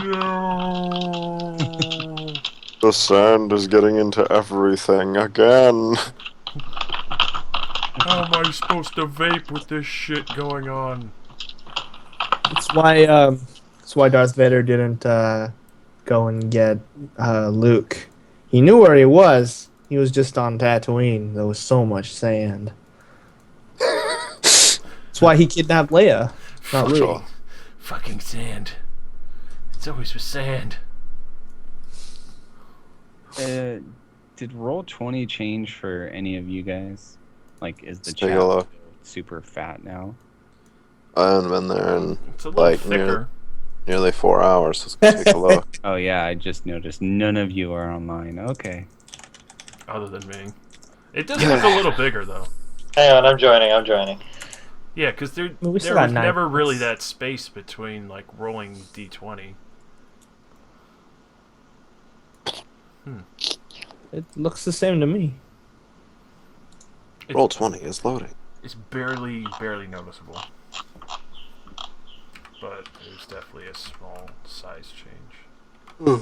No. The sand is getting into everything again. How am I supposed to vape with this shit going on? That's why Darth Vader didn't go and get Luke. He knew where he was. He was just on Tatooine. There was so much sand. That's why he kidnapped Leia, not Luke. Sure. Fucking sand. It's always with sand. Did Roll20 change for any of you guys? Like, is the Let's take a chat look. super fat now? I haven't been there in It's a little like thicker. nearly 4 hours. Let's take a look. Oh yeah, I just noticed none of you are online. Okay. Other than me. It does look a little bigger, though. Hang on, I'm joining. Yeah, because there Well, we still was got 9 never really minutes. that space between, like, rolling D20. It looks the same to me. Roll 20 is loading. It's barely noticeable. But there's definitely a small size change.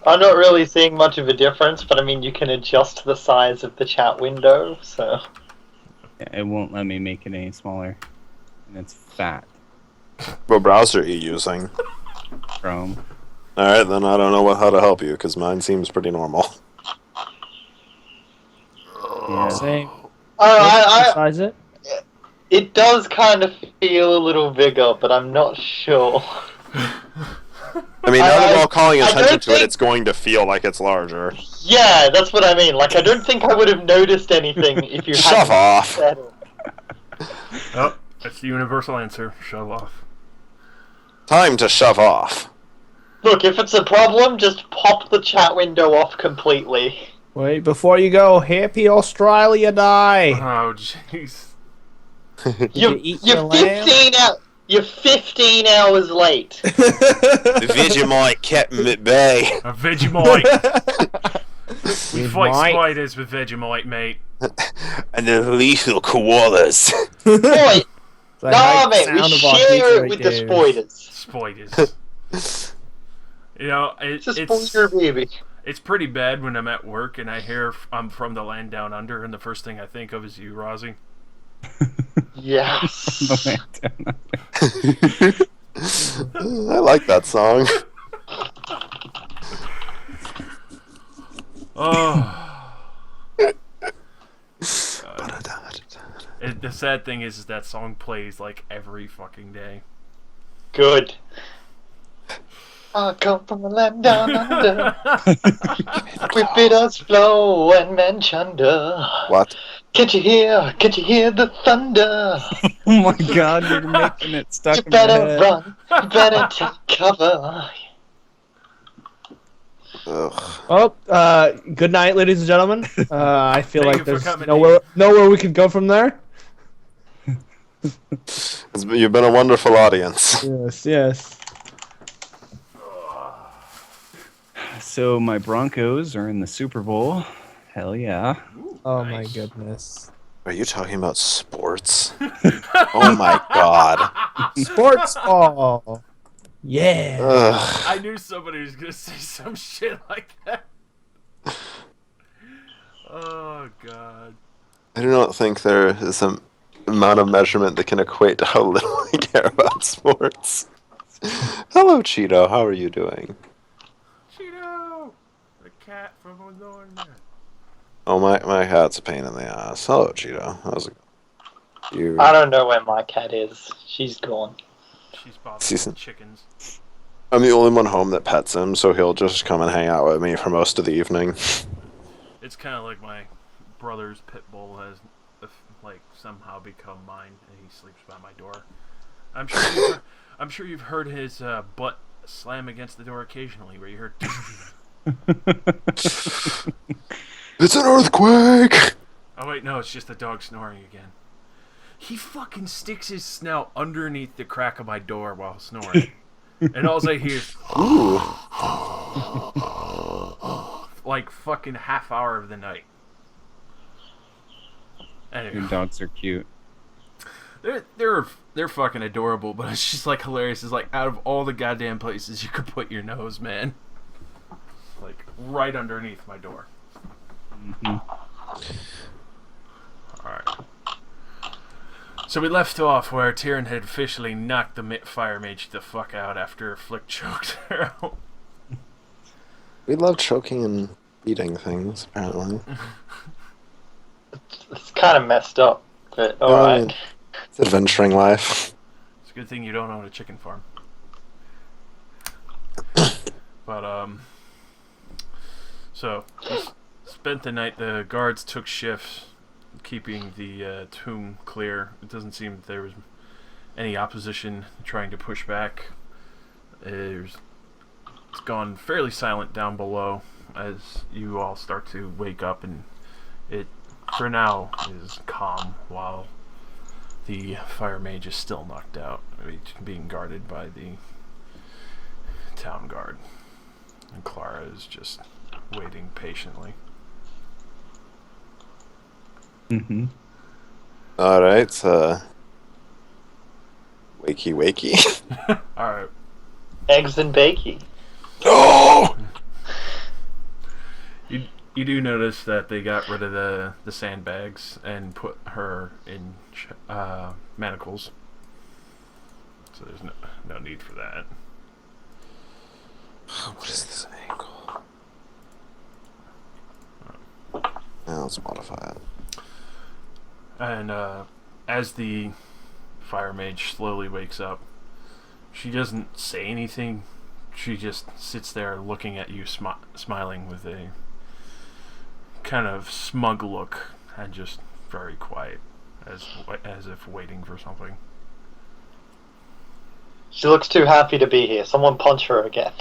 I'm not really seeing much of a difference, but I mean, you can adjust the size of the chat window, so... Yeah, it won't let me make it any smaller. And it's fat. What browser are you using? Chrome. Alright, then I don't know how to help you, because mine seems pretty normal. Yeah. Same. I Size it. it does kind of feel a little bigger, but I'm not sure. I mean, now that we're all calling I attention don't to it, think- it's going to feel like it's larger. Yeah, that's what I mean. Like, I don't think I would have noticed anything if you Shove hadn't off! said it. Oh, that's the universal answer. Shove off. Time to shove off. Look, if it's a problem, just pop the chat window off completely. Wait, before you go, Happy Australia Day. Oh, jeez. You're, eat you're your lamb? 15 hours late. The Vegemite kept me at bay. A Vegemite. We fight Vegemite. spiders with Vegemite, mate. And the lethal koalas. Boy, So I nah, like the mate, we sound of our share it Detroit with the dudes. spoilers. Spiders. You know, It's a spoiler, baby. it's pretty bad when I'm at work and I hear I'm from the land down under, and the first thing I think of is you, Rozzy. Yes. I like that song. Oh. The sad thing is that song plays like every fucking day. Good. I come from the land down under. With bitters flow and manchunder. What? Can't you hear the thunder? Oh my god, you're making it stuck You in my better head. run, you better take cover. Ugh. Oh, good night, ladies and gentlemen. I feel Thank like you for there's coming, nowhere we could go from there. You've been a wonderful audience. Yes. So my Broncos are in the Super Bowl. Hell yeah. Oh Nice. my goodness. Are you talking about sports? Oh my god. Sports ball. Yeah. Ugh. I knew somebody was gonna say some shit like that. Oh god. I do not think there is an amount of measurement that can equate to how little we care about sports. Hello, Cheeto. How are you doing? Cheeto! The cat from Northern. Oh, my cat's a pain in the ass. Hello, Cheeto. How's it going? You... I don't know where my cat is. She's gone. She's bothering Season. the chickens. I'm the only one home that pets him, so he'll just come and hang out with me for most of the evening. It's kind of like my brother's pit bull has, like, somehow become mine, and he sleeps by my door. I'm sure you've heard his butt slam against the door occasionally, where you heard. It's an earthquake! Oh wait, no, it's just the dog snoring again. He fucking sticks his snout underneath the crack of my door while snoring, and all I hear is Ooh. like fucking half hour of the night. Your Anyway, dogs are cute. they're they're fucking adorable, but it's just like hilarious. It's like out of all the goddamn places you could put your nose, man, like right underneath my door. Mhm. All right. So we left off where Tyrion had officially knocked the fire mage the fuck out after Flick choked her out. We love choking and beating things, apparently. It's kind of messed up, but I alright. mean, it's adventuring life. It's a good thing you don't own a chicken farm. But so we spent the night. The guards took shifts, keeping the tomb clear. It doesn't seem that there was any opposition trying to push back. It's gone fairly silent down below as you all start to wake up, and it, for now, is calm while the fire mage is still knocked out, being guarded by the town guard. And Clara is just waiting patiently. Mhm. Alright, wakey wakey. Alright. Eggs and bakey. No! You do notice that they got rid of the sandbags and put her in manacles. So there's no need for that. What is this angle? Now let's modify it. And as the fire mage slowly wakes up, she doesn't say anything. She just sits there looking at you, smiling with a kind of smug look, and just very quiet, as if waiting for something. She looks too happy to be here. Someone punch her again.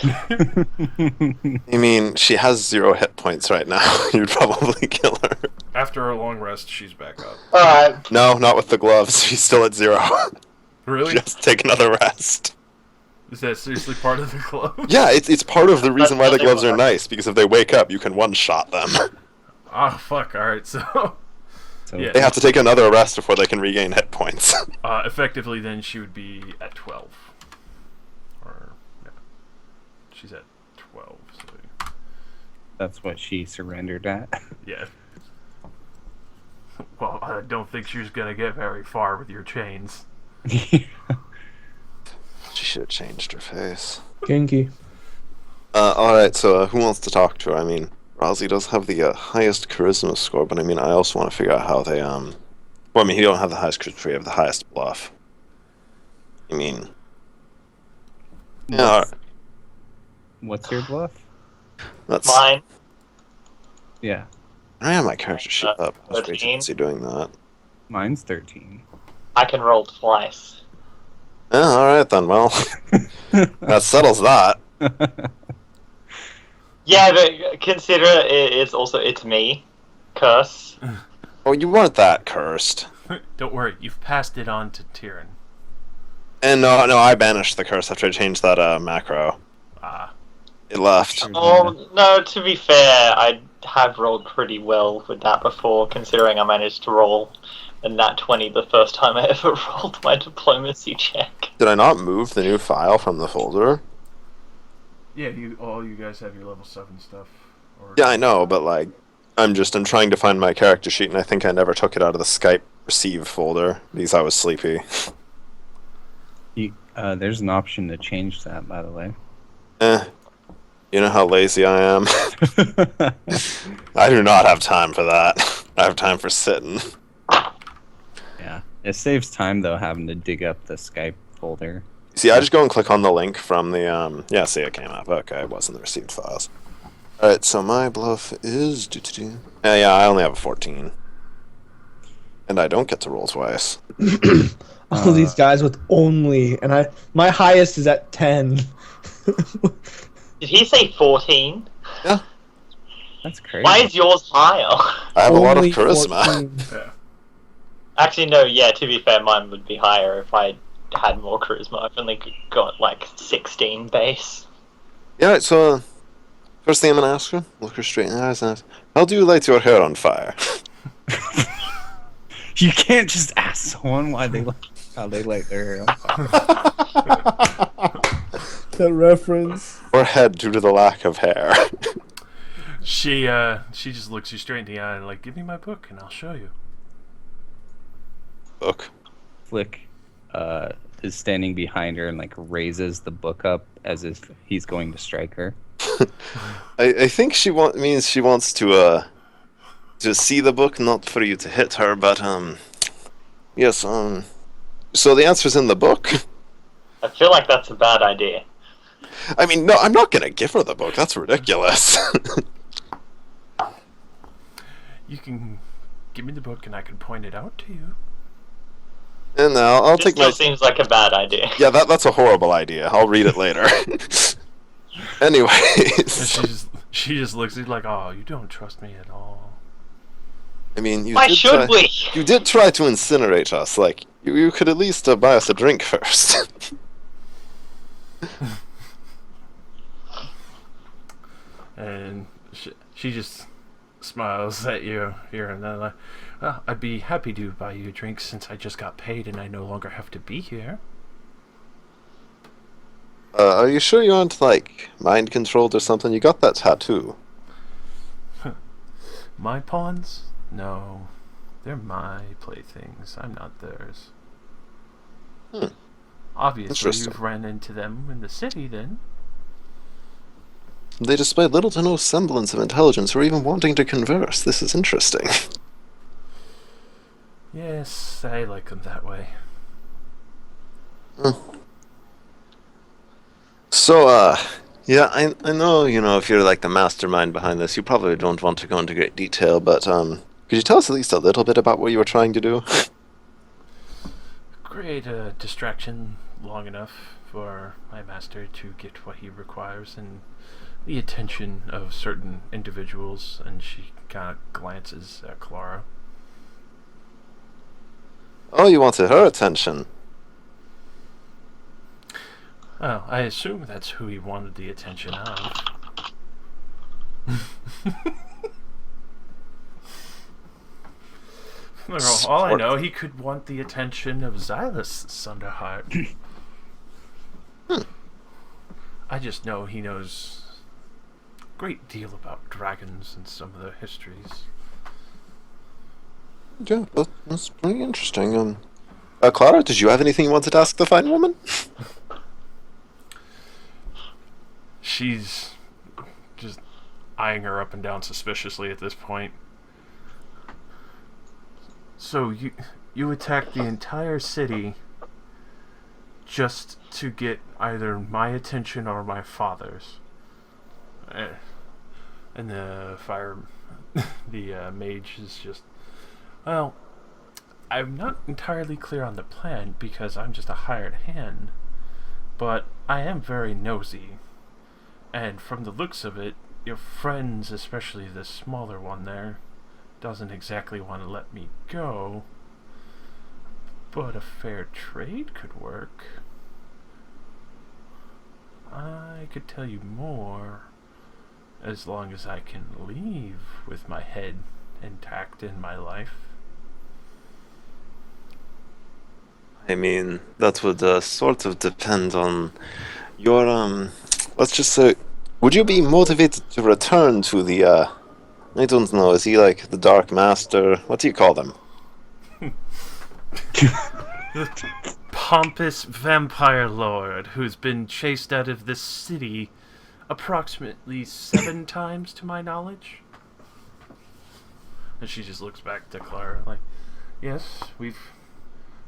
I mean, she has 0 hit points right now. You'd probably kill her. After a long rest, she's back up. Alright. No, not with the gloves. She's still at 0. Really? Just take another rest. Is that seriously part of the club? Yeah, it's part of the reason why the gloves are Another nice, because if they wake up, you can one-shot them. Ah, fuck. Alright, so... So Yeah. They have to take another rest before they can regain hit points. Effectively, then, she would be at 12. Or, yeah. She's at 12, so... that's what she surrendered at. Yeah. Well, I don't think she's gonna get very far with your chains. She should have changed her face. Kinky. Alright, so who wants to talk to her? I mean, Rozzy does have the highest charisma score, but I mean, I also want to figure out how they, well, I mean, he don't have the highest charisma, you have the highest bluff. I mean... Yeah, What's your bluff? let's... Mine. Yeah, I have my character sheet up. I was 13. doing that. mine's 13. I can roll twice. Yeah, alright then, well, that settles that. Yeah, but consider it's me. Curse. Oh, you weren't that cursed. Don't worry, you've passed it on to Tyrion. And no, I banished the curse after I changed that macro. Ah. It left. Oh, no, to be fair, I have rolled pretty well with that before, considering I managed to roll a nat 20 the first time I ever rolled my diplomacy check. Did I not move the new file from the folder? Yeah, all you guys have your level 7 stuff. Or... Yeah, I know, but like, I'm trying to find my character sheet, and I think I never took it out of the Skype receive folder because I was sleepy. There's an option to change that, by the way. You know how lazy I am. I do not have time for that. I have time for sitting. Yeah, it saves time though having to dig up the Skype folder. See, I just go and click on the link from the yeah, see, it came up. Okay, it wasn't the received files. Alright, so my bluff is... Yeah, I only have a 14. And I don't get to roll twice. All these guys with only, and my highest is at 10. Did he say 14? That's crazy. Why is yours higher? I have a lot of Only charisma. 14. Yeah. Actually, no, yeah, to be fair, mine would be higher if I had more charisma. I've only got like 16 base. Yeah, so first thing I'm gonna ask her, look her straight in the eyes and ask, how do you light your hair on fire? You can't just ask someone why they like. How they light their hair on fire. That reference. Or head due to the lack of hair. She just looks you straight in the eye and like, give me my book and I'll show you. Book. Flick is standing behind her and like raises the book up as if he's going to strike her. I think means she wants to see the book, not for you to hit her, but yes, so the answer's in the book. I feel like that's a bad idea. I mean, no, I'm not gonna give her the book. That's ridiculous. You can give me the book and I can point it out to you. And now I'll This take still my. seems like a bad idea. Yeah, that's a horrible idea. I'll read it later. And Anyways, she just looks at you like, oh, you don't trust me at all. I mean, Why should we? You did try to incinerate us. Like, you could at least buy us a drink first. And she just smiles at you here and then like, well, I'd be happy to buy you a drink since I just got paid and I no longer have to be here. Are you sure you aren't, like, mind controlled or something? You got that tattoo. My pawns? No. They're my playthings. I'm not theirs. Hmm. Obviously, Interesting. you've ran into them in the city then. They display little to no semblance of intelligence or even wanting to converse. This is interesting. Yes, I like them that way. So, yeah, I know, if you're like the mastermind behind this, you probably don't want to go into great detail, but, could you tell us at least a little bit about what you were trying to do? Create a distraction long enough for my master to get what he requires and the attention of certain individuals, and she kind of glances at Clara. Oh, you wanted her attention. Oh, I assume that's who he wanted the attention of. For all I know, he could want the attention of Xylus Sunderheart. I just know he knows a great deal about dragons and some of their histories. Yeah, that's pretty interesting. Clara, did you have anything you wanted to ask the fine woman? She's just eyeing her up and down suspiciously at this point. So you attacked the entire city just to get either my attention or my father's. And the mage is just, well, I'm not entirely clear on the plan because I'm just a hired hand, but I am very nosy. And from the looks of it, your friends, especially the smaller one there, doesn't exactly want to let me go. But a fair trade could work. I could tell you more as long as I can leave with my head intact in my life. I mean, that would sort of depend on your, let's just say, would you be motivated to return to the, I don't know, is he like the Dark Master? What do you call them? Pompous vampire lord who's been chased out of this city approximately 7 times to my knowledge. And she just looks back to Clara like, yes, we've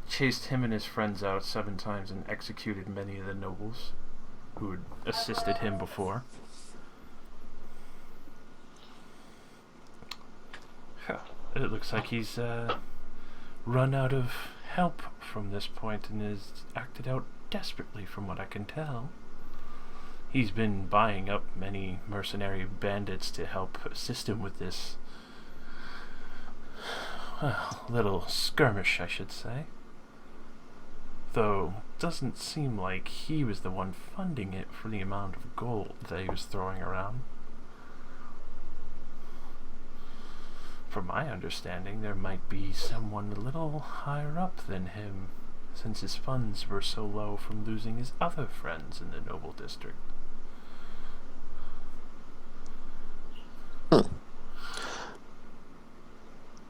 chased him and his friends out 7 times and executed many of the nobles who had assisted him before. It looks like he's run out of help from this point and has acted out desperately from what I can tell. He's been buying up many mercenary bandits to help assist him with this, well, little skirmish, I should say. Though, doesn't seem like he was the one funding it for the amount of gold that he was throwing around. From my understanding, there might be someone a little higher up than him since his funds were so low from losing his other friends in the noble district.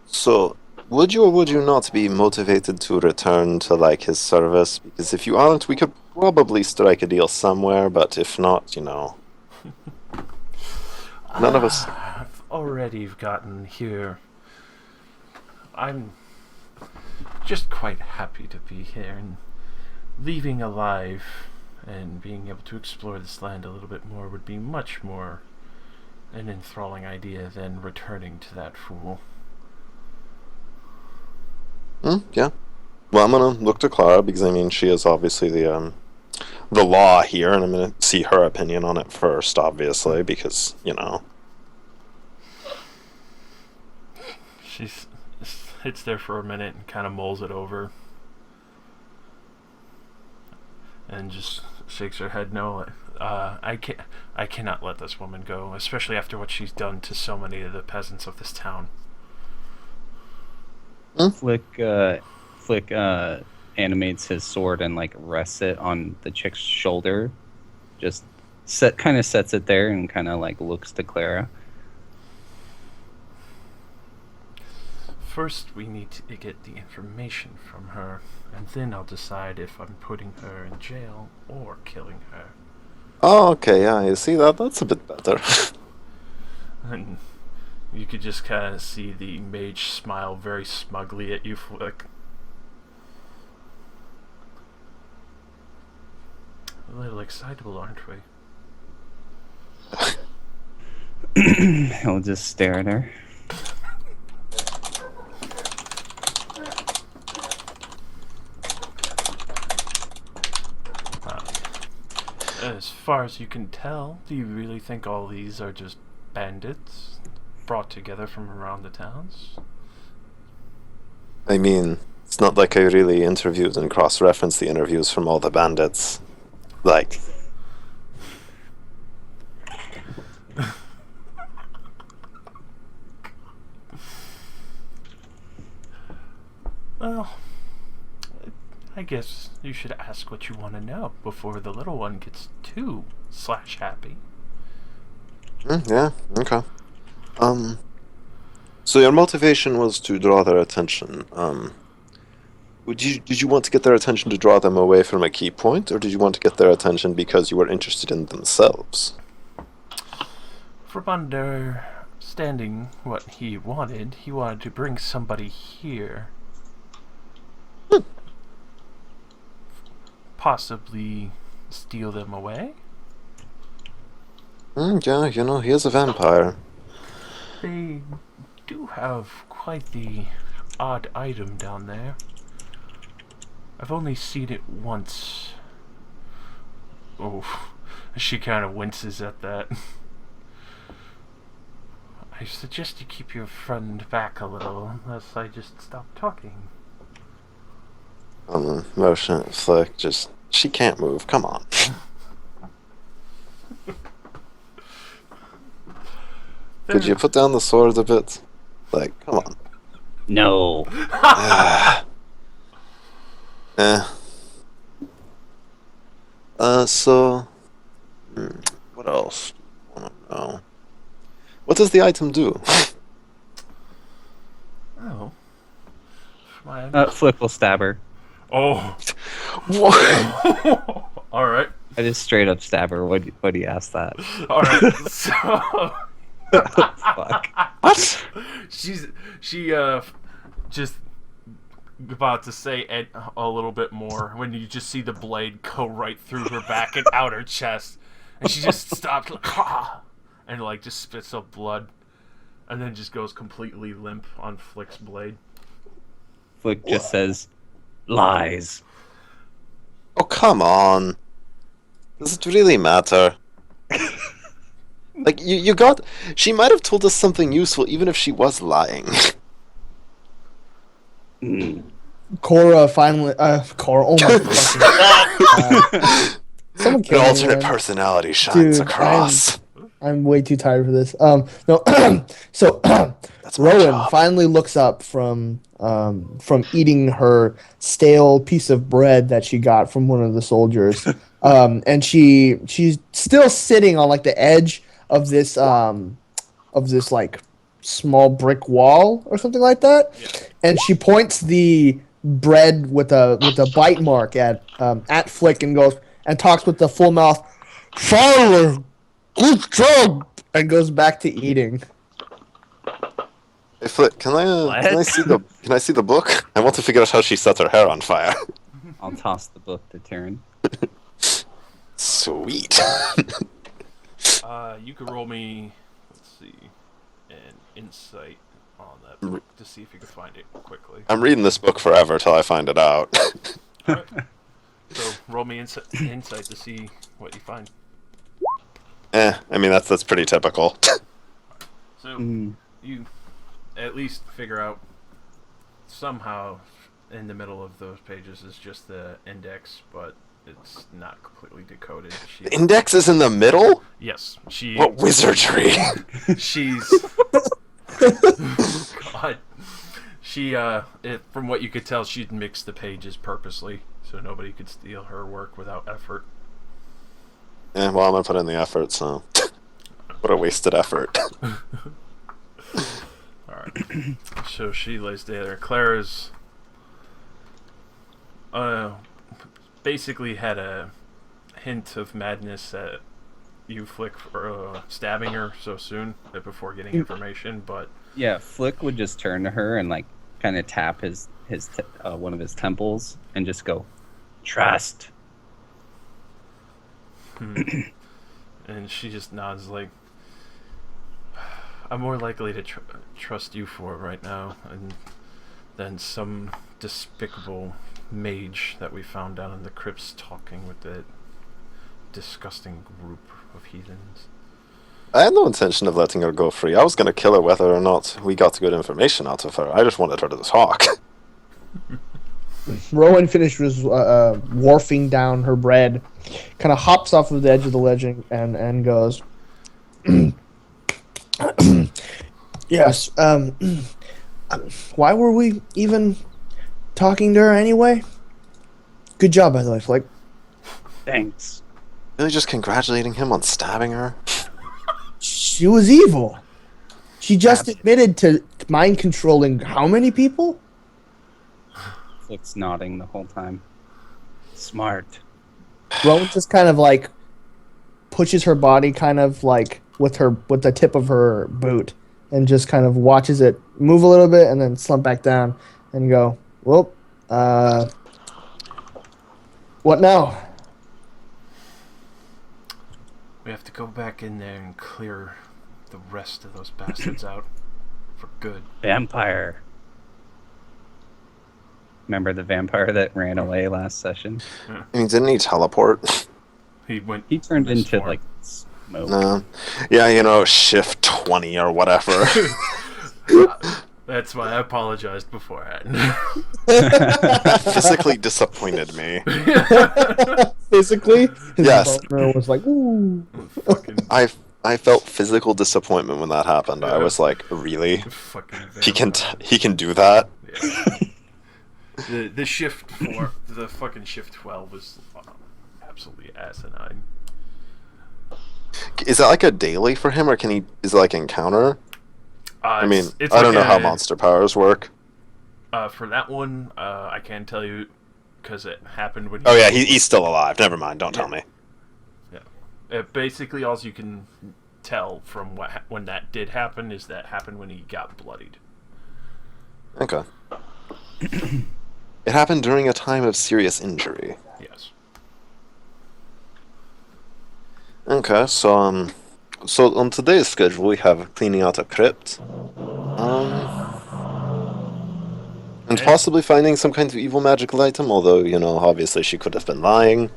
So, would you or would you not be motivated to return to, like, his service? Because if you aren't, we could probably strike a deal somewhere, but if not, you know. None of us. I've already gotten here. I'm just quite happy to be here and leaving alive and being able to explore this land a little bit more would be much more an enthralling idea than returning to that fool. Yeah. Well, I'm gonna look to Clara because I mean she is obviously the law here, and I'm gonna see her opinion on it first, obviously, because you know. She sits there for a minute and kind of mulls it over, and just shakes her head. No, I cannot let this woman go, especially after what she's done to so many of the peasants of this town. Flick animates his sword and like rests it on the chick's shoulder. Just kind of sets it there and kind of like looks to Clara. First, we need to get the information from her, and then I'll decide if I'm putting her in jail or killing her. Oh, okay, yeah, you see that's a bit better. And you could just kind of see the mage smile very smugly at you, Flick. A little excitable, aren't we? He'll just stare at her. As far as you can tell, do you really think all these are just bandits brought together from around the towns? I mean, it's not like I really interviewed and cross-referenced the interviews from all the bandits. Like, Well, I guess you should ask what you want to know before the little one gets too happy. yeah, okay. So your motivation was to draw their attention. Did you want to get their attention to draw them away from a key point, or did you want to get their attention because you were interested in themselves? From understanding what he wanted to bring somebody here. Possibly steal them away? Yeah, you know, he is a vampire. They do have quite the odd item down there. I've only seen it once. Oh, she kind of winces at that. I suggest you keep your friend back a little, unless I just stop talking. Motion Flick, just she can't move. Come on. Could you put down the sword a bit? Like, come on. No. So, what else do you want to know? What does the item do? Oh. My... Flick will stab her. Oh. What? Alright. I just straight up stab her. What do you ask that? Alright, so... Fuck. What? She just about to say a little bit more when you just see the blade go right through her back and out her chest, and she just stops like, and like just spits up blood, and then just goes completely limp on Flick's blade. Flick just says, lies. Oh, come on. Does it really matter? Like, you got... She might have told us something useful even if she was lying. Cora finally. Cora. Oh my fucking. Someone An kill me, alternate man. personality shines Dude, across. I'm way too tired for this. No. So That's my Rowan job. finally looks up from eating her stale piece of bread that she got from one of the soldiers, and she's still sitting on like the edge of this like small brick wall or something like that, and she points the bread with a bite mark at Flick and goes and talks with the full mouth. Fire! Good job! And goes back to eating. Hey, Flick, can I see the book? I want to figure out how she set her hair on fire. I'll toss the book to Taryn. Sweet. You could roll me, let's see, an insight on that book to see if you can find it quickly. I'm reading this book forever till I find it out. Alright. So roll me insight to see what you find. I mean that's pretty typical. So you at least figure out somehow in the middle of those pages is just the index, but it's not completely decoded. The index is in the middle? Yes, What wizardry? she's God. She from what you could tell, she'd mixed the pages purposely so nobody could steal her work without effort. Yeah, well, I'm gonna put in the effort, so what a wasted effort. Alright. So she lays there. Clara's basically had a hint of madness at you, Flick, for stabbing her so soon before getting information, but Yeah, Flick would just turn to her and like kind of tap his one of his temples and just go, "Trust." and she just nods like, I'm more likely to trust you for it right now than some despicable mage that we found down in the crypts talking with that disgusting group of heathens. I had no intention of letting her go free. I was gonna kill her whether or not we got good information out of her. I just wanted her to talk. Rowan finished warfing down her bread, kind of hops off of the edge of the ledge and goes, yes, why were we even talking to her anyway? Good job, by the way, Flick. Thanks. Really just congratulating him on stabbing her? She was evil. She just admitted to mind controlling how many people? Flick's nodding the whole time. Smart. Rowan just kind of like pushes her body kind of like with the tip of her boot and just kind of watches it move a little bit and then slump back down and go, well, what now? We have to go back in there and clear the rest of those bastards out for good. Vampire. Remember the vampire that ran away last session? I mean, didn't he teleport? He went. He turned this into far. like smoke. No. Yeah, you know, shift 20 or whatever. That's why I apologized beforehand. Physically disappointed me. Physically? His Yes. partner was like, ooh. Fucking, I felt physical disappointment when that happened. I was like, really? fucking He can do that? Yeah. The shift 4, the fucking shift 12 was absolutely asinine. Is that like a daily for him, or is it like encounter? I mean, it's I don't know like how monster powers work. For that one, I can tell you because it happened when. Oh yeah, he's still alive. Never mind. Don't tell me. Basically, all you can tell from when that did happen is that happened when he got bloodied. Okay. It happened during a time of serious injury. Yes. Okay, so on today's schedule we have cleaning out a crypt, and possibly finding some kind of evil magical item. Although obviously she could have been lying.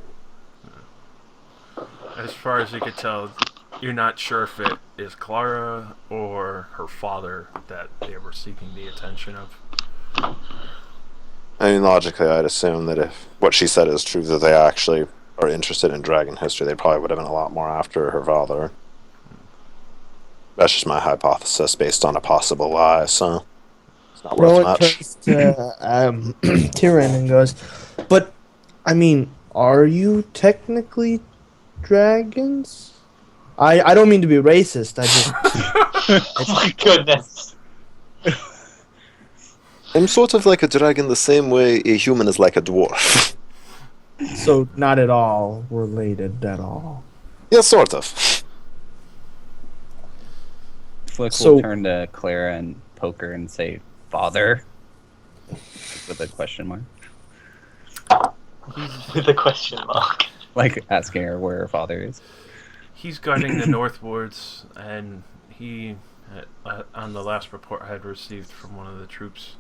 As far as you could tell, you're not sure if it is Clara or her father that they were seeking the attention of. I mean, logically, I'd assume that if what she said is true, that they actually are interested in dragon history, they probably would have been a lot more after her father. That's just my hypothesis based on a possible lie, so it's not worth Rowan much. turns to Tyrion and goes, "But, I mean, are you technically dragons? I don't mean to be racist. I just Oh my goodness. I'm sort of like a dragon the same way a human is like a dwarf. so not at all related at all." Yeah, sort of. Flick So- will turn to Clara and poke her and say, "Father," with a question mark, With a question mark. like asking her where her father is. He's guarding the north wards, and he, on the last report I had received from one of the troops,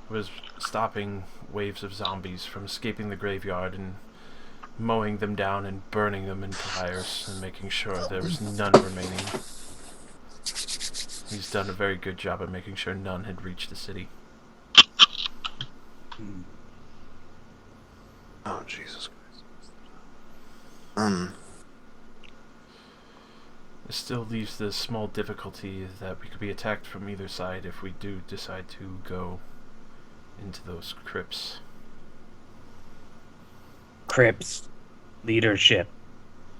was stopping waves of zombies from escaping the graveyard and mowing them down and burning them into fires and making sure there was none remaining. He's done a very good job of making sure none had reached the city. Oh, Jesus Christ. It still leaves the small difficulty that we could be attacked from either side if we do decide to go into those crypts. Crips. Leadership.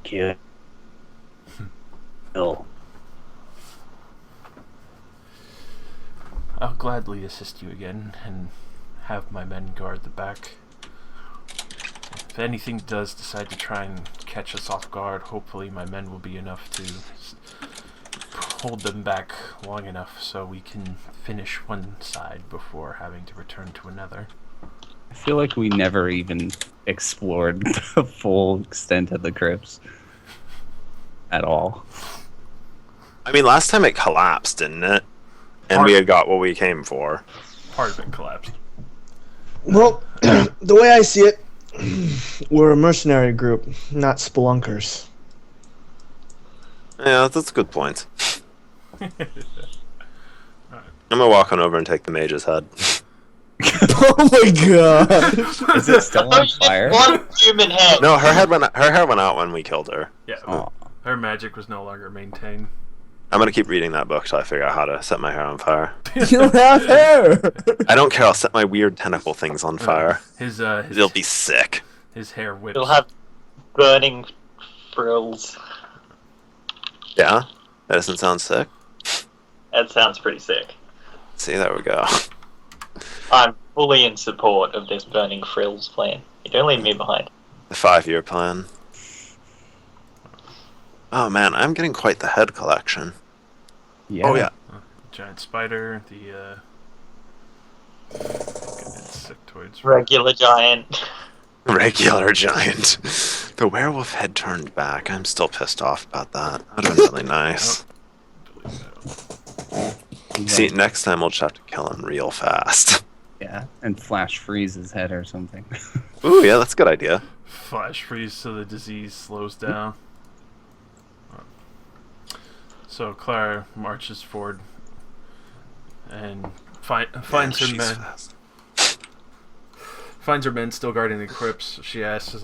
Kill. I'll gladly assist you again and have my men guard the back. If anything does decide to try and catch us off guard, hopefully my men will be enough to hold them back long enough so we can finish one side before having to return to another. I feel like we never even explored the full extent of the crypts at all. I mean, last time it collapsed, didn't it? And we had got what we came for. Part of it collapsed. Well, the way I see it, we're a mercenary group, not spelunkers. Yeah, that's a good point. I'm gonna walk on over and take the mage's head. Oh my god! Is it still Oh, on fire? one human head. No, her head went out when we killed her. Yeah, Oh, her magic was no longer maintained. I'm gonna keep reading that book till I figure out how to set my hair on fire. You don't have hair! I don't care. I'll set my weird tentacle things on fire. His It'll be sick. his hair whips. You'll have burning frills. Yeah, that doesn't sound sick. That sounds pretty sick. See, there we go. I'm fully in support of this burning frills plan. You don't leave me behind. The 5-year plan. Oh man, I'm getting quite the head collection. yeah. Oh yeah. Giant spider, the insectoids. Regular giant. Regular giant. The werewolf head turned back. I'm still pissed off about that. That would have been really nice. See, next time we'll just have to kill him real fast. Yeah, and flash freeze his head or something. Ooh, yeah, that's a good idea. Flash freeze so the disease slows down. So Clara marches forward and finds her she's men. fast. Finds her men still guarding the crypts. She asks,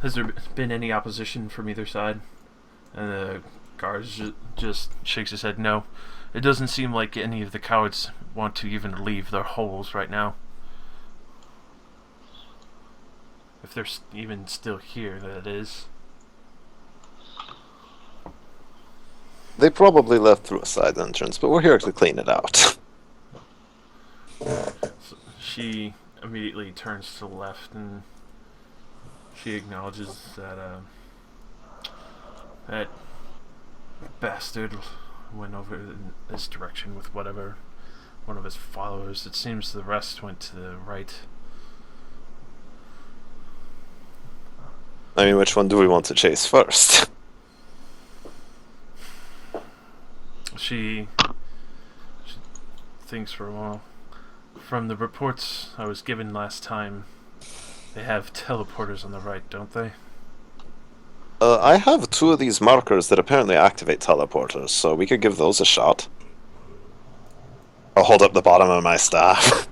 "Has there been any opposition from either side?" And the guard just shakes his head. No, it doesn't seem like any of the cowards want to even leave their holes right now. If they're even still here, that is. They probably left through a side entrance, but we're here to clean it out. So she immediately turns to the left and she acknowledges that that bastard went over in this direction with whatever one of his followers. It seems the rest went to the right. I mean, which one do we want to chase first? She thinks for a while. From the reports I was given last time, they have teleporters on the right, don't they? I have 2 of these markers that apparently activate teleporters, so we could give those a shot. I'll hold up the bottom of my staff.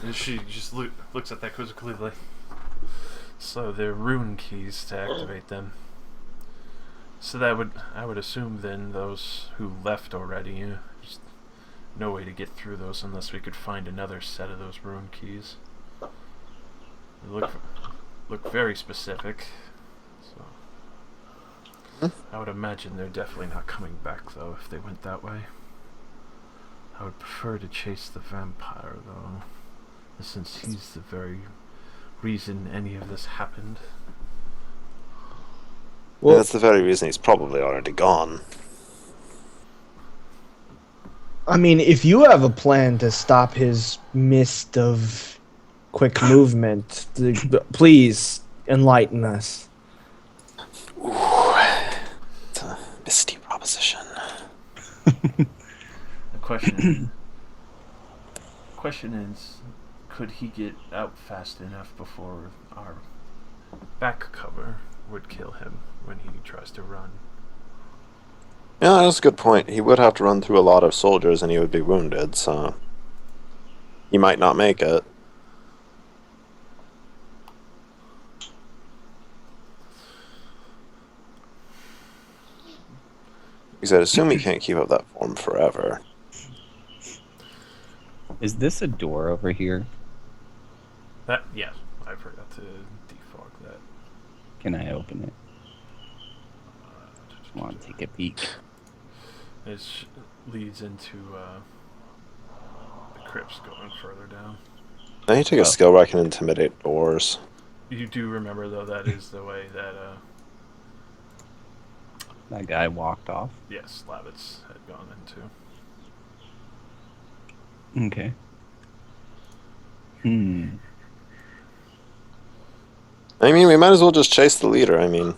And she just looks at that quizzically. So they're rune keys to activate them. So I would assume then those who left already, just no way to get through those unless we could find another set of those rune keys. They look very specific. So I would imagine they're definitely not coming back though if they went that way. I would prefer to chase the vampire though, since he's the very reason any of this happened. Well, that's the very reason he's probably already gone. I mean, if you have a plan to stop his mist of quick movement, please enlighten us. Ooh, it's a misty proposition. The question is, could he get out fast enough before our back cover would kill him when he tries to run? Yeah, that's a good point. He would have to run through a lot of soldiers and he would be wounded, so he might not make it. Because I'd assume he can't keep up that form forever. Is this a door over here? Yes, I forgot to defog that. Can I open it? I want to take a peek. It leads into the crypts going further down. Now you take a skill where I can intimidate doors. You do remember though that is the way that That guy walked off. yes, Slavitz had gone into. Okay. I mean, we might as well just chase the leader. I mean,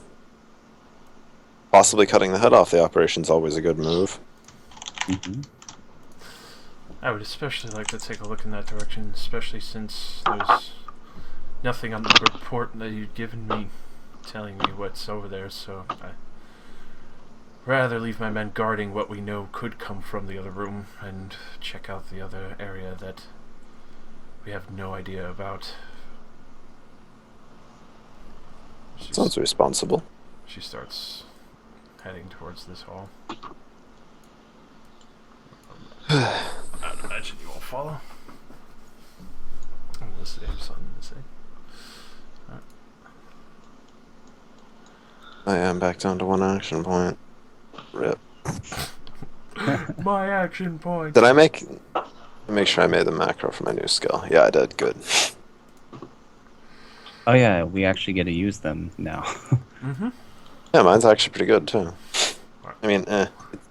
possibly cutting the head off the operation's always a good move. Mm-hmm. I would especially like to take a look in that direction, especially since there's nothing on the report that you'd given me telling me what's over there, so I rather leave my men guarding what we know could come from the other room and check out the other area that we have no idea about. Sounds responsible. She starts heading towards this hall. I'd imagine you all follow. Unless they have something to say. I am back down to 1 action point. Rip. My action point! Did I make sure I made the macro for my new skill? Yeah, I did. Good. Oh yeah, we actually get to use them now. Mm-hmm. Yeah, mine's actually pretty good too. I mean, it's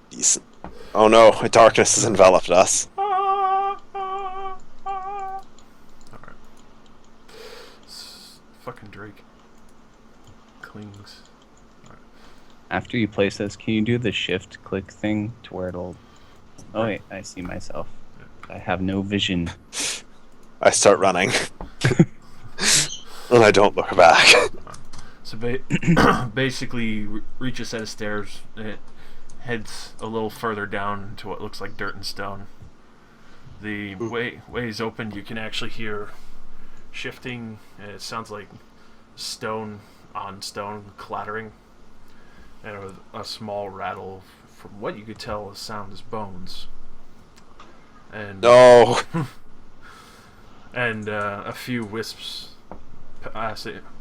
decent. Oh no, darkness has enveloped us. Alright. Fucking Drake. Clings. After you place this, can you do the shift click thing to where it'll... Oh wait, I see myself. I have no vision. I start running. And I don't look back. So basically, reach a set of stairs, and it heads a little further down to what looks like dirt and stone. The way is open. You can actually hear shifting. It sounds like stone on stone clattering, and a small rattle. From what you could tell, the sound is bones. And No. and a few wisps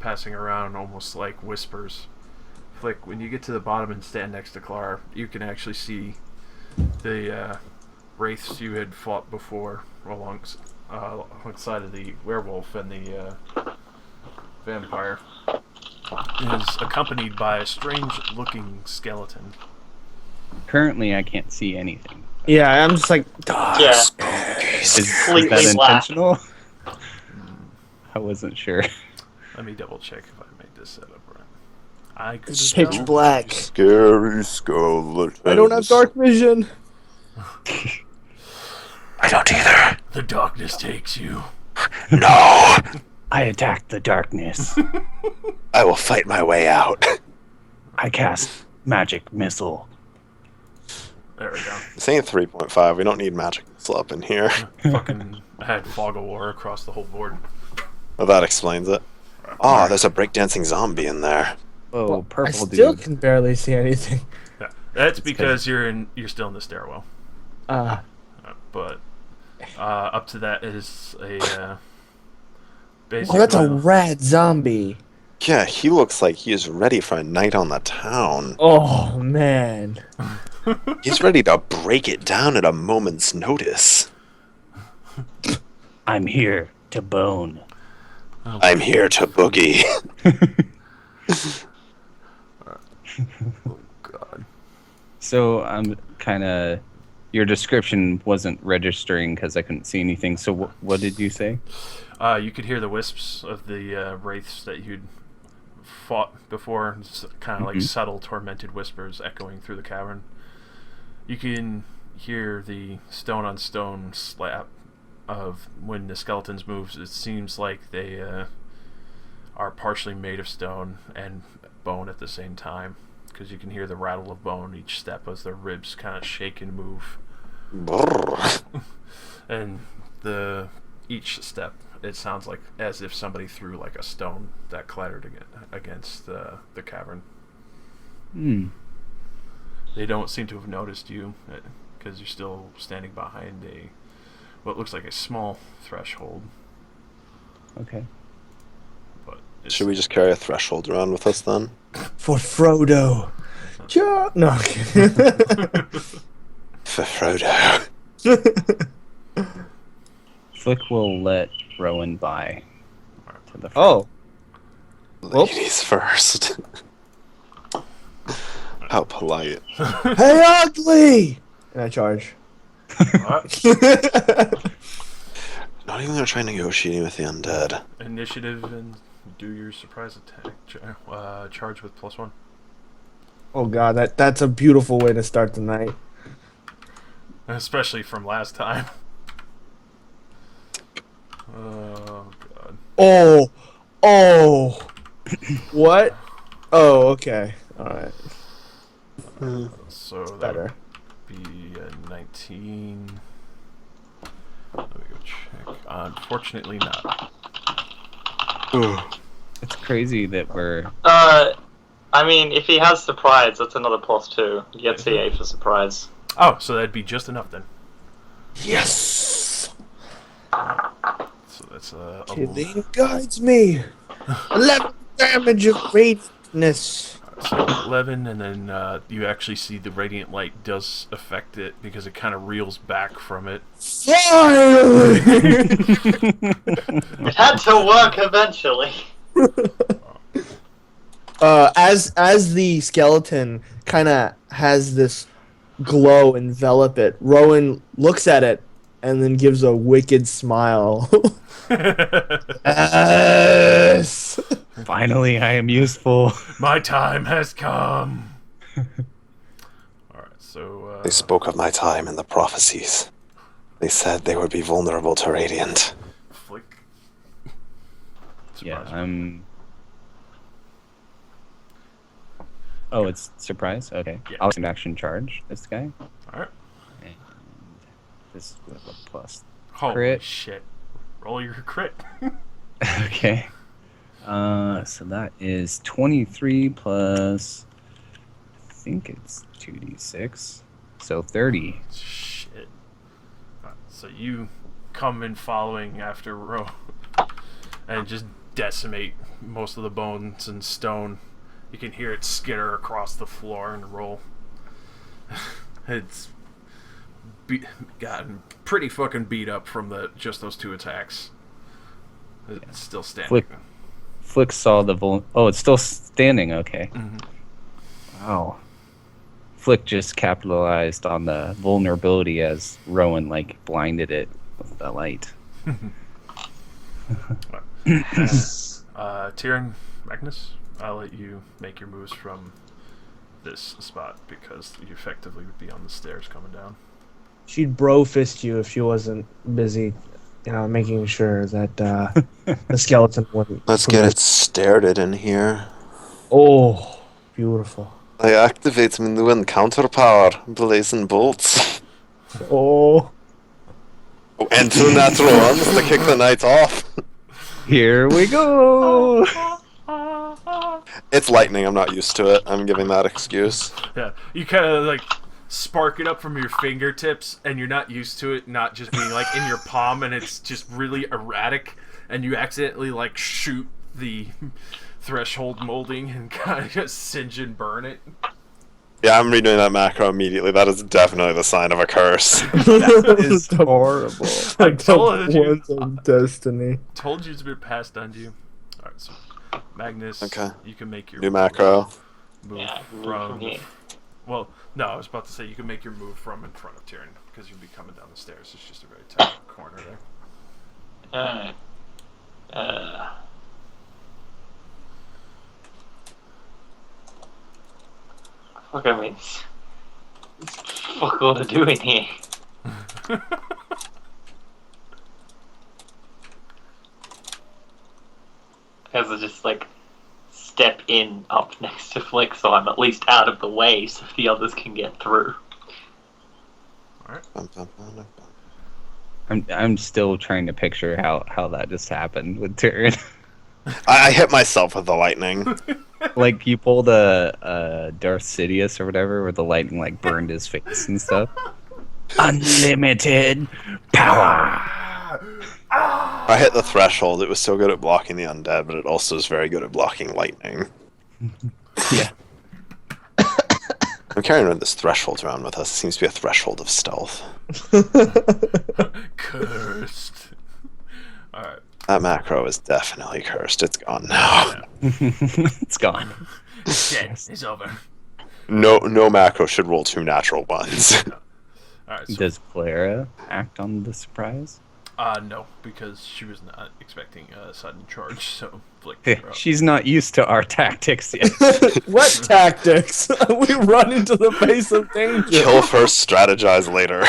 passing around, almost like whispers. Flick, when you get to the bottom and stand next to Clara, you can actually see the wraiths you had fought before alongside of the werewolf and the vampire. It is accompanied by a strange-looking skeleton. Currently, I can't see anything. Yeah, I'm just like, Yeah. Is that Completely black. intentional? I wasn't sure. Let me double check if I made this setup right. I could it's have pitch done- black. Scary skeletons. I don't have dark vision. I don't either. The darkness takes you. No. I attack the darkness. I will fight my way out. I cast magic missile. There we go. This ain't 3.5. We don't need magic missile up in here. Fucking, I had fog of war across the whole board. Well, that explains it. Oh, there's a breakdancing zombie in there. Oh, Well, purple I still dude. can barely see anything. Yeah. That's It's because you're still in the stairwell. But up to that is a oh, basically. that's a rat zombie. Yeah, he looks like he is ready for a night on the town. Oh man. He's ready to break it down at a moment's notice. I'm here to bone. I'm here to boogie. Oh God. So I'm kind of. Your description wasn't registering because I couldn't see anything. So what did you say? You could hear the wisps of the wraiths that you'd fought before, kind of like subtle, tormented whispers echoing through the cavern. You can hear the stone on stone slap of when the skeletons moves. It seems like they are partially made of stone and bone at the same time, because you can hear the rattle of bone each step as their ribs kind of shake and move. Brrr. And each step, it sounds like as if somebody threw like a stone that clattered against the cavern. Hmm. They don't seem to have noticed you because you're still standing behind what looks like a small threshold. Okay. But Should we just carry a threshold around with us then? For Frodo. No. For Frodo. Flick will let Rowan by to the front. Oh. Whoops. Ladies first. How polite. Hey, ugly! And I charge. What? Not even gonna try negotiating with the undead. Initiative and do your surprise attack. Charge with +1. Oh god, that's a beautiful way to start the night. Especially from last time. Oh God. Oh. What? Oh, okay. Alright. So that Better. would be a 19. Let me go check. Unfortunately not. It's crazy that we're. I mean, if he has surprise, that's another +2. He gets CA for surprise. Oh, so that'd be just enough then. Yes! So that's Killing guides me. 11 damage of radiantness. so 11, and then you actually see the radiant light does affect it because it kind of reels back from it. Finally! It had to work eventually. As the skeleton kind of has this glow envelop it, Rowan looks at it and then gives a wicked smile. Yes! Finally, I am useful. My time has come. Alright, so They spoke of my time in the prophecies. They said they would be vulnerable to radiant. Flick. Yeah, Surprise. I'm. Oh, it's surprise. Okay, Yeah. I'll an action charge this guy. Alright. And this with a plus. Holy Crit. shit. Roll your crit. Okay. So that is 23 plus. I think it's 2d6. So 30. Shit. Alright, so you come in following after Ro and just decimate most of the bones and stone. You can hear it skitter across the floor and roll. It's gotten pretty fucking beat up from just those 2 attacks. It's still standing. Flick saw the Oh, it's still standing. Okay. Mhm. Wow. Flick just capitalized on the vulnerability as Rowan blinded it with the light. Tyrion, Magnus, I'll let you make your moves from this spot because you effectively would be on the stairs coming down. She'd bro fist you if she wasn't busy, making sure that the skeleton wouldn't. Let's get it started in here. Oh, beautiful. I activate my new encounter power, blazing bolts. Oh. And 2 natural ones to kick the night off. Here we go! It's lightning. I'm not used to it. I'm giving that excuse. Yeah, you kind of like spark it up from your fingertips, and you're not used to it not just being like in your palm, and it's just really erratic, and you accidentally like shoot the threshold molding and kind of just singe and burn it. Yeah, I'm redoing that macro immediately. That is definitely the sign of a curse. That is horrible. Like told the you. ones of destiny. Told you it's been passed on to you. All right, so Magnus, Okay. you can make your New macro. move Yeah, move from. from here. Well, no, I was about to say you can make your move from in front of Tyrion because you'll be coming down the stairs. It's just a very tight corner there. Alright. Fuck, I mean, fuck all to do in here. As I just like step in up next to Flick, so I'm at least out of the way, so the others can get through. Bum, bum, bum, bum, bum. I'm still trying to picture how that just happened with Tyrion. I hit myself with the lightning. Like you pulled a Darth Sidious or whatever, where the lightning like burned his face and stuff. Unlimited power. I hit the threshold. It was so good at blocking the undead, but it also is very good at blocking lightning. Yeah. I'm carrying around this threshold around with us. It seems to be a threshold of stealth. Cursed. All right. That macro is definitely cursed. It's gone now. It's gone. It's dead. It's over. No macro should roll 2 natural ones. All right. So, Does Clara act on the surprise? no, because she was not expecting a sudden charge. So Flick. Yeah, you're up. she's not used to our tactics yet. What tactics? We run into the face of danger. Kill first, strategize later.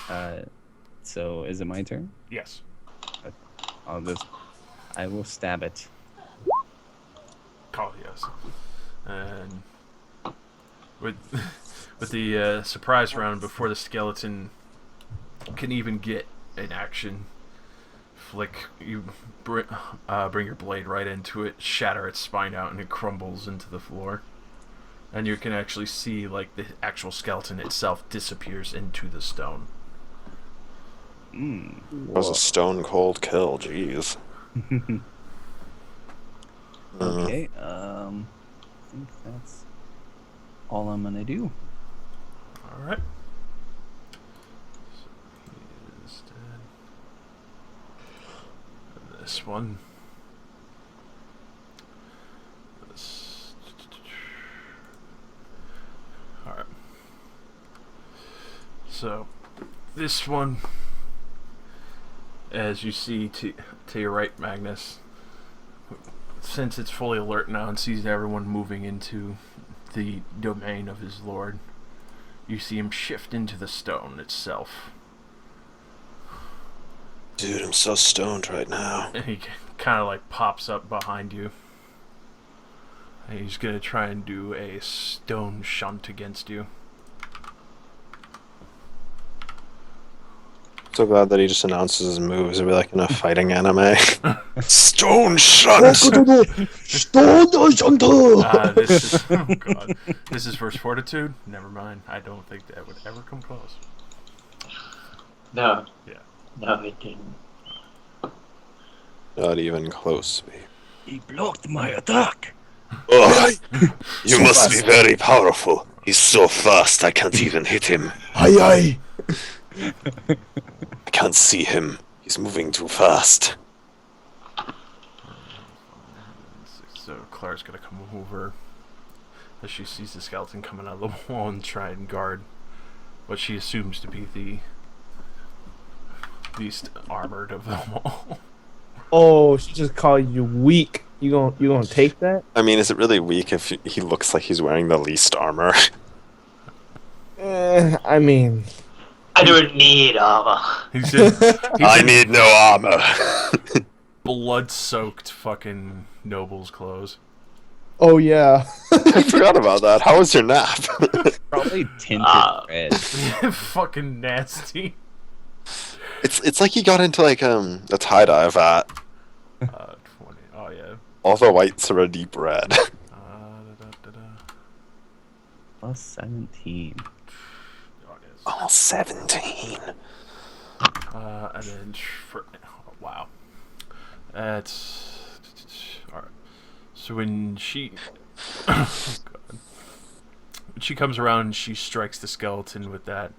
Alright, so is it my turn? Yes. I will stab it. Call yes. And with the surprise round before the skeleton can even get an action, Flick, you bring your blade right into it, shatter its spine out, and it crumbles into the floor. And you can actually see like the actual skeleton itself disappears into the stone. That was a stone cold kill, jeez. Okay, I think that's all I'm gonna do. All right. So he is dead. And this one. This. All right. So this one, as you see to your right, Magnus, since it's fully alert now and sees everyone moving into the domain of his lord, you see him shift into the stone itself. Dude, I'm so stoned right now. And he kind of like pops up behind you. And he's gonna try and do a stone shunt against you. So glad that he just announces his moves. It'd be like in a fighting anime. Stone shunt! This is oh god. This is first fortitude? Never mind. I don't think that would ever come close. No. Yeah. No, it didn't. Not even close, babe. He blocked my attack. Oh, you must be very powerful. He's so fast, I can't even hit him. Aye, I can't see him. He's moving too fast. So Clara's gonna come over as she sees the skeleton coming out of the wall and try and guard what she assumes to be the least armored of them all. Oh, she just called you weak. You gonna take that? I mean, is it really weak if he looks like he's wearing the least armor? I mean, I don't need armor. He's in, I need no armor. blood-soaked fucking noble's clothes. oh yeah. I forgot about that. How was your nap? Probably tinted red. Fucking nasty. It's like he got into like a tie-dye vat. 20. Oh yeah. All the whites are a deep red. Plus 17. Oh, it is. Almost 17. And then wow, that's all right. So when she, oh God. When she comes around, and she strikes the skeleton with that.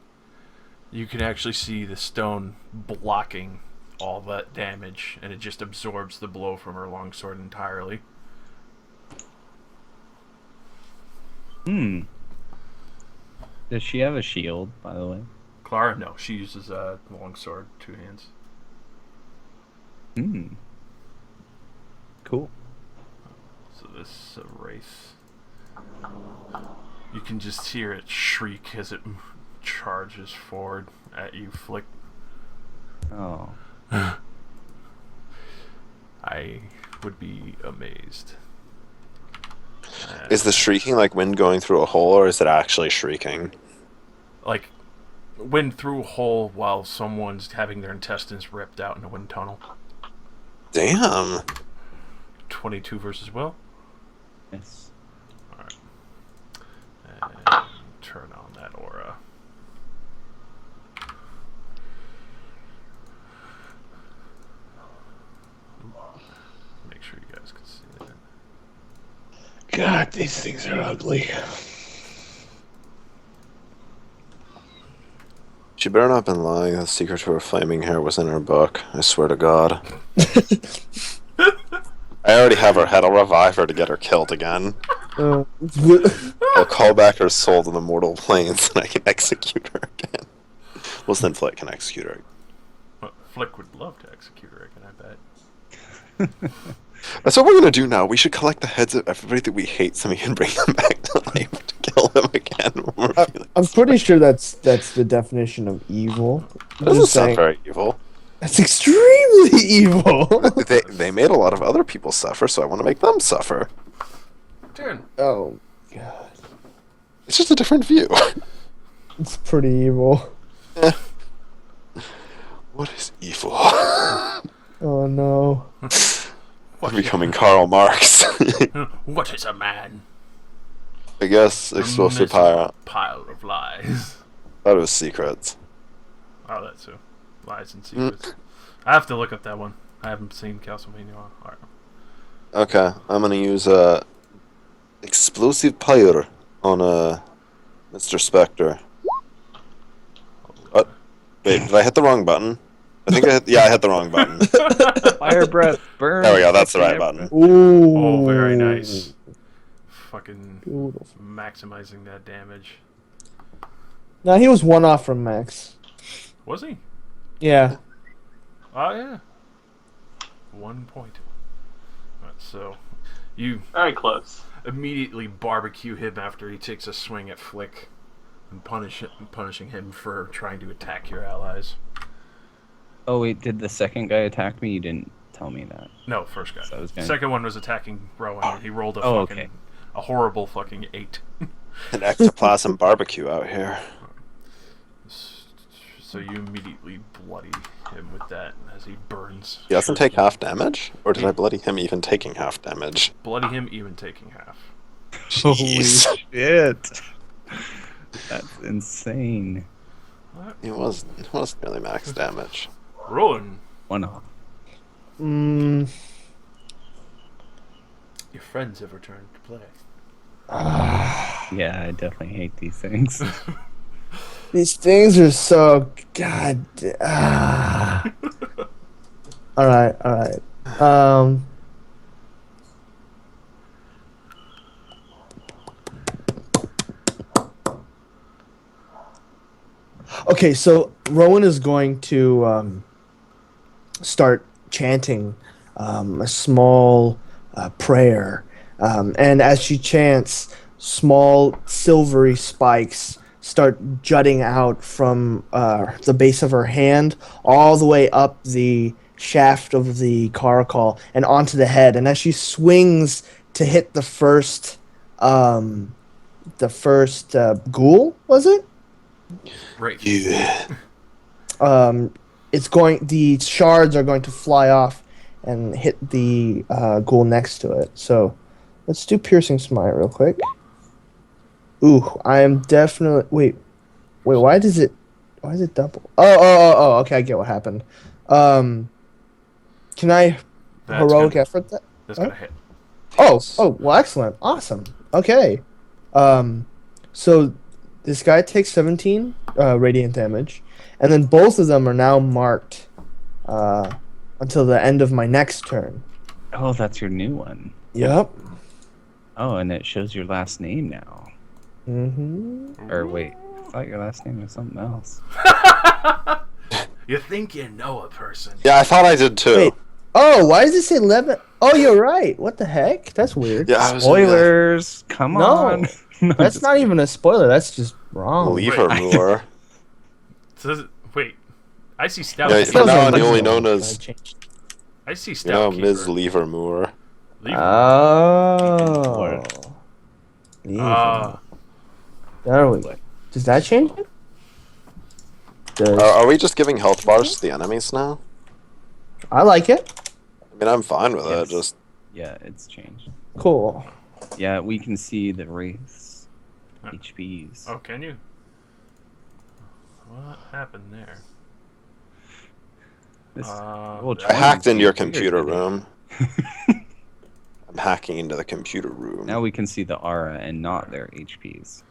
You can actually see the stone blocking all that damage, and it just absorbs the blow from her longsword entirely. Does she have a shield, by the way? Clara, no, she uses a longsword, 2 hands. Cool. So this race, you can just hear it shriek as it charges forward at you, Flick. Oh. I would be amazed. Is the shrieking like wind going through a hole, or is it actually shrieking? Like wind through a hole while someone's having their intestines ripped out in a wind tunnel. Damn. 22 versus Will. Yes. Alright. And turn on that aura. Make sure you guys can see that. God, these things are ugly. She better not have been lying. The secret to her flaming hair was in her book. I swear to God. I already have her head. I'll revive her to get her killed again. I'll call back her soul to the mortal planes and I can execute her again. Well, then Flick can execute her. Well, Flick would love to execute her again, I bet. That's what we're gonna do now. We should collect the heads of everybody that we hate so we can bring them back to life to kill them again. When we're feeling I'm pretty sure that's the definition of evil. That doesn't sound very evil. That's extremely evil. They made a lot of other people suffer, so I want to make them suffer. Turn. Oh, God. It's just a different view. It's pretty evil. What is evil? Oh, no. I'm becoming Karl Marx. What is a man? I guess explosive Miserable pyre. pile of lies. That was secrets. Oh, that too. Lies and secrets. I have to look up that one. I haven't seen Castlevania. Alright. Okay, I'm gonna use explosive pyre on Mr. Spectre. What? Wait, did I hit the wrong button? I think I hit the wrong button. Fire breath, burn. There we go, that's the right button. Ooh. Oh, very nice. Fucking Beautiful. maximizing that damage. No, he was one off from Max. Was he? Yeah. Oh, yeah. 1 point. Alright, so, you Very close. immediately barbecue him after he takes a swing at Flick and punishing him for trying to attack your allies. Oh wait, did the second guy attack me? You didn't tell me that. No, first guy. So I was gonna- Second one was attacking Rowan, and he rolled a Oh, fucking okay. a horrible fucking 8. An ectoplasm barbecue out here. So you immediately bloody him with that as he burns. He doesn't take half damage? Or did I bloody him even taking half damage? Bloody him even taking half. Jeez. Shit. That's insane. It was nearly max damage. Rowan, One off. Mm, your friends have returned to play. Yeah, I definitely hate these things. these things are so God. All right. Okay, so Rowan is going to start chanting a small prayer, and as she chants, small silvery spikes start jutting out from the base of her hand all the way up the shaft of the caracal and onto the head. And as she swings to hit the first ghoul, was it? Right. Yeah. The shards are going to fly off and hit the ghoul next to it. So let's do piercing smite real quick. Ooh, I am definitely wait. Why is it double? Oh. Okay, I get what happened. Can I That's heroic gonna, effort that? that's gonna hit. Oh, well, excellent, awesome. Okay, so this guy takes 17 radiant damage, and then both of them are now marked until the end of my next turn. Oh, that's your new one. Yep. Oh, and it shows your last name now. Mm-hmm. Or wait, I thought your last name was something else. You think you know a person. Yeah, I thought I did too. Wait. Oh, why does it say 11? Oh, you're right. What the heck? That's weird. Yeah, I was Spoilers! Come No, on. No, That's just- not even a spoiler. That's just wrong. Livermore. Wait, I see Stout. Yeah, Keeper. from now on, Feels you're only like known I as, changed. I see you Stout. know, Keeper. Ms. Livermore. Leave. Oh. Ah, There we go. Does that change it? Does... Are we just giving health bars to the enemies now? I like it. I mean, I'm fine with Yes. it. Just Yeah, it's changed. Cool. Yeah, we can see the wraiths. HPs. oh, can you? What happened there? This Oh, I hacked into your Weird, computer didn't it? room. I'm hacking into the computer room. Now we can see the aura and not their HPs.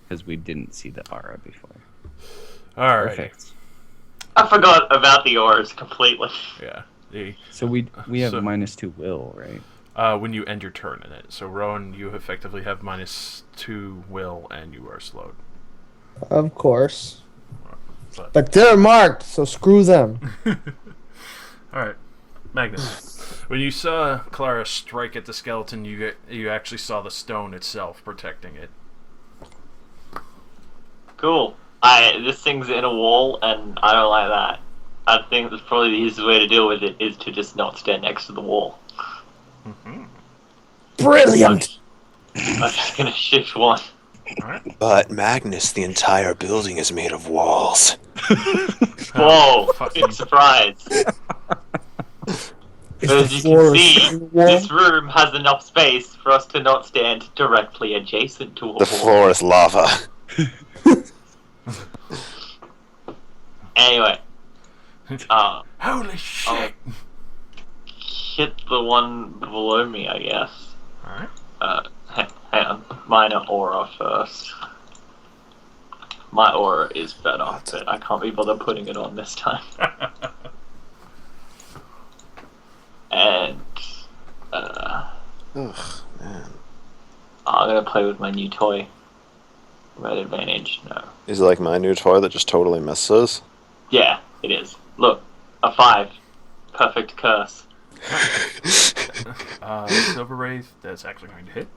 Because we didn't see the aura before. all right. Perfect. I forgot about the auras completely. Yeah. So we have So- -2 will, right? When you end your turn in it. So Rowan, you effectively have -2 will, and you are slowed. Of course. But But they're marked, so screw them. all right, Magnus. When you saw Clara strike at the skeleton, you actually saw the stone itself protecting it. Cool. This thing's in a wall, and I don't like that. I think that's probably the easiest way to deal with it is to just not stand next to the wall. Brilliant. I'm just gonna shift one. All right. But Magnus, the entire building is made of walls. Whoa! fuck Big you. surprise. Is As the you floor can see, a wall? this room has enough space for us to not stand directly adjacent to a The wall. floor is lava. Anyway, Holy shit! hit the one below me, I guess. All right. Hang on. Minor aura first. My aura is better, but I can't be bothered putting it on this time. And Ugh, man. I'm gonna play with my new toy. Red advantage, no. Is it like my new toy that just totally misses? Yeah, it is. Look, a 5. Perfect curse. Silver Wraith, that's actually going to hit.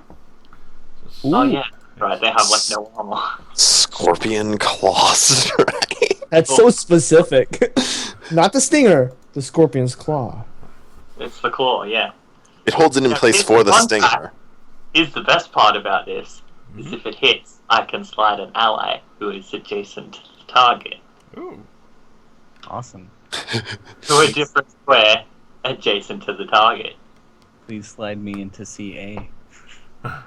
Oh yeah, right. They have like no armor. Scorpion claw strike. That's so specific. Not the stinger, the scorpion's claw. It's the claw, yeah. It holds it in place for the stinger. Here's the best part about this: is if it hits, I can slide an ally who is adjacent to the target Ooh. Awesome. to a different square adjacent to the target. Please slide me into CA.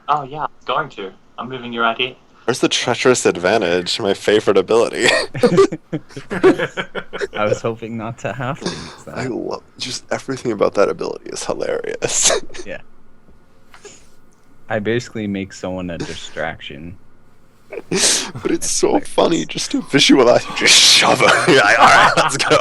Oh yeah, I was going to. I'm moving you right here. Where's the treacherous advantage? My favorite ability. I was hoping not to have to use I that. love just everything about that ability is hilarious. Yeah. I basically make someone a distraction. But it's so funny just to visualize you just shove it. You're like, alright, let's go.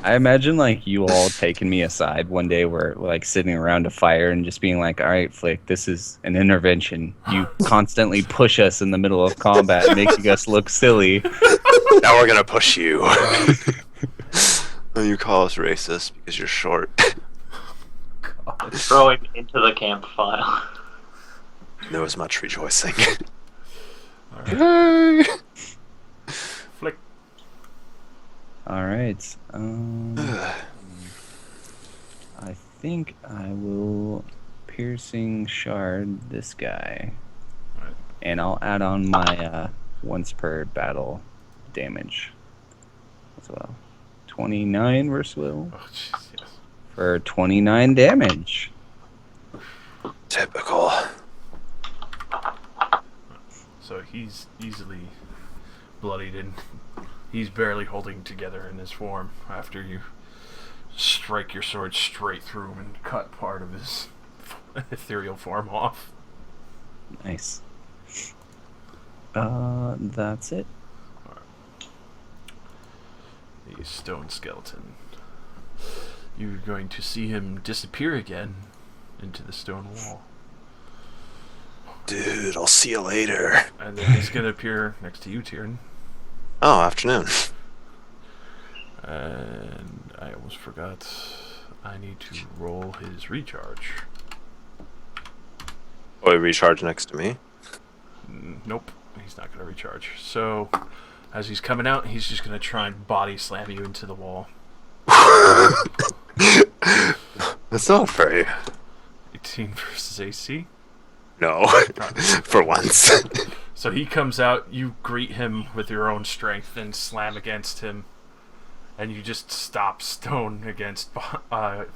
I imagine like you all taking me aside one day, where we're like sitting around a fire and just being like, "All right, Flick, this is an intervention. You constantly push us in the middle of combat, making us look silly." Now we're gonna push you. And you call us racist because you're short. Throwing into the campfire. There was much rejoicing. Flick. All right. I think I will piercing shard this guy, Alright. and I'll add on my once per battle damage as well. 29 versus will. Oh, jeez, yes. for 29 damage. Typical. So he's easily bloodied and he's barely holding together in his form after you strike your sword straight through him and cut part of his ethereal form off. Nice. That's it. The stone skeleton. You're going to see him disappear again into the stone wall. Dude, I'll see you later. And then he's going to appear next to you, Tyrion. Oh, afternoon. And I almost forgot. I need to roll his recharge. Oh, he recharge next to me? Nope, he's not going to recharge. So, as he's coming out, he's just going to try and body slam you into the wall. That's not fair. 18 versus AC. No. For once. So he comes out, you greet him with your own strength and slam against him. And you just stop stone against flesh.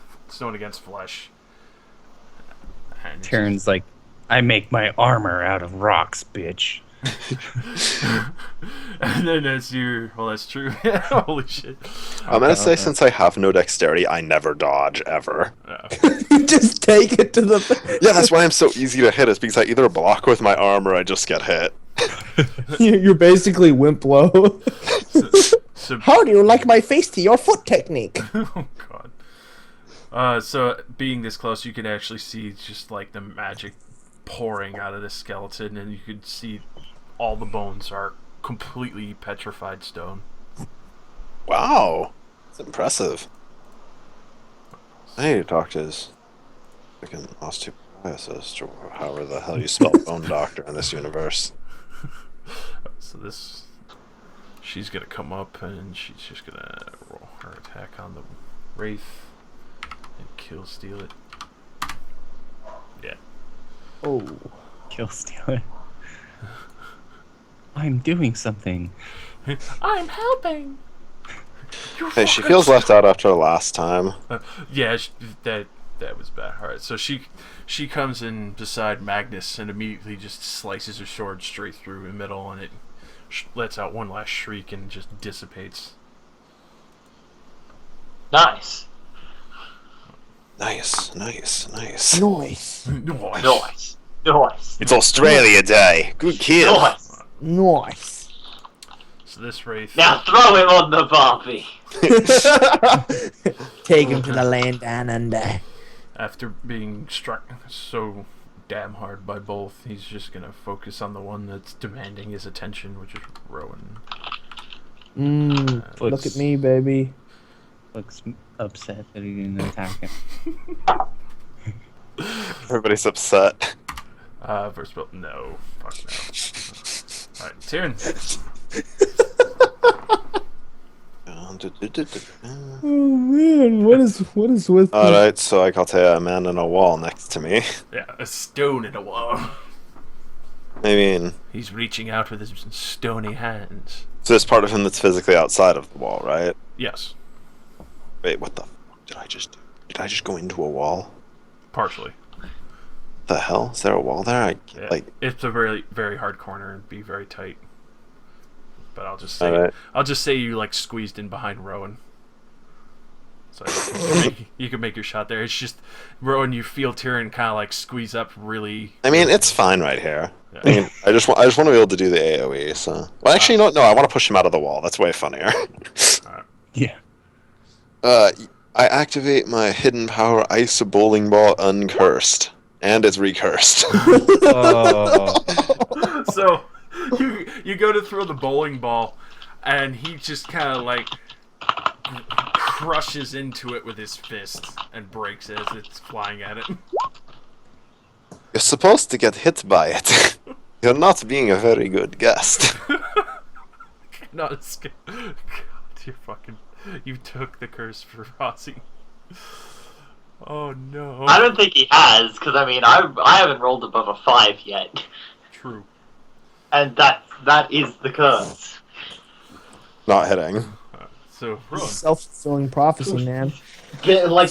And Tyrion's like, I make my armor out of rocks, bitch. and then as you... Well, that's true. Holy shit. I'm gonna say, since I have no dexterity, I never dodge, ever. You just take it to the. Yeah, that's why I'm so easy to hit, is because I either block with my arm or I just get hit. You're basically Wimplo. So, How do you like my face to your foot technique? oh, God. So, being this close, you can actually see just, like, the magic pouring out of the skeleton, and you can see all the bones are completely petrified stone. Wow. That's impressive. I need to talk to his freaking osteoporosis, or however the hell you spell bone doctor in this universe. So this... She's gonna come up, and she's just gonna roll her attack on the Wraith and steal it. Yeah. Oh. Kill Stealer. I'm doing something. I'm helping! Hey, she feels left out after last time. Yeah, that was bad. Alright, so she comes in beside Magnus and immediately just slices her sword straight through the middle, and it lets out one last shriek and just dissipates. Nice. Nice. Nice. Nice. Nice. Nice. It's Australia Day. Good kill. Nice. Nice. So this Wraith... Now throw him on the Barbie. Take him to the land down under. After being struck so damn hard by both, he's just gonna focus on the one that's demanding his attention, which is Rowan. Look at me, baby. Looks upset that he didn't attack him. Everybody's upset. First build, no. Fuck no. Alright, Tyrion. Oh man, what is with me? Alright, so I got a man on a wall next to me. Yeah, a stone in a wall. I mean, He's reaching out with his stony hands. so there's part of him that's physically outside of the wall, right? Yes, Wait, what the fuck did I just do? Did I just go into a wall? partially. The hell? Is there a wall there? Yeah. It's a very, very hard corner and be very tight. But Alright. I'll just say you like squeezed in behind Rowan. So you can make your shot there. It's just Rowan, you feel Tyrion kind of like squeeze up really. I mean, it's fine right here. Yeah. I mean, I just want to be able to do the AOE. So, well, actually, no, I want to push him out of the wall. That's way funnier. Yeah. I activate my hidden power, Ice Bowling Ball, uncursed, and it's recursed. Oh. So you go to throw the bowling ball, and he just kind of like crushes into it with his fist and breaks it as it's flying at it. You're supposed to get hit by it. You're not being a very good guest. Not as good. God, you took the curse for Rossi. Oh no. I don't think he has, because I mean, I haven't rolled above a 5 yet, True. and that is the curse. Not hitting. So Rowan. Self-fulfilling prophecy, man. like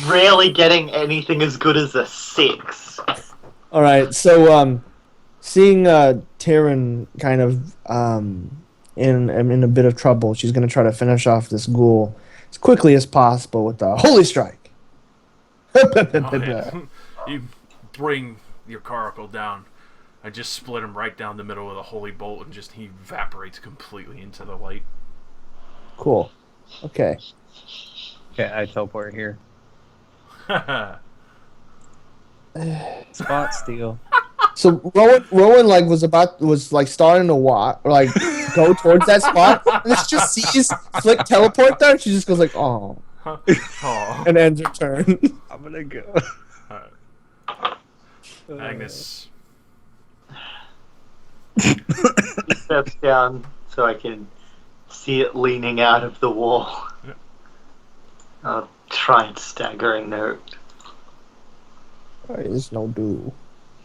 rarely getting anything as good as a 6. All right, so seeing Taryn kind of in a bit of trouble, she's gonna try to finish off this ghoul as quickly as possible with the holy strike. Oh, yeah. You bring your Caracal down. I just split him right down the middle with a holy bolt, and just he evaporates completely into the light. Cool. Okay. Okay, I teleport here. Spot steal. So Rowan like was starting to walk or like go towards that spot, and then she just sees Flick teleport there, and she just goes like, "Oh," Aw. and ends her turn. I'm gonna go. Agnes. He steps down so I can see it leaning out of the wall. Yep. I'll try and staggering note. There's no do,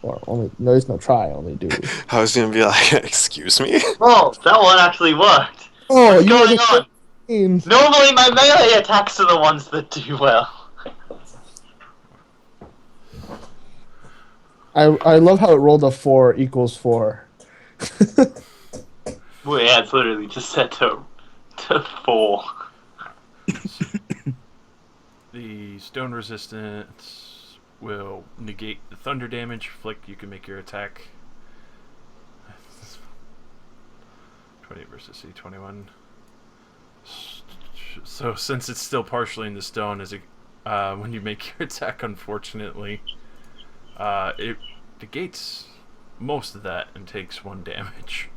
or only there's no try, only do. I was gonna be like, excuse me? Oh, that one actually worked. Oh, What's you going are on? the Normally my melee attacks are the ones that do well. I love how it rolled a 4 equals 4. Well, yeah, it's literally just set to 4. The stone resistance will negate the thunder damage. Flick, you can make your attack. 20 versus C21. So since it's still partially in the stone, as when you make your attack, unfortunately, it negates most of that and takes 1 damage.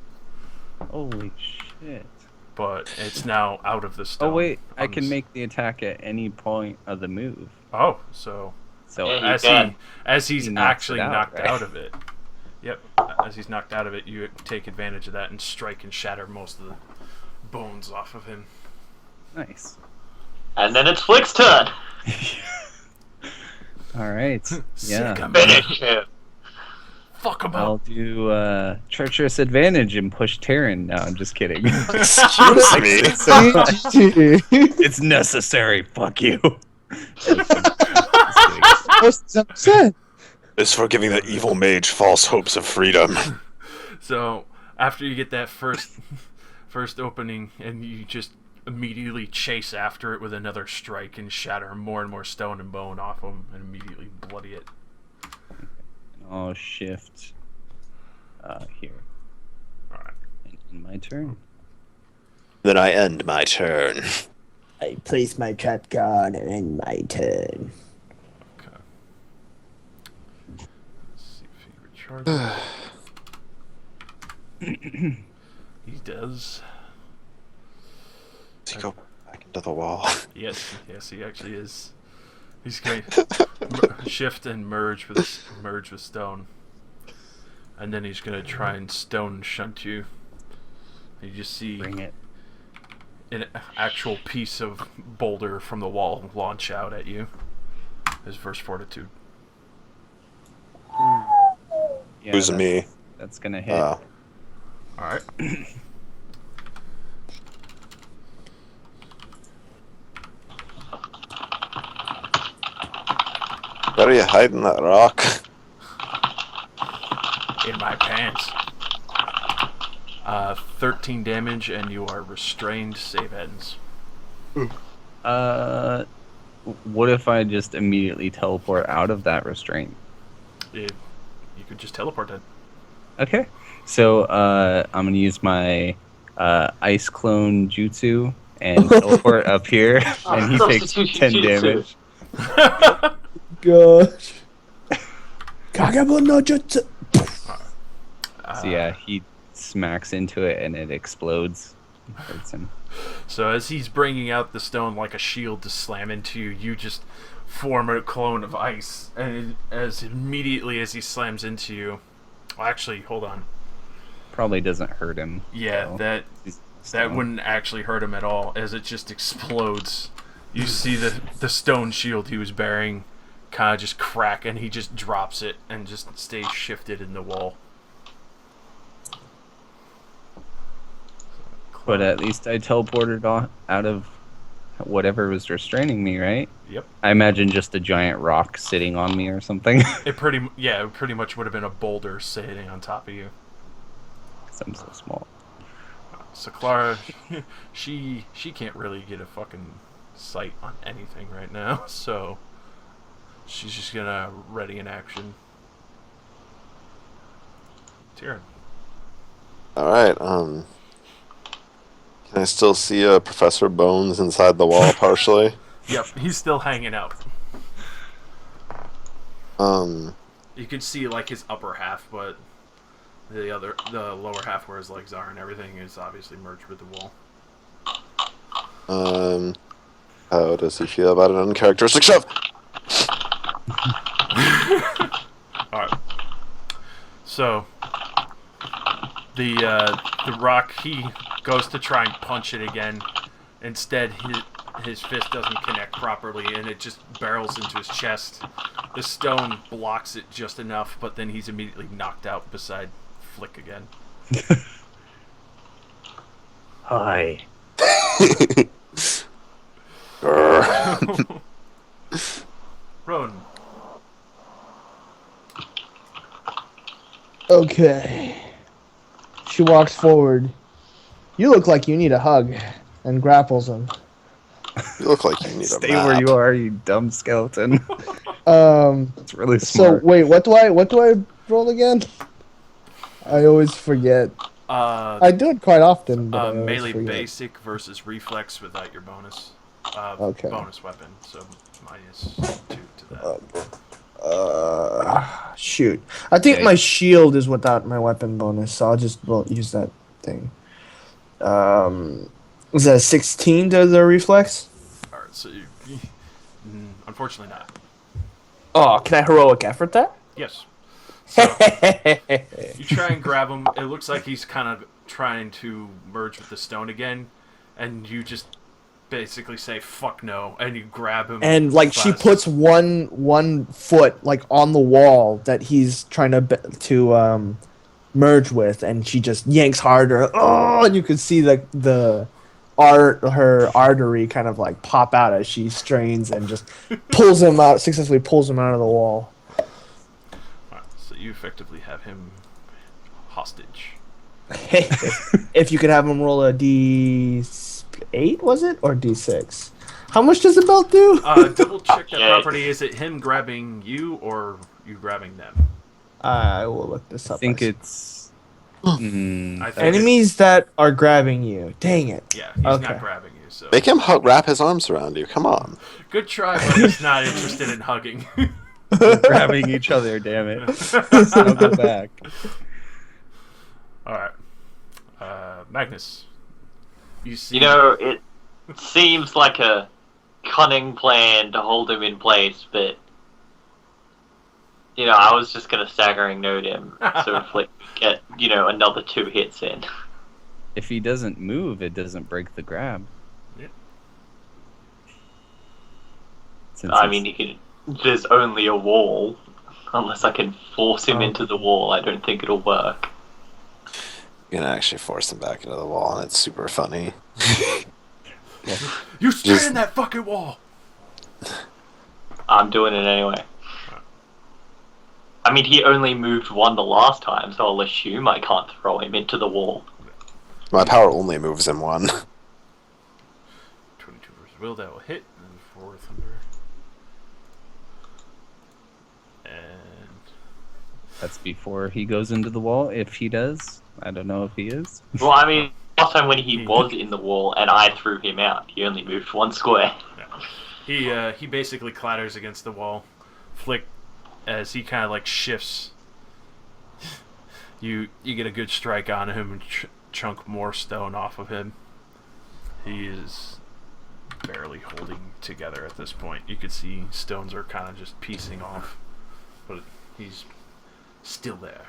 Holy shit. But it's now out of the stone. Oh wait, I can s- make the attack at any point of the move. Oh, so So Yeah, you as can. he's He knocks actually it out, knocked right? out of it. Yep, as he's knocked out of it, you take advantage of that and strike and shatter most of the bones off of him. nice. And then it's Flick's turn. All right. Yeah. Sick, I'm Finish him. Fuck him I'll up. do treacherous advantage and push Terran. No, I'm just kidding. Excuse me? It's necessary. Fuck you. upset. It's for giving the evil mage false hopes of freedom. So after you get that first opening, and you just immediately chase after it with another strike and shatter more and more stone and bone off him, and immediately bloody it. I'll shift here. All right. In my turn. Then I end my turn. I place my shotgun and end my turn. Okay. Let's see if he recharges. He does. Does he go back into the wall? Yes, he actually is. He's going to shift and merge with stone, and then he's going to try and stone shunt you. You just see Bring it. an actual piece of boulder from the wall launch out at you. His first fortitude. Yeah, Who's that's, me? That's gonna hit. All right. Where are you hiding that rock? In my pants. 13 damage, and you are restrained. Save ends. What if I just immediately teleport out of that restraint? You could just teleport then. Okay. So I'm gonna use my ice clone jutsu and teleport up here, and he takes Substitution 10 jutsu. damage. Gosh. Kagabo no jutsu. So yeah, he smacks into it and it explodes. Hurts him. So as he's bringing out the stone like a shield to slam into you, you just form a clone of ice, and as immediately as he slams into you, well, actually, hold on. Probably doesn't hurt him. Yeah, so that he's that still- wouldn't actually hurt him at all, as it just explodes. You see the stone shield he was bearing kind of just crack, and he just drops it and just stays shifted in the wall. But at least I teleported out of whatever was restraining me, right? Yep. I imagine just a giant rock sitting on me or something. It pretty much would have been a boulder sitting on top of you. 'Cause I'm so small. So Clara, she can't really get a fucking sight on anything right now, so she's just gonna ready in action. Tyrion. Alright, can I still see Professor Bones inside the wall partially? Yep, he's still hanging out. Um, You can see like his upper half, but the lower half where his legs are and everything is obviously merged with the wall. how does he feel about an uncharacteristic shove? Alright. So the rock, he goes to try and punch it again. Instead, his fist doesn't connect properly, and it just barrels into his chest. The stone blocks it just enough, but then he's immediately knocked out beside Flick again. Hi. Roan. Okay. She walks forward. You look like you need a hug, and grapples him. You look like you need a Stay map. where you are, you dumb skeleton. Um. It's really So smart. wait, what do I roll again? I always forget. I do it quite often. But I always Melee forget. basic versus reflex without your bonus. Okay. Bonus weapon, so minus 2 to that. Shoot. I think Okay. my shield is without my weapon bonus, so I'll just use that thing. Was that a 16 to the reflex? Alright, so unfortunately not. Oh, can I heroic effort that? Yes. So, you try and grab him. It looks like he's kind of trying to merge with the stone again, and you just basically say "fuck no," and you grab him. And like she by the- puts one foot like on the wall that he's trying to merge with, and she just yanks harder. Oh, and you can see her artery kind of like pop out as she strains and just successfully pulls him out of the wall. Alright, so you effectively have him hostage. If you could have him roll a D8, was it, or D6? How much does the belt do? Double check that Yeah. property. Is it him grabbing you or you grabbing them? I will look this up. I think it's. Mm, I think enemies that are grabbing you. Dang it. Yeah, he's Okay. not grabbing you. So Make him wrap his arms around you. Come on. good try, but he's not interested in hugging. we're grabbing each other, damn it. I'll go back. All right, Magnus. You see? You know, it seems like a cunning plan to hold him in place, but you know, I was just gonna staggering note him so if like get another 2 hits in. If he doesn't move, it doesn't break the grab. Yeah. Since I it's- mean, there's only a wall. Unless I can force him into the wall, I don't think it'll work. You're gonna actually force him back into the wall, and it's super funny. You stay Just- in that fucking wall. I'm doing it anyway. I mean, he only moved 1 the last time, so I'll assume I can't throw him into the wall. My power only moves him one. 22 versus will, that will hit. And 4 thunder. And That's before he goes into the wall. If he does, I don't know if he is. Well, I mean, last time when he was in the wall and I threw him out, he only moved 1 square. he basically clatters against the wall. Flick, as he kind of like shifts. You get a good strike on him and chunk more stone off of him. He is barely holding together at this point. You could see stones are kind of just piecing off, but he's still there.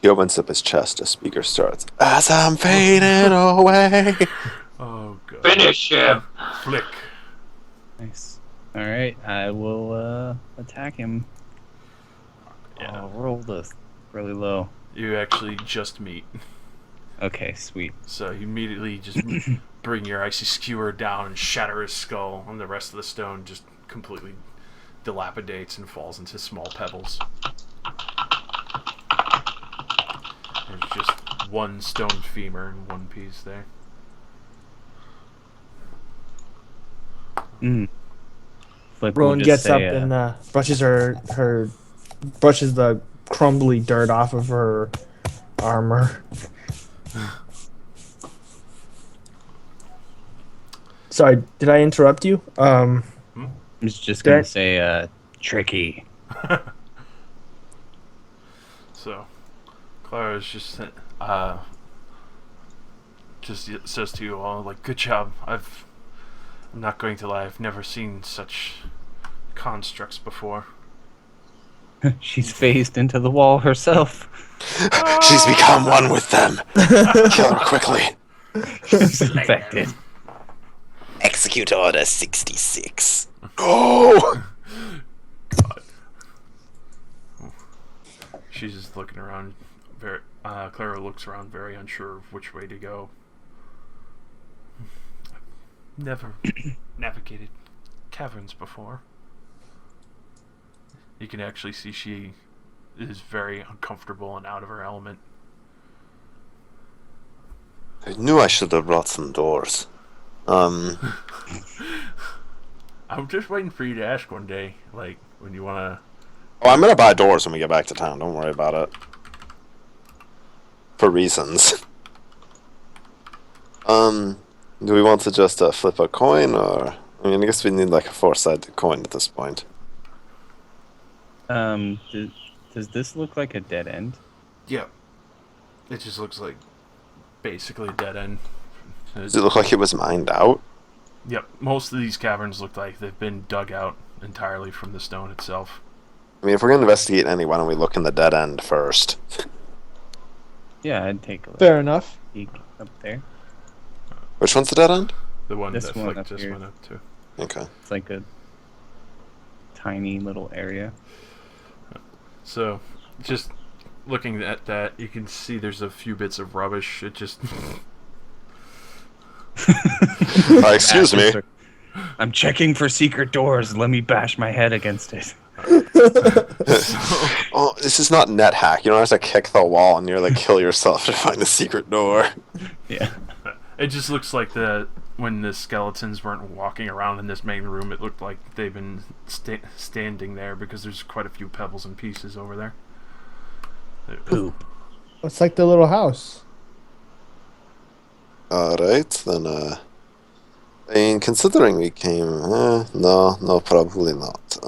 He opens up his chest. A speaker starts. As I'm fading away. Oh god. Finish him! Flick. Nice. All right, I will attack him. Yeah. I'll roll this really low. You actually just meet. Okay, sweet. So you immediately just bring your icy skewer down and shatter his skull, and the rest of the stone just completely dilapidates and falls into small pebbles. There's just one stone femur in one piece there. Flip will Rowan just gets say, up and brushes the crumbly dirt off of her armor. Sorry, did I interrupt you? I'm just gonna Okay. say, tricky. So, Clara's just says to you all, like, good job. I'm not going to lie, I've never seen such constructs before. She's phased into the wall herself. She's become one with them. Kill her quickly. She's infected. Execute Order 66. Go! She's just looking around. Clara looks around, very unsure of which way to go. Never navigated caverns before. You can actually see she is very uncomfortable and out of her element. I knew I should have brought some doors. I'm just waiting for you to ask one day, like, when you want Oh, I'm gonna buy doors when we get back to town. Don't worry about it. For reasons. Do we want to just flip a coin, or I mean, I guess we need like a 4-sided coin at this point. Does this look like a dead end? to... Yep. It just looks like basically a dead end. Does it look like it was mined out? Yep, most of these caverns look like they've been dug out entirely from the stone itself. I mean, if we're gonna investigate any, why don't we look in the dead end first? Yeah, I'd take a look. Fair enough. Peek up there. Which one's the dead end? The one This that one Flick up just here. went up to. Okay. It's like a tiny little area. So, just looking at that, you can see there's a few bits of rubbish. It just... Excuse me. I'm checking for secret doors. Let me bash my head against it. Oh, this is not net hack. You don't have to kick the wall and nearly kill yourself to find the secret door. Yeah. It just looks like when the skeletons weren't walking around in this main room, it looked like they've been standing there because there's quite a few pebbles and pieces over there. Poop. It's like the little house. Alright, then, I mean, considering we came, no, probably not.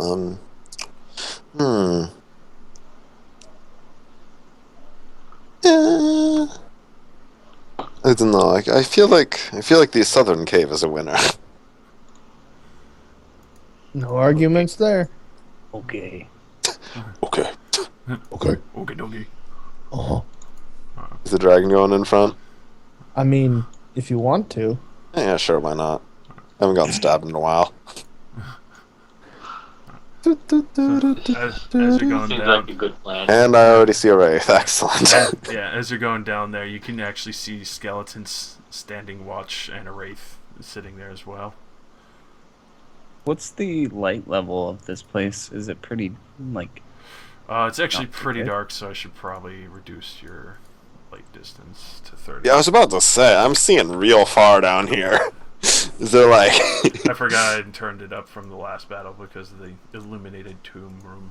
Yeah. I don't know, I feel like the southern cave is a winner. No arguments there. Okay. Okay. Okay. Okie dokie. Oh. Is the dragon going in front? I mean, if you want to. Yeah, sure, why not? I haven't gotten stabbed in a while. As you're going Seems down, like a good plan. And I already see a wraith. Excellent. yeah, as you're going down there, you can actually see skeletons standing watch and a wraith sitting there as well. What's the light level of this place? Is it pretty, like... It's actually Not too pretty good. dark, so I should probably reduce your light distance to 30. Yeah, I was about to say, I'm seeing real far down here. Is there like... I forgot I had turned it up from the last battle because of the illuminated tomb room.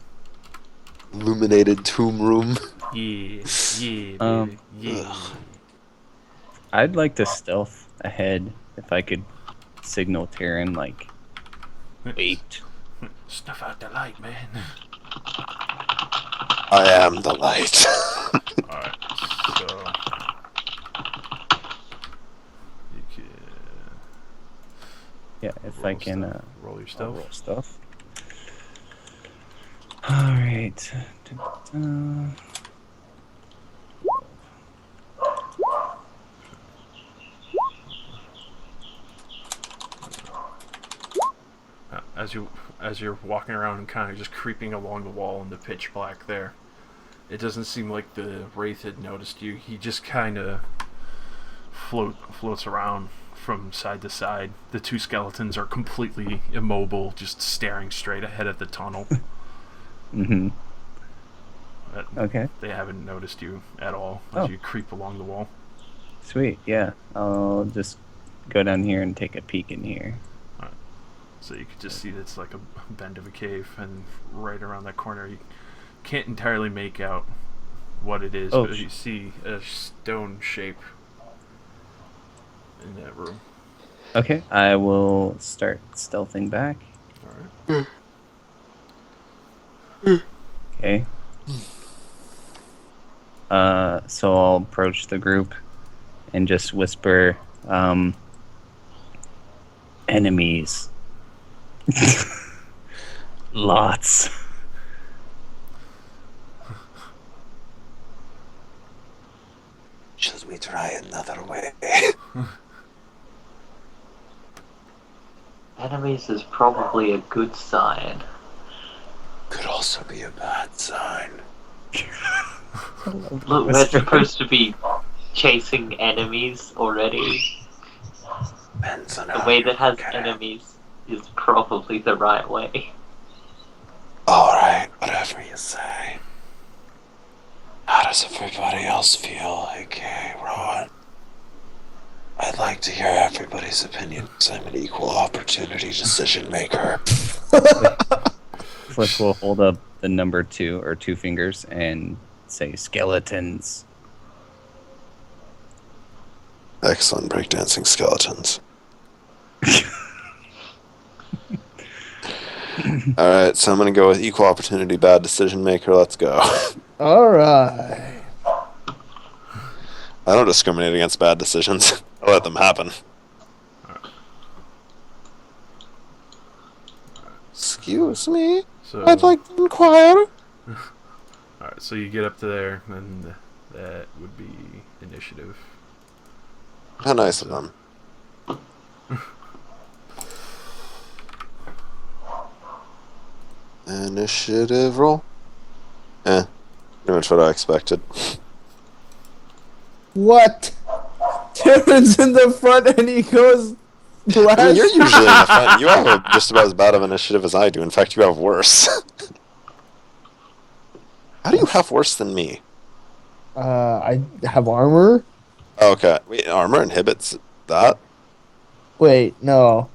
illuminated tomb room? Yeah, yeah, Um, baby, yeah. I'd like to stealth ahead if I could signal Terran, like, wait. Snuff out the light, man. I am the light. Alright, so... You can... Yeah, if I can, roll your I'll stealth. roll stuff. Alright. As you're walking around and kind of just creeping along the wall in the pitch black there, it doesn't seem like the wraith had noticed you. He just kind of floats around from side to side. The two skeletons are completely immobile, just staring straight ahead at the tunnel. Mm-hmm. But Okay. they haven't noticed you at all as Oh. you creep along the wall. Sweet. Yeah. I'll just go down here and take a peek in here. So you can just see that it's like a bend of a cave, and right around that corner you can't entirely make out what it is, Oh, but you see a stone shape in that room. Okay. I will start stealthing back. Alright. Okay. So I'll approach the group and just whisper, enemies. Lots. Should we try another way? Enemies is probably a good sign. Could also be a bad sign. Look, we're supposed to be chasing enemies already. Depends on The how way you that has look at it. enemies is probably the right way. Alright, whatever you say. How does everybody else feel? Okay, Ron. I'd like to hear everybody's opinions. I'm an equal opportunity decision maker. Flick will hold up the number 2 or 2 fingers and say skeletons. Excellent breakdancing skeletons. Alright, so I'm gonna go with equal opportunity bad decision maker. Let's go. All right. I don't discriminate against bad decisions. I let them happen. Excuse me? So I'd like to inquire. Alright, so you get up to there, and that would be initiative. How nice of them. Initiative roll? Pretty much what I expected. What? Darren's in the front and he goes last. I mean, you're usually in the front. You have just about as bad of initiative as I do. In fact, you have worse. How do you have worse than me? I have armor. Okay. Wait, armor inhibits that? Wait, no.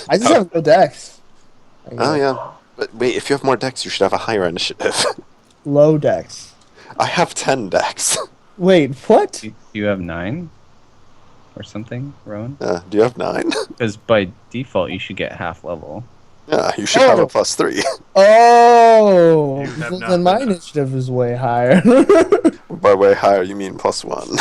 I just have no dex. I Oh, guess. yeah. But wait, if you have more dex, you should have a higher initiative. Low dex. I have 10 dex. Wait, what? Do you have 9? Or something, Rowan? Do you have 9? Because by default, you should get half level. Yeah, you should have a Oh. +3. Oh, You have then my nothing. initiative is way higher. By way higher, you mean +1.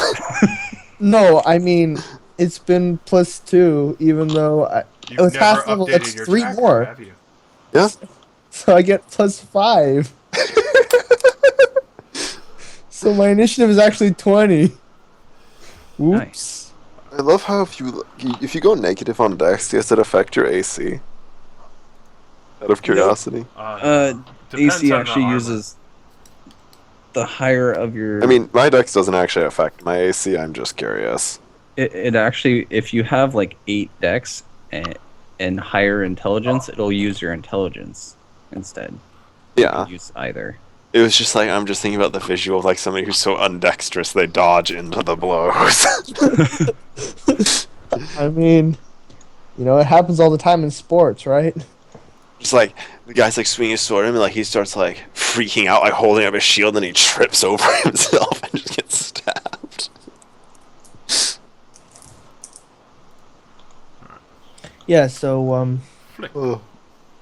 No, I mean it's been +2, even though You've was never half level, updated that's your 3 tracker, more. have you? Yeah? so I get +5. So my initiative is actually 20. Oops. Nice. I love how if you go negative on dex, does it affect your AC? Out of curiosity. Depends AC on the actually armor. uses the higher of your... I mean, my dex doesn't actually affect my AC, I'm just curious. It actually, if you have like 8 dex and higher intelligence, it'll use your intelligence instead. Yeah. Use either. It was just like, I'm just thinking about the visual of like somebody who's so undexterous they dodge into the blows. I mean, it happens all the time in sports, right? Just like, the guy's like swinging his sword at him and like he starts like freaking out, like holding up his shield, and he trips over himself and just gets stabbed. Yeah, so Oh.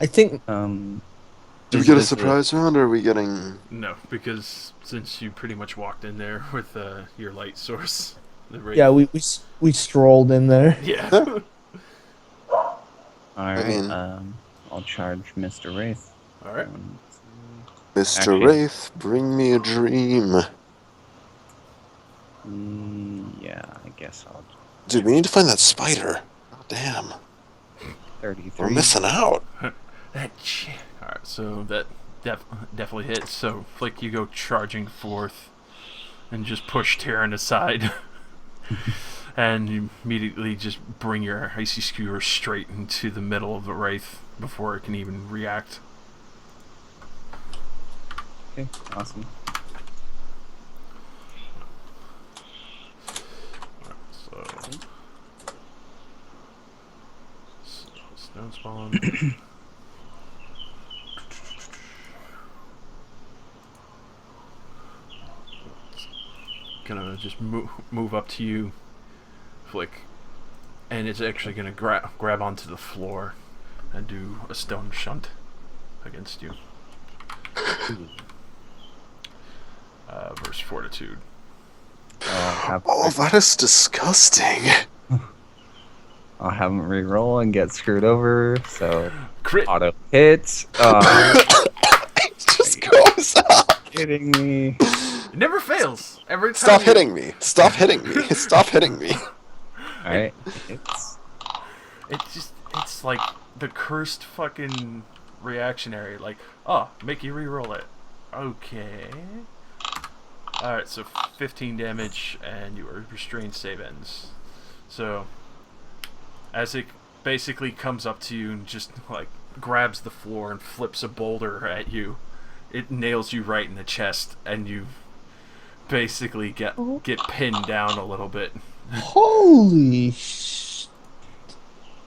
I think Did we get a surprise round, or are we getting... No, because since you pretty much walked in there with your light source, the rate. yeah, we strolled in there. Yeah. Alright, mean- I'll charge Mr. Wraith. All right. Mr. Actually- Wraith, bring me a dream. Yeah, I guess I'll... Dude, we need to find that spider. God damn. 33. We're missing out. That shit. All right, so that definitely hits. So Flick, you go charging forth, and just push Terran aside, and you immediately just bring your icy skewer straight into the middle of the wraith before it can even react. Okay, awesome. So, stone spawn. Gonna just move up to you, Flick, and it's actually gonna grab onto the floor and do a stone shunt against you. Versus fortitude. Oh, that is disgusting. I'll have him re-roll and get screwed over. So Crit. auto hits. It just goes up. Kidding me? It never fails. Every time. Stop hitting me. Stop hitting me. Stop hitting me. All right. It's like the cursed fucking reactionary. Like, oh, make you re-roll it. Okay. Alright, so 15 damage, and your restrained save ends. So, as it basically comes up to you and just, like, grabs the floor and flips a boulder at you, it nails you right in the chest, and you basically get pinned down a little bit. Holy sh!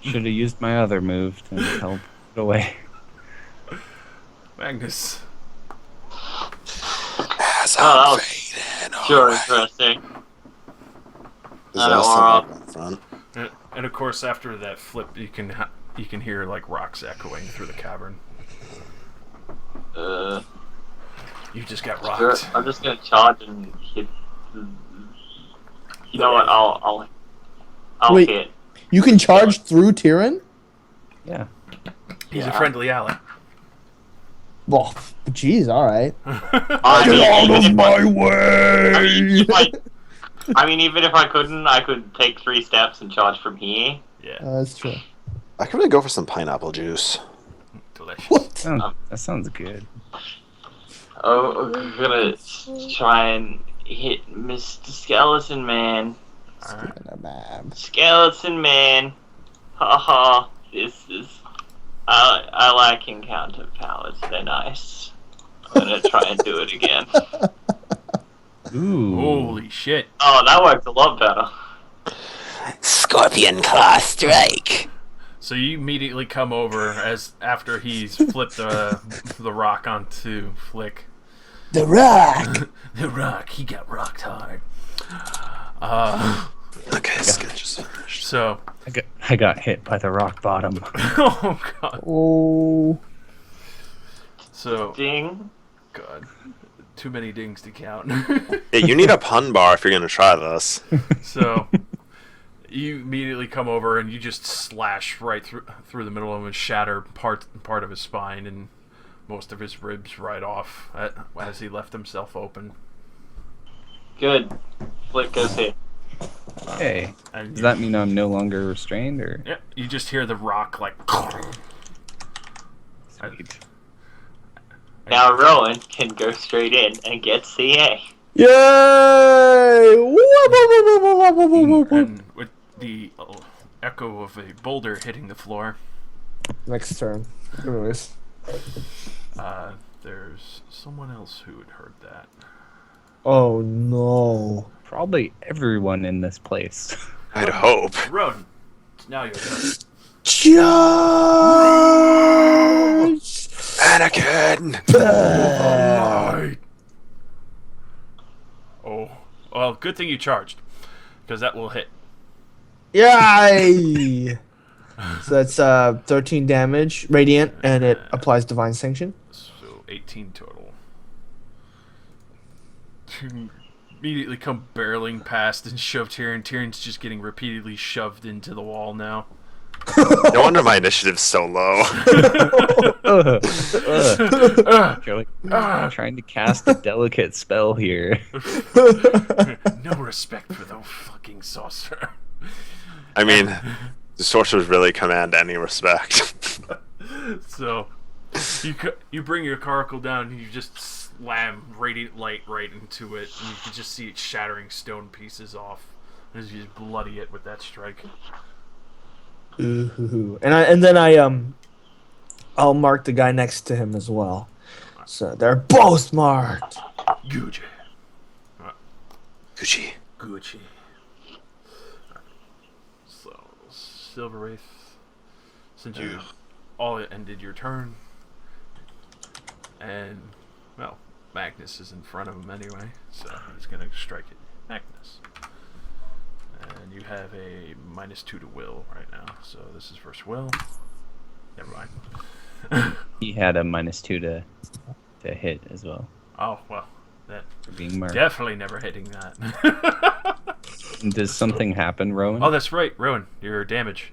Should have used my other move to help it away. Magnus. As Oh, I'm that was fading sure away. interesting. Is that something up front? And of course, after that flip, you can hear, like, rocks echoing through the cavern. You just got Sure, rocked. I'm just gonna charge and hit. You know what? I'll Wait. hit. You can charge through Tyrion? Yeah. He's a Yeah. friendly ally. Well, jeez, alright. I mean, even if I- way! I mean, even if I couldn't, I could take 3 steps and charge from here. Yeah, That's true. I could really go for some pineapple juice. delicious. What? That sounds good. Oh, I'm gonna try and hit Mr. Skeleton Man. Alright. Skeleton Man. Haha. This is. I like encounter powers. They're nice. I'm gonna try and do it again. Ooh. Holy shit. Oh, that worked a lot better. Scorpion Claw Strike! So you immediately come over after he's flipped the rock onto Flick. The Rock! The rock, he got rocked hard. Okay, sketch is finished. So, I got hit by the rock bottom. oh god. Oh. So, Ding. god, too many dings to count. Yeah, you need a pun bar if you're gonna try this. So, you immediately come over and you just slash right through the middle of him and shatter part of his spine and most of his ribs right off as he left himself open. Good. Flick goes here. Hey, And does that mean I'm no longer restrained, or? yeah, you just hear the rock like. Sweet. Now Rowan can go straight in and get CA. Yay! And with the echo of a boulder hitting the floor, Next turn. Anyways. there's someone else who had heard that. Oh no. Probably everyone in this place. I'd hope. Rowan, now you're done. Charge! Anakin! Oh, well, good thing you charged, because that will hit. Yay! So that's 13 damage, radiant, and it applies divine sanction. So 18 total. Immediately come barreling past and shove Tyrion. Tyrion's just getting repeatedly shoved into the wall now. No wonder my initiative's so low. You're like trying to cast a delicate spell here. No respect for the fucking sorcerer. I mean, the sorcerers really command any respect. So, you bring your coracle down and you just slam radiant light right into it, and you can just see it shattering stone pieces off As you just bloody it with that strike. Ooh. I'll mark the guy next to him as well. So they're both marked. Gucci. Gucci. Gucci. So, Silver Wraith, since you all ended your turn, and, well, Magnus is in front of him anyway, so he's going to strike it. Magnus. And you have a -2 to will right now, so this is first will. Never mind. He had a -2 to hit as well. Oh, well, that For being marked. definitely never hitting that. Does something happen, Rowan? Oh, that's right, Rowan, your damage.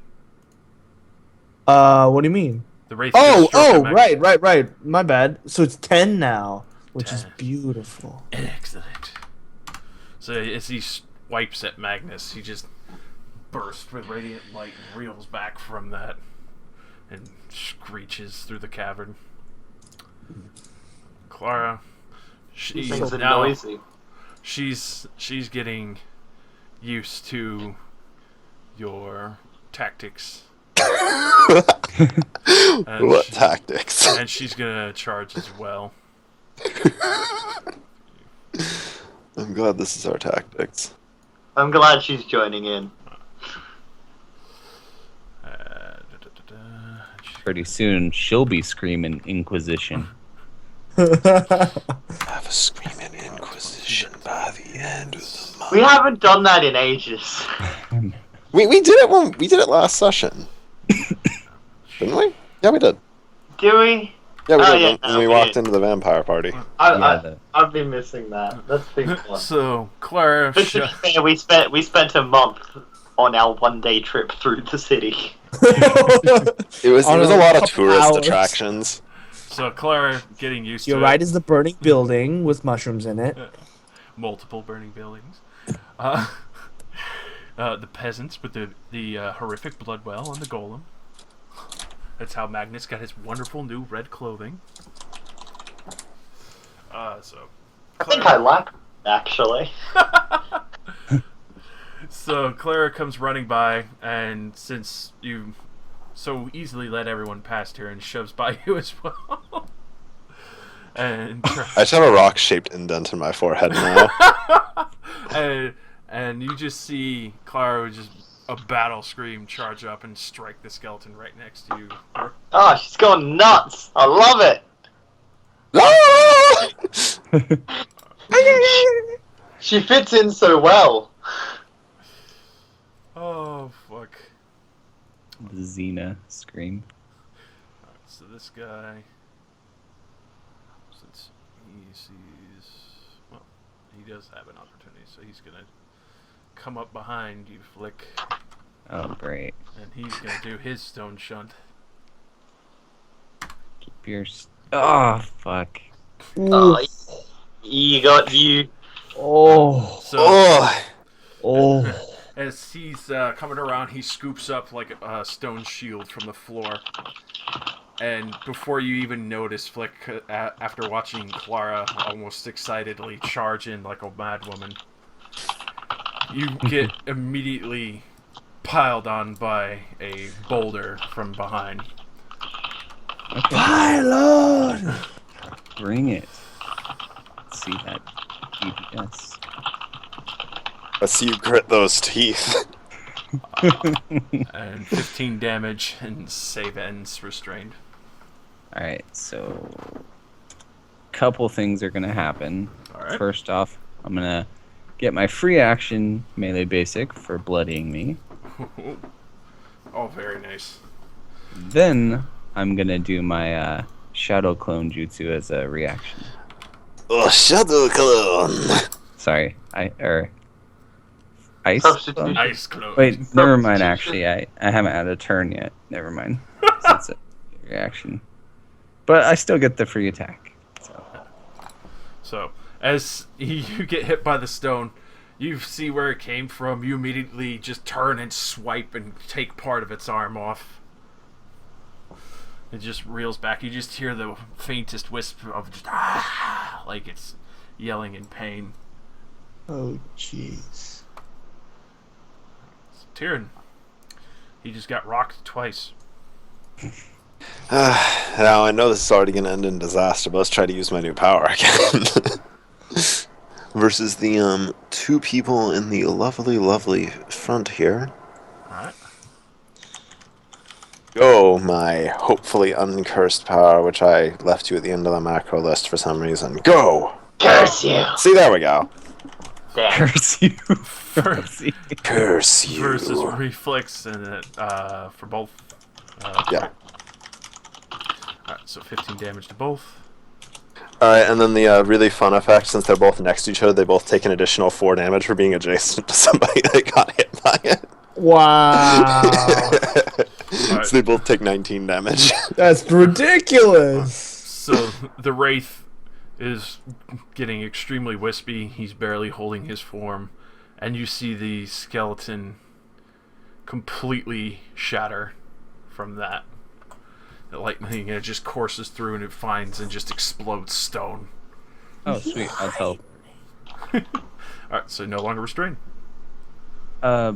What do you mean? The Wraith just struck at Magnus. right. My bad. So it's 10 now, which is 10. beautiful. Excellent. So as he wipes at Magnus, he just bursts with radiant light and reels back from that and screeches through the cavern. Clara, she's Things are now noisy. she's getting used to your tactics. And What she- tactics? And she's gonna charge as well. I'm glad this is our tactics. I'm glad she's joining in. Pretty soon, she'll be screaming Inquisition. Have a screaming inquisition by the end of the month. We haven't done that in ages. We did it when we did it last session, didn't we? Yeah, we did. Do we? Yeah, we Oh, did yeah, when no, we we walked did. into the vampire party. I've been missing that. That's been fun. So Clara, But to be fair, we spent a month on our 1-day trip through the city. It was On a a lot of couple tourist hours. attractions. so Clara getting used Your to right is the burning building with mushrooms in it. multiple burning buildings. The peasants with the horrific blood well and the golem. That's how Magnus got his wonderful new red clothing. So I think I like it, actually. So Clara comes running by, and since you so easily let everyone past her, and shoves by you as well. And I just have a rock-shaped indent in my forehead now. and you just see Clara just a battle scream charge up and strike the skeleton right next to you. Oh, she's gone nuts. I love it. She fits in so well. Oh fuck! The Xena scream. Alright, so this guy, since he sees, well, he does have an opportunity, so he's gonna come up behind you, Flick, Oh, great. and he's gonna do his stone shunt. Keep your. Oh, fuck. Oh, you got you. Oh, So Oh, as he's coming around, he scoops up like a stone shield from the floor. And before you even notice, Flick, after watching Clara almost excitedly charge in like a madwoman, you get immediately piled on by a boulder from behind. Okay, pylon! bring it. Let's see that DPS. I see you grit those teeth. And 15 damage, and save ends restrained. Alright, so. Couple things are gonna happen. Alright. First off, I'm gonna get my free action melee basic for bloodying me. Oh, very nice. Then I'm gonna do my shadow clone jutsu as a reaction. Oh, shadow clone. Sorry, ice. Substitute. clone? Ice clone. Wait, never mind. Substitution. Actually, I haven't had a turn yet. Never mind. So it's a reaction, but I still get the free attack. So, as you get hit by the stone, you see where it came from. You immediately just turn and swipe and take part of its arm off. It just reels back. You just hear the faintest wisp of just like it's yelling in pain. Oh, jeez. Tyrion. He just got rocked twice. Now I know this is already going to end in disaster, but let's try to use my new power again. Versus the two people in the lovely front here. Alright. Go, my hopefully uncursed power, which I left you at the end of the macro list for some reason. Go! Curse you! See, there we go. Damn. Curse you. Curse you. Curse you. Versus reflex and for both. Yeah. Alright, so 15 damage to both. Alright, and then the really fun effect, since they're both next to each other, they both take an additional 4 damage for being adjacent to somebody that got hit by it. Wow. So they both take 19 damage. That's ridiculous. So the Wraith is getting extremely wispy. He's barely holding his form. And you see the skeleton completely shatter from that. The lightning, and it just courses through and it finds and just explodes stone. Oh, sweet. I'll tell. Alright, so no longer restrained. By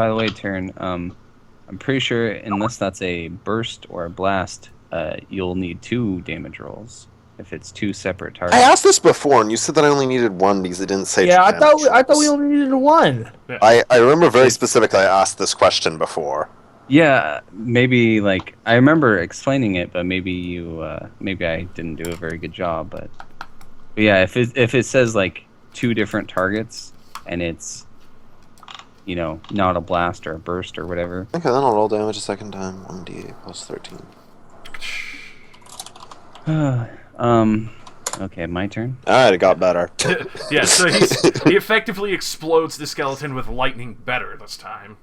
the way, Taryn, I'm pretty sure unless that's a burst or a blast, you'll need 2 damage rolls if it's 2 separate targets. I asked this before, and you said that I only needed 1 because it didn't say. Yeah, I damage thought we rolls. only needed 1. I remember very specifically I asked this question before. Yeah, maybe like I remember explaining it, but maybe maybe I didn't do a very good job. But yeah, if it says like 2 different targets and it's not a blast or a burst or whatever. Okay, then I'll roll damage a second time. 1d8 plus 13. Okay, my turn. Alright, it got better. Yeah, so he effectively explodes the skeleton with lightning better this time.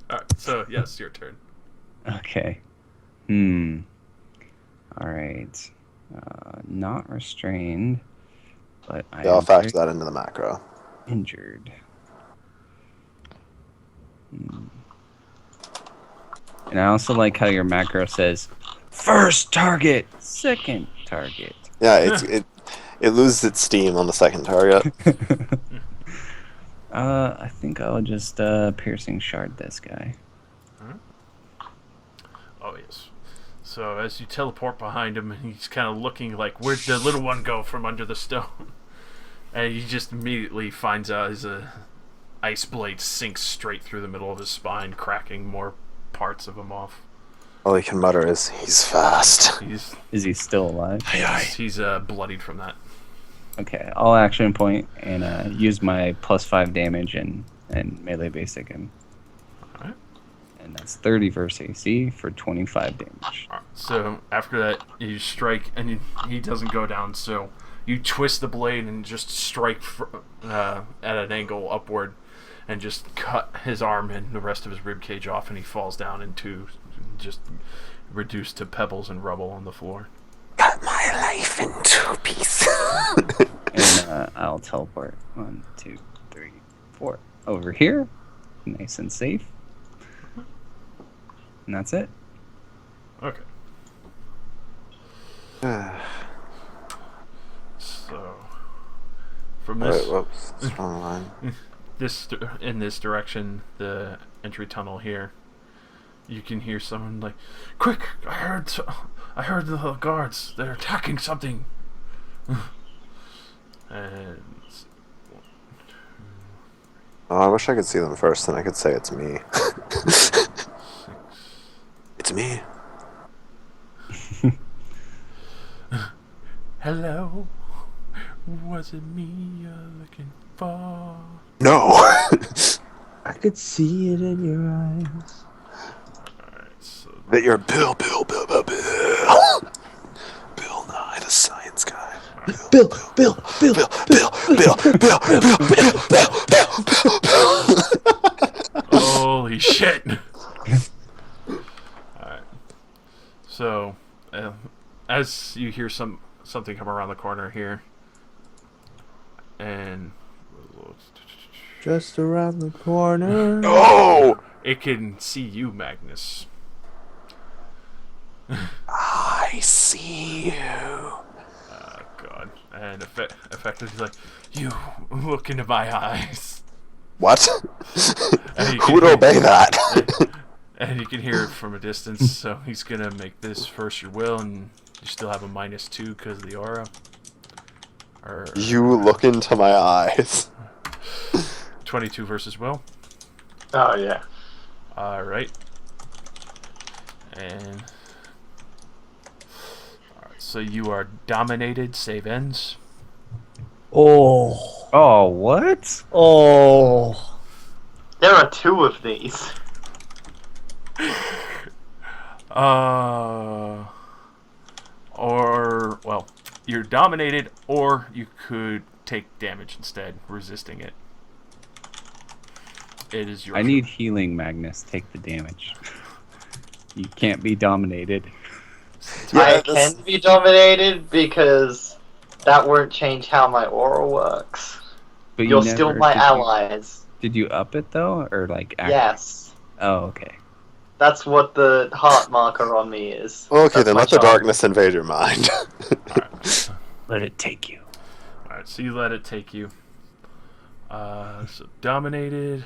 Alright, so yes, your turn. Okay. Alright. Not restrained, but I Yeah, I'll am factor very that into the macro. injured. And I also like how your macro says, first target, second target. Yeah, it loses its steam on the second target. I think I'll just piercing shard this guy. Oh yes. So as you teleport behind him, he's kind of looking like, where'd the little one go from under the stone? And he just immediately finds out his ice blade sinks straight through the middle of his spine, cracking more parts of him off. All he can mutter is, he's fast. Is he still alive? He's bloodied from that. Okay, I'll action point and use my +5 damage and melee basic him. Alright. And that's 30 versus AC for 25 damage. Alright, so after that, you strike, and he doesn't go down, so you twist the blade and just strike at an angle upward and just cut his arm and the rest of his rib cage off, and he falls down into just reduced to pebbles and rubble on the floor. Cut my life in 2 pieces. And I'll teleport 1, 2, 3, 4 over here, nice and safe. And that's it. Okay. So from this Alright, whoops. That's wrong line. in this direction, the entry tunnel here, you can hear someone like, "Quick! I heard the guards. They're attacking something." And Oh, I wish I could see them first, then I could say it's me. It's me. hello, was it me you're looking for? No! I could see it in your eyes. Alright, so That you're Bill. Bill Nye, the science guy. Bill. Bill. holy shit! Alright. So, as you hear something come around the corner here, and Just around the corner. No! it can see you, Magnus. I see you. Oh, God. And effectively like, you look into my eyes. What? And you Who can would hear- obey that? And you can hear it from a distance, so he's gonna make this first your will, and you still have a -2 because of the aura. Or You look into my eyes. 22 versus will. Oh yeah. Alright. And... Alright, so you are dominated, save ends. Oh. Oh, what? Oh. There are 2 of these. Or, well, you're dominated, or you could take damage instead, resisting it. It is your I need healing, Magnus. Take the damage. You can't be dominated. I that's- can be dominated because that won't change how my aura works. But You're you still never- my did you- allies. Did you up it though, or like? Yes. Oh, okay. That's what the heart marker on me is. Okay, That's then my let the job. darkness invade your mind. Alright. Let it take you. Alright, so you let it take you. So dominated.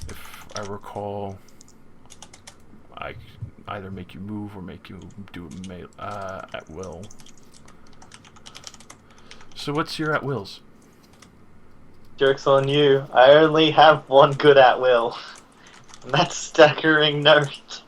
If I recall, I either make you move or make you do a at will. So what's your at wills? Joke's on you. I only have one good at will. And that's staggering note.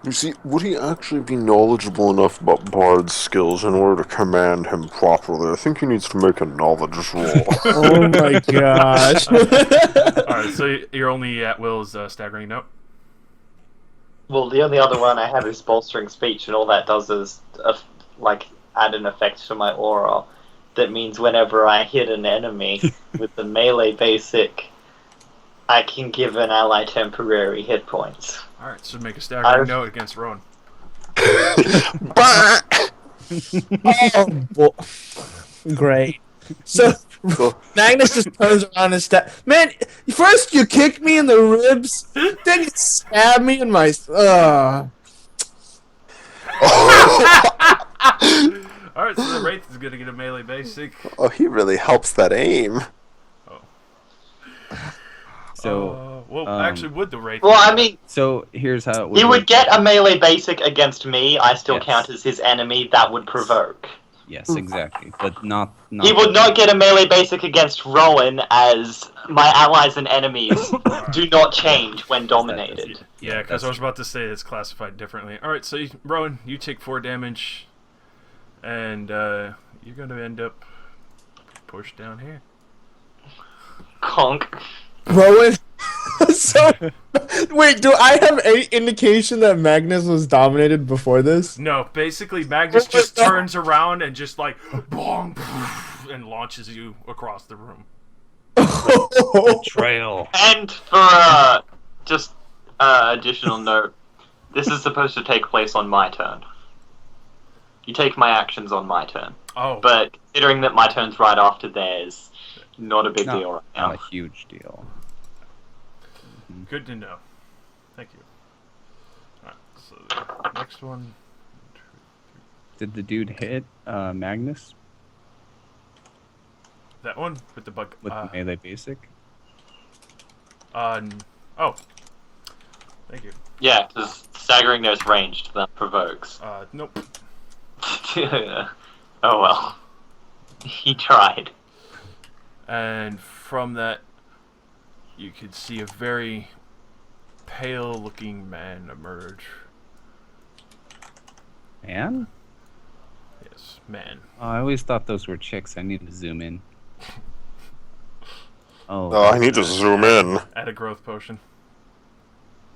You see, would he actually be knowledgeable enough about Bard's skills in order to command him properly? I think he needs to make a knowledge roll. Oh my gosh. Alright, so your only at will is staggering note. Well, the only other one I have is bolstering speech, and all that does is like add an effect to my aura. That means whenever I hit an enemy with the melee basic, I can give an ally temporary hit points. Alright, so make a staggering I've- note against Rowan. Oh, great. So Magnus just turns around and Man, first you kick me in the ribs, then you stab me in my. Alright, so the Wraith is gonna get a melee basic. Oh, he really helps that aim. So, Actually, would the Wraith? Well, I mean, so here's how it would he would work. get a melee basic against me. I still Yes. count as his enemy. That would provoke. Yes, exactly, but not. He would not get a melee basic against Rowan, as my allies and enemies do not change when dominated. Yeah, because I was about to say it's classified differently. Alright, so Rowan, you take 4 damage, and you're going to end up pushed down here. Conk. Rowan. So, wait, do I have any indication that Magnus was dominated before this? No, basically Magnus just turns around and just like boom, and launches you across the room. Trail. And for just additional note, this is supposed to take place on my turn. You take my actions on my turn. Oh, But considering that my turn's right after theirs, not a big No, deal right not now. a huge deal. good to know. Thank you. Alright, so the next one. Did the dude hit Magnus That one with the bug. with the melee basic? Oh. Thank you. Yeah, because staggering nose ranged, that provokes. Nope. Oh well. He tried. And from that, you could see a very pale-looking man emerge. Man? Yes, man. Oh, I always thought those were chicks. I need to zoom in. Oh, Oh, I need to zoom in. Add a growth potion.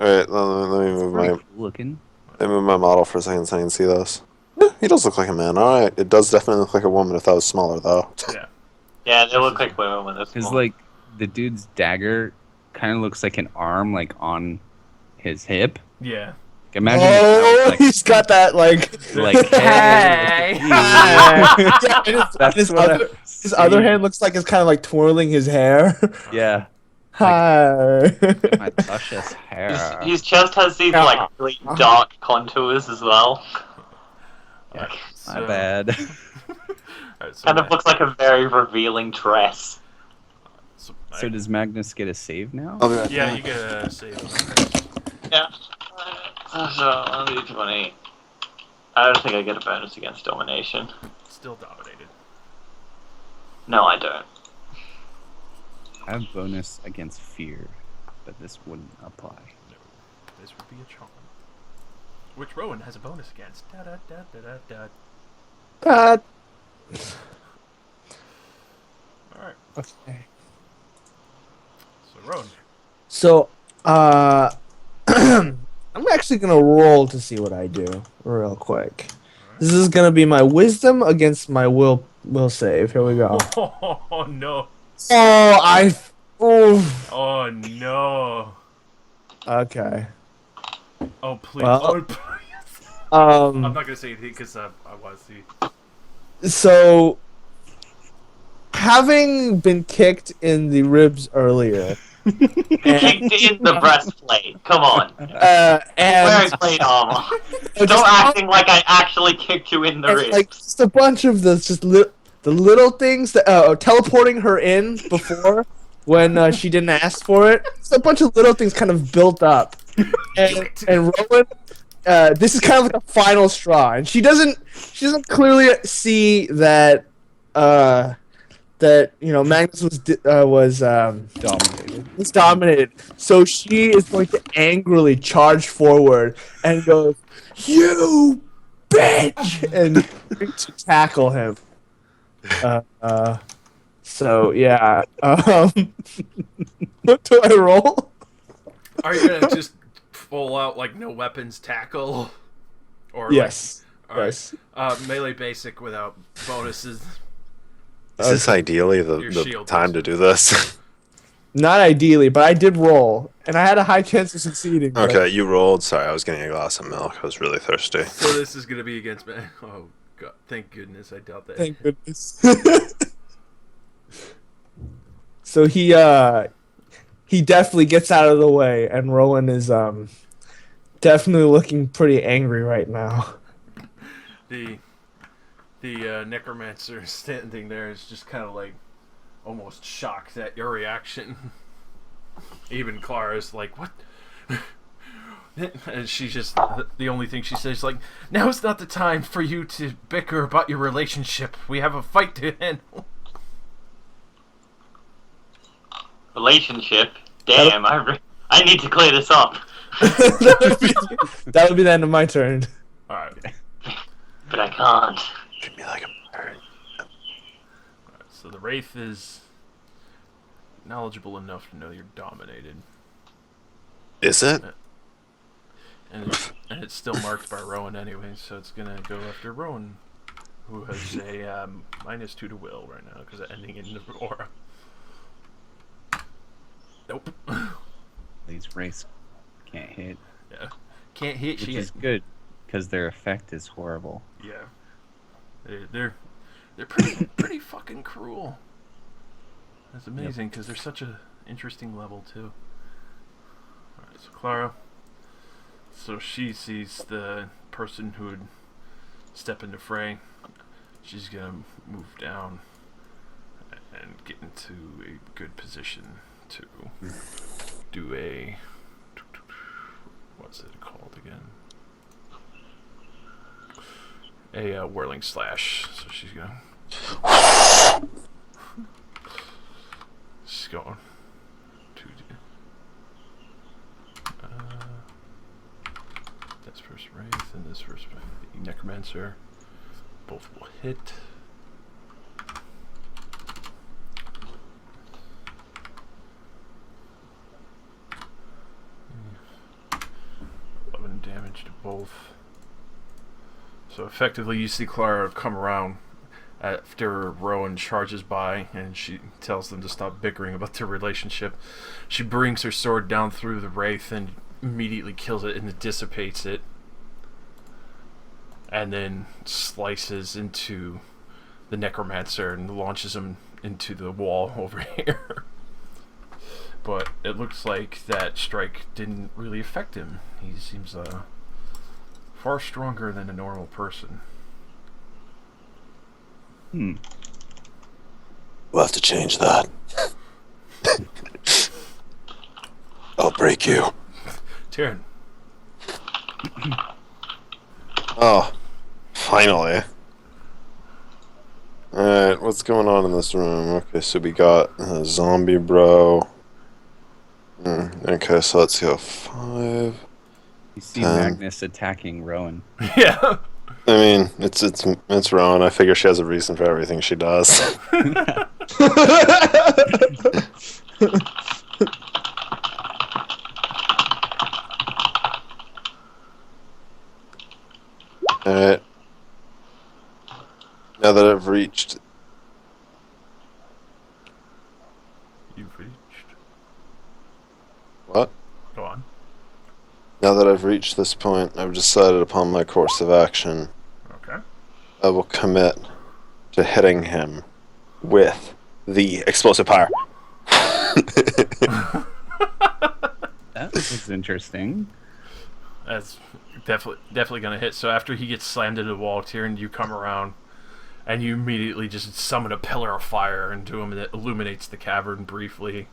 Alright, let me move pretty my cool looking. model for a second so I can see this. Yeah, he does look like a man. Alright, it does definitely look like a woman if that was smaller, though. Yeah. Yeah, they look like women when they're Cause small. like the dude's dagger kind of looks like an arm, like on his hip. Yeah. Like, imagine Oh, like, he's got that like. like Hey. Yeah, and That's his what other, I'm his other seeing. hand looks like it's kind of like twirling his hair. Yeah, Hi. my luscious hair. His chest has these like really dark contours as well. Alright, My bad. Alright, so, Kind of looks like a very revealing dress. So does Magnus get a save now? I'll be right yeah, back. you get a save. Yeah. So, 1d20. I don't think I get a bonus against domination. Still dominated. No, I don't. I have bonus against fear, but this wouldn't apply. No, this would be a charm. Which Rowan has a bonus against. Da da da da da da. Alright, Okay. so Rowan. So, I'm actually gonna roll to see what I do real quick. This is gonna be my wisdom against my will save. Here we go. Oh no. Oof. Oh no. Okay. Oh please. Well, Oh, please. I'm Um. not gonna say anything because I want to see. So, having been kicked in the ribs earlier, Kicked in the breastplate. Come on. and Wearing plate armor. Stop acting like I actually kicked you in the and, ribs. like just a bunch of the the little things that teleporting her in before when she didn't ask for it. Just a bunch of little things kind of built up, and Rowan. This is kind of like a final straw, and she doesn't clearly see that Magnus was Dominated. dominated. So she is going to angrily charge forward and goes, "You bitch!" and to tackle him. So yeah. What do I roll? Are you gonna just full out like no weapons tackle? Or Yes. Like, alright. Yes. Melee basic without bonuses. Is this ideally Your the shield time to do this? Not ideally, but I did roll, and I had a high chance of succeeding. but- Okay, you rolled. Sorry, I was getting a glass of milk. I was really thirsty. So this is gonna be against me. Oh god, thank goodness I doubt that. Thank goodness. So he definitely gets out of the way, and Rowan is definitely looking pretty angry right now. The necromancer standing there is just kind of like almost shocked at your reaction. Even Clara's like, "What?" And she's just the only thing she says is like, "Now's not the time for you to bicker about your relationship. We have a fight to handle." Relationship? Damn, I need to clear this up. That would be the end of my turn. All right. But I can't. Treat me like a bird. So the wraith is knowledgeable enough to know you're dominated, Is it? and it's still marked by Rowan anyway, so it's gonna go after Rowan, who has a -2 to will right now because of ending in the aura. Nope. These wraiths can't hit, Yeah. Can't hit which shit. is good because their effect is horrible. Yeah. They're pretty fucking cruel. That's amazing because they're such a interesting level too. Alright, so Clara. So she sees the person who would step into fray. She's gonna move down and get into a good position to do a, what's it called again? A whirling slash. So she's gonna. She's going to do. That's first wraith and this first necromancer. Both will hit. Damage to both. So effectively, you see Clara come around after Rowan charges by, and she tells them to stop bickering about their relationship. She brings her sword down through the wraith and immediately kills it and dissipates it, and then slices into the necromancer and launches him into the wall over here. But it looks like that strike didn't really affect him. He seems far stronger than a normal person. We'll have to change that. I'll break you. Tyrion. Oh, finally. Alright, what's going on in this room? Okay, so we got zombie bro. Okay, so let's go 5. You see 10. Magnus attacking Rowan. Yeah. I mean, it's Rowan. I figure she has a reason for everything she does. Alright. Now that I've reached... You've reached. What? Go on. Now that I've reached this point, I've decided upon my course of action. Okay. I will commit to hitting him with the explosive power. That was interesting. That's definitely gonna hit. So after he gets slammed into the wall, Tyrion, you come around, and you immediately just summon a pillar of fire into him that illuminates the cavern briefly,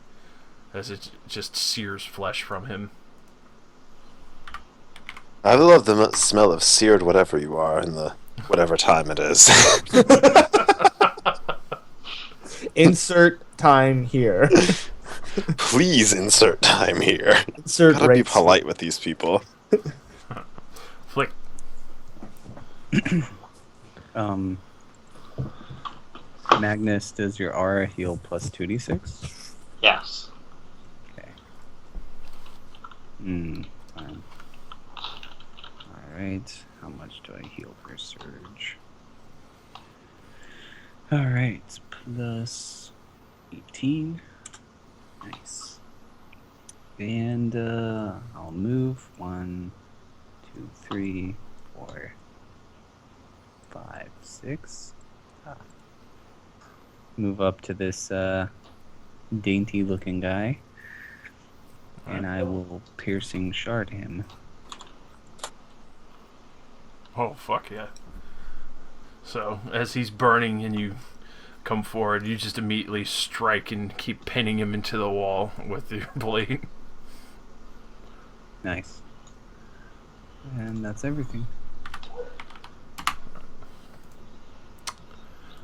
as it just sears flesh from him. I love the smell of seared whatever you are in the whatever time it is. Insert time here. Please insert time here. Insert Gotta be rates. polite with these people. Flick. Magnus, does your aura heal plus 2d6? Yes. Okay. Fine. Alright. How much do I heal per surge? Alright. Plus 18. Nice. And I'll move 1, 2, 3, 4, 5, 6. Move up to this dainty looking guy. And I will piercing shard him. Oh, fuck yeah. So, as he's burning and you come forward, you just immediately strike and keep pinning him into the wall with your blade. Nice. And that's everything.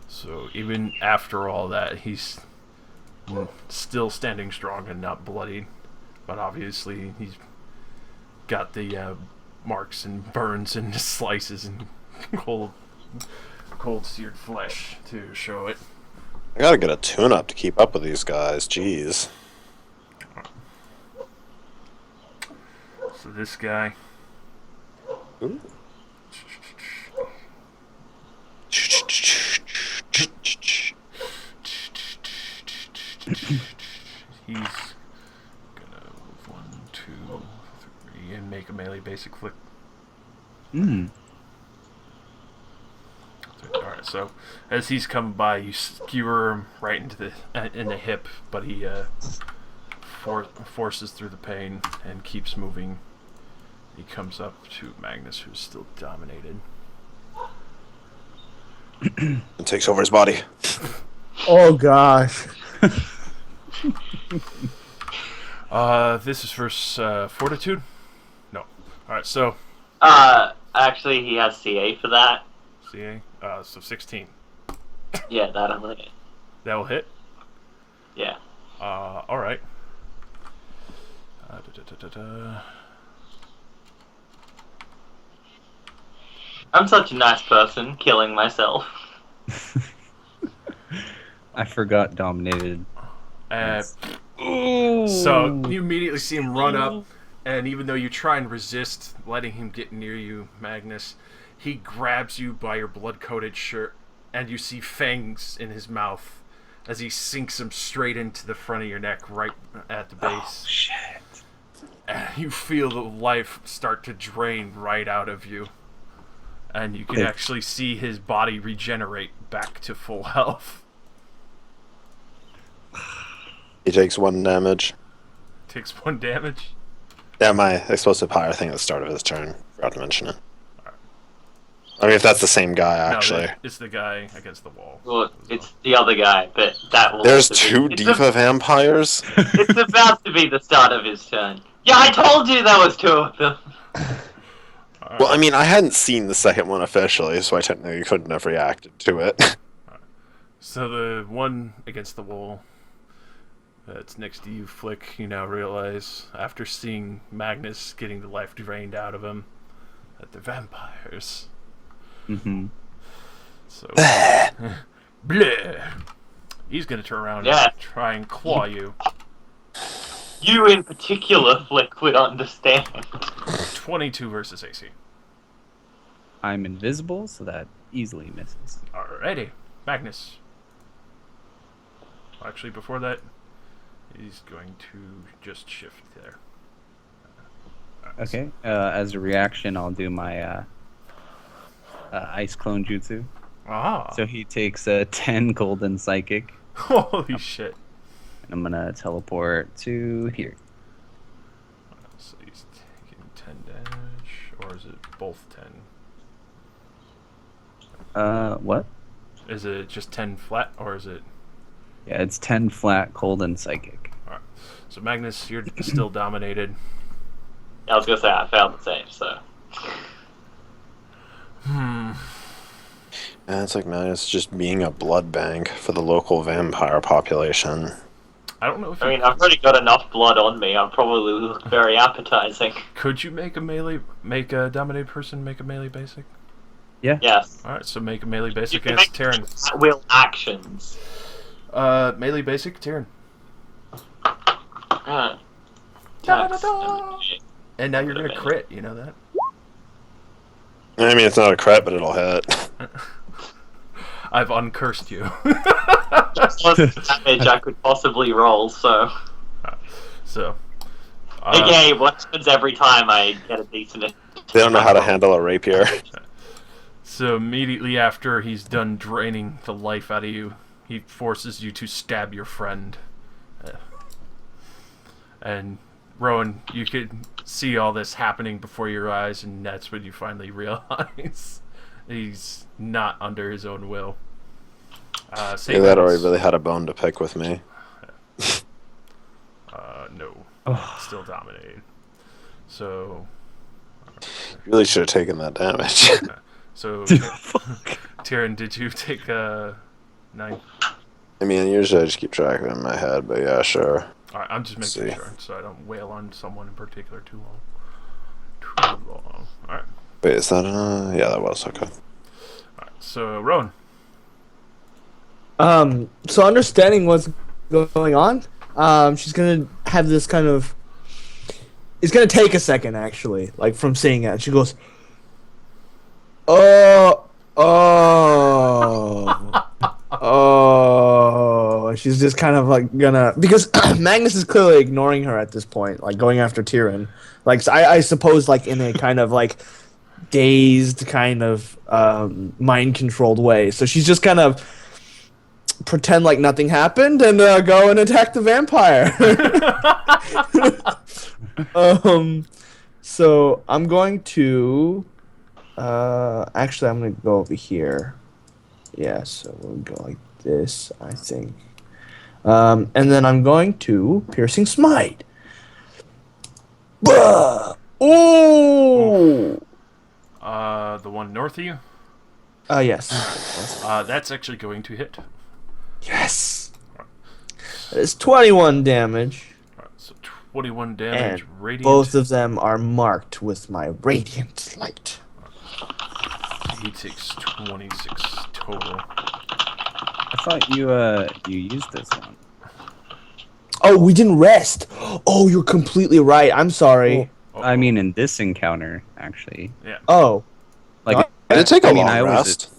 So, even after all that, he's still standing strong and not bloodied. But obviously, he's got the marks and burns and slices and cold seared flesh to show it. I gotta get a tune-up to keep up with these guys. Jeez. So this guy, Ooh. he's gonna move 1, 2, 3, and make a melee basic flick. Alright, so as he's coming by, you skewer him right into the hip, but he forces through the pain and keeps moving. He comes up to Magnus, who's still dominated. And takes over his body. Oh gosh. This is for fortitude? No. Alright, so Actually, he has CA for that. CA? So 16. Yeah, that'll hit. That will hit? Yeah. Alright. I'm such a nice person, killing myself. I forgot dominated. So you immediately see him run up, and even though you try and resist letting him get near you, Magnus, he grabs you by your blood-coated shirt, and you see fangs in his mouth as he sinks them straight into the front of your neck, right at the base. Oh, shit. And you feel the life start to drain right out of you. And you can actually see his body regenerate back to full health. He takes 1 damage. Takes 1 damage. Yeah, my explosive power thing at the start of his turn. Forgot to mention it. I mean, if that's the same guy, actually. No, it's the guy against the wall. Well, it's the other guy, but that will. There's also two be, diva vampires? It's about to be the start of his turn. Yeah, I told you there was two of them. Well, I mean, I hadn't seen the second one officially, so I technically couldn't have reacted to it. So the one against the wall that's next to you, Flick, you now realize, after seeing Magnus getting the life drained out of him, that they're vampires. Mm-hmm. So, bleh. He's gonna turn around Yeah. and try and claw you. You in particular, Flick, would understand. 22 versus AC. I'm invisible, so that easily misses. Alrighty, Magnus. Actually, before that, he's going to just shift there. Okay. As a reaction, I'll do my ice clone jutsu. Ah. So he takes 10 golden psychic, Holy shit. and I'm gonna teleport to here. So he's taking 10 damage, or is it both 10? What? Is it just 10 flat, or is it... Yeah, it's 10 flat golden psychic. Alright. So Magnus, you're still dominated. I was gonna say I found the same, so. Hmm. And it's like, man, it's just being a blood bank for the local vampire population. I don't know if I mean, I've already got enough blood on me. I'll probably look very appetizing. could you make a dominated person make a melee basic? Yes. Alright, so make a melee basic You can against make Tyrion. at-will actions. Melee basic, Tyrion. Attacks. Da-da-da. And now you're gonna crit, you know that? I mean, it's not a crit, but it'll hit. I've uncursed you. That's less damage I could possibly roll, so. So. Okay, what happens every time I get a decent. They don't know how to handle a rapier. So immediately after he's done draining the life out of you, he forces you to stab your friend. And Rowan, you could see all this happening before your eyes, and that's when you finally realize he's not under his own will. Yeah, that already really had a bone to pick with me. No. Oh. Still dominated. So... Really should have taken that damage. So, Fuck. Tyrion, did you take 9? I mean, usually I just keep track of it in my head, but yeah, sure. Alright, I'm just making See. sure so I don't wail on someone in particular too long. Alright. Wait, is that yeah, that was okay. Alright, so Rowan. So understanding what's going on, she's gonna have this kind of. It's gonna take a second, actually, like from seeing it. She goes, "Oh, oh." She's just kind of like gonna, because Magnus is clearly ignoring her at this point, like going after Tyrion. Like, so I suppose, like in a kind of like dazed, kind of mind controlled way. So she's just kind of pretend like nothing happened and go and attack the vampire. So I'm going to actually I'm gonna go over here. Yeah, so we'll go like this, I think. And then I'm going to piercing smite. Bah! Ooh! The one north of you? Yes. That's actually going to hit. Yes! It's 21 damage. Alright, so 21 damage, And radiant. both of them are marked with my radiant light. He takes 26 total. I thought you used this one. Oh, we didn't rest. Oh, you're completely right. I'm sorry. I mean, in this encounter, actually. Oh, Like, I did take a long I always, rest.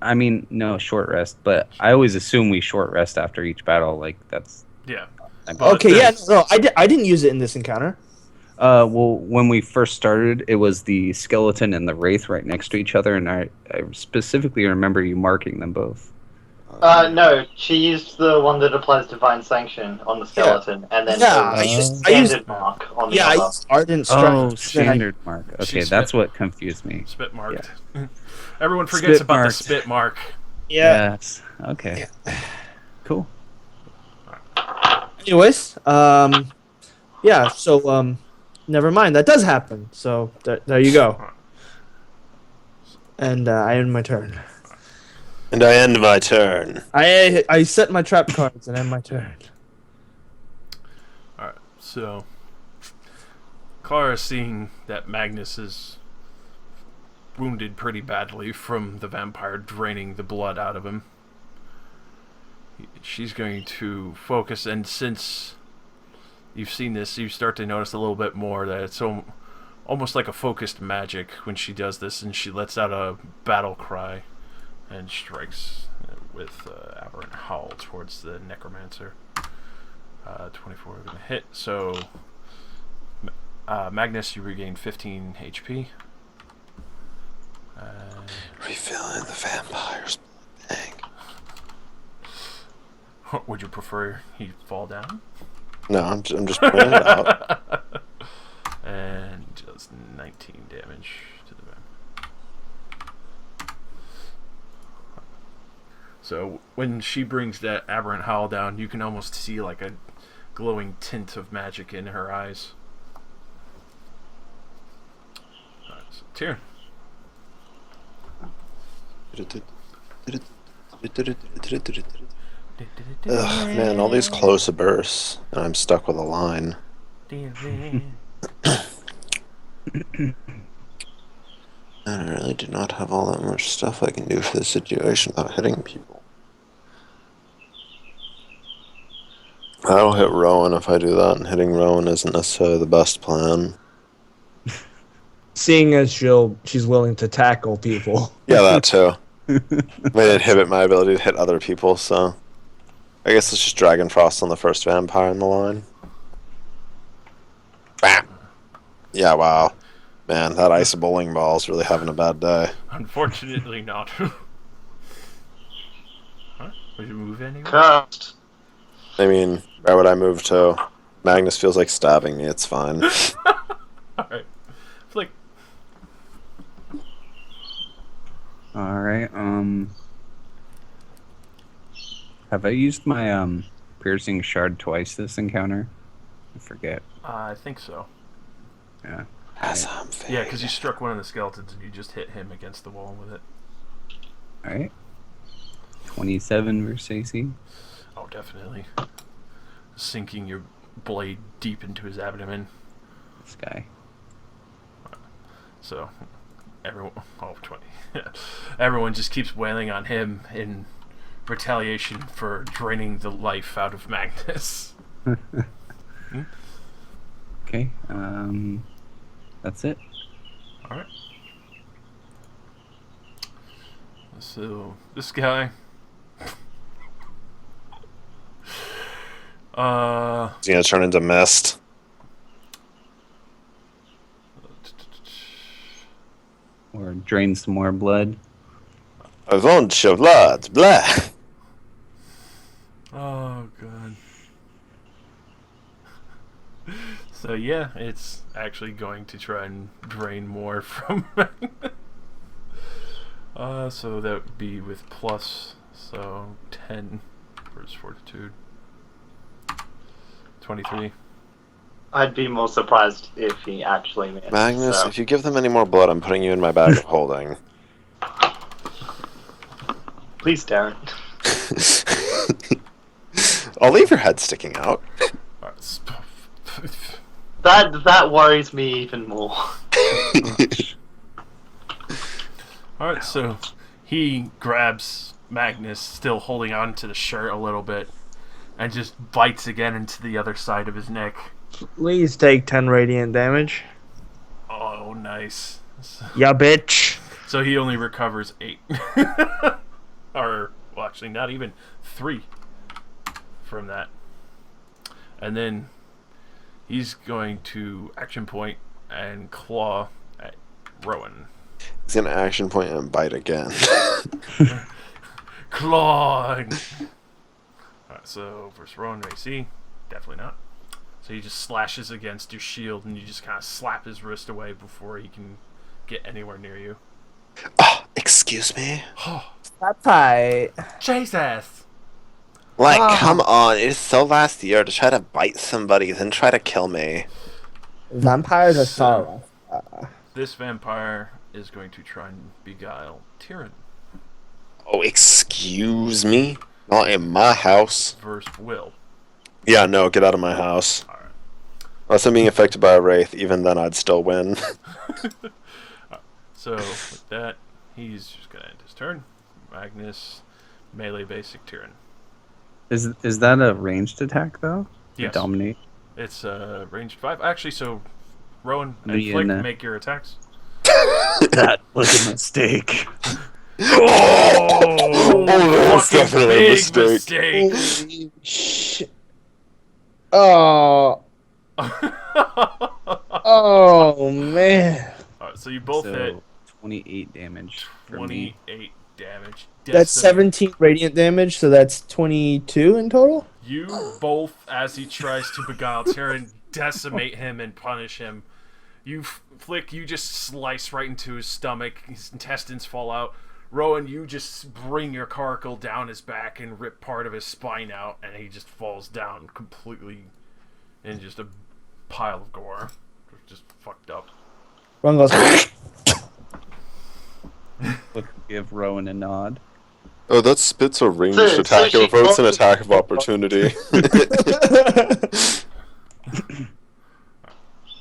I mean, no short rest, but I always assume we short rest after each battle. Like that's. Yeah. okay. Yeah, no, I didn't use it in this encounter. Well, when we first started, it was the skeleton and the wraith right next to each other, and I specifically remember you marking them both. No, she used the one that applies divine sanction on the skeleton, and then Yeah, the I used standard mark on the yeah, I other. used ardent strike. Oh, Then I- standard mark. Okay, She's that's spit- what confused me. Spit marked. Everyone forgets Spit about marked. the spit mark. yeah. Yes. Okay. Cool. Anyways, yeah. So never mind. That does happen. So there you go. And I end my turn. And I end my turn. I set my trap cards and end my turn. Alright, so Clara, seeing that Magnus is wounded pretty badly from the vampire draining the blood out of him, she's going to focus, and since you've seen this, you start to notice a little bit more that it's almost like a focused magic when she does this, and she lets out a battle cry and strikes with Aberrant Howl towards the Necromancer. 24 gonna hit, so Magnus, you regain 15 HP. Refilling the vampires. Dang. Would you prefer he fall down? No, I'm just pointing it out. And does 19 damage to the vampire. So when she brings that Aberrant Howl down, you can almost see like a glowing tint of magic in her eyes. Alright, so Tyrion. Ugh, man, all these close bursts, and I'm stuck with a line. And I really do not have all that much stuff I can do for this situation without hitting people. I'll hit Rowan if I do that, and hitting Rowan isn't necessarily the best plan. Seeing as she's willing to tackle people. Yeah, that too. May inhibit my ability to hit other people, so I guess it's just Dragon Frost on the first vampire in the line. Bam! Yeah, wow. Man, that ice bowling ball's really having a bad day. Unfortunately not. Huh? Would you move anywhere? Cursed. I mean, where would I move to? Magnus feels like stabbing me, it's fine. Alright. Flick. All right. Have I used my piercing shard twice this encounter? I forget. I think so. Yeah. As I'm Yeah, because you struck one of the skeletons and you just hit him against the wall with it. All right. 27 versus AC. Oh, definitely. Sinking your blade deep into his abdomen. This guy. So, everyone... Oh, 20. Everyone just keeps wailing on him in retaliation for draining the life out of Magnus. Okay. That's it. Alright. So, this guy... He's gonna turn into mist. Or drain some more blood. I want your blood, blah. Oh, God. So, yeah, it's actually going to try and drain more from Magnus. So that would be with plus, so 10 for his fortitude. 23. I'd be more surprised if he actually missed. Magnus, so. if you give them any more blood, I'm putting you in my bag of holding. Please don't. I'll leave your head sticking out. Alright, That worries me even more. Alright, so he grabs Magnus, still holding on to the shirt a little bit, and just bites again into the other side of his neck. Please take 10 radiant damage. Oh, nice. Yeah, bitch. So he only recovers 8. Or, well, actually, not even 3 from that. And then he's going to action point and claw at Rowan. He's gonna action point and bite again. Clawing. Alright, so versus Rowan AC, definitely not. So he just slashes against your shield, and you just kind of slap his wrist away before he can get anywhere near you. Oh, excuse me? That's tight. Jesus! Like, Ah. come on, it's so last year to try to bite somebody, then try to kill me. Vampires are sorrow. This vampire is going to try and beguile Tyrion Oh, excuse me? Not in my house. versus Will. Yeah, no, get out of my house. Alright. Unless I'm being affected by a wraith, even then I'd still win. So, with that, he's just going to end his turn. Magnus, melee basic Tyrion. Is that a ranged attack though? Yes. Dominate. It's ranged 5. Actually, so Rowan and Me Flick and, make your attacks. That was a mistake. Oh, that's fucking definitely a big mistake. Holy shit. Oh. Oh, man. Alright, so you both hit 28 damage for me. 28 damage. That's Decimate. 17 radiant damage, so that's 22 in total? You both, as he tries to beguile Tyrion, decimate him and punish him. Flick, you just slice right into his stomach. His intestines fall out. Rowan, you just bring your caracal down his back and rip part of his spine out, and he just falls down completely in just a pile of gore. Just fucked up. Ron goes, Give Rowan a nod. Oh, that spits a ranged So attack she over. It's an calls- attack of opportunity.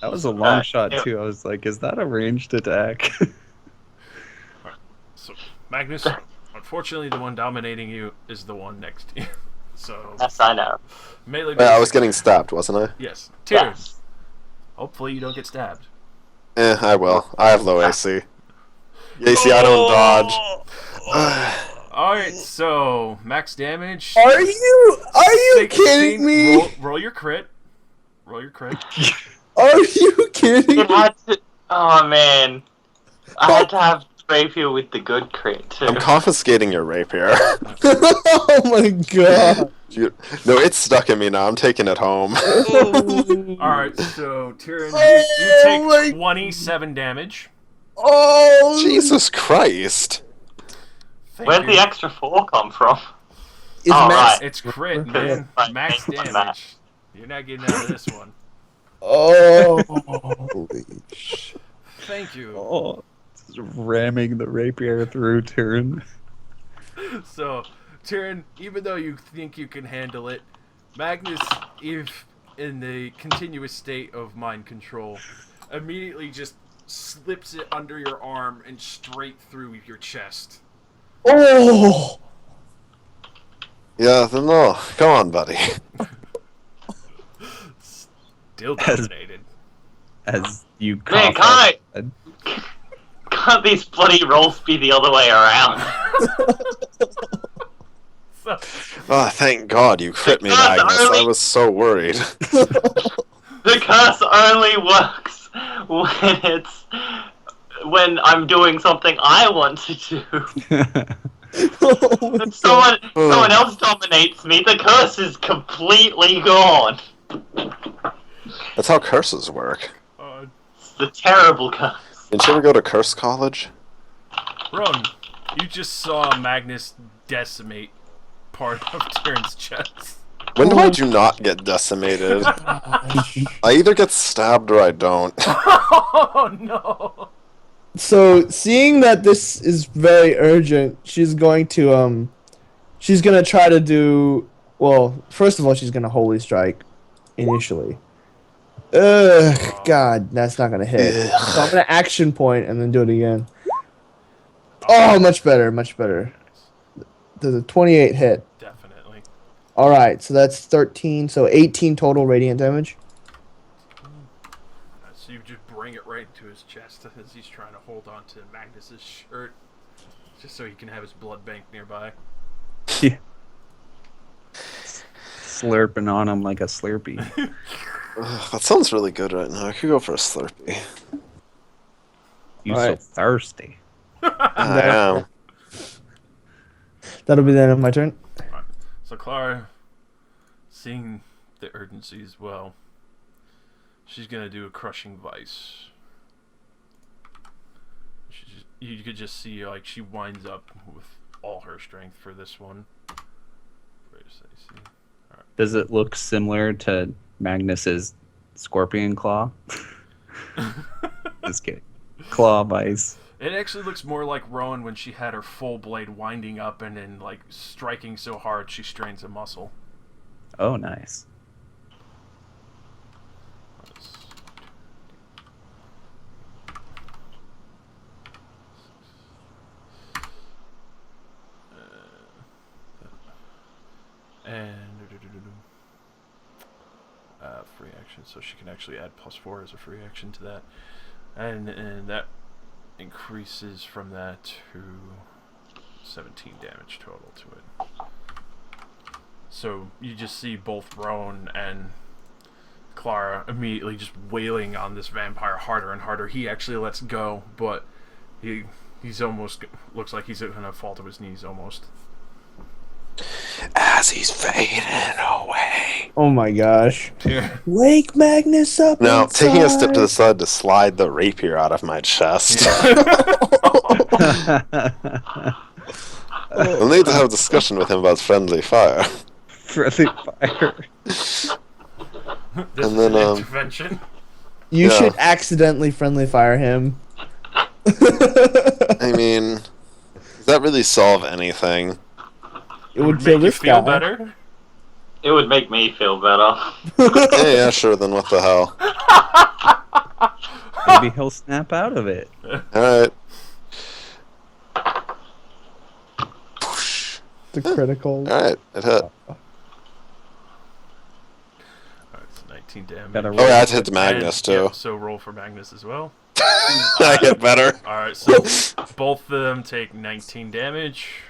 That was a long shot yeah. too. I was like, is that a ranged attack? So, Magnus, unfortunately, the one dominating you is the one next to you. So, Yes, I know. melee I was basic- getting stabbed, wasn't I? Yes. Tyrion, Yes. hopefully you don't get stabbed. I will. I have low AC. AC, I don't dodge. Alright, so, max damage. Are you 16. kidding me? Roll your crit. Roll your crit. Are you kidding It me? had to. Oh man, I had to have rapier with the good crit too. I'm confiscating your rapier. Oh my god. No, it's stuck in me now. I'm taking it home. Alright, so, Tyrion, Oh you my- take 27 damage. Oh, Jesus Christ. Thank Where'd you. the extra 4 come from? Is Oh, Max- right. It's crit, Because man. I Max think on damage. You're not getting out of this one. Oh. Holy sh... Thank you. Oh, just ramming the rapier through Tyrion. So, Tyrion, even though you think you can handle it, Magnus, if in the continuous state of mind control, immediately just slips it under your arm and straight through your chest. Oh. Yeah, then no. Come on, buddy. Still dominated. As you Man, cough can't out. can't these bloody rolls be the other way around? So, Oh, thank God you crit me, God, Magnus. I early- was so worried. The curse only works when I'm doing something I want to do. If someone else dominates me, the curse is completely gone. That's how curses work. It's the terrible curse. Didn't you ever go to curse college? Ron, you just saw Magnus decimate part of Tyrion's chest. When do I do not get decimated? I either get stabbed or I don't. Oh no! So, seeing that this is very urgent, she's going to try to do, well, first of all, she's going to holy strike initially. Ugh, God, that's not going to hit. So I'm going to action point and then do it again. Oh, much better, much better. There's a 28 hit. Definitely. Alright, so that's 13, so 18 total radiant damage. So you just bring it right into his chest as he's trying to hold on to Magnus's shirt, just so he can have his blood bank nearby. Slurping on him like a Slurpee. Ugh, that sounds really good right now. I could go for a Slurpee. You Alright. so thirsty. I am. That'll be the end of my turn. So Clara, seeing the urgency as well, she's gonna do a crushing vice. You could just see like she winds up with all her strength for this one. Where's AC? Does it look similar to Magnus's Scorpion Claw? Just kidding. Claw Vice. It actually looks more like Rowan when she had her full blade winding up and then like striking so hard she strains a muscle. Oh, nice. And free action, so she can actually add +4 as a free action to that, and that increases from that to 17 damage total to it. So you just see both Rowan and Clara immediately just wailing on this vampire harder and harder. He actually lets go, but he's almost looks like he's gonna fall to his knees almost. As he's fading away. Oh my gosh. Yeah. Wake Magnus up. Now, inside. taking a step to the side to slide the rapier out of my chest. We'll need to have a discussion with him about friendly fire. Friendly fire. This And is then, an intervention. You Yeah. should accidentally friendly fire him. I mean, does that really solve anything? It would make kill you this feel guy. better. It would make me feel better. Yeah, sure, then what the hell? Maybe he'll snap out of it. Alright. The critical. Alright, it hit. Alright, so 19 damage. Gotta Oh, yeah, it hit Magnus, And, too. yeah, so roll for Magnus as well. I get better. Alright, so both of them take 19 damage.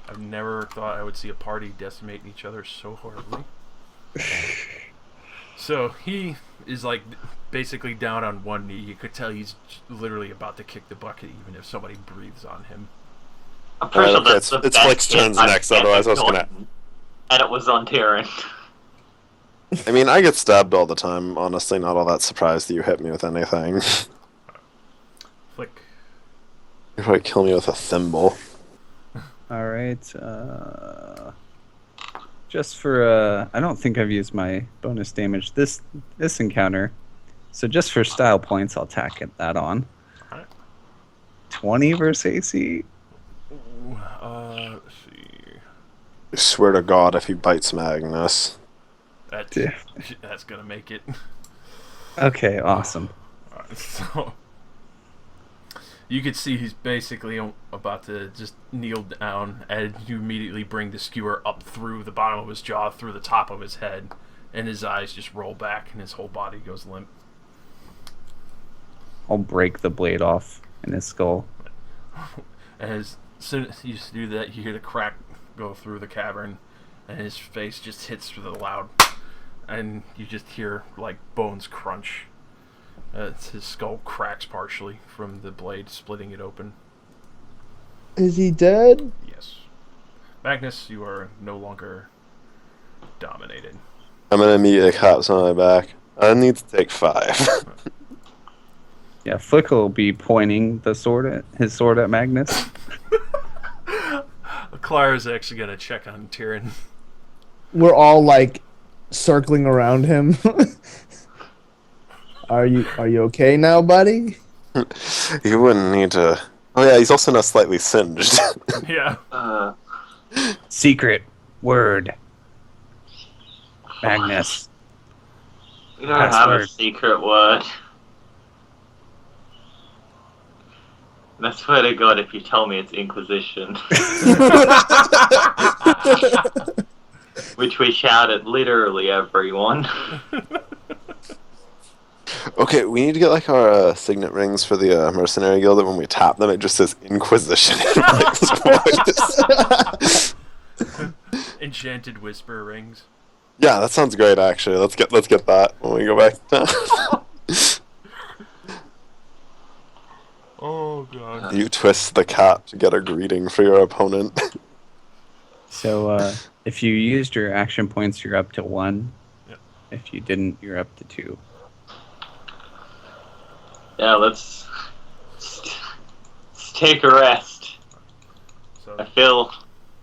I've never thought I would see a party decimate each other so horribly. So he is like basically down on one knee. You could tell he's literally about to kick the bucket even if somebody breathes on him. I'm pretty Alright, sure okay, that's the it's best Flick's hit turns I've next, ever otherwise I was gonna... gotten. And it was on Tyrion. I mean, I get stabbed all the time. Honestly, not all that surprised that you hit me with anything. Flick. You probably kill me with a thimble. All right. Just for I don't think I've used my bonus damage this encounter, so just for style points, I'll tack that on. Alright. 20 versus AC. Ooh, let's see. I swear to God, if he bites Magnus. That's gonna make it. Okay, awesome. Alright, so you could see he's basically about to just kneel down, and you immediately bring the skewer up through the bottom of his jaw, through the top of his head, and his eyes just roll back, and his whole body goes limp. I'll break the blade off in his skull. And as soon as you do that, you hear the crack go through the cavern, and his face just hits with a loud, and you just hear like bones crunch. His skull cracks partially from the blade splitting it open. Is he dead? Yes. Magnus, you are no longer dominated. I'm gonna immediately collapse on my back. I need to take 5. Yeah, Flick will be pointing his sword at Magnus. Clara's actually gonna check on Tyrion. We're all like circling around him. Are you okay now, buddy? You wouldn't need to... Oh yeah, he's also now slightly singed. Yeah. Secret word. Magnus. You don't have a Password. secret word. And I swear to God, if you tell me it's Inquisition, which we shout at literally everyone. Okay, we need to get like our signet rings for the mercenary guild, and when we tap them, it just says Inquisition in Mike's voice. Enchanted whisper rings. Yeah, that sounds great. Actually, let's get that when we go back to town. Oh Oh god. You twist the cap to get a greeting for your opponent. So if you used your action points, you're up to 1. Yep. If you didn't, you're up to 2. Yeah, let's take a rest. So I feel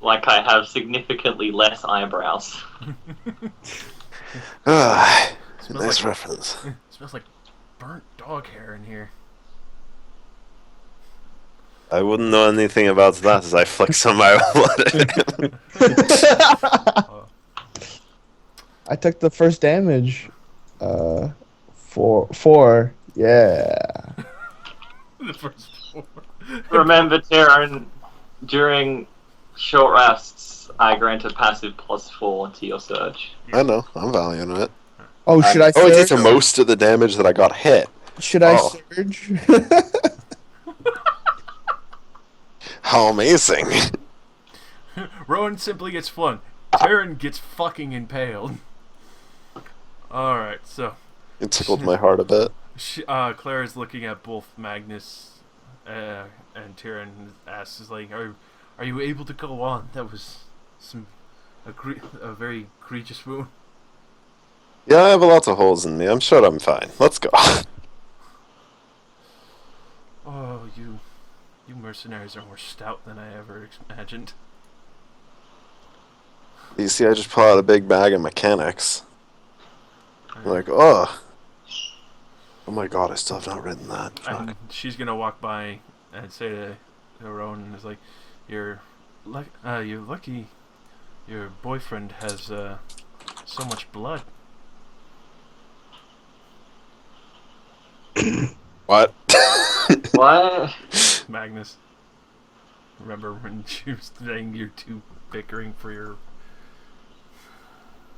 like I have significantly less eyebrows. Ah, Smells nice like- reference. smells like burnt dog hair in here. I wouldn't know anything about that as I flick some of my blood. I took the first damage. Four. Yeah. The first four. Remember, Taryn, during short rests, I grant a passive +4 to your surge. I know, I'm valuing it. Oh, should I Oh, it did surge? to most of the damage that I got hit. Should I Oh. surge? How amazing. Rowan simply gets flung. Taryn gets fucking impaled. Alright, so It tickled my heart a bit. Claire is looking at both Magnus and Tyrion and asks, is like, are you able to go on? That was a very egregious wound. Yeah, I have lots of holes in me. I'm sure I'm fine. Let's go. Oh, you mercenaries are more stout than I ever imagined. You see, I just pull out a big bag of mechanics. I'm like, oh my god, I still have not written that. Fuck. And she's gonna walk by and say to Rowan, is like, you're lucky your boyfriend has so much blood. What? What? Magnus. Remember when she was saying you're too bickering for your...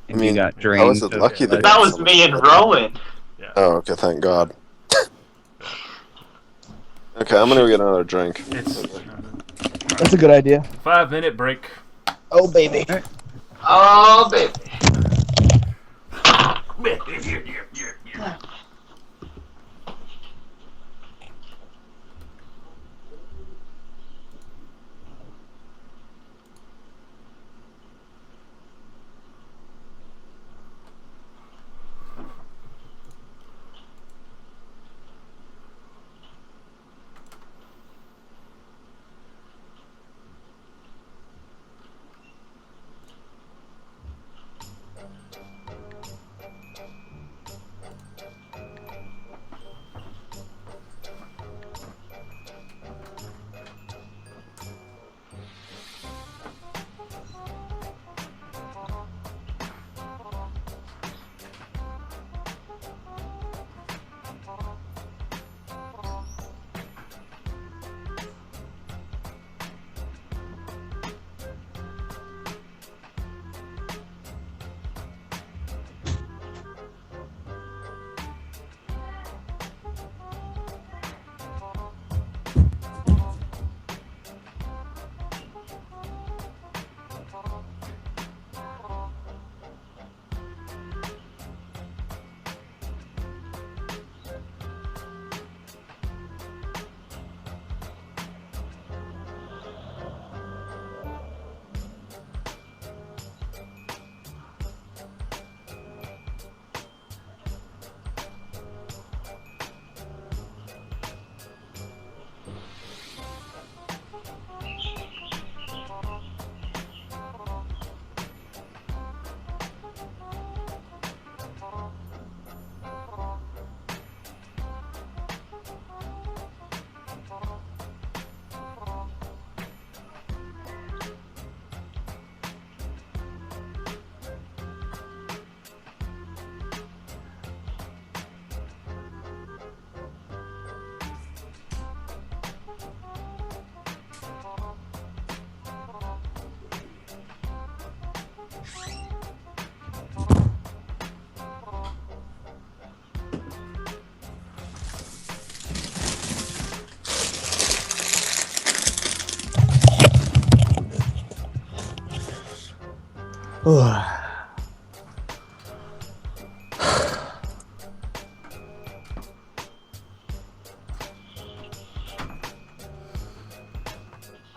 And I mean, you got I drained. was of lucky blood. That was me and Rowan. Yeah. Oh, okay, thank god. Okay, I'm gonna go get another drink. It's That's a good idea. 5-minute break. Oh, baby. Oh, baby.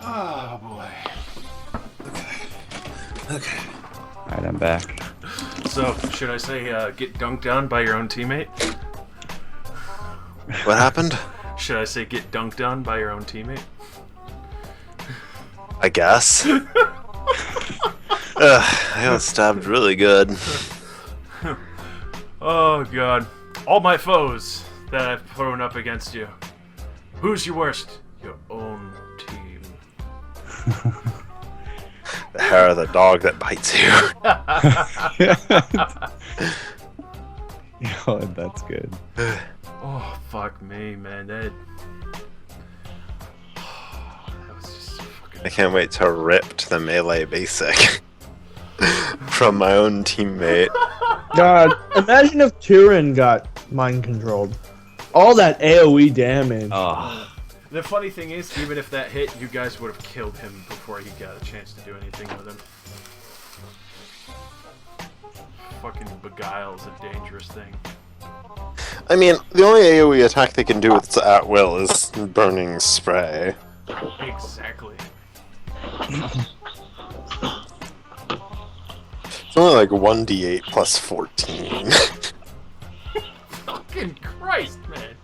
Oh boy. Okay. Alright, I'm back. So, should I say get dunked on by your own teammate? What happened? Should I say get dunked on by your own teammate? I guess. I got stabbed really good. Oh god. All my foes that I've thrown up against you. Who's your worst? Your own team. The hair of the dog that bites you. Oh, that's good. Oh, fuck me, man. That was just fucking... I can't wait to rip to the melee basic from my own teammate. God, imagine if Tyrion got mind controlled. All that AoE damage. Oh, The funny thing is, even if that hit, you guys would have killed him before he got a chance to do anything with him. Fucking Beguile's a dangerous thing. I mean, the only AoE attack they can do with its at will is burning spray. Exactly. It's only like 1d8 plus 14. Fucking Christ, man.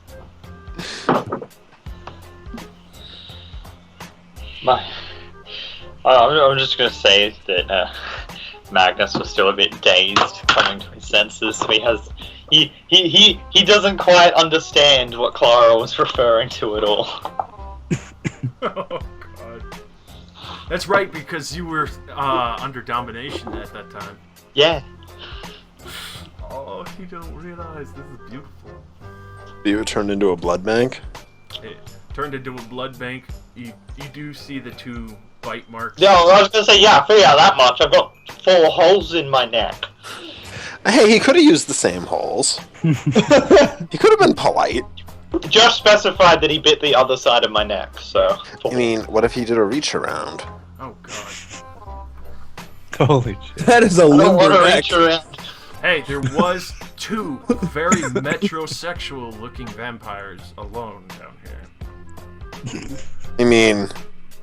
I'm just gonna say that Magnus was still a bit dazed, coming to his senses. So he doesn't quite understand what Clara was referring to at all. Oh god. That's right, because you were under domination at that time. Yeah. Oh, you don't realize this is beautiful. You turned into a blood bank? It turned into a blood bank. You do see the 2 bite marks. Yeah, I was gonna say, yeah, I figured out that much. I've got 4 holes in my neck. Hey, he could have used the same holes. He could have been polite. Just specified that he bit the other side of my neck, so. I mean, what if he did a reach around? Oh god. holy shit. That is a I don't want to limber neck. reach around. Hey, there was 2 very metrosexual looking vampires alone down here. I mean,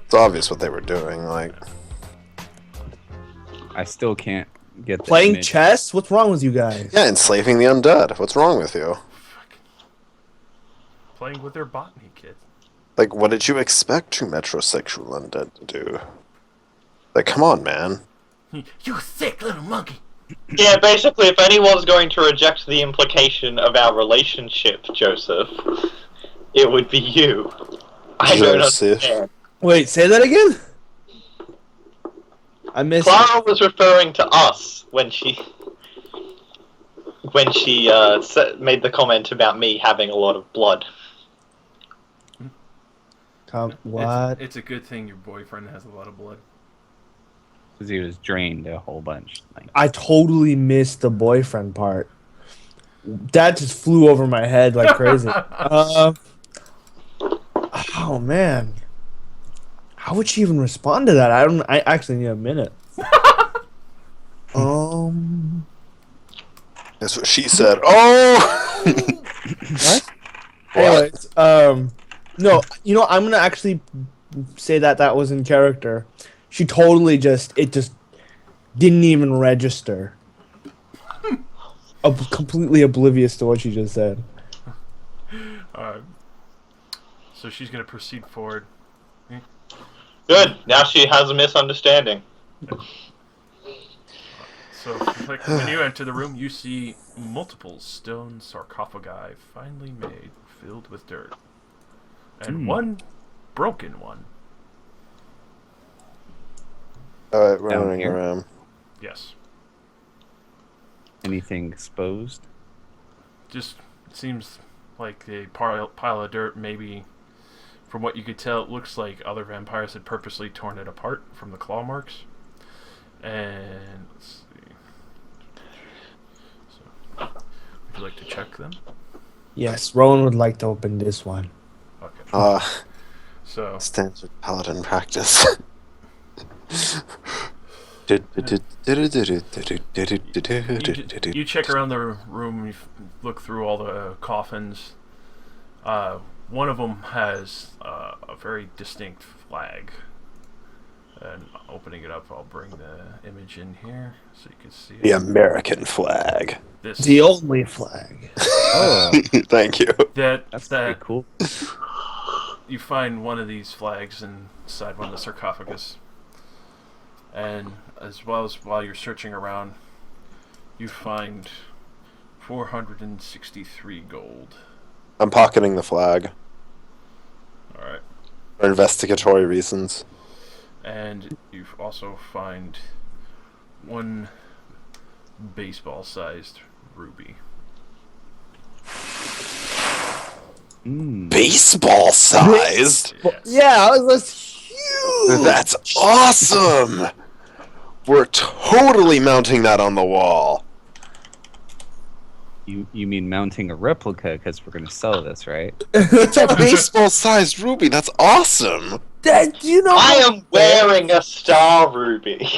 it's obvious what they were doing, like... I still can't get the Playing image. chess? What's wrong with you guys? Yeah, enslaving the undead. What's wrong with you? Playing with their botany kit. Like, what did you expect 2 metrosexual undead to do? Like, come on, man. You sick little monkey! Yeah, basically, if anyone's going to reject the implication of our relationship, Joseph, it would be you. I don't Joseph. understand. Wait, say that again? I missed it. Clara was referring to us when she made the comment about me having a lot of blood. What? It's a good thing your boyfriend has a lot of blood. Because he was drained a whole bunch. Like, I totally missed the boyfriend part. That just flew over my head like crazy. Oh man, how would she even respond to that? I actually need a minute. That's what she said. Oh! What? Anyways, no, you know, I'm gonna actually say that was in character. She totally just didn't even register. Completely oblivious to what she just said. So she's gonna proceed forward. Good. Now she has a misunderstanding. So, like, when you enter the room, you see multiple stone sarcophagi finely made, filled with dirt, and one broken one. Alright, Down running here? around. Yes. anything exposed? Just seems like a pile of dirt. Maybe, from what you could tell, it looks like other vampires had purposely torn it apart from the claw marks. And let's see. So, would you like to check them? Yes, Rowan would like to open this one. Okay. So Stands with paladin practice. you check around the room. You look through all the coffins. One of them has a very distinct flag And opening it up, I'll bring the image in here so you can see it. The American flag. This, The only flag. Oh, Thank you. that's pretty that cool. you find one of these flags inside one of the sarcophagus, and as well as while you're searching around, you find 463 gold. I'm pocketing the flag All right, for investigatory reasons. and you also find one baseball-sized ruby. Baseball sized? Yeah, that's huge. That's awesome! We're totally mounting that on the wall. You mean mounting a replica because we're gonna sell this, right? It's a baseball sized ruby. That's awesome. That, you know, I am wearing a star ruby.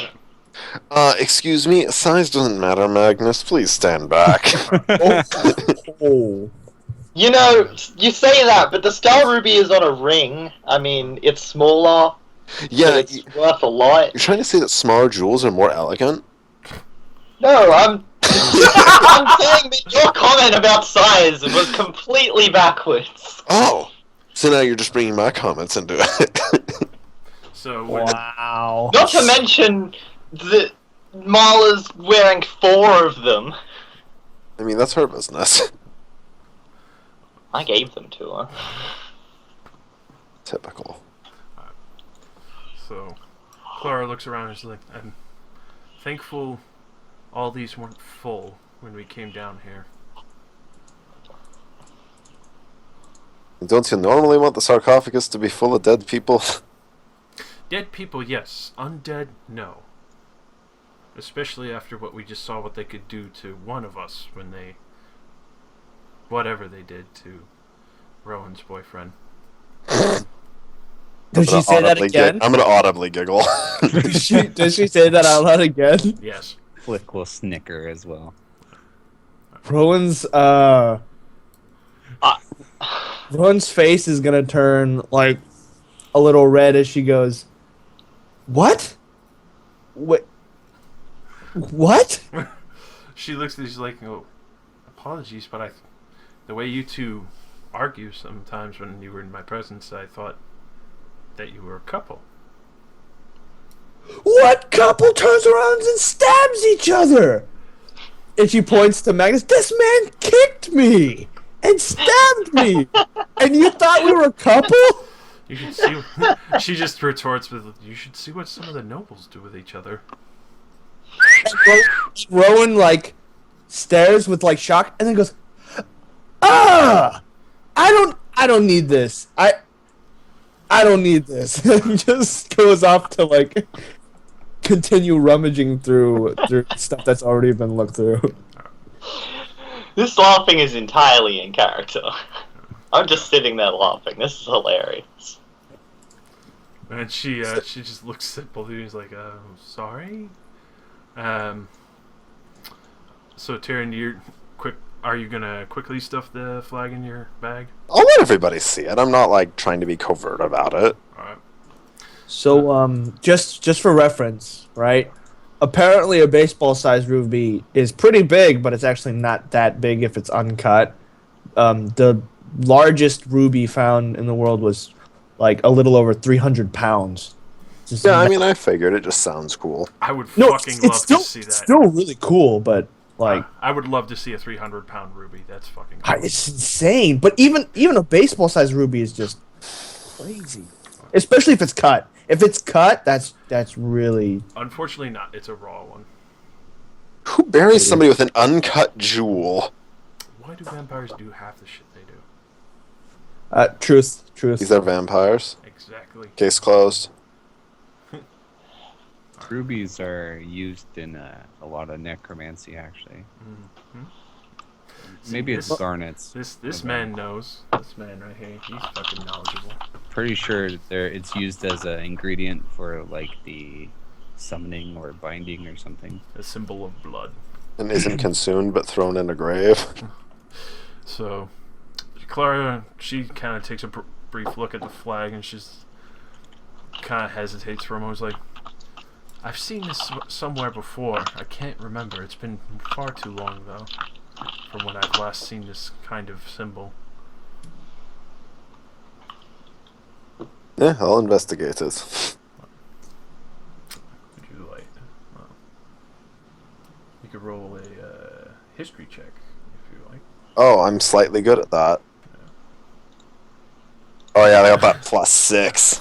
Excuse me, size doesn't matter, Magnus. Please stand back. Oh. You know, you say that, but the star ruby is on a ring. I mean, it's smaller, Yeah, but it's worth a lot. you're trying to say that smaller jewels are more elegant? No, I'm I'm saying that your comment about size was completely backwards. Oh, so now you're just bringing my comments into it. So when Wow. Not to mention that Marla's wearing 4 of them. I mean, that's her business. I gave them to her. Typical. So Clara looks around and is like, I'm thankful all these weren't full when we came down here. Don't you normally want the sarcophagus to be full of dead people? Dead people, yes. Undead, no. Especially after what we just saw what they could do to one of us when they... whatever they did to Rowan's boyfriend. Did she say that again? I'm gonna audibly giggle. Did she say that out loud again? Yes. Flick will snicker as well. Rowan's Rowan's face is gonna turn like a little red as she goes, "What? What? What?" She looks at you, she's like, oh, apologies, but the way you two argue sometimes when you were in my presence, I thought that you were a couple. What couple turns around and stabs each other? And she points to Magnus. This man kicked me and stabbed me, and you thought we were a couple? You should see. She just retorts with, "You should see what some of the nobles do with each other." And Rowan like stares with like shock, and then goes, "Ah, I don't need this. I don't need this." And just goes off to like continue rummaging through stuff that's already been looked through. This laughing is entirely in character. I'm just sitting there laughing. This is hilarious. And she just looks at both of you and is like, sorry? So Tyrion, are you gonna quickly stuff the flag in your bag? I'll let everybody see it. I'm not like trying to be covert about it. Alright. So just for reference, right? Apparently a baseball-sized ruby is pretty big, but it's actually not that big if it's uncut. The largest ruby found in the world was like a little over 300 pounds. Just Yeah, I mean, I figured. It just sounds cool. I would no, fucking it's love still, to see that. it's still really cool, but like I would love to see a 300-pound ruby. That's fucking cool. it's insane. But even a baseball-sized ruby is just crazy, especially if it's cut. If it's cut, that's really. Unfortunately not. It's a raw one. Who buries somebody with an uncut jewel? Why do vampires do half the shit they do? Truth. These are vampires. Exactly. Case closed. Rubies are used in a lot of necromancy, actually. Mhm. Maybe this- it's garnets. This man knows. This man right here. He's fucking knowledgeable. Pretty sure it's used as an ingredient for like the summoning or binding or something. A symbol of blood. And isn't consumed but thrown in a grave. So, Clara, she kind of takes a brief look at the flag and she's kind of hesitates for a moment. Like, I've seen this somewhere before. I can't remember. It's been far too long, though, from when I've last seen this kind of symbol. Yeah, I'll investigate it. Would you like? Well, you could roll a history check if you like. Oh, I'm slightly good at that. Oh yeah, I got that +6.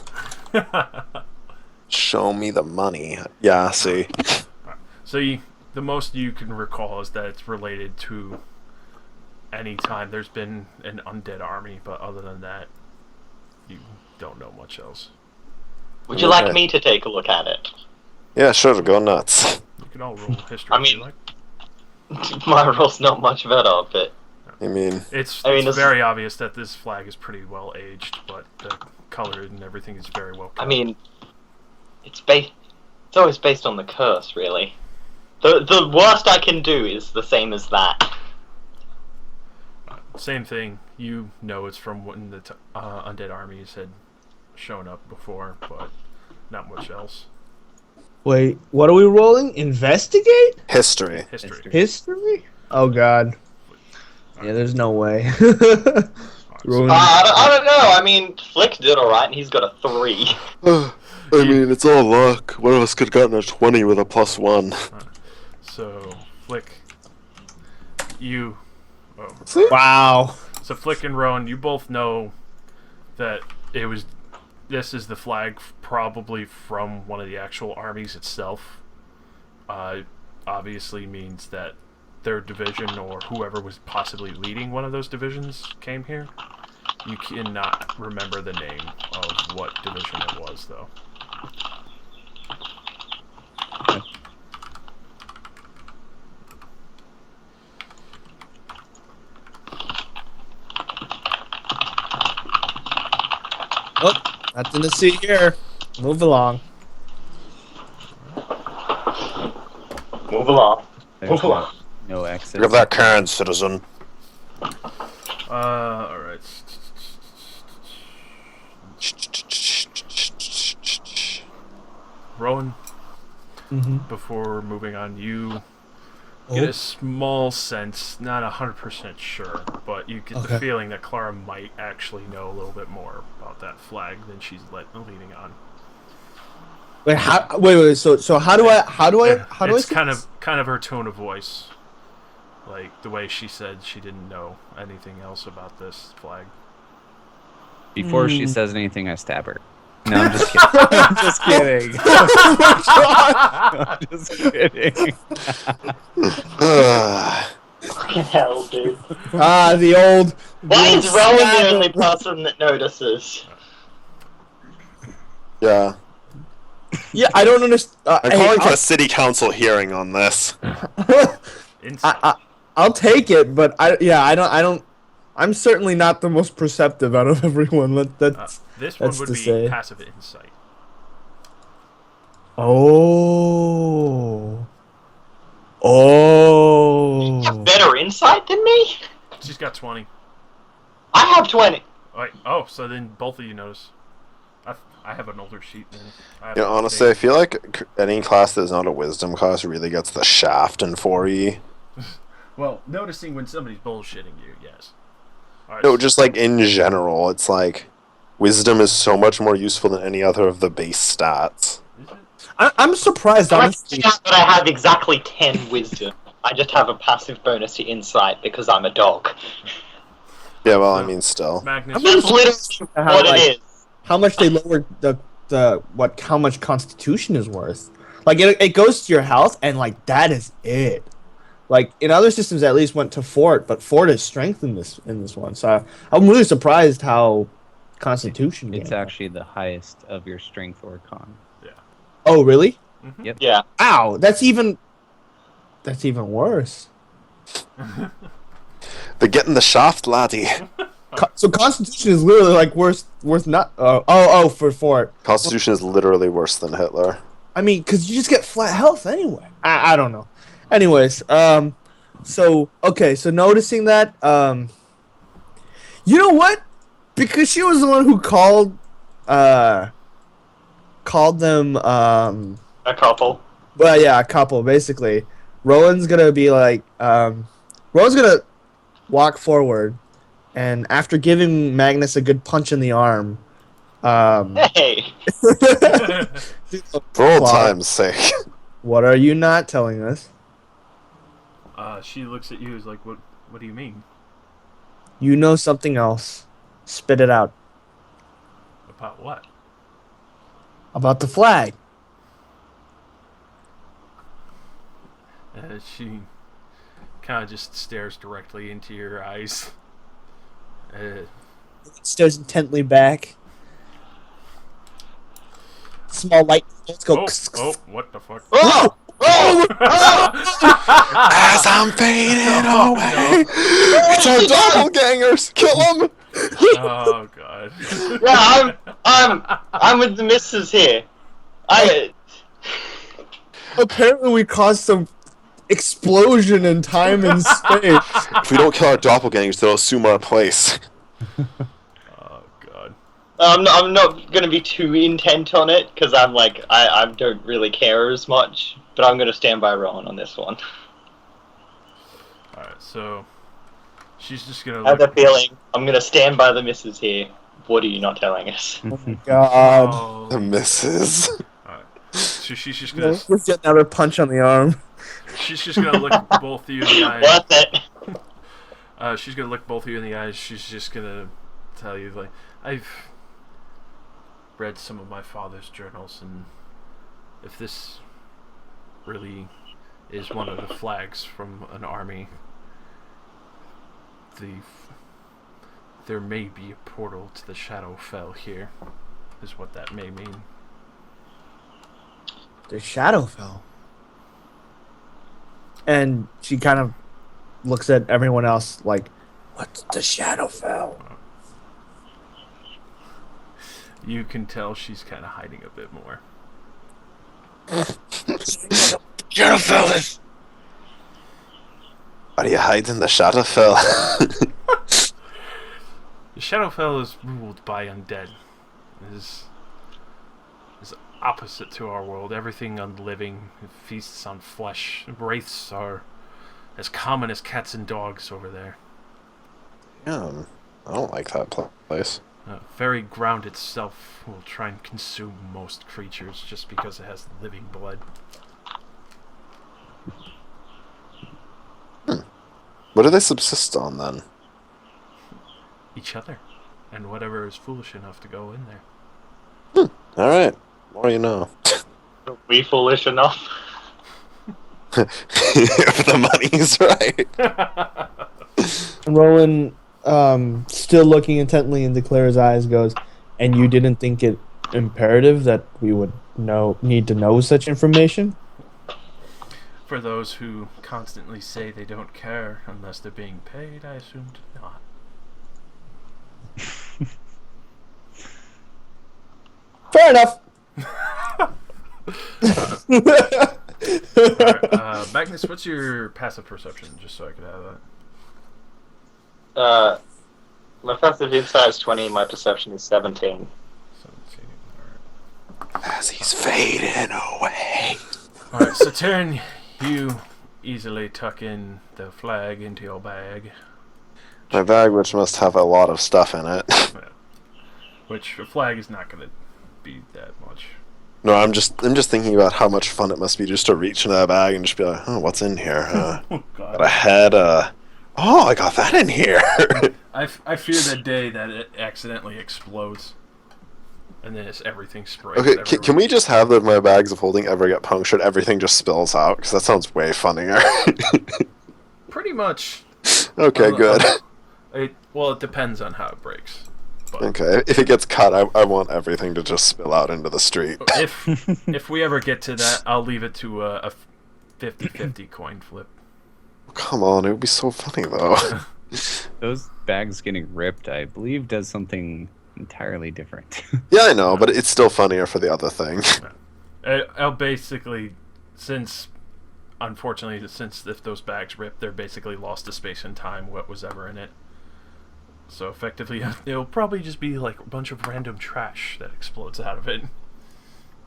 Show me the money. Yeah, see. So the most you can recall is that it's related to any time there's been an undead army, but other than that, you don't know much else. Would you like me to take a look at it? Yeah, sure, go nuts. You can all roll history I if you mean- like. My roll's not much better, but I mean, It's it's- very obvious that this flag is pretty well aged, but the color and everything is very well cut. I mean, it's always based on the curse, really. The worst I can do is the same as that. Same thing. You know it's from when the undead armies had shown up before, but not much else. Wait, what are we rolling? Investigate? history. History. History? Oh god. Yeah, there's no way. Rolling- I don't know. I mean, Flick did alright, and he's got a 3. I mean, it's all luck. One of us could have gotten a 20 with a +1. So, Flick, you... Oh. See? Wow. So Flick and Rowan, you both know that this is the flag probably from one of the actual armies itself. Obviously means that their division or whoever was possibly leading one of those divisions came here. You cannot remember the name of what division it was, though. Oh, nothing to see here. Move along. Move along. There's Move along. no exit. Look at that Karen, citizen. Alright. Rowan, Mm-hmm. before moving on, you get a small sense, not 100% sure, but you get the Okay. feeling that Clara might actually know a little bit more about that flag than she's leading on. Wait, wait. So how do I It's see kind this? of her tone of voice, like the way she said she didn't know anything else about this flag. Before she Hmm. says anything, I stab her. No, I'm just kidding. I'm just kidding. I'm just kidding. Fucking hell, dude. Ah, the old. Why the is old Rowan the stab. only person that notices? Yeah. Yeah, I don't understand. I'm calling for a city council hearing on this. Insight. I'll take it, but I don't. I'm certainly not the most perceptive out of everyone. That's This one that's would to be say. passive insight. Oh. Oh. Better insight than me? She's got 20. I have 20. Oh, so then both of you notice. I have an older sheet than I have. Yeah, to honestly, I take. feel like any class that's not a wisdom class really gets the shaft in 4E. Well, noticing when somebody's bullshitting you, yes. Alright, No, just like in general, it's like wisdom is so much more useful than any other of the base stats. is it? I'm surprised, I honestly. find out that I have exactly 10 wisdom. I just have a passive bonus to insight because I'm a dog. Yeah, well, I mean, still. Magnus. I'm gonna That's literally How, what like, it is. how much they lowered how much Constitution is worth. Like it goes to your health, and like that is it. Like in other systems, at least went to Fort, but Fort is strength in this one. So I'm really surprised how Constitution. It's came up. actually the highest of your strength or con. Oh really? Yeah. Ow! That's even worse. They're getting the shaft, laddie. So Constitution is literally like worth not. For Fort. Constitution is literally worse than Hitler. I mean, because you just get flat health anyway. I don't know. Anyways, so noticing that, you know what? Because she was the one who called them, A couple. Well, yeah, a couple basically. Rowan's gonna be like, Rowan's gonna walk forward, and after giving Magnus a good punch in the arm, Hey! For old Claw. time's sake. What are you not telling us? She looks at you as like, what do you mean? You know something else. Spit it out. About what? About the flag. She kind of just stares directly into your eyes. Stares intently back. Small light bolts go. What the fuck? Oh! Oh! As I'm fading away, it's our doppelgangers. Kill them. Oh god. Yeah, I'm with the missus here. Apparently, we caused some explosion in time and space. If we don't kill our doppelgangers, they'll assume our place. Oh god. I'm not gonna be too intent on it because I'm like I don't really care as much, but I'm gonna stand by Rowan on this one. Alright, so she's just gonna I have look. a feeling I'm gonna stand by the missus here. What are you not telling us? God. Oh, The missus. alright. So she's just gonna Let's get another punch on the arm. look both of you in the eyes. Worth it. She's gonna look both of you in the eyes. She's just gonna tell you like, I've read some of my father's journals, and if this really is one of the flags from an army, there may be a portal to the Shadowfell here, is what that may mean. The Shadowfell. And she kind of looks at everyone else like, what's the Shadowfell? You can tell she's kind of hiding a bit more. Shadowfell. Are you hiding the Shadowfell? The Shadowfell is ruled by undead. It is opposite to our world. Everything unliving feasts on flesh. Wraiths are as common as cats and dogs over there. Yeah, I don't like that place. Very ground itself will try and consume most creatures just because it has living blood. What do they subsist on then? Each other. And whatever is foolish enough to go in there. All right, more you know. Are we foolish enough? If the money's right. And Rowan, still looking intently into Claire's eyes, goes, and you didn't think it imperative that we would need to know such information? For those who constantly say they don't care unless they're being paid, I assumed not. Fair enough. Alright, Magnus, what's your passive perception, just so I could have that? My passive insight is 20, my perception is 17. 17. Alright. As he's fading away. Alright, so Taryn, you easily tuck in the flag into your bag, My bag, which must have a lot of stuff in it. which a flag is not going to be that much. No, I'm just thinking about how much fun it must be just to reach into that bag and just be like, oh, what's in here? Oh Got a god. head. Oh, I got that in here. I fear the day that it accidentally explodes. And then it's everything sprays. Okay, everywhere. can we just have that my bags of holding ever get punctured? Everything just spills out because that sounds way funnier. Pretty much. Okay, good. It depends on how it breaks. But Okay, if it gets cut, I want everything to just spill out into the street. if we ever get to that, I'll leave it to a 50-50 coin flip. Come on, it would be so funny though. Those bags getting ripped, I believe, does something entirely different. Yeah, I know, but it's still funnier for the other thing. I'll basically, unfortunately, since if those bags rip, they're basically lost to space and time, what was ever in it. So effectively, it'll probably just be like a bunch of random trash that explodes out of it.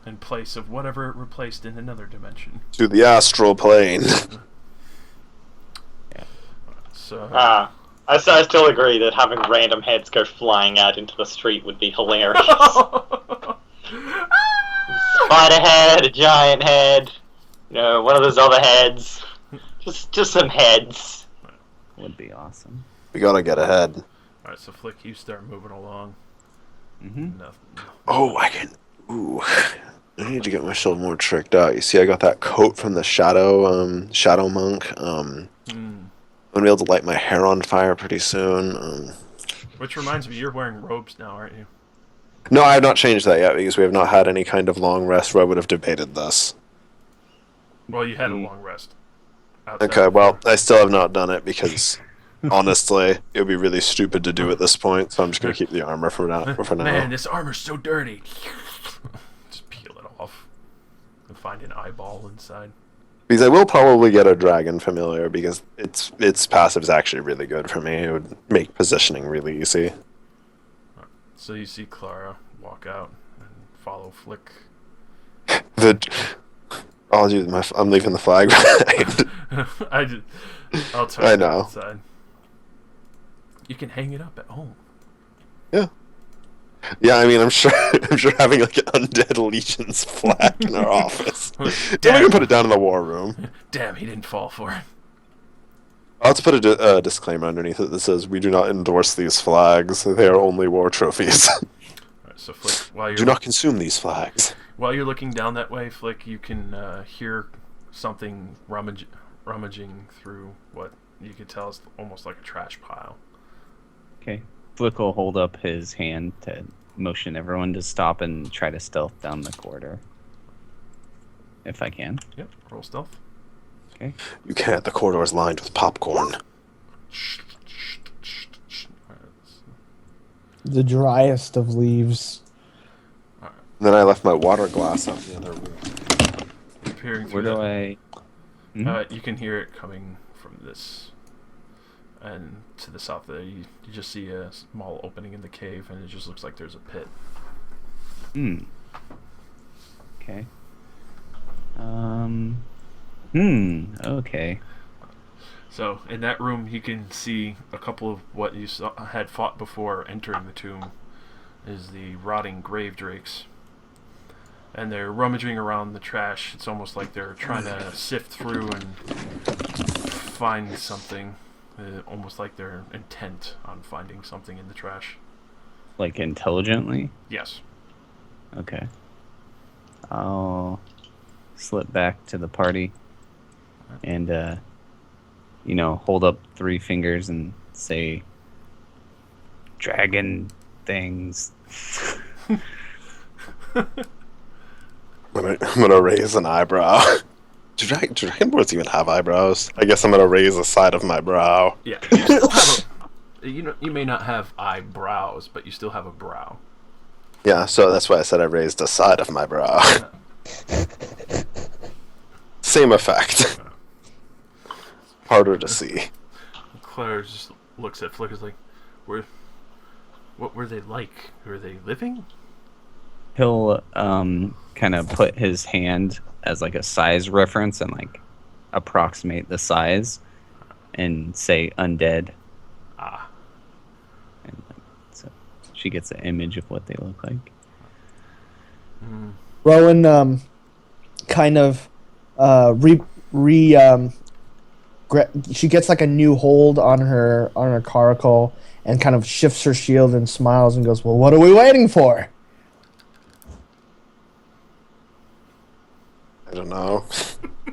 in place of whatever it replaced in another dimension. To the astral plane. So I still agree that having random heads go flying out into the street would be hilarious. Spider head, a giant head, one of those other heads. Just some heads. Would be awesome. We gotta get ahead. Alright, so Flick, you start moving along. Mm-hmm. Nothing. Oh, I can. Ooh. I need to get myself more tricked out. You see, I got that coat from the Shadow Monk. I'm gonna be able to light my hair on fire pretty soon. Which reminds me, you're wearing robes now, aren't you? No, I have not changed that yet because we have not had any kind of long rest where I would have debated this. Well, you had a long rest. Outside Okay, well, before. I still have not done it because, honestly, it would be really stupid to do at this point, so I'm just gonna keep the armor for now. Man, this armor's so dirty. Just peel it off and find an eyeball inside. Because I will probably get a dragon familiar because its passive is actually really good for me. It would make positioning really easy. So you see Clara walk out and follow Flick. I'm leaving the flag behind. I'll tell I you know. outside. You can hang it up at home. Yeah, I mean, I'm sure having like an Undead Legion's flag in our office. Then we can put it down in the war room. Damn, he didn't fall for it. I'll have to put a disclaimer underneath it that says we do not endorse these flags. They are only war trophies. Alright, so Flick, while Do not consume these flags. you're looking down that way, Flick, you can hear something rummaging through what you could tell is almost like a trash pile. Okay. Flick will hold up his hand to motion everyone to stop and try to stealth down the corridor. If I can. Yep, roll stealth. Okay. You can't. The corridor is lined with popcorn. The driest of leaves. And then I left my water glass out in the other room. Peering Where through do that, I... Mhm. you can hear it coming from this. And to the south there, you just see a small opening in the cave, and it just looks like there's a pit. Okay. Okay. So, in that room, you can see a couple of what you had fought before entering the tomb is the rotting grave drakes. And they're rummaging around the trash. It's almost like they're trying to sift through and find something. Almost like they're intent on finding something in the trash. Like intelligently? Yes. Okay. I'll slip back to the party and, hold up 3 fingers and say, dragon things. I'm gonna raise an eyebrow. Do dragonborns even have eyebrows? I guess I'm gonna raise the side of my brow. Yeah. You still have you may not have eyebrows, but you still have a brow. Yeah, so that's why I said I raised the side of my brow. Same effect. Harder to see. Claire just looks at Flickers like, what were they like? Were they living? He'll kind of put his hand as like a size reference and like approximate the size and say undead. Ah. And so she gets an image of what they look like. Rowan kind of she gets like a new hold on her caracal and kind of shifts her shield and smiles and goes, "Well, what are we waiting for?" I don't know.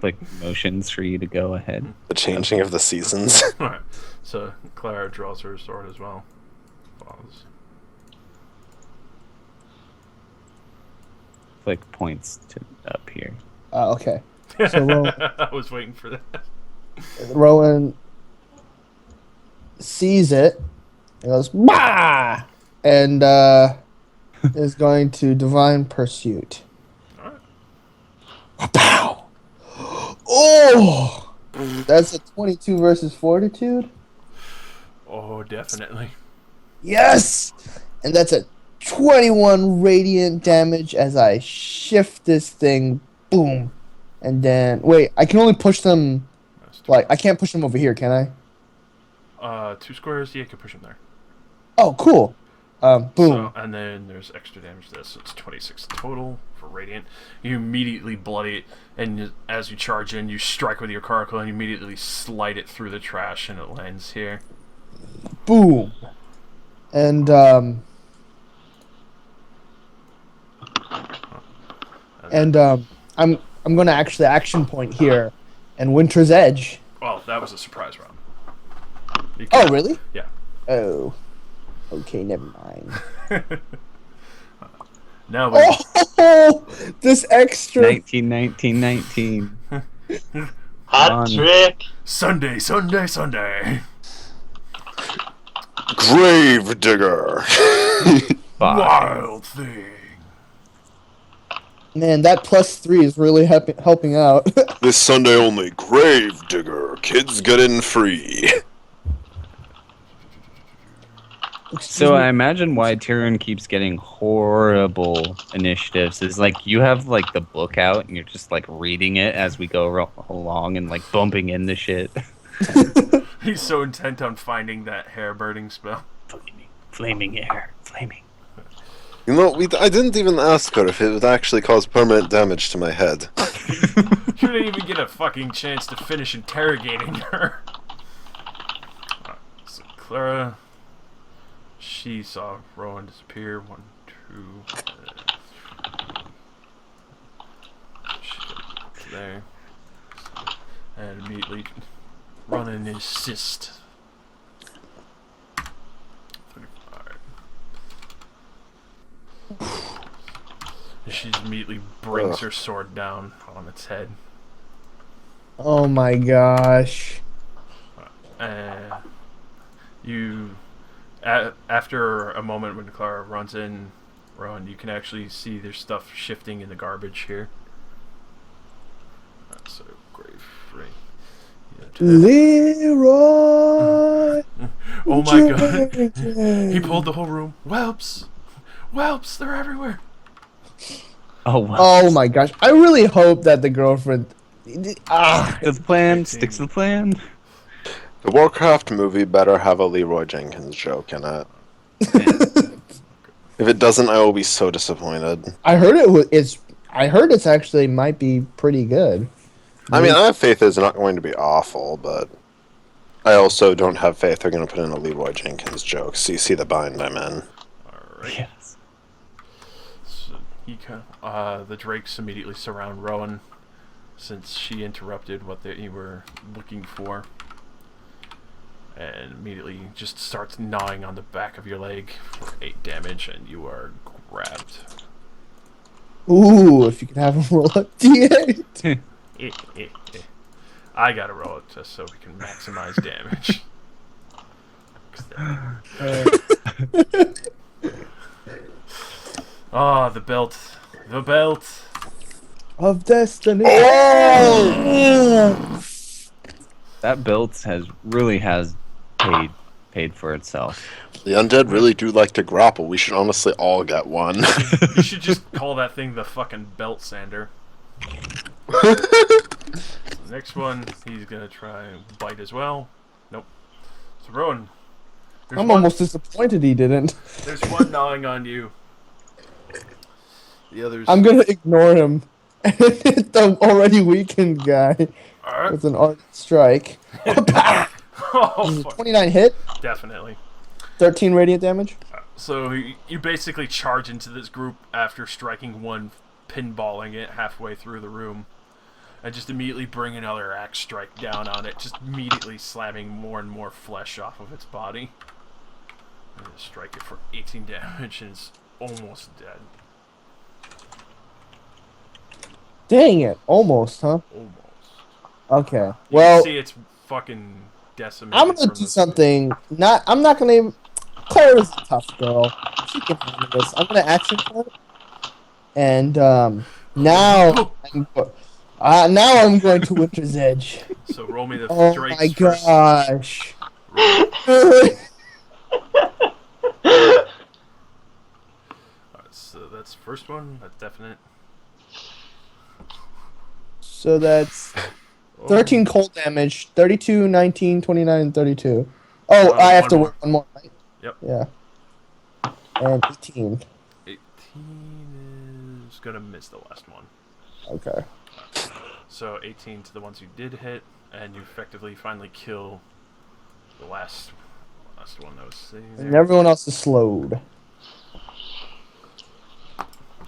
Like motions for you to go ahead. The changing of the seasons. Alright. So Clara draws her sword as well. Follows. Flick points to up here. Okay. So Rowan, I was waiting for that. Rowan sees it and goes, "Bah!" and is going to Divine Pursuit. Alright. Pow! Oh! That's a 22 versus Fortitude? Oh, definitely. Yes! And that's a 21 radiant damage as I shift this thing. Boom. And then wait, I can only push them like I can't push them over here, can I? 2 squares. Yeah, you can push him there. Oh, cool. Boom. So, and then there's extra damage to this. So it's 26 total for radiant. You immediately bloody it, and as you charge in, you strike with your caracal, and you immediately slide it through the trash, and it lands here. Boom. And I'm gonna actually action point here, and Winter's Edge. Well, that was a surprise round. You Oh, can- really? Yeah. Oh. Okay, never mind. Now we. Oh, this extra. 19. Hat On. trick! Sunday, Sunday, Sunday. Grave digger. Wild thing. Man, that +3 is really helping out. This Sunday only. Grave digger. Kids get in free. So I imagine why Tyrion keeps getting horrible initiatives is like you have like the book out and you're just like reading it as we go along and like bumping into shit. He's so intent on finding that hair burning spell. Flaming air, flaming. You know, I didn't even ask her if it would actually cause permanent damage to my head. You didn't even get a fucking chance to finish interrogating her. Alright, so Clara, she saw Rowan disappear. 1, 2, there, and immediately run and assist. And she immediately brings her sword down on its head. Oh my gosh. You, after a moment when Clara runs in, Rowan, you can actually see there's stuff shifting in the garbage here. That's so grave free. Leroy. Oh my god! He pulled the whole room. Whelps, whelps, they're everywhere. Oh wow. Oh my gosh. I really hope that the girlfriend. Ah. Sticks to the plan, sticks to the plan. The Warcraft movie better have a Leroy Jenkins joke in it. If it doesn't, I will be so disappointed. I heard it's actually might be pretty good. I mean, I have faith it's not going to be awful, but I also don't have faith they're going to put in a Leroy Jenkins joke. So you see the bind I'm in. Alright. Yes. So the Drakes immediately surround Rowan, since she interrupted what they were looking for, and immediately just starts gnawing on the back of your leg for 8 damage, and you are grabbed. Ooh, if you could have him roll a d8. I gotta roll it just so we can maximize damage. Oh, the belt. The belt. Of destiny. That belt really has paid for itself. The undead really do like to grapple. We should honestly all get one. You should just call that thing the fucking belt sander. Next one, he's gonna try and bite as well. Nope. So Rowan, I'm almost disappointed he didn't. there's one gnawing on you. The others. I'm gonna ignore him and hit the already weakened guy Alright. with an ardent strike. Oh, fuck. 29 hit, Definitely. 13 radiant damage. So you basically charge into this group after striking one, pinballing it halfway through the room, and just immediately bring another axe strike down on it, just immediately slamming more and more flesh off of its body. And just strike it for 18 damage, and it's almost dead. Dang it, almost, huh? Almost. Okay. You Well, can see it's fucking decimated. I'm gonna from do the- something. I'm not gonna even. Clara's a tough girl. She can handle this. I'm gonna action for it. And now I'm going to Winter's Edge. So roll me the Oh Drake's my first gosh. roll. that's first one. That's definite. So that's Oh, 13 cold damage, 32, 19, 29, and 32. Oh, I have one to more. work one more, right? Yep. Yeah. And 18. 18 is gonna miss the last one. Okay. So 18 to the ones you did hit, and you effectively finally kill the last one that was sitting there. And everyone else is slowed.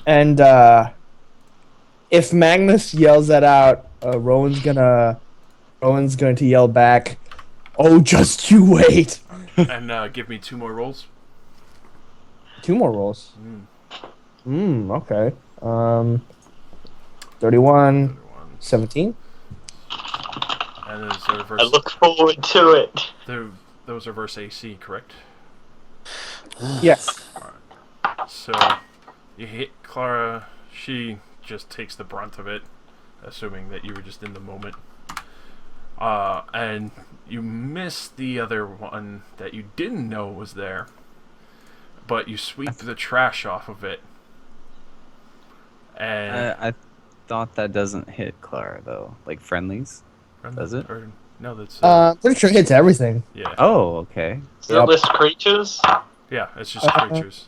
And if Magnus yells that out, Rowan's going to yell back, "Oh, just you wait." And give me 2 more rolls. 2 more rolls. Mm. Okay. 31, 31. 17. And those are I reverse. look forward to it. Those are reverse AC, correct? Yes. So you hit Clara. She just takes the brunt of it, assuming that you were just in the moment. And you miss the other one that you didn't know was there, but you sweep the trash off of it. And I thought that doesn't hit Clara though. Like friendlies. Does it? Or, no, that's Pretty sure it hits everything. yeah. Oh, okay. Does it list creatures? Yeah, it's just creatures.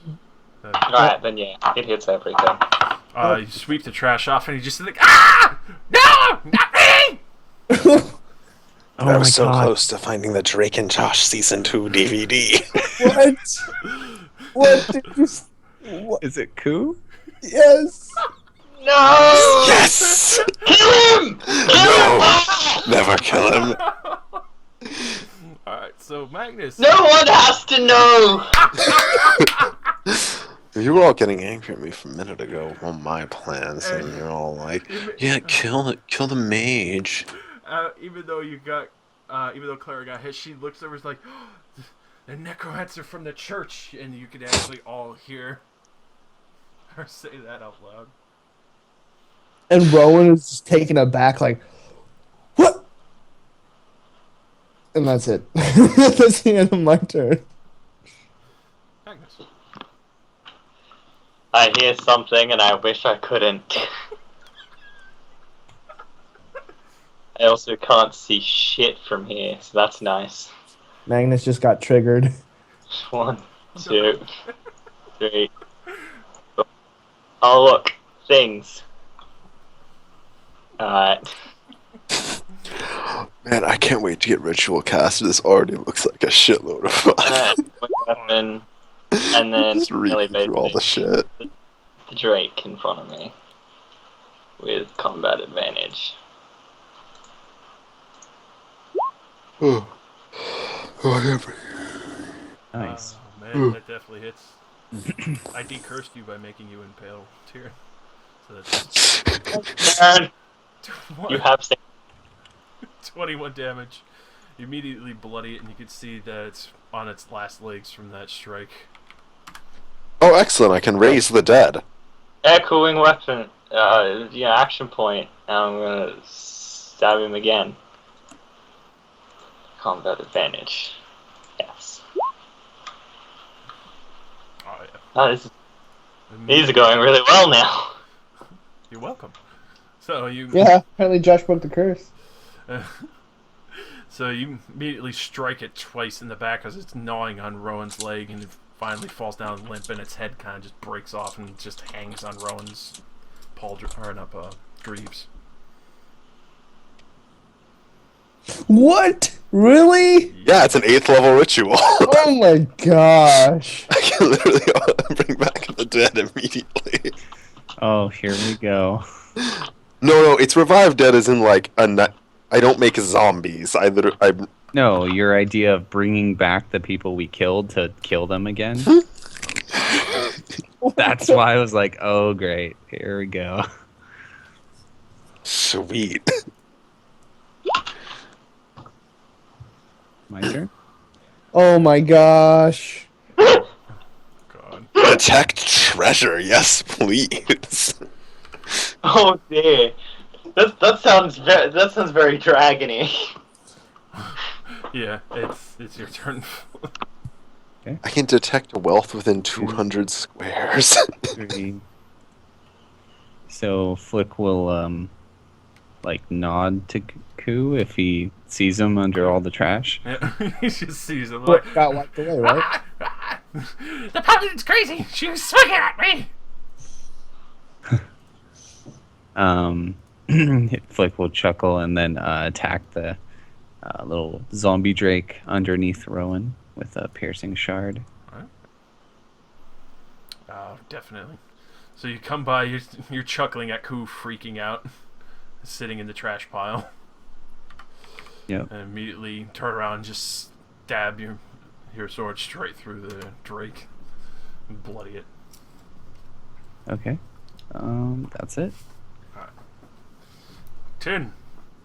Alright, then yeah, it hits everything. You sweep the trash off, and you just like, ah, no, not me. Oh I my was so God. close to finding the Drake and Josh season 2 DVD. What? What did you? What? Is it Koo? Yes. No! Yes! Kill him! No! Never kill him. All right, so Magnus. No one has to know! You were all getting angry at me from a minute ago on my plans, and you're all like, "Yeah, kill the mage." Even though Clara got hit, she looks over, is like, oh, the necromancer from the church, and you could actually all hear her say that out loud. And Rowan is just taken aback, like, what? And that's it. That's the end of my turn. Magnus. I hear something and I wish I couldn't. I also can't see shit from here, so that's nice. Magnus just got triggered. 1, 2, 3. Oh look, things. Alright. Man, I can't wait to get ritual cast. This already looks like a shitload of fun. Weapon, and then Just reading through all the shit. the Drake in front of me with combat advantage. Whatever. Nice. Oh, man, that definitely hits. I decursed you by making you impale, Tyrion. So that's Man, you 20, have seen 21 damage. You immediately bloody it, and you can see that it's on its last legs from that strike. Oh, excellent! I can raise the dead. air cooling weapon. Action point. And I'm gonna stab him again. Combat advantage. Yes. Oh, yeah. Oh, these are going really well now. You're welcome. So you Yeah, apparently Josh broke the curse. so you immediately strike it twice in the back as it's gnawing on Rowan's leg, and it finally falls down limp, and its head kind of just breaks off and just hangs on Rowan's Greaves. What? Really? Yeah, it's an 8th level ritual. Oh my gosh. I can literally bring back the dead immediately. Oh, here we go. No, it's revive dead as in like I don't make zombies. I No, your idea of bringing back the people we killed to kill them again. That's why I was like, oh, great. Here we go. Sweet. My turn? Oh my gosh. God. Detect treasure, yes, please. Oh dear. That sounds very dragony. Yeah, it's your turn. I can detect wealth within 200 squares. 3, So Flick will like nod to Ku if he sees him under all the trash. Yeah, he just sees him like, Got wiped away, right? the paladin's crazy. She was swinging at me. Flick will chuckle and then attack the little zombie drake underneath Rowan with a piercing shard. Oh, definitely. So you come by, you're chuckling at Ku freaking out, sitting in the trash pile. Yep. And immediately turn around and just stab your sword straight through the drake and bloody it. Okay. That's it. 10.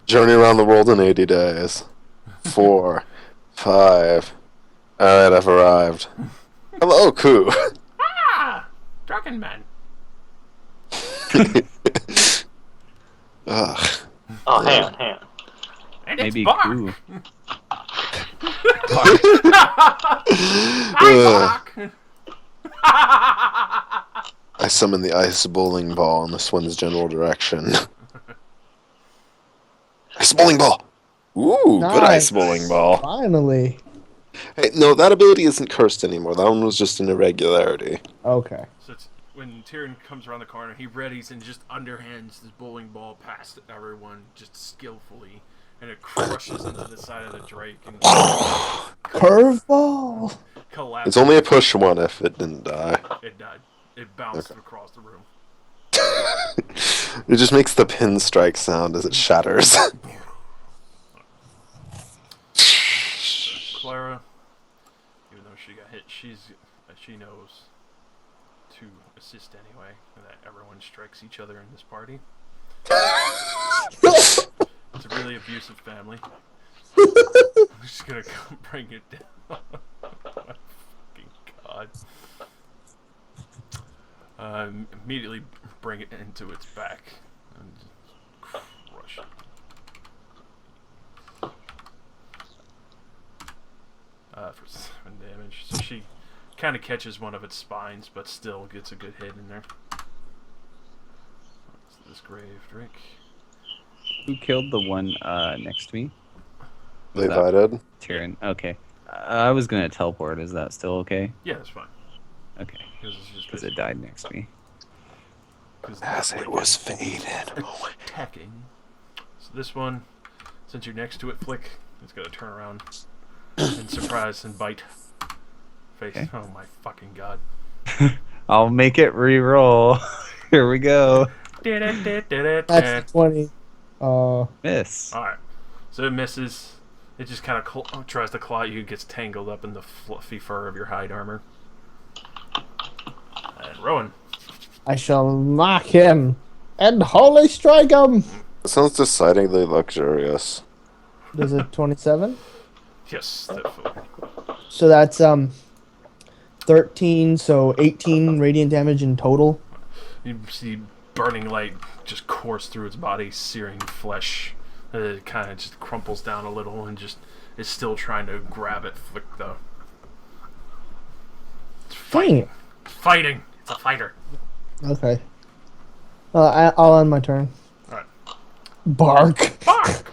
Journey around the world in 80 days. 4, 5. Alright, I've arrived. Hello, Ku. Ah! Dragon man. Ugh. Oh, hang on. And Maybe it's Bark. Ku. Hi, Bark. I summon the ice bowling ball in the swind's general direction. Ice bowling ball! Ooh, good ice Nice. bowling ball. Finally. Hey, no, that ability isn't cursed anymore. That one was just an irregularity. Okay. So it's, when Tyrion comes around the corner, he readies and just underhands this bowling ball past everyone, just skillfully, and it crushes into the side of the drake and Curveball. collapses. It's only a push one if it didn't die. It died. It bounced across the room. It just makes the pinstrike sound as it shatters. Clara, even though she got hit, she knows to assist anyway, and that everyone strikes each other in this party. It's a really abusive family. I'm just gonna come bring it down. Fucking God. Immediately bring it into its back and crush it. For 7 damage. So she kind of catches one of its spines, but still gets a good hit in there. So this grave drake. Who killed the one next to me? Levi did. Tyrion. Okay. I was gonna teleport. Is that still okay? Yeah, that's fine. Okay. Because Because it died next to me. As it was faded. attacking. So this one, since you're next to it, Flick, it's gonna turn around and surprise and bite. Face. Okay. Oh my fucking God. I'll make it re-roll. Here we go. That's 20. Miss. Alright. So it misses. It just kind of tries to claw at you, gets tangled up in the fluffy fur of your hide armor. And Rowan. I shall mock him and wholly strike him. It sounds decidedly luxurious. Does it 27? Yes, definitely. So that's 13, so 18 radiant damage in total. You see burning light just course through its body, searing flesh. It kind of just crumples down a little and just is still trying to grab at Flick, though. It's Dang fighting. it. It's fighting. It's a fighter. Okay. I'll end my turn. Alright. Bark. Bark!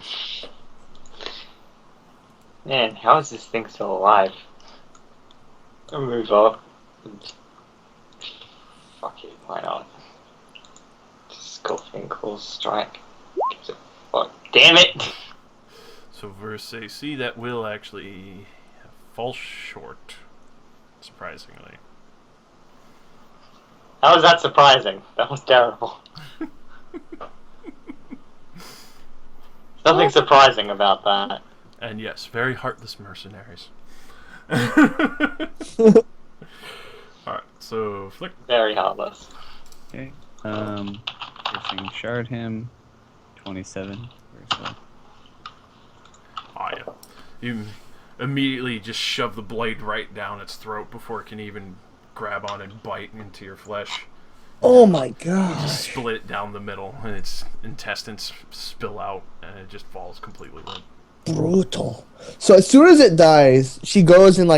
Man, how is this thing still alive? I'll move up. Fuck it, why not? Skullfinkel strike. Gives it fuck. Damn it! So verse AC, that will actually fall short, surprisingly. How was that surprising? That was terrible. Nothing surprising about that. And yes, very heartless mercenaries. Alright, so Flick. Very heartless. Okay. Piercing shard him. 27. Where's that? Oh, yeah. You immediately just shove the blade right down its throat before it can even grab on and bite into your flesh. Oh my god. Split it down the middle, and its intestines spill out, and it just falls completely limp. Brutal. So as soon as it dies, she goes in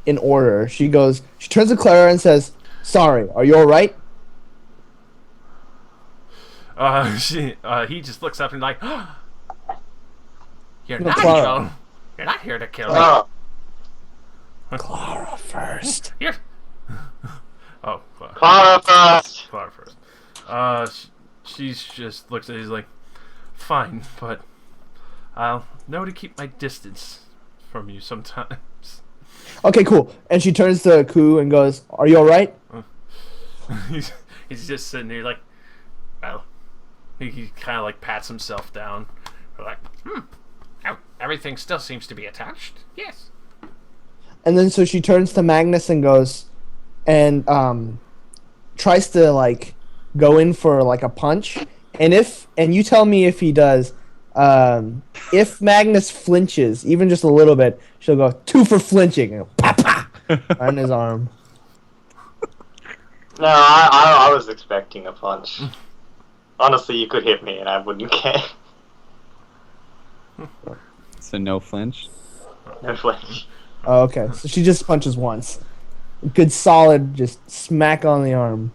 in order. She turns to Clara and says, "Sorry, are you all right?" He just looks up and like, "You're No, not Clara. Joel. You're not here to kill me. Oh, Clara first. You're." Oh, fuck. Clara first. Clara first. She's just looks at. He's like, "Fine, but I'll know to keep my distance from you sometimes." Okay, cool. And she turns to Ku and goes, "Are you all right?" he's just sitting there like, well, he kind of like pats himself down. Like, everything still seems to be attached. Yes. And then so she turns to Magnus and goes, and tries to like go in for like a punch. And you tell me if he does. If Magnus flinches even just a little bit, she'll go 2 for flinching and go, pa pa on his arm. No, I was expecting a punch. Honestly, you could hit me and I wouldn't care. So no flinch. No flinch. Oh, okay, so she just punches once. Good solid, just smack on the arm.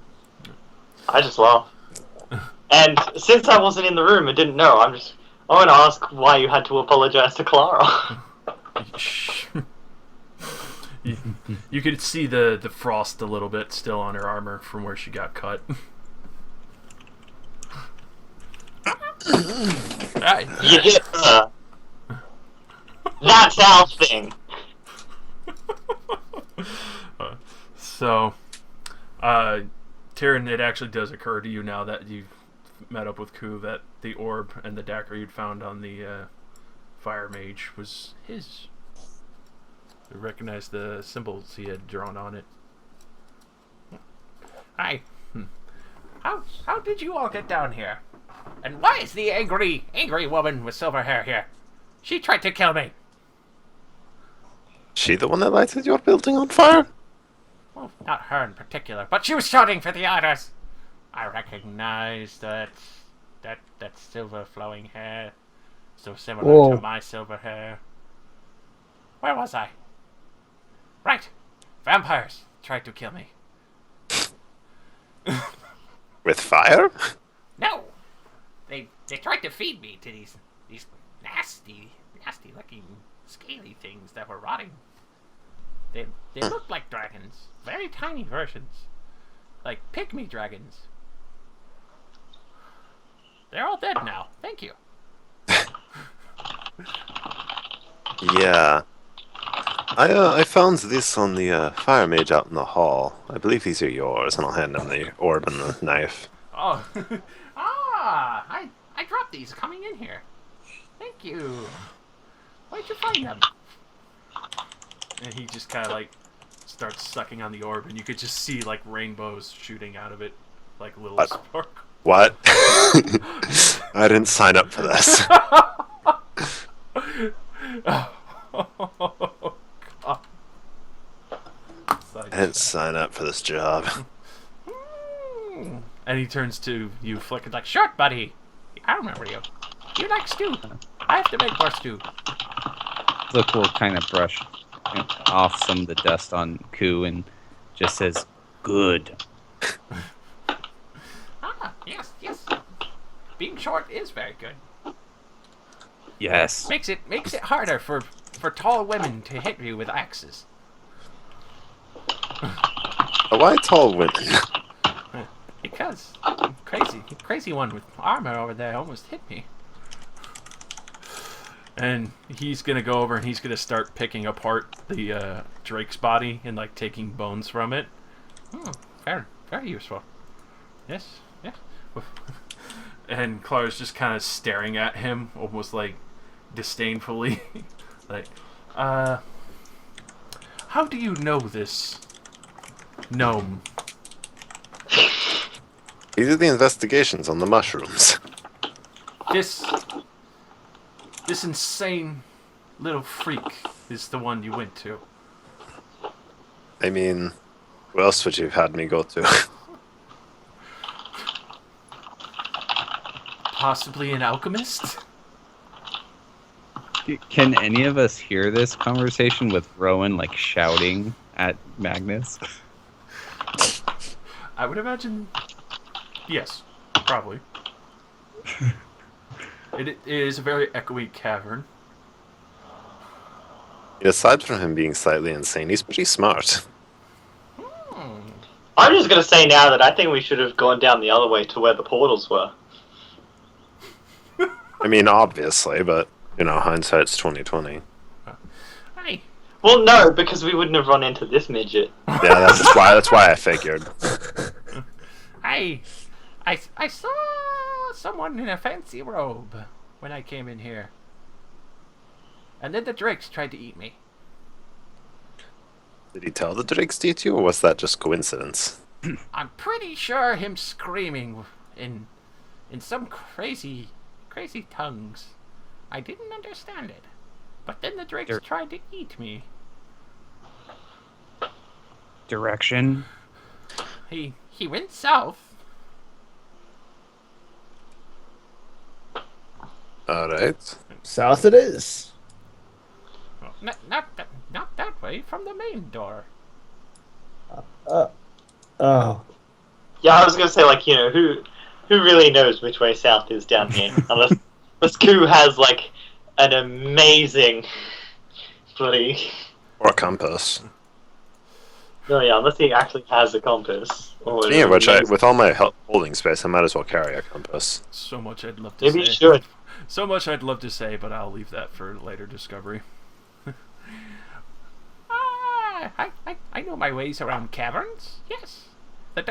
I just laugh. And since I wasn't in the room and didn't know, I want to ask why you had to apologize to Clara. You could see the frost a little bit still on her armor from where she got cut. You hit her. That's our thing. So, Tyrion, it actually does occur to you now that you've met up with Ku that the orb and the dagger you'd found on the fire mage was his. You recognize the symbols he had drawn on it. Hi. How did you all get down here? And why is the angry woman with silver hair here? She tried to kill me. She the one that lighted your building on fire? Well, not her in particular, but she was shouting for the others. I recognize that silver flowing hair, so similar Whoa. to my silver hair. Where was I? Right, vampires tried to kill me. With fire? No, they tried to feed me to these nasty looking scaly things that were rotting. They looked like dragons, very tiny versions, like pygmy dragons. They're all dead now. Thank you. Yeah. I found this on the fire mage out in the hall. I believe these are yours, and I'll hand him the orb and the knife. Oh, I dropped these coming in here. Thank you. Where'd you find them? And he just kind of like starts sucking on the orb, and you could just see like rainbows shooting out of it, like little What? sparkles. What? I didn't sign up for this. I didn't sign up for this job. And he turns to you, Flick, and like, Short buddy. I remember you. You like stew. I have to make more stew. Look will kind of brush off some of the dust on Ku and just says, "Good." Yes. Being short is very good. Yes. Makes it harder for tall women to hit you with axes. Why tall women? Because crazy one with armor over there almost hit me. and he's gonna go over and he's gonna start picking apart the Drake's body and like taking bones from it. Very useful. Yes. And Clara's just kind of staring at him, almost like disdainfully. Like, how do you know this gnome? He did the investigations on the mushrooms. This insane little freak is the one you went to. I mean, who else would you have had me go to? Possibly an alchemist? Can any of us hear this conversation with Rowan like shouting at Magnus? I would imagine. Yes, probably. It is a very echoey cavern. Aside from him being slightly insane, he's pretty smart. I'm just gonna say now that I think we should have gone down the other way to where the portals were. I mean, obviously, but hindsight's 2020. Hey, Well, no, because we wouldn't have run into this midget. Yeah, that's why I figured. I saw someone in a fancy robe when I came in here. And then the drakes tried to eat me. Did he tell the Drakes to eat you, or was that just coincidence? I'm pretty sure him screaming in some crazy tongues. I didn't understand it. But then the drakes tried to eat me. Direction. He went south. Alright. South it is. Not that way, from the main door. Oh. Yeah, I was gonna say, like, who really knows which way south is down here? Unless Koo has, like, an amazing bloody... Or a compass. No, yeah, unless he actually has a compass. Or Yeah, with all my holding space, I might as well carry a compass. So much I'd love to Maybe say. you should. So much I'd love to say, but I'll leave that for later discovery. I know my ways around caverns. Yes, the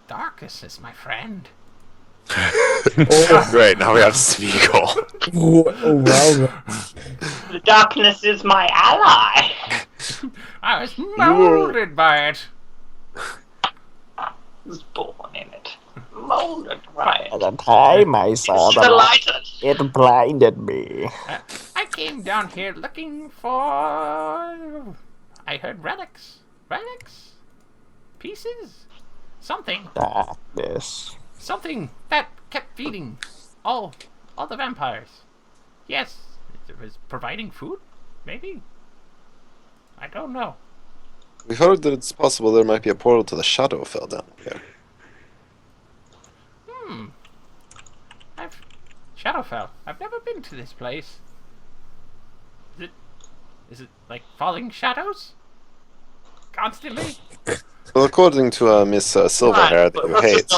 darkness is my friend. Great, now we have Smeagol. Oh, well. The darkness is my ally! I was molded by it. I was born in it. Molded by it. At the time I saw It's the light, delighted! it blinded me. I came down here looking for... I heard relics. Relics? Pieces? Something. Darkness. Something that kept feeding all the vampires. Yes, it was providing food, maybe? I don't know. We've heard that it's possible there might be a portal to the Shadowfell down here. Shadowfell. I've never been to this place. Is it like falling shadows? Constantly? Well, according to Miss Silverhair, that you hate.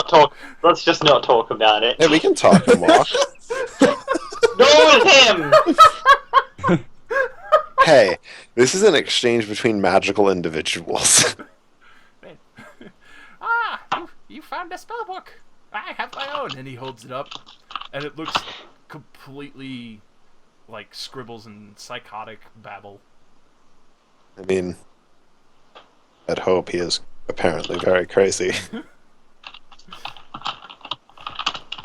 Let's just not talk about it. Yeah, we can talk and walk. Go with him! Hey, this is an exchange between magical individuals. You found a spell book. I have my own. And he holds it up, and it looks completely like scribbles and psychotic babble. I mean, I'd hope he is apparently very crazy.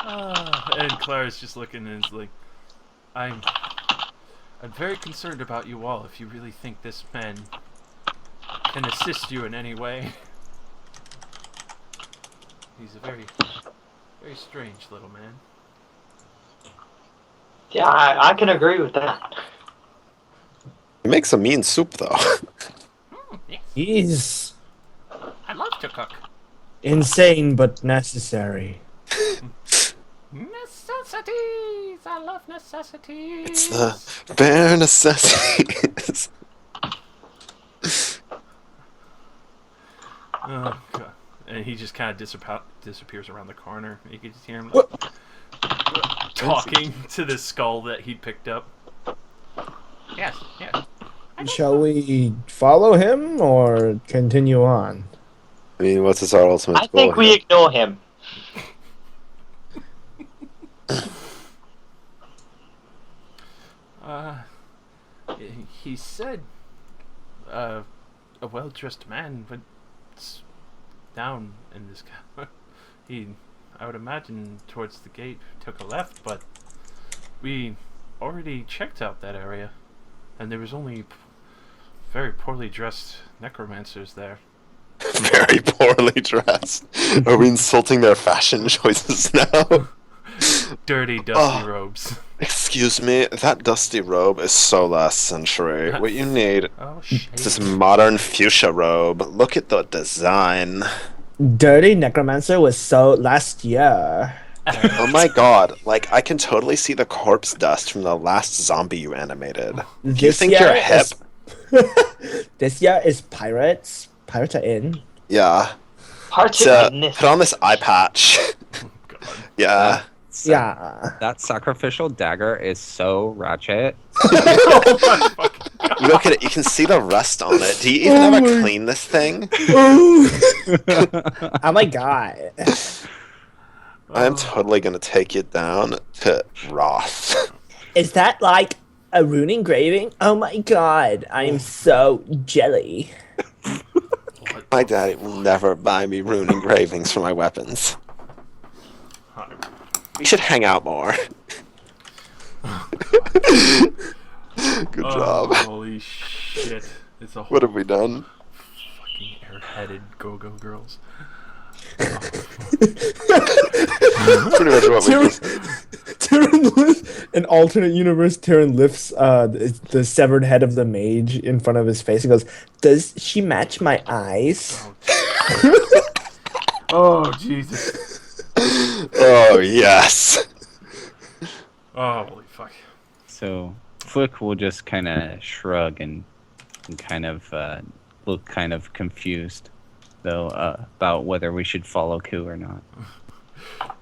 And Clara's just looking and is like, I'm very concerned about you all if you really think this man can assist you in any way. He's a very strange little man. Yeah, I can agree with that. He makes a mean soup, though. Yes, He's I love to cook. insane but necessary. Necessities! I love necessities! It's the bare necessities. Oh god! And he just kind of disappears around the corner. You can just hear him talking to the skull that he picked up. Yes. Shall we follow him or continue on? I mean, what's our ultimate I goal think we here? ignore him. He said, a well-dressed man went down in this car. I would imagine, towards the gate, took a left, but we already checked out that area, and there was only very poorly dressed necromancers there. Very poorly dressed. Are we insulting their fashion choices now? Dirty, dusty robes. Excuse me, that dusty robe is so last century. What you need Oh, is shit. this modern fuchsia robe. Look at the design. Dirty Necromancer was so last year. Oh my god, like, I can totally see the corpse dust from the last zombie you animated. Do you think you're hip? This year is Pirates. Pirates are in. Yeah. Part So, goodness. put on this eye patch. God. Yeah. Yeah. That sacrificial dagger is so ratchet. Oh my fucking God. Look at it, you can see the rust on it. Do you even Oh ever my- clean this thing? Oh my god. I am totally gonna take you down to Roth. Is that like a rune engraving? Oh my god. I am so jelly. What My the daddy will never buy me rune engravings for my weapons. fuck? We should hang out more. Good job. Holy shit. It's a whole What have we done? fucking airheaded go-go girls. Pretty much what we just... Tyrion lifts, in alternate universe, Tyrion lifts the severed head of the mage in front of his face and goes, "Does she match my eyes?" Oh, Jesus. Oh, yes. Oh, holy fuck. So Flick will just kind of shrug and kind of look kind of confused, though, about whether we should follow Ku or not.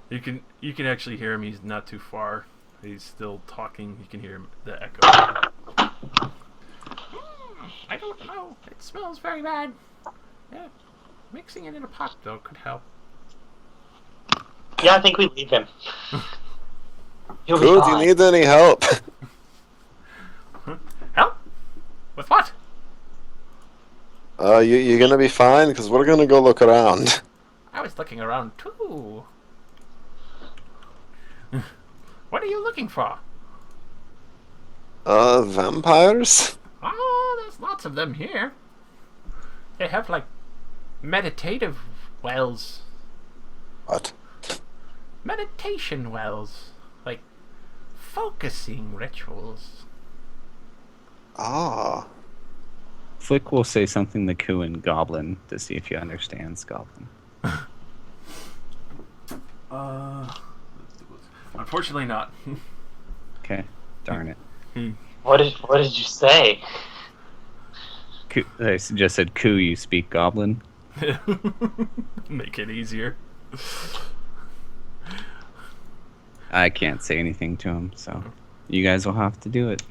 You can actually hear him. He's not too far. He's still talking. You can hear him, the echo. I don't know. It smells very bad. Yeah. Mixing it in a pot, though, could help. Yeah, I think we leave him. He'll be Cool, do you fine. need any help? Help? With what? You're gonna be fine, because we're gonna go look around. I was looking around, too. What are you looking for? Vampires? Oh, there's lots of them here. They have, like, meditative wells. What? Meditation wells. Like, focusing rituals. Ah. Flick will say something to Ku in Goblin to see if he understands Goblin. Unfortunately not. Okay, darn it. What did you say? Ku, I just said, Ku, you speak Goblin. Make it easier. I can't say anything to him, so you guys will have to do it.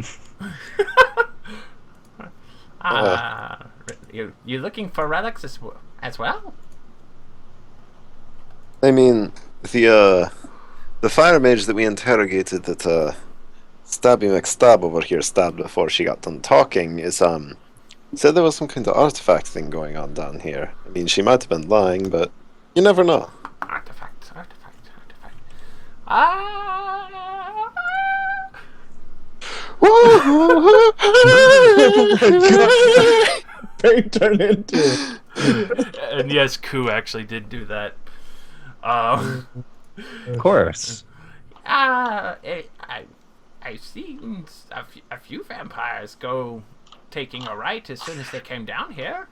You looking for relics as well? I mean, the fire mage that we interrogated that, Stabby McStab over here stabbed before she got done talking is, said there was some kind of artifact thing going on down here. I mean, she might have been lying, but you never know. Artifact. They turn into. And yes, Ku actually did do that. Of course. I've seen a few vampires go taking a right as soon as they came down here.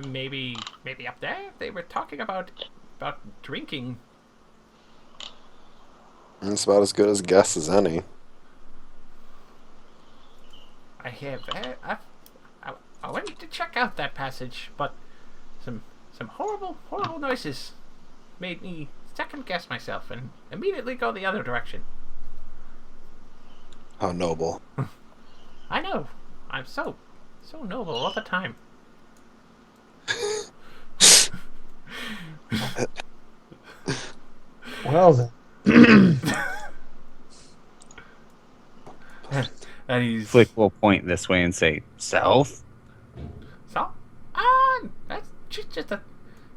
Maybe up there they were talking about drinking. It's about as good as guess as any. I hear. I went to check out that passage, but some horrible noises made me second guess myself and immediately go the other direction. How noble. I know. I'm so noble all the time. Well then. And he's Flick will point this way and say, South? So, that's just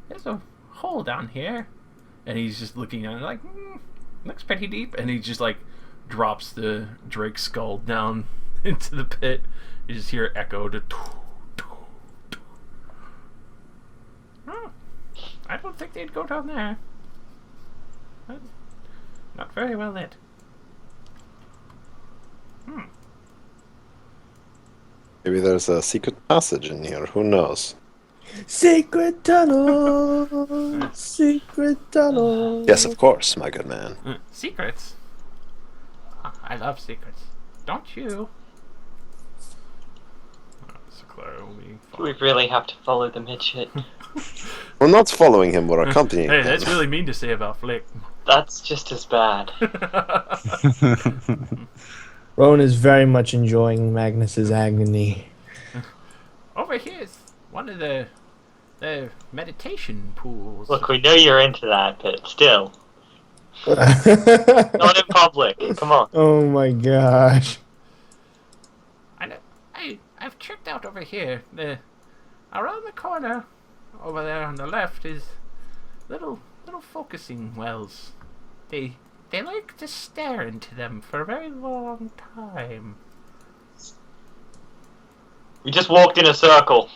there's a hole down here. and he's just looking at it like, looks pretty deep, and he just like drops the Drake skull down into the pit. You just hear it echo to. I don't think they'd go down there. Not very well lit. Maybe there's a secret passage in here. Who knows? Secret tunnel. Secret tunnel. Yes, of course, my good man. Secrets? I love secrets. Don't you? So Clara will be We really have to follow the midget. We're not following him, we're accompanying Hey, him. that's really mean to say about Flick. That's just as bad. Rowan is very much enjoying Magnus's agony. Over here's one of the meditation pools. Look, we know you're into that, but still. Oh Not in public. Come on. my gosh. I've checked out over here. Around the corner, over there on the left, is little focusing wells. They like to stare into them for a very long time. We just walked in a circle.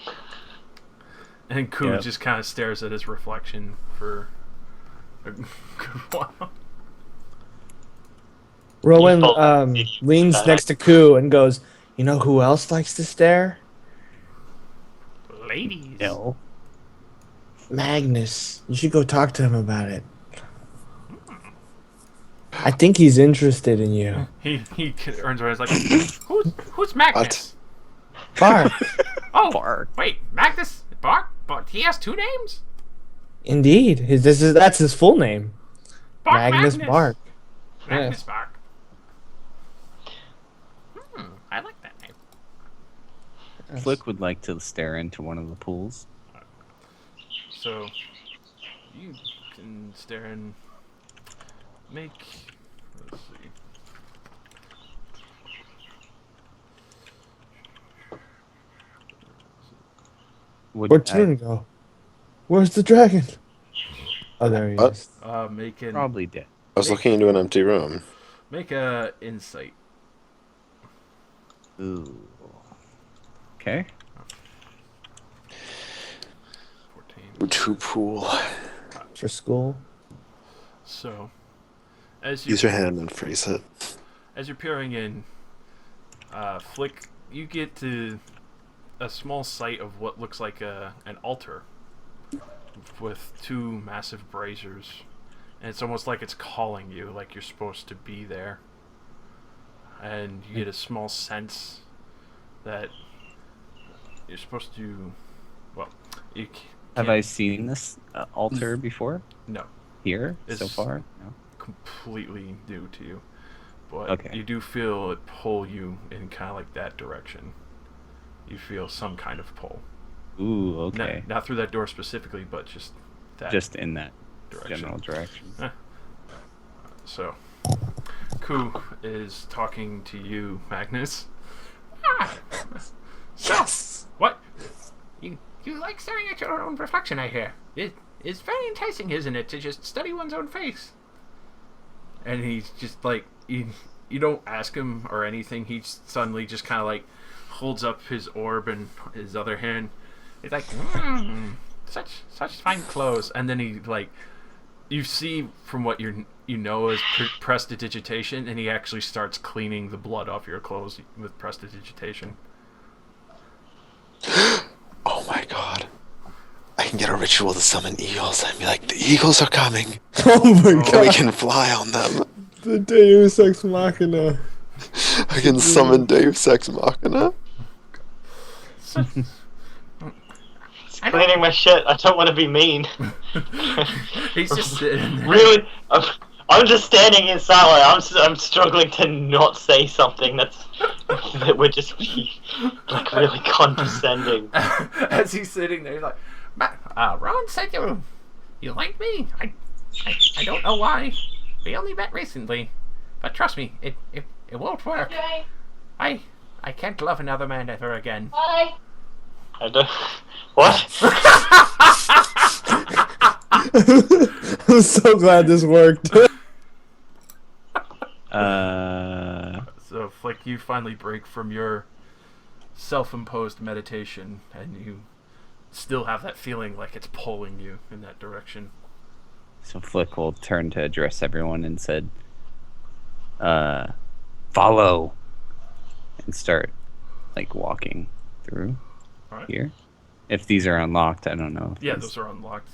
And Ku Yep. just kind of stares at his reflection for a good while. Rowan You both- leans next to Ku and goes, "You know who else likes to stare? Ladies. No. Magnus. You should go talk to him about it. I think he's interested in you." He turns around and is like, Who's Magnus? Bark. Oh, Bark. wait, Magnus Bark? But he has two names? Indeed. That's his full name. Bark Magnus Bark. Magnus Yes. Bark. I like that name. Flick would like to stare into one of the pools. so you can stare and make. Let's see. Where'd Tune go? Where's the dragon? Oh, there he What? is. Make an Probably dead. I was looking into an empty room. make a insight. Ooh. Okay. 14. To pool. For school. So, as you Use your hand and freeze it. as you're peering in, Flick, you get to a small sight of what looks like an altar with two massive braziers, and it's almost like it's calling you, like you're supposed to be there. And you get a small sense that you're supposed to. Well, you Have can't- I seen this altar before? No. Here so It's- far? No. Completely new to you, but Okay. you do feel it pull you in kind of like that direction. You feel some kind of pull. Ooh, okay. Not through that door specifically, but just that Just in that direction. general direction. So, Ku is talking to you, Magnus. Yes! What? You like staring at your own reflection, I hear. It's very enticing, isn't it, to just study one's own face? And he's just like, you don't ask him or anything. He suddenly just kind of like holds up his orb and his other hand. He's like, Such fine clothes. And then he like, you see from what you know is prestidigitation, and he actually starts cleaning the blood off your clothes with prestidigitation. Oh my god. I can get a ritual to summon eagles and be like, the eagles are coming. Oh my And we god. can fly on them. The Deus Ex Machina. I can summon Deus Ex Machina. Cleaning my shit. I don't want to be mean. He's just sitting there. Really, I'm just standing in silence. I'm struggling to not say something that would just be like really condescending. As he's sitting there, he's like, Ron said you like me. I don't know why. We only met recently, but trust me, it won't work. Okay. I can't love another man ever again. Bye. I don't. What? I'm so glad this worked. So, Flick, you finally break from your self-imposed meditation, and you still have that feeling like it's pulling you in that direction. So Flick will turn to address everyone and said, follow, and start like walking through Alright. here. if these are unlocked, I don't know. Yeah, those are unlocked.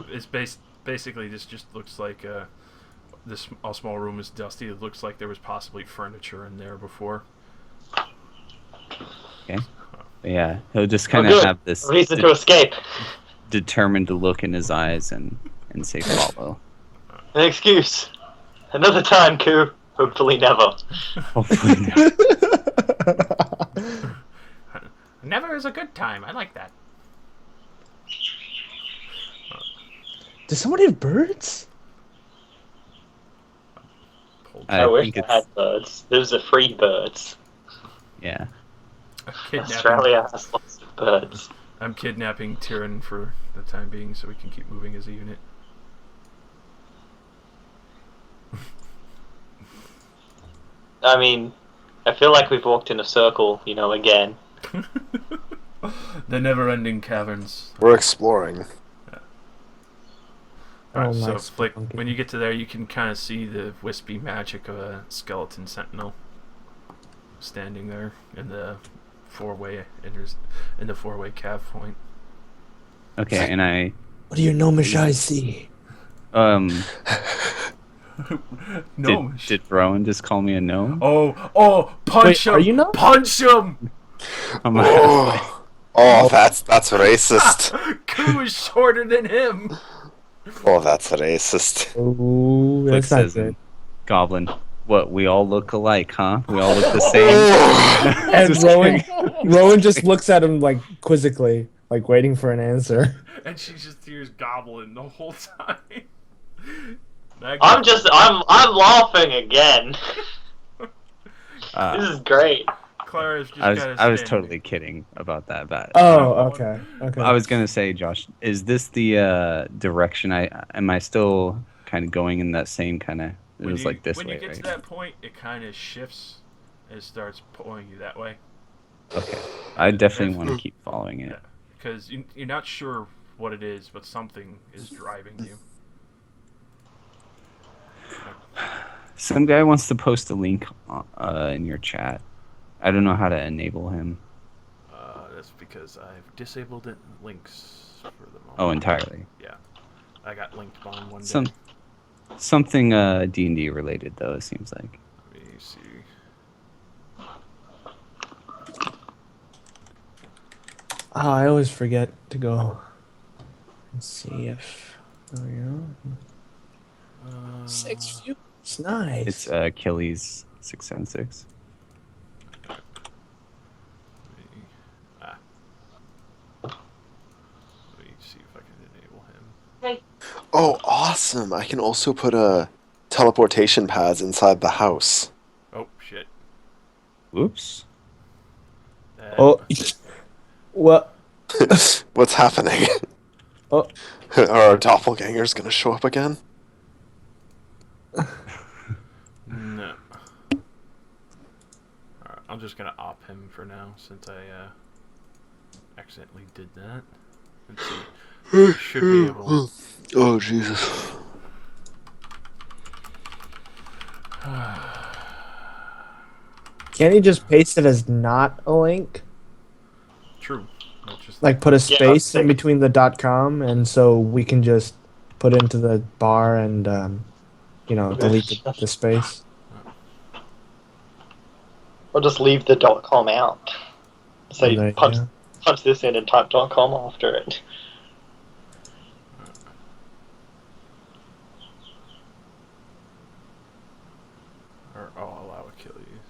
It's basically this just looks like this small room is dusty. It looks like there was possibly furniture in there before. Okay. Yeah, he'll just kind of good. have this Reason to escape. determined look in his eyes and say follow. An excuse. Another time, Koo. Hopefully never. Hopefully not. Never is a good time. I like that. Does somebody have birds? I wish think I it's had birds. Those are free birds. yeah. Australia has lots of birds. I'm kidnapping Tyrion for the time being so we can keep moving as a unit. I mean, I feel like we've walked in a circle, again. The never-ending caverns. We're exploring. Alright, so nice. Flick, when you get to there, you can kind of see the wispy magic of a skeleton sentinel standing there in the four-way cav point. Okay, and I What do your gnomish eyes see? No. did Rowan just call me a gnome? Oh! Punch Wait, him! are you not? Punch him! I'm That's racist. Koo is shorter than him. Oh, that's racist. Oh, Flick that's not says, good. Goblin, what? We all look alike, huh? We all look the same. And Just Rowan just looks at him like quizzically, like waiting for an answer. And she just hears goblin the whole time. I'm laughing again. This is great. Clara's just I was totally kidding about that. But Oh, okay. I was gonna say, Josh, is this the direction? Am I still kind of going in that same kind of? It was like this when way, you get right? to that point, it kind of shifts and starts pulling you that way. Okay, I definitely want to keep following it. Because you're not sure what it is, but something is driving you. Some guy wants to post a link in your chat. I don't know how to enable him. That's because I've disabled links for the moment. Oh, entirely. Yeah, I got linked on one day. Something D&D related though. It seems like. Let me see. Oh, I always forget to go and see if. Oh, yeah. 6 views. Nice. It's Achilles 676. Let me see if I can enable him. Oh, awesome! I can also put teleportation pads inside the house. Oh shit. Whoops. Oh, what? What's happening? Oh. Are our doppelgangers gonna show up again? No. Alright, I'm just gonna op him for now since I accidentally did that. Let's see. Should be able. Oh Jesus! Can't you just paste it as not a link? True. Just Like put a Yeah, space in thanks. between the .com, and so we can just put into the bar and delete the space. Or just leave the .com out. So you Right, punch, yeah. punch this in and type .com after it. Or I'll allow Achilles.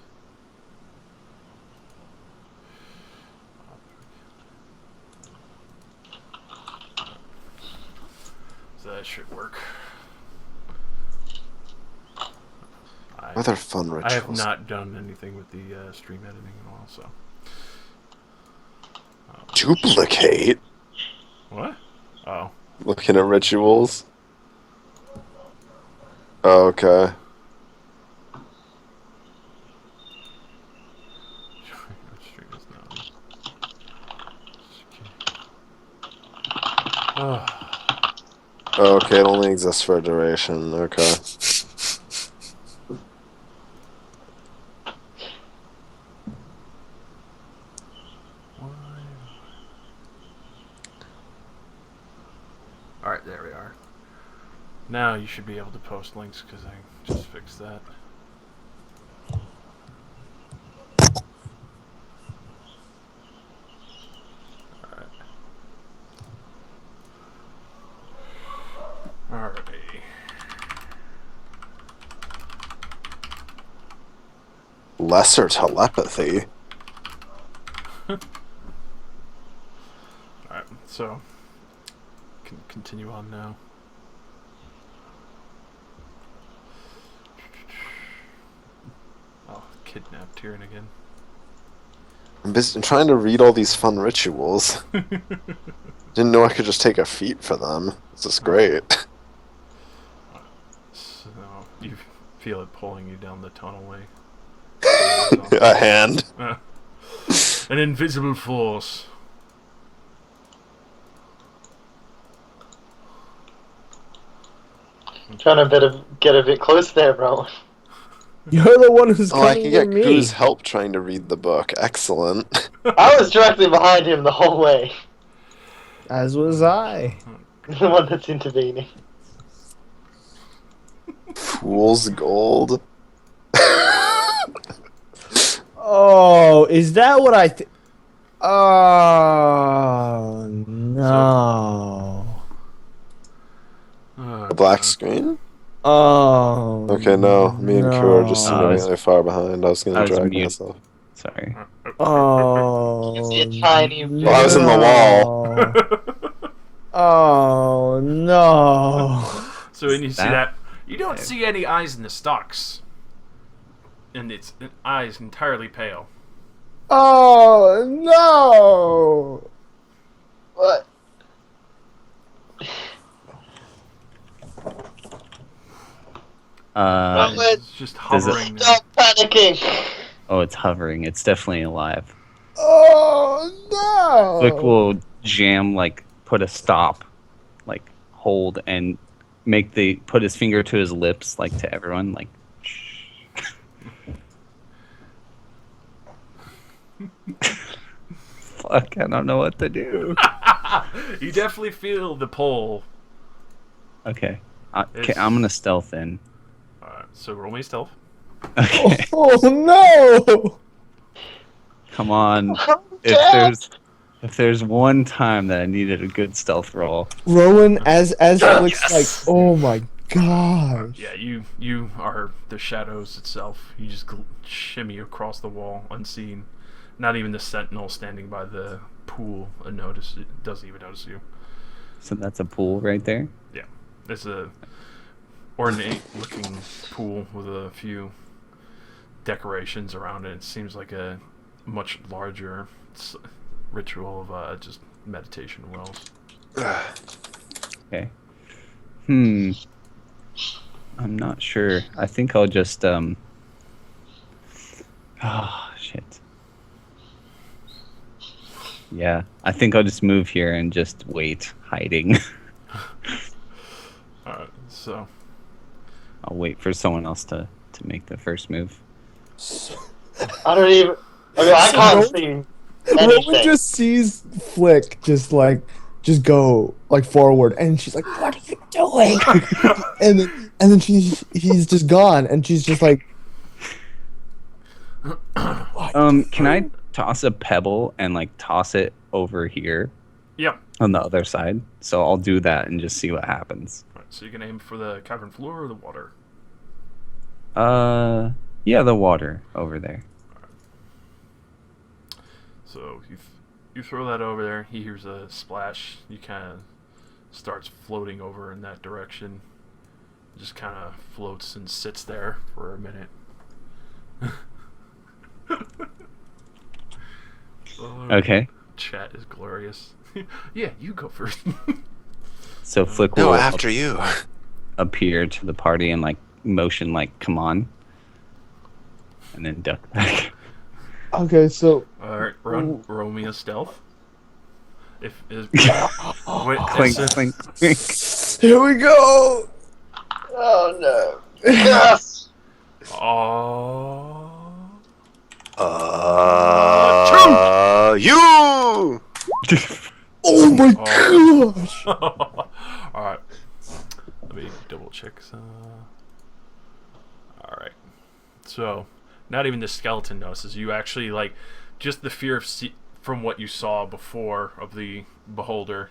So that should work. Other fun I rituals. have not done anything with the stream editing at all, so. Duplicate. What? Oh. Looking at rituals. Oh, okay. Stream is not. Oh. Oh, okay, it only exists for a duration. Okay. Now you should be able to post links because I just fixed that. Alright. Lesser telepathy. Alright, so can continue on now. Oh, kidnapped Tyrion again. I'm busy trying to read all these fun rituals. Didn't know I could just take a feat for them. This is great. So you feel it pulling you down the tunnelway. A hand. An invisible force. Trying to get a bit close there, bro. You're the one who's Oh, I coming can to get me. Crew's help trying to read the book. Excellent. I was directly behind him the whole way. As was I. The one that's intervening. Fool's gold. Oh, is that what I think? Oh, no. Oh, A black God. screen? Oh. Okay, no. Me and Crew are just no. significantly far behind. I was I gonna was drag mute. myself. Sorry. Oh. You see a tiny bit. Well, I was in the wall. Oh, no. So when you see That- that, you don't see any eyes in the stalks. And its eyes entirely pale. Oh, no. What? It's just Does it- hovering there. Stop panicking! Oh, it's hovering. It's definitely alive. Oh, no. Flick will jam, like, put a stop, like, hold, and put his finger to his lips, like, to everyone, like, shh. Fuck, I don't know what to do. You definitely feel the pull. Okay. It's- I'm gonna stealth in. Alright, so roll me stealth. Okay. Oh, no. Come on. Dad! If there's one time that I needed a good stealth roll, Rowan, as Flick's Yes. like, oh my gosh. Yeah, you are the shadows itself. You just shimmy across the wall unseen. Not even the sentinel standing by the pool doesn't even notice you. so that's a pool right there. It's a ornate looking pool with a few decorations around it. It seems like a much larger ritual of just meditation wells. Okay. I'm not sure. I think I'll just oh shit. Yeah, I think I'll just move here and just wait, hiding. Alright, so I'll wait for someone else to make the first move. I don't even. I mean, I So can't Rowan- see Rowan anything. just sees Flick just go like forward, and she's like, "What are you doing?" and then he's just gone, and she's just like, Can I toss a pebble and like toss it over here yep. on the other side? So I'll do that and just see what happens. Right, so you can aim for the cavern floor or the water. Yeah, the water over there. So you throw that over there. He hears a splash. He kind of starts floating over in that direction. Just kind of floats and sits there for a minute. Oh, Okay. Chat is glorious. Yeah, you go first. So Flick No, will after you. appear to the party and like motion like come on, and then duck back. "Okay, so All right, roll me a stealth. If is wait, Clink, it's- clink, clink. here we go." Oh no. Yes! Oh. You. Oh my Oh. gosh! All right. Let me double check. All right. So, not even the skeleton notices. You actually like just the fear of from what you saw before of the beholder.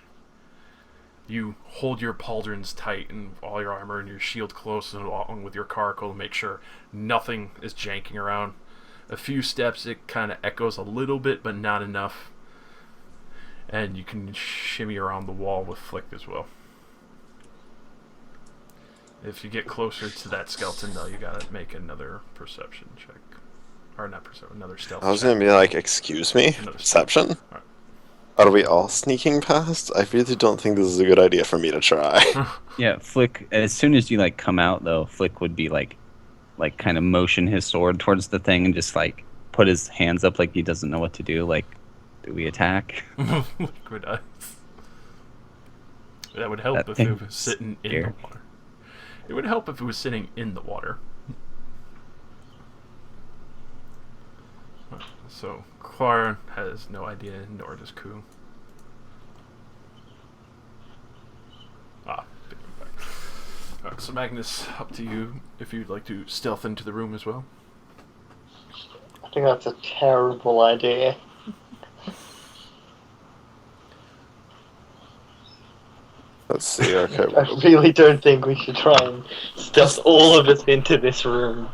You hold your pauldrons tight and all your armor and your shield close along with your caracal to make sure nothing is janking around. A few steps, it kind of echoes a little bit, but not enough. And you can shimmy around the wall with Flick as well. If you get closer to that skeleton, though, you gotta make another perception check. Or not perception, another stealth I was check. gonna be like, excuse me? Another Perception? Alright. Are we all sneaking past? I really don't think this is a good idea for me to try. Yeah, Flick. As soon as you like come out, though, Flick would be like kind of motion his sword towards the thing and just like put his hands up like he doesn't know what to do. Like, do we attack? Liquid ice. That would help That if it thing's was sitting in scary. the water. It would help if it was sitting in the water. So, Clara has no idea, nor does Ku. Picking back. Alright, so Magnus, up to you if you'd like to stealth into the room as well. I think that's a terrible idea. Let's see, okay. I really don't think we should try and stuff all of us into this room.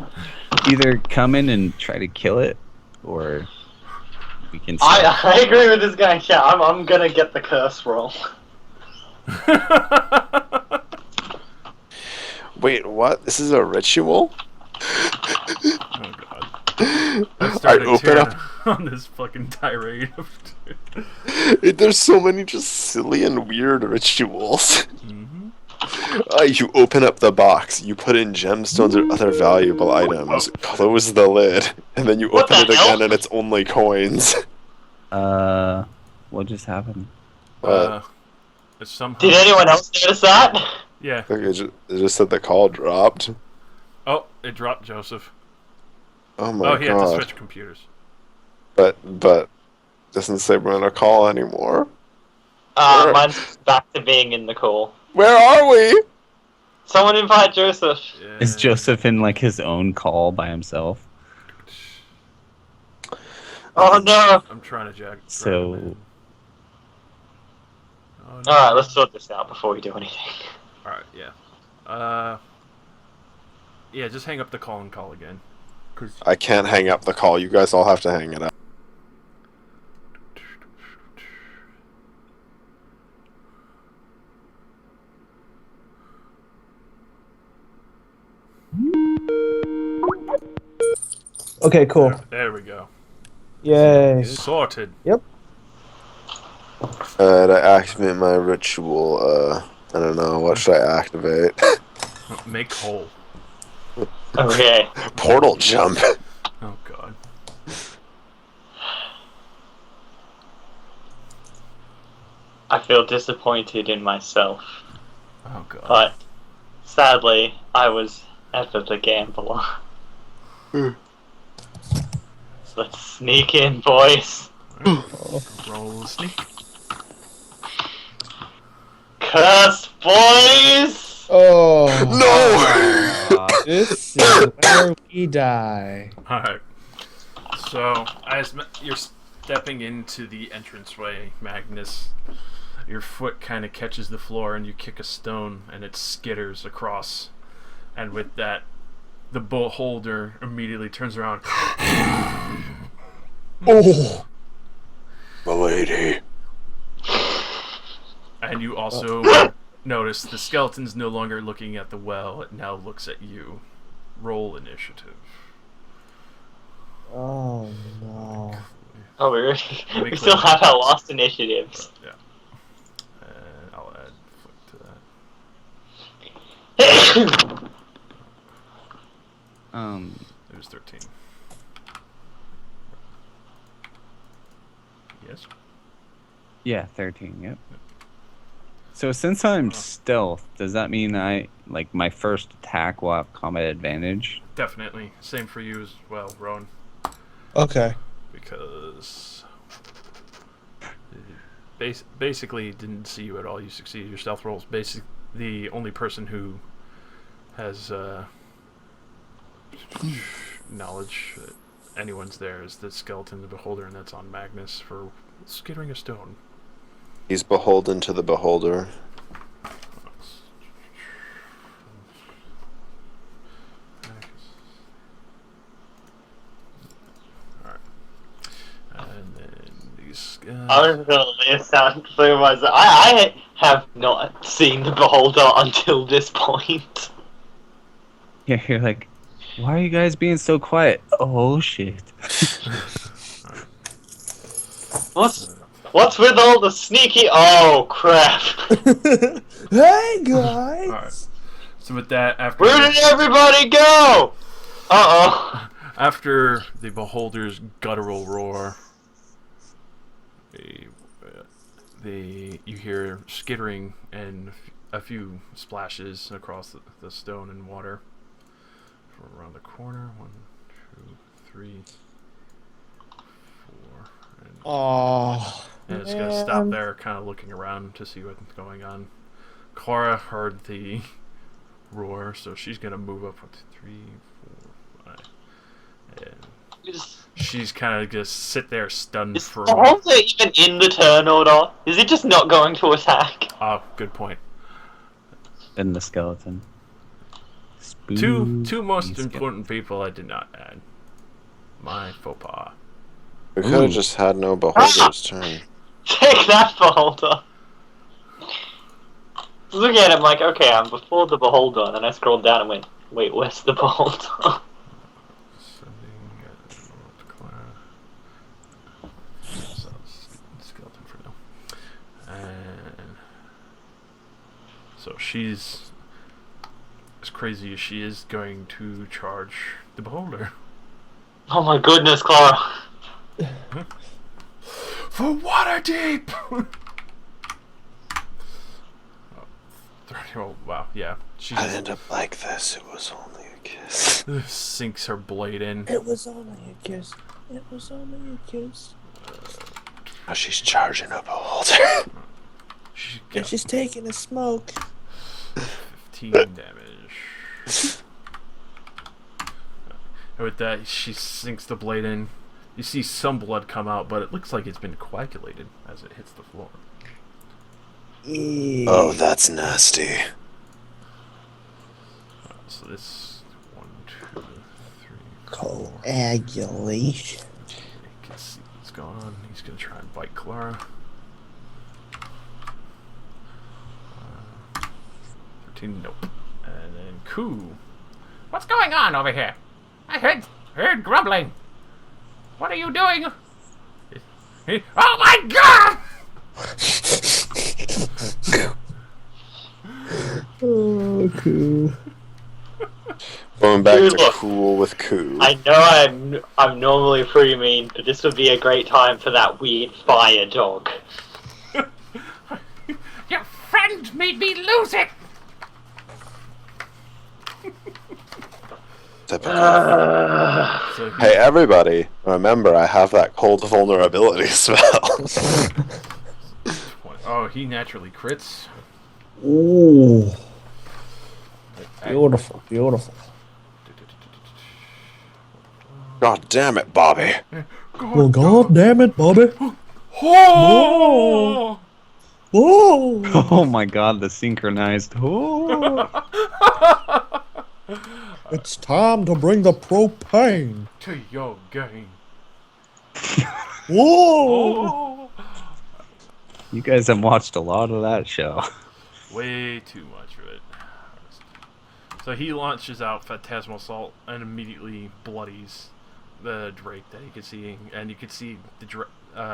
Either come in and try to kill it, or we can. I agree with this guy. Yeah, I'm gonna get the curse roll. Wait, what? This is a ritual? Oh god. I I started open tearing up. on this fucking tirade of There's so many just silly and weird rituals. Mhm. You open up the box, you put in gemstones or other valuable items, close the lid, and then you What open the it hell? again and it's only coins. What just happened? It's somehow... Did anyone else notice that? Yeah. It just said the call dropped. Oh, it dropped Joseph. Oh my He had to god. switch computers. But doesn't say we're on a call anymore. Sure. Mine's back to being in the call. Where are we? Someone invite Joseph. Yeah. Is Joseph in like his own call by himself? Oh no! I'm trying to jack. So- drive him in. Oh, no. Alright, let's sort this out before we do anything. Alright, yeah. Yeah, just hang up the call and call again. 'Cause I can't hang up the call. You guys all have to hang it up. Okay, cool. There we go. Yay. Sorted. To activate my ritual, I don't know, what should I activate? Make whole. Okay. Portal jump. Oh god. I feel disappointed in myself, Oh god. but sadly, I was ever the gambler. Hmm. So let's sneak in, boys. Roll a sneak. Curse, boys! Oh, No! this is where we die. Alright. So, as you're stepping into the entranceway, Magnus, your foot kind of catches the floor and you kick a stone and it skitters across. And with that, the beholder immediately turns around. Oh! My lady. And you also notice the skeleton's no longer looking at the well, it now looks at you. Roll initiative. Oh no. Oh, we Let me we still clear- have our last initiatives. Yeah. And I'll add Flick to that. It was 13. Yes? Yeah, 13. Yep. So since I'm stealth, does that mean my first attack will have combat advantage? Definitely. Same for you as well, Rowan. Okay. Because basically didn't see you at all. You succeeded your stealth rolls. Basically, the only person who has knowledge that anyone's there is the skeleton, the beholder, and that's on Magnus for skittering a stone. He's beholden to the beholder. Alright. And then these guys. I was gonna list out for myself. I have not seen the Beholder until this point. Yeah, you're like, why are you guys being so quiet? Oh shit. What's with all the sneaky? Oh crap! Hey guys! Alright. So with that, after Where did everybody go? Uh-oh. after the beholder's guttural roar, you hear skittering and a few splashes across the stone and water from around the corner. 1, 2, 3, 4, and Oh, it's gonna stop there, kind of looking around to see what's going on. Clara heard the roar, so she's gonna move up 1, 2, 3, 4, 5, and she's kind of just sit there stunned Is for the a while. Beholder even in the turn order? Is it just not going to attack? Oh, good point. And the skeleton. Two Spooky most skeleton. important people I did not add. My faux pas. We could have Ooh. just had no beholder's turn. Take that, Beholder! Look at him like, okay, I'm before the Beholder, and then I scrolled down and went, wait, where's the Beholder? Sending to Clara. So, skeleton for now. And so she's, as crazy as she is, going to charge the beholder. Oh my goodness, Clara. For Waterdeep! Oh, wow, yeah. She I'd end up like this. It was only a kiss. sinks her blade in. it was only a kiss. It was only a kiss. Now she's charging a beholder. She And gets she's taking a smoke. 15 damage. And with that, she sinks the blade in. You see some blood come out, but it looks like it's been coagulated as it hits the floor. Oh, that's nasty. So this 1, 2, 3, 4. Coagulation. You can see what's going on. He's gonna try and bite Clara. 13, nope. And then Koo. What's going on over here? I heard grumbling. What are you doing? Oh my god! Oh, cool. Going back Dude, to look. cool with Koo. I know I'm normally pretty mean, but this would be a great time for that weird fire dog. Your friend made me lose it! Typical. So he, Hey, everybody, remember I have that cold vulnerability spell. oh, he naturally crits. Ooh. Beautiful, beautiful. God damn it, Bobby. Well, god damn it, Bobby. Oh! Whoa! Oh my god, the synchronized. Oh. It's time to bring the propane. To your game. Whoa! Oh! You guys have watched a lot of that show. Way too much of it. So he launches out Phantasmal Assault and immediately bloodies the Drake that you can see, and you can see the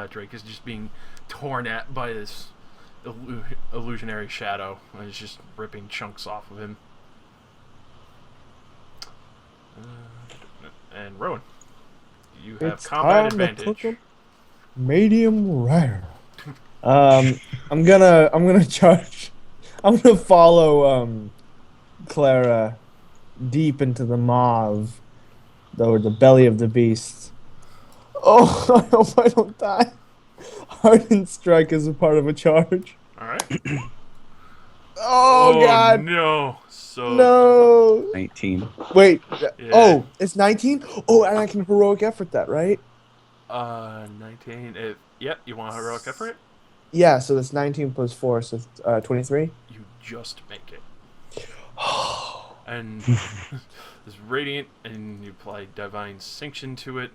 Drake is just being torn at by this illusionary shadow, and it's just ripping chunks off of him. And Rowan, you have It's combat time to cook advantage. 'em medium rare. I'm gonna charge. I'm gonna follow Clara deep into the maw or the belly of the beast. Oh, I hope I don't die. Hardened strike is a part of a charge. All right. Oh, God. no! So No. 19. Wait. Yeah. Oh, it's 19? Oh, and I can heroic effort that, right? 19. Yep. You want a heroic effort? Yeah, so that's 19 plus 4, so it's 23. You just make it. And it's radiant, and you apply divine sanction to it,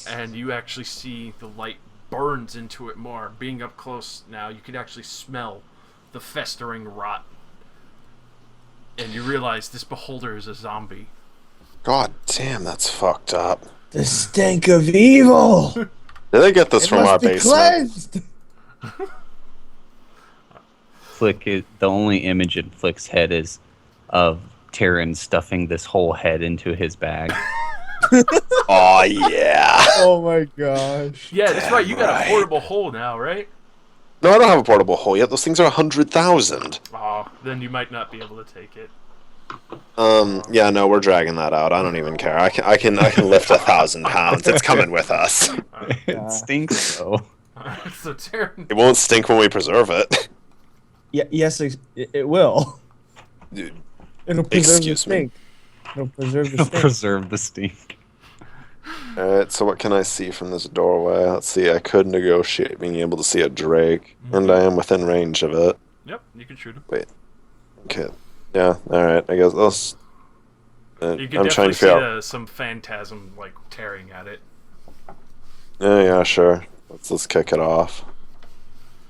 and you actually see the light burns into it more. Being up close now, you can actually smell the festering rot, and you realize this beholder is a zombie. God damn, that's fucked up. The stink of evil. Did they get this It from must our be basement? cleansed. Flick is the only image in Flick's head is of Tyrion stuffing this whole head into his bag. Oh yeah. Oh my gosh. Yeah, that's right. You got Right. a portable hole now, right? No, I don't have a portable hole yet. Those things are 100,000. Oh, then you might not be able to take it. Yeah, no, we're dragging that out. I don't even care. I can lift 1,000 pounds. It's coming with us. It stinks though. So Tyrion, It won't stink when we preserve it. Yeah, yes, it will. Dude, It'll preserve the Excuse me? stink. It'll preserve the It'll stink. preserve the stink. Alright, so what can I see from this doorway? Let's see, I could negotiate being able to see a drake, and I am within range of it. yep, you can shoot him. Okay. Yeah, alright, I guess let's... You can I'm trying definitely to see figure out... some phantasm like tearing at it. Yeah, sure. Let's kick it off.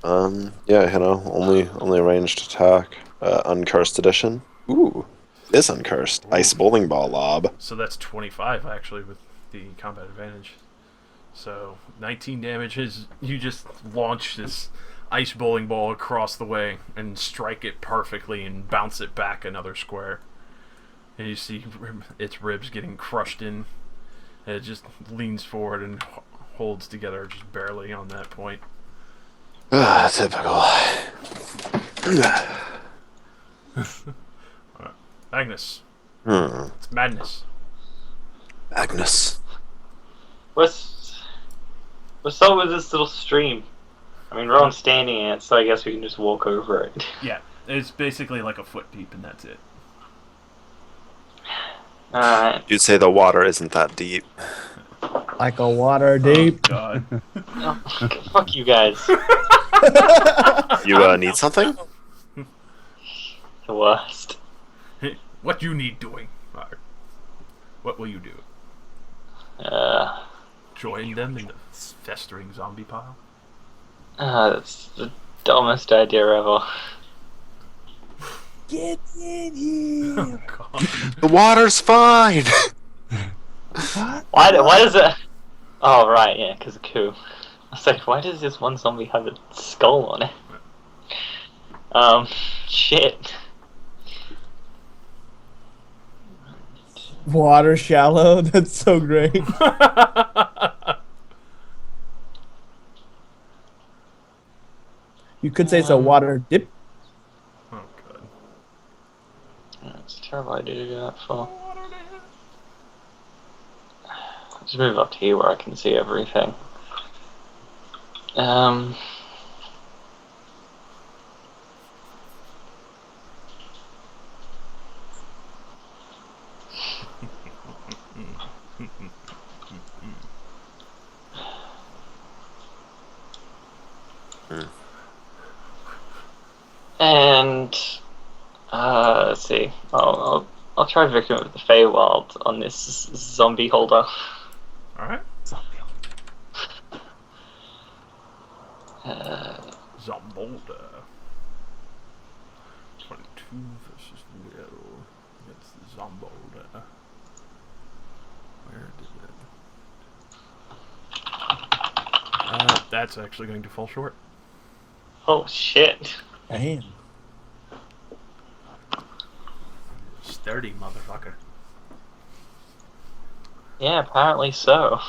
Yeah, only ranged attack. Uncursed edition. Ooh, this uncursed. Ice bowling ball lob. So that's 25 actually with the combat advantage. So 19 damage is you just launch this ice bowling ball across the way and strike it perfectly and bounce it back another square. And you see its ribs getting crushed in. And it just leans forward and holds together just barely on that point. Typical. Agnes, Hmm. it's madness. Agnes. What's up with this little stream? I mean, Rowan's standing in it, so I guess we can just walk over it. Yeah, it's basically like a foot deep and that's it. Alright. You'd say the water isn't that deep. Like a water deep. Oh, God. Oh, fuck you guys. You need something? The worst. What you need doing? Alright. What will you do? Join them in the festering zombie pile? That's the dumbest idea ever. Get in here. Oh, God. The water's fine! Why does it... Oh, right, yeah, because of Coup. I was like, why does this one zombie have a skull on it? Shit. Water shallow. That's so great. You could say it's a water dip. Oh, God. That's a terrible idea to do that for. Just move up to here where I can see everything. And let's see. I'll try Victim of the Feywild on this zombie holder. Alright. Uh, Zombolda. 22 versus Will. That's the Zombolda. Where did it? That's actually going to fall short. oh shit. Damn. Sturdy motherfucker. Yeah, apparently so.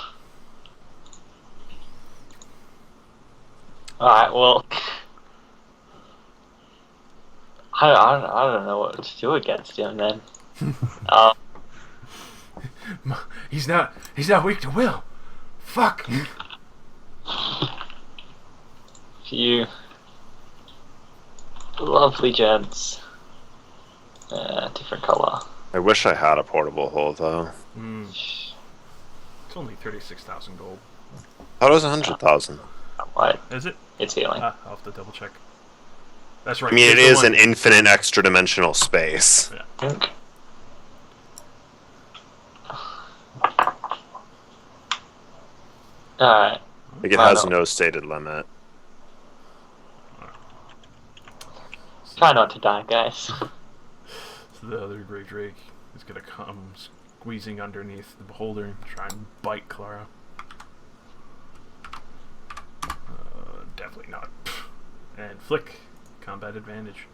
Alright, well... I don't know what to do against him then. He's not weak to will. Fuck. You... Lovely gents. Different color. I wish I had a portable hole though. It's only 36,000 gold. How does 100,000? Right, Is it? it's healing. I'll have to double check. That's right. I mean, it it's the is one- an infinite extra dimensional space. Alright. Like it I has know. no stated limit. Try not to die, guys. So the other Great Drake is gonna come squeezing underneath the beholder and try and bite Clara. Definitely not. And Flick, combat advantage.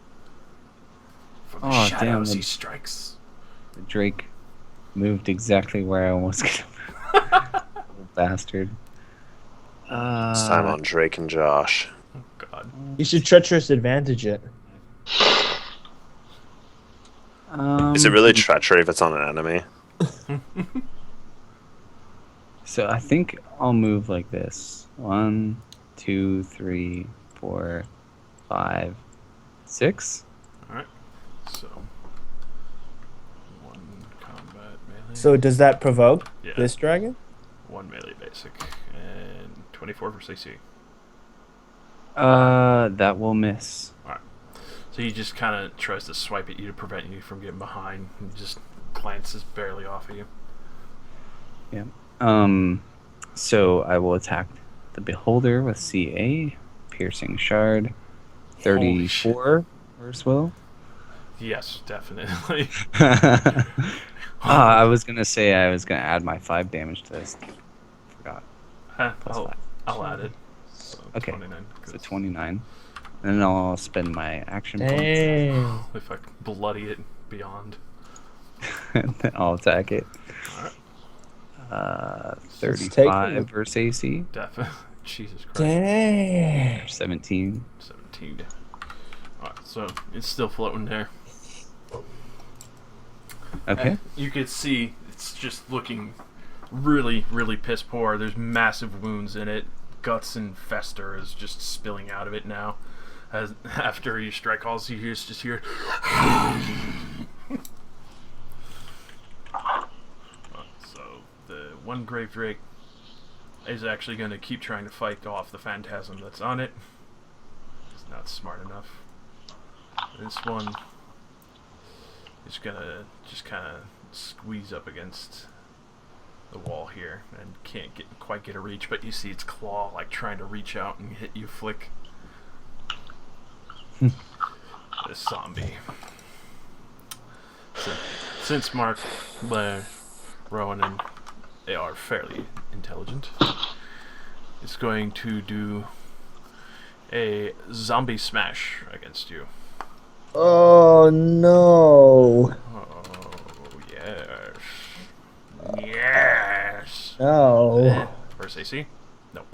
From the Oh, damn, shadows the- he strikes. The Drake moved exactly where I was gonna move. Little bastard. This time on Drake and Josh. Oh god. You should treacherous advantage it. Is it really treachery if it's on an enemy? So I think I'll move like this. 1, 2, 3, 4, 5, 6. So, one combat melee. So does that provoke yeah, this dragon? one melee basic. And 24 for CC. That will miss. So he just kind of tries to swipe at you to prevent you from getting behind. And just glances barely off of you. So I will attack the beholder with CA, piercing shard, Holy shit. 34 verse will. Yes, definitely. I was gonna say I was gonna add my 5 damage to this. Forgot. Huh, Plus I'll, 5. I'll add it. So Okay. 29. So 'cause 29. And then I'll spend my action points. Dang. if I bloody it beyond. And then I'll attack it. Alright. It's 35 taking- versus AC. Definitely. Jesus Christ. Dang. 17. 17. Alright, so it's still floating there. Okay. You could see it's just looking really, really piss poor. There's massive wounds in it. Guts and fester is just spilling out of it now. As after you strike all, you just hear. So the one Grave Drake is actually going to keep trying to fight off the phantasm that's on it. It's not smart enough. This one is gonna just kind of squeeze up against the wall here and can't quite get a reach, but you see its claw like trying to reach out and hit you, Flick. This zombie. So, since Mark, Blair, Rowan, and they are fairly intelligent, it's going to do a zombie smash against you. Oh no. Oh, yes. Yes. No. First AC? Nope.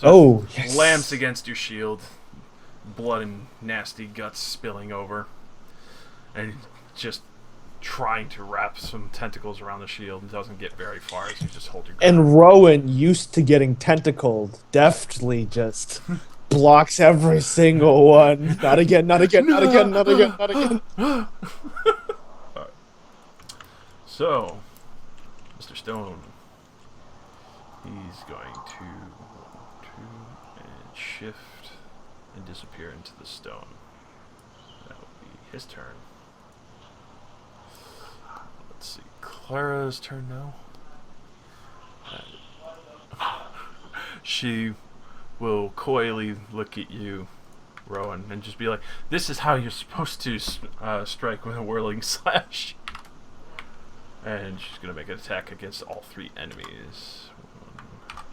Oh, yes. Slams against your shield. Blood and nasty guts spilling over. And just trying to wrap some tentacles around the shield and doesn't get very far as you just hold your ground. And Rowan, used to getting tentacled, deftly just blocks every single one. Not again, not again, not again, not again, not again. So, Mr. Stone, he's going to 1, 2, and shift and disappear into the stone. That will be his turn. Let's see, Clara's turn now. She will coyly look at you, Rowan, and just be like, "This is how you're supposed to strike with a whirling slash." And she's gonna make an attack against all 3 enemies. 1,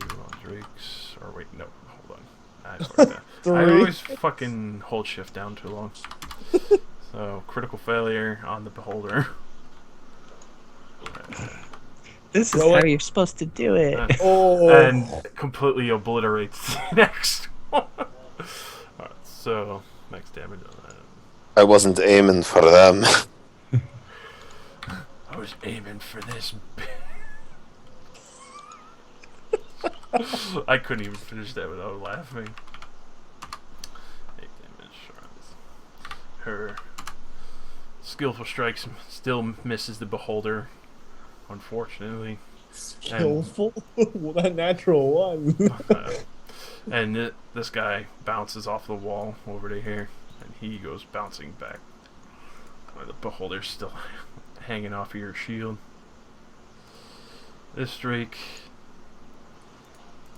2 on Drake's. Or wait, no, hold on. I Three. always fucking hold shift down too long. So critical failure on the beholder. This is Rowan. how you're supposed to do it. Oh. And completely obliterates the next one. Alright, so max damage on that. I wasn't aiming for them. I was aiming for this. I couldn't even finish that without laughing. Her skillful strikes still misses the beholder, unfortunately. Skillful? Well, that natural one. And this guy bounces off the wall over to here, and he goes bouncing back. The beholder's still hanging off of your shield. This Drake,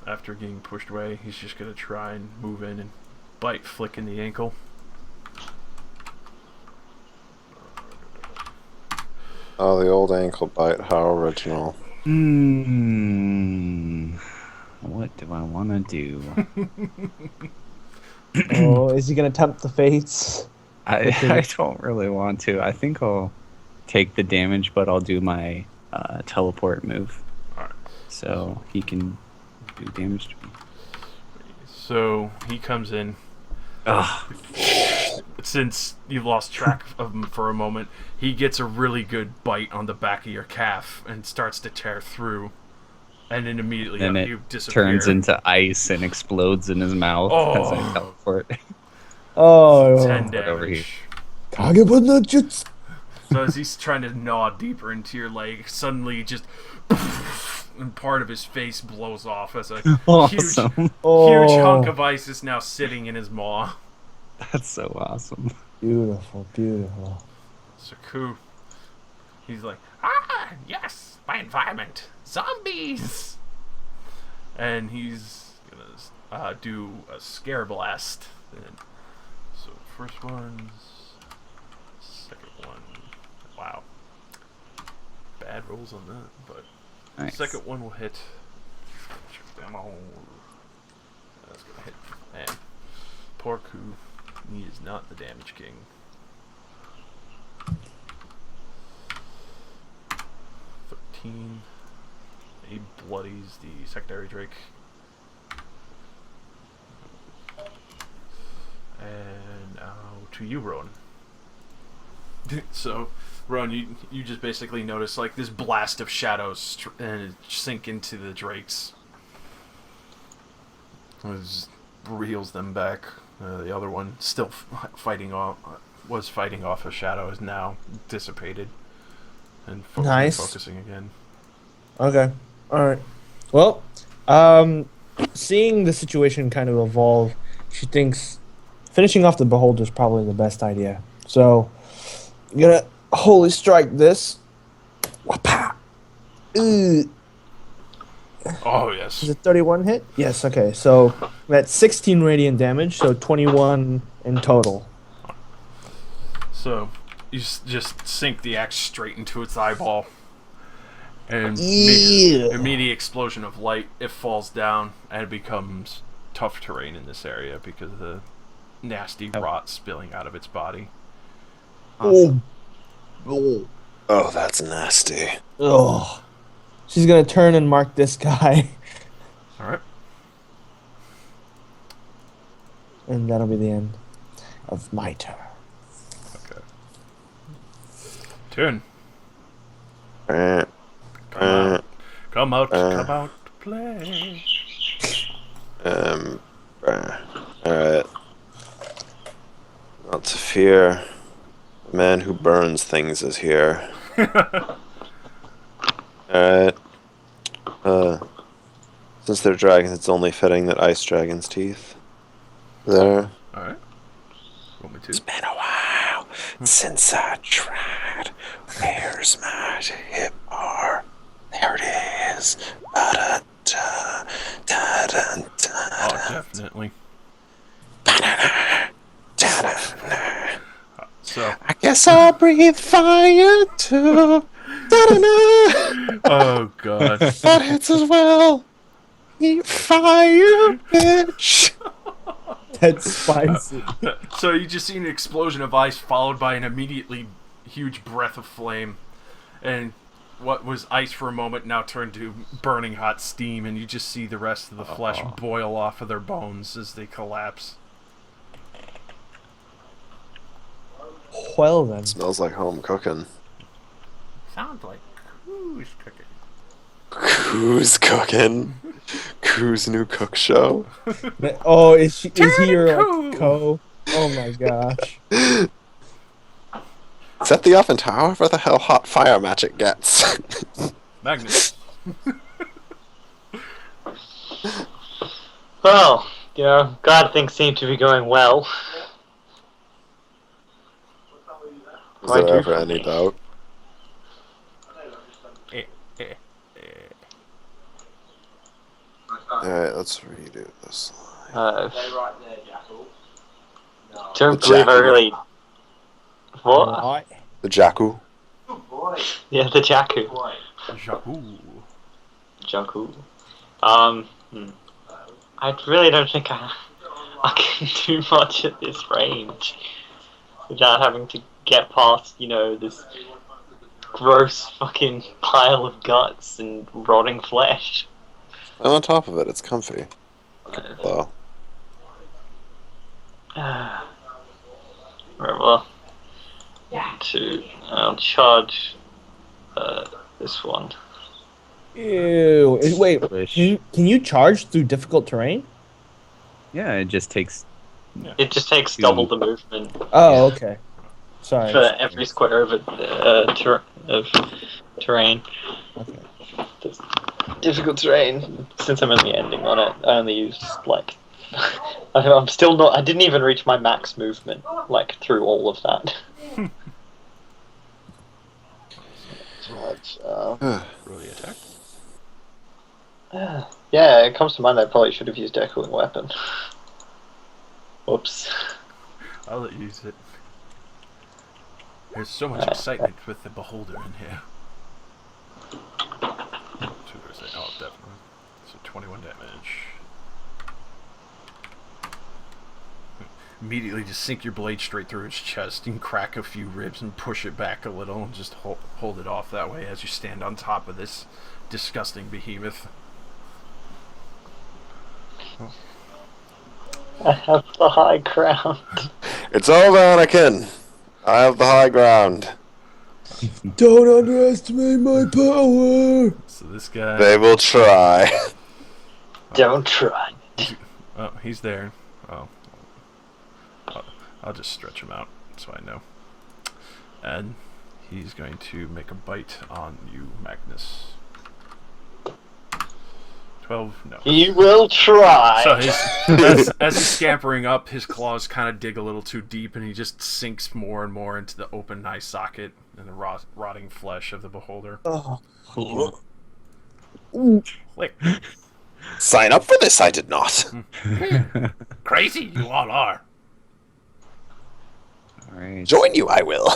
after getting pushed away, he's just gonna try and move in and bite Flick in the ankle. Oh, the old ankle bite. How original. What do I want to do? Oh, is he gonna tempt the fates? I don't really want to. I think I'll take the damage, but I'll do my teleport move. Alright. So he can do damage to me. So he comes in. Ugh. Since you've lost track of him for a moment, he gets a really good bite on the back of your calf and starts to tear through. And then immediately And you it disappear. turns into ice and explodes in his mouth as I teleport. Oh, 10 over here. damage. Kagebun no jutsu. So as he's trying to gnaw deeper into your leg, suddenly just and part of his face blows off as a Awesome. huge Oh, hunk of ice is now sitting in his maw. That's so awesome. beautiful, beautiful. Saku, he's like, Ah, yes, my environment. Zombies. and he's gonna do a scare blast. Then. So first one's, second one. Wow, bad rolls on that, but Nice. second one will hit. Check them all. That's gonna hit. And poor Ku, he is not the damage king. 13. He bloodies the secondary Drake. And now to you, Rowan. So, Rowan, you just basically notice like this blast of shadows and sink into the Drakes. It just reels them back. The other one still fighting off, was fighting off a shadow, is now dissipated and Nice. focusing again. Okay. All right. Well, seeing the situation kind of evolve, she thinks finishing off the beholder is probably the best idea. So, I'm gonna holy strike this. Wapa. Ooh. Oh yes. Is it 31 hit? Yes. Okay. So that's 16 radiant damage. So 21 in total. So you just sink the axe straight into its eyeball, and Yeah. immediate explosion of light. It falls down, and it becomes tough terrain in this area because of the nasty rot spilling out of its body. Oh. Oh. Oh, that's nasty. Oh. She's gonna turn and mark this guy, All right. and that'll be the end of my turn. Okay. Turn. Eh, Come out. Come out. Uh. Come out to play. Alright. Not to fear. The man who burns things is here. Alright. Since they're dragons, it's only fitting that ice dragons' teeth. There. All right. Want me to? It's been a while since I tried. Where's my hip bar? There it is. Da-da-da, da-da-da, Oh, definitely. da-da-da. So. I guess I'll breathe fire too. Da-da-da. Oh God. That hits as well. Eat fire, bitch. That's spicy. So you just see an explosion of ice followed by an immediately huge breath of flame, and what was ice for a moment now turned to burning hot steam, and you just see the rest of the flesh boil off of their bones as they collapse. Well then. Smells like home cooking. Sounds like who's cooking. Who's cooking? Crew's new cook show. Oh, is he your Turn like, co? Oh my gosh. Set the oven to however the hell hot fire magic gets. Magnus. Well, glad things seem to be going well. Is there ever any doubt? Eh, eh, eh. Alright, let's redo this. Don't The believe I jackal. really. What? Right. The Jakku. Yeah, the Jakku. Jakku. Jakku. I really don't think I can do much at this range without having to get past, this gross fucking pile of guts and rotting flesh. And on top of it, it's comfy. Though. Right, well, I'll charge this one. Ew. Wait, Wish. can you charge through difficult terrain? Yeah, it just takes. It just takes double the movement Oh, okay. Sorry. for every square of terrain. Okay. Difficult terrain. Since I'm in the ending on it, I only used I'm still not. I didn't even reach my max movement through all of that. Really attack? Yeah, it comes to mind I probably should have used Echoing Weapon. Whoops. I'll let you use it. There's so much excitement with the beholder in here. 2%. Oh, definitely. So 21 damage. Immediately just sink your blade straight through its chest and crack a few ribs and push it back a little and just hold it off that way as you stand on top of this disgusting behemoth. I have the high ground. It's over, Anakin! I have the high ground. Don't underestimate my power. So this guy... They will try. Don't try. Oh, he's there. Oh. I'll just stretch him out so I know. And he's going to make a bite on you, Magnus. 12? No. You will try. So as he's scampering up, his claws kind of dig a little too deep, and he just sinks more and more into the open eye socket and the rotting flesh of the beholder. Oh. Click. Sign up for this, I did not. Crazy you all are. Alright. Join you, I will.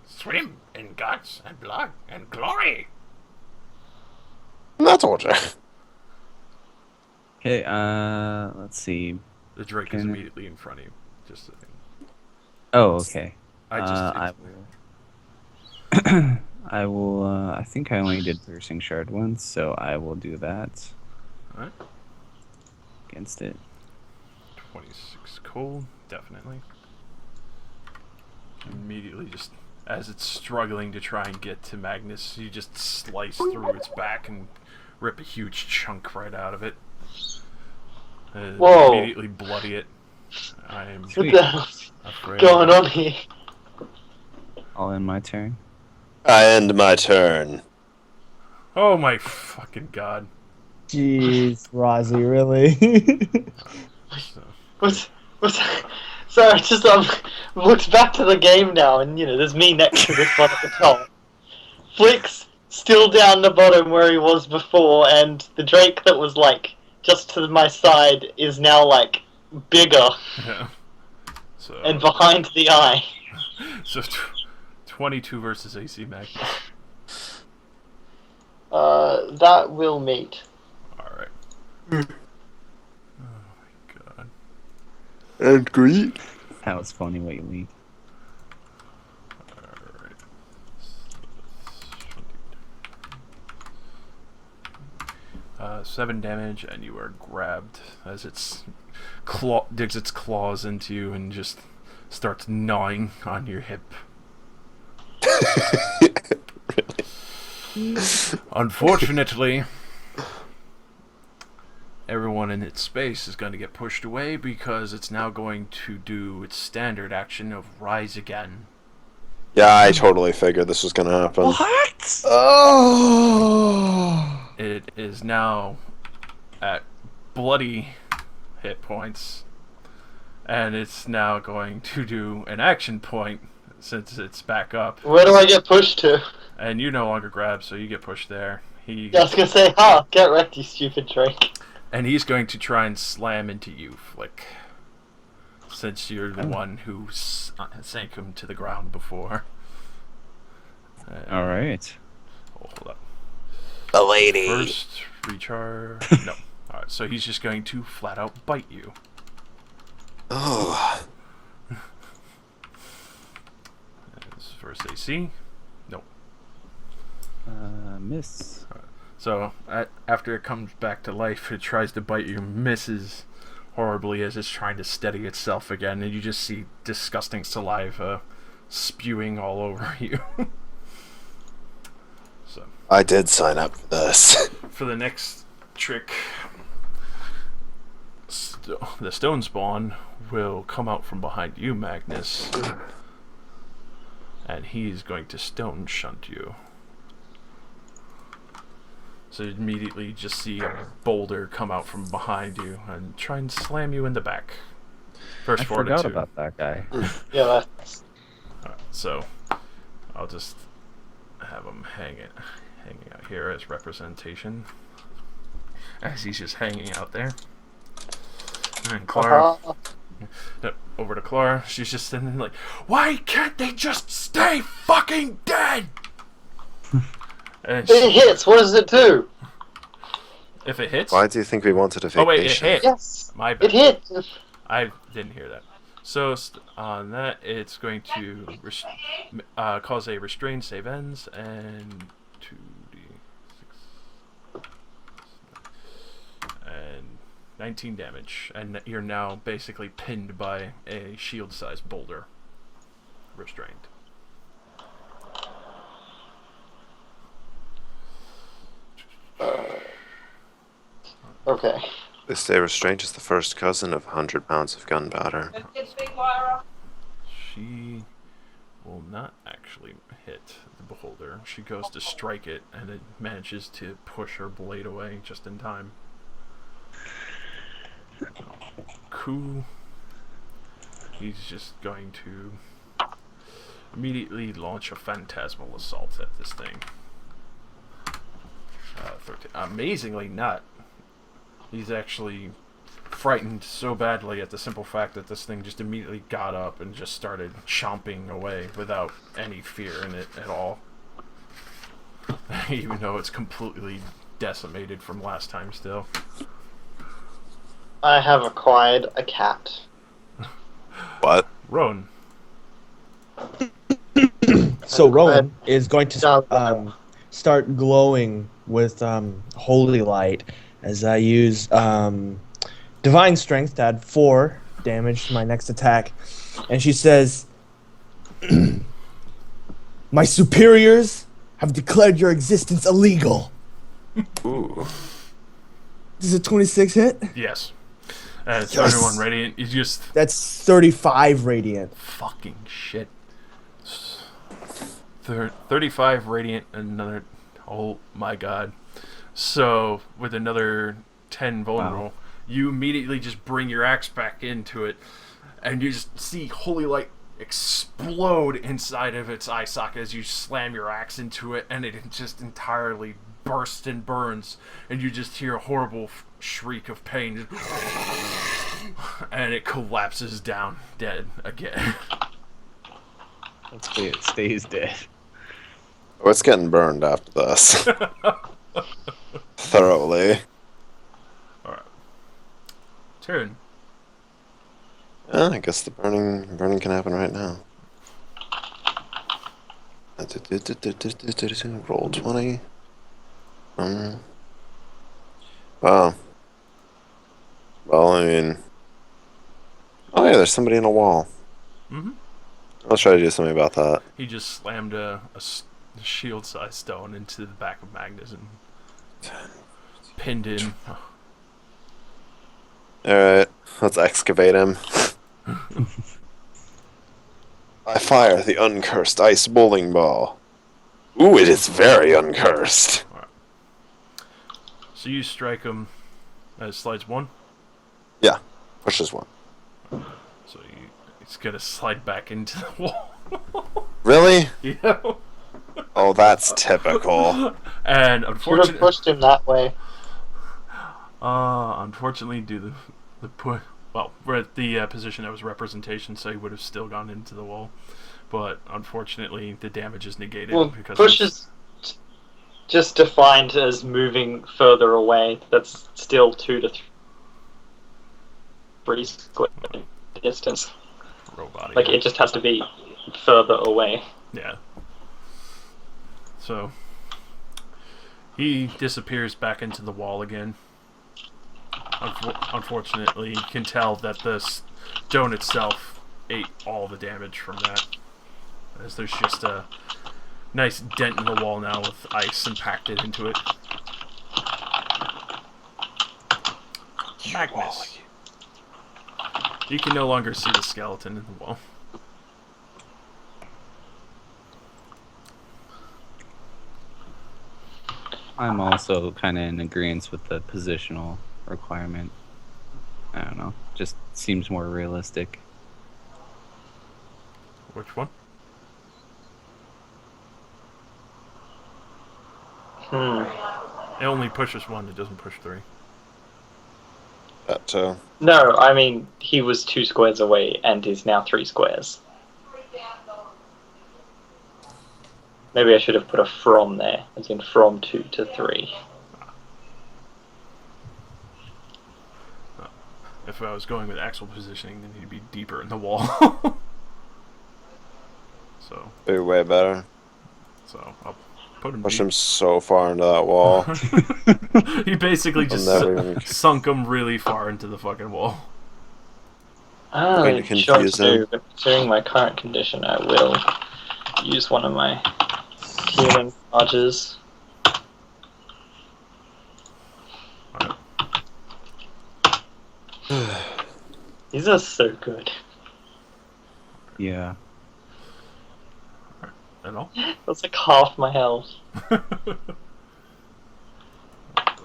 Swim in guts and blood and glory. That's order. Okay, let's see. The Drake is immediately in front of you. Just so Oh, okay. I just I will. I will. I think I only did piercing shard once, so I will do that. Alright. Against it. 26 cold, definitely. Immediately, just as it's struggling to try and get to Magnus, you just slice through its back and rip a huge chunk right out of it. Whoa. Immediately bloody it. I'm What the hell's afraid. going on here? All in my turn. I end my turn. Oh my fucking god. Jeez, Rozzy, really? So, What's sorry, just looked back to the game now, and there's me next to this one at the top. Flick's still down the bottom where he was before, and the Drake that was just to my side is now bigger yeah. So, and behind the eye. so 22 versus AC Magnus. That will meet. Alright. Oh my god. And greet. That was funny what you leave. Alright. 7 damage, and you are grabbed as its digs its claws into you and just starts gnawing on your hip. Unfortunately, everyone in its space is going to get pushed away because it's now going to do its standard action of rise again. Yeah, I totally figured this was gonna happen. What? Oh. It is now at bloody hit points, and it's now going to do an action point since it's back up, Where do I get pushed to? and you no longer grab, so you get pushed there. I was gonna say, get wrecked, you stupid Drake. And he's going to try and slam into you, Flick, since you're the one who sank him to the ground before. All right. Hold up. The lady. First, recharge. No. Alright, so he's just going to flat out bite you. Oh. That's first AC. Nope. Miss. So, after it comes back to life, it tries to bite you, misses horribly as it's trying to steady itself again, and you just see disgusting saliva spewing all over you. So, I did sign up for this. for the next trick, the stone spawn will come out from behind you, Magnus, and he's going to stone shunt you. So you immediately just see a boulder come out from behind you and try and slam you in the back. First I fortitude. forgot about that guy. Yeah, that's... Alright, so I'll just have him hanging out here as representation, as he's just hanging out there. And Clara, over to Clara. She's just sitting there like, why can't they just stay fucking dead? And It hits, what does it do? if it hits, Why do you think we wanted a oh vacation? wait, it hit. Yes, My bad. it hit. I didn't hear that. So on that, it's going to cause a restrained save ends and 2d6 and 19 damage, and you're now basically pinned by a shield-sized boulder. Restrained. Okay. They say restraint is the first cousin of 100 pounds of gunpowder. She will not actually hit the beholder. She goes to strike it, and it manages to push her blade away just in time. Ku, he's just going to immediately launch a phantasmal assault at this thing. 13. Amazingly not. He's actually frightened so badly at the simple fact that this thing just immediately got up and just started chomping away without any fear in it at all. Even though it's completely decimated from last time still. I have acquired a cat. What? Roan. So Rowan is going to start glowing with holy light as I use divine strength to add 4 damage to my next attack, and she says, "My superiors have declared your existence illegal." Ooh. This is a 26 hit. Yes. And it's Yes. 31 radiant. You just That's 35 radiant. fucking shit. 35 radiant and another. Oh my god. So with another 10 vulnerable, you immediately just bring your axe back into it, and you just see holy light explode inside of its eye socket as you slam your axe into it, and it just entirely bursts and burns, and you just hear a horrible shriek of pain, and it collapses down dead again. Hopefully it stays dead. Oh, it's getting burned after this. Thoroughly. Alright. Turn. Yeah, I guess the burning can happen right now. Roll 20. Wow. Well, I mean... Oh yeah, there's somebody in a wall. Mm-hmm. Let's try to do something about that. He just slammed a shield-sized stone into the back of Magnus and pinned in. Alright, let's excavate him. I fire the uncursed ice bowling ball. Ooh, it is very uncursed. So you strike him as slides 1. Pushes 1. So it's gonna slide back into the wall. Really? Yeah. Oh, that's typical. And Should have unfortunately, pushed him that way. unfortunately, due the put. Well, we're at the position that was representation, so he would have still gone into the wall. But unfortunately, the damage is negated Well, because push is just defined as moving further away. That's still 2 to 3 square distance. robot. Like, it just has to be further away. Yeah. So he disappears back into the wall again. Unfortunately, you can tell that the stone itself ate all the damage from that. As there's just a nice dent in the wall now with ice impacted into it. Magnus. You can no longer see the skeleton in the wall. I'm also kind of in agreement with the positional requirement. I don't know. Just seems more realistic. Which one? It only pushes 1, it doesn't push 3. But, No, I mean, he was 2 squares away and is now 3 squares. Maybe I should have put a from there, as in from 2 to 3. If I was going with actual positioning, then he'd be deeper in the wall. So be way better. I'll put him Push deep. him so far into that wall. He basically just never even- sunk him really far into the fucking wall. I don't Going know to what to confuse do, him. but considering my current condition, I will use one of my healing charges. These are so good. Yeah. At all? That's like half my health.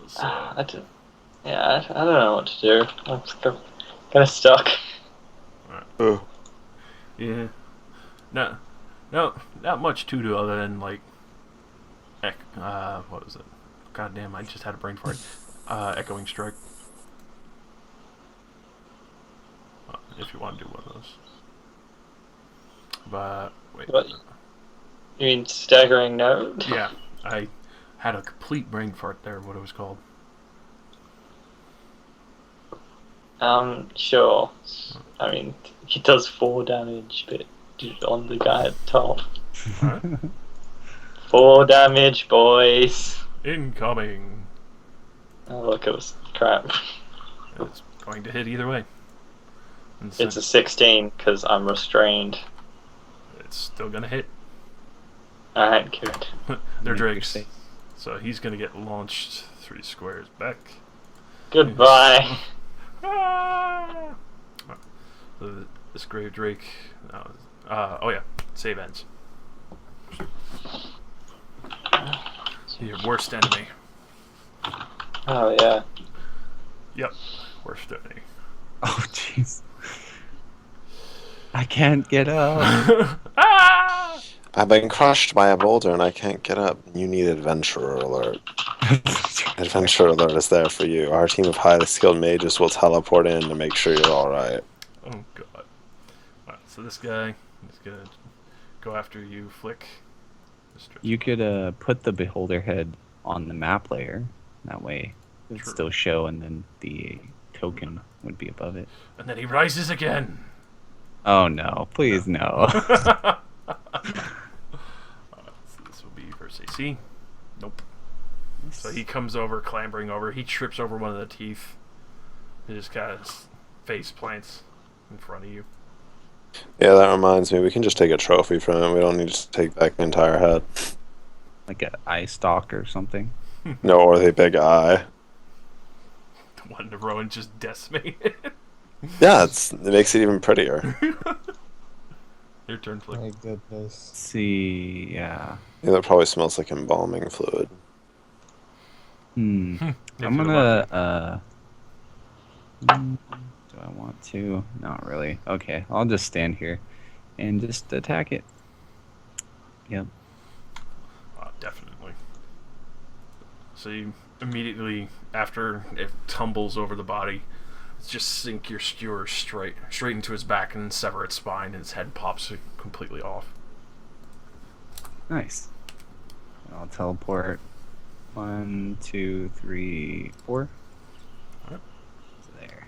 So, I don't know what to do. I'm just kind of stuck. Ooh. yeah. No, not much to do other than like, what was it? God damn, I just had a brain fart. Echoing strike. If you want to do one of those. But wait. What? You mean staggering note? Yeah, I had a complete brain fart there. What it was called. Sure. I mean, he does 4 damage, but on the guy at the top. Alright. 4 damage, boys. Incoming. Oh, look, it was crap. It's going to hit either way. And It's a 16 because I'm restrained. it's still gonna hit. Alright, good. They're Make your drakes. save. So he's gonna get launched 3 squares back. Goodbye. Ah! So this grave drake. Oh yeah, save ends. Your worst enemy. Oh, yeah. Yep, worst enemy. Oh, jeez. I can't get up. Ah! I've been crushed by a boulder and I can't get up. You need Adventurer Alert. Adventurer Alert is there for you. Our team of highly skilled mages will teleport in to make sure you're alright. Oh god. Alright, so this guy is gonna go after you, Flick. You could put the beholder head on the map layer. That way it would True. still show, and then the token would be above it. And then he rises again. Oh no, please no. So this will be versus AC. Nope. So he comes over, clambering over. He trips over one of the teeth. He just kind of face plants in front of you. Yeah, that reminds me. We can just take a trophy from him. We don't need to take back the entire head. Like an eye stalk or something. No, or the big eye. The one to Rowan just decimated. Yeah, it makes it even prettier. Here Your turn, Flick. My goodness. Let's see, yeah. Yeah, that probably smells like embalming fluid. I'm If you're gonna, do I want to? Not really. Okay, I'll just stand here and just attack it. Yep. Definitely. So you immediately, after it tumbles over the body, just sink your skewer straight into his back and sever its spine, and its head pops completely off. Nice. I'll teleport. 1, 2, 3, 4. Alright. There.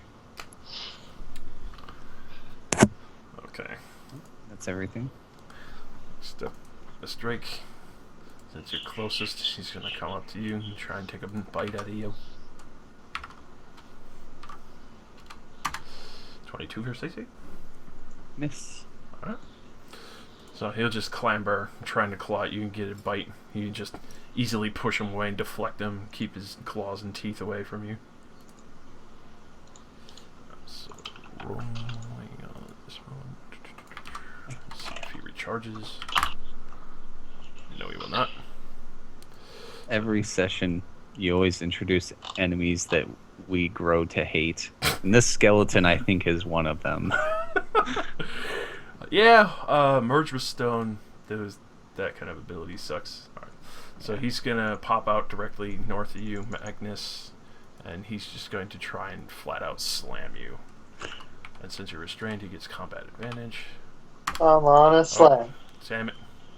Okay. That's everything. Step this Drake. Since you're closest, he's gonna come up to you and try and take a bite out of you. 22 for Stacy. Miss. Alright. So he'll just clamber, trying to claw at you and get a bite. You just easily push him away and deflect him, keep his claws and teeth away from you. So, rolling on this one. Let's see if he recharges. No, he will not. Every session, you always introduce enemies that we grow to hate. And this skeleton, I think, is one of them. Yeah, merge with stone. That kind of ability sucks. Alright. So he's gonna pop out directly north of you, Magnus, and he's just going to try and flat out slam you. And since you're restrained, he gets combat advantage. Come on, a slam. Damn it.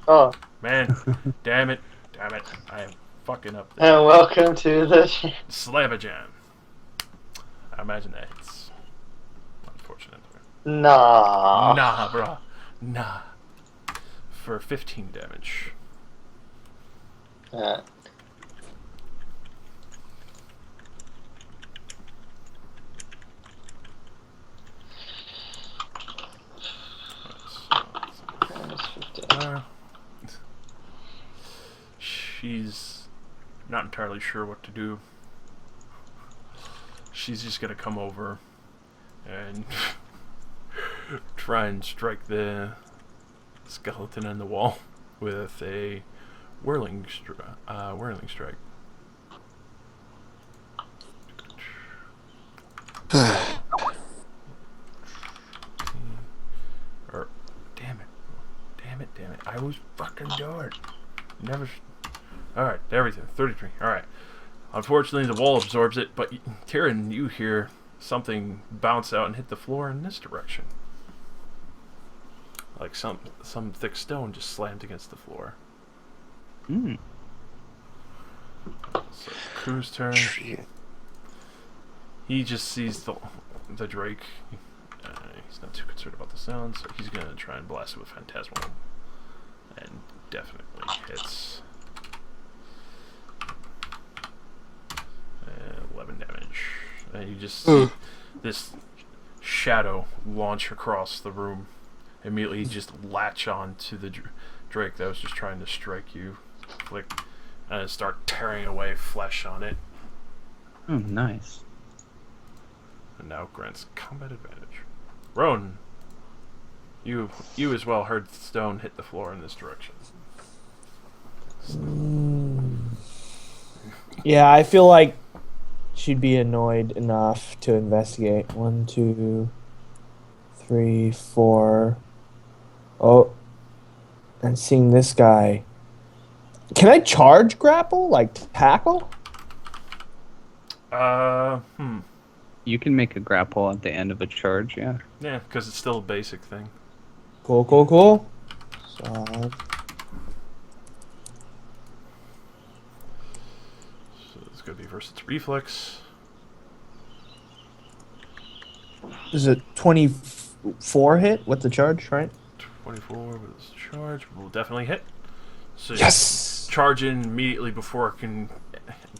Oh, Man, damn it. I am fucking up there. and welcome to the... Slam-a-jam. I imagine that's unfortunate. Nah. Nah, bruh. Nah. For 15 damage. Yeah. She's not entirely sure what to do. She's just gonna come over and try and strike the skeleton in the wall with a whirling strike. Or, damn it! I was fucking do it. Never. All right, everything. 33. All right. Unfortunately, the wall absorbs it, but Tyrion, you hear something bounce out and hit the floor in this direction. Like some thick stone just slammed against the floor. Mm. So Crew's turn. He just sees the Drake. He's not too concerned about the sound, so he's gonna try and blast it with Phantasmal, and definitely hits. 11 damage. And you just see this shadow launch across the room. Immediately just latch on to the Drake that was just trying to strike you. Flick, and start tearing away flesh on it. Oh, nice. And now grants combat advantage. Roan, you as well heard stone hit the floor in this direction. Yeah, I feel like she'd be annoyed enough to investigate. 1, 2, 3, 4. Oh, and seeing this guy. Can I charge grapple? Like tackle? You can make a grapple at the end of a charge, yeah. Yeah, because it's still a basic thing. Cool. So, So it's going to be versus reflex. is it 24 hit with the charge, right? 24 with its charge will definitely hit. So Yes! charge in immediately before it can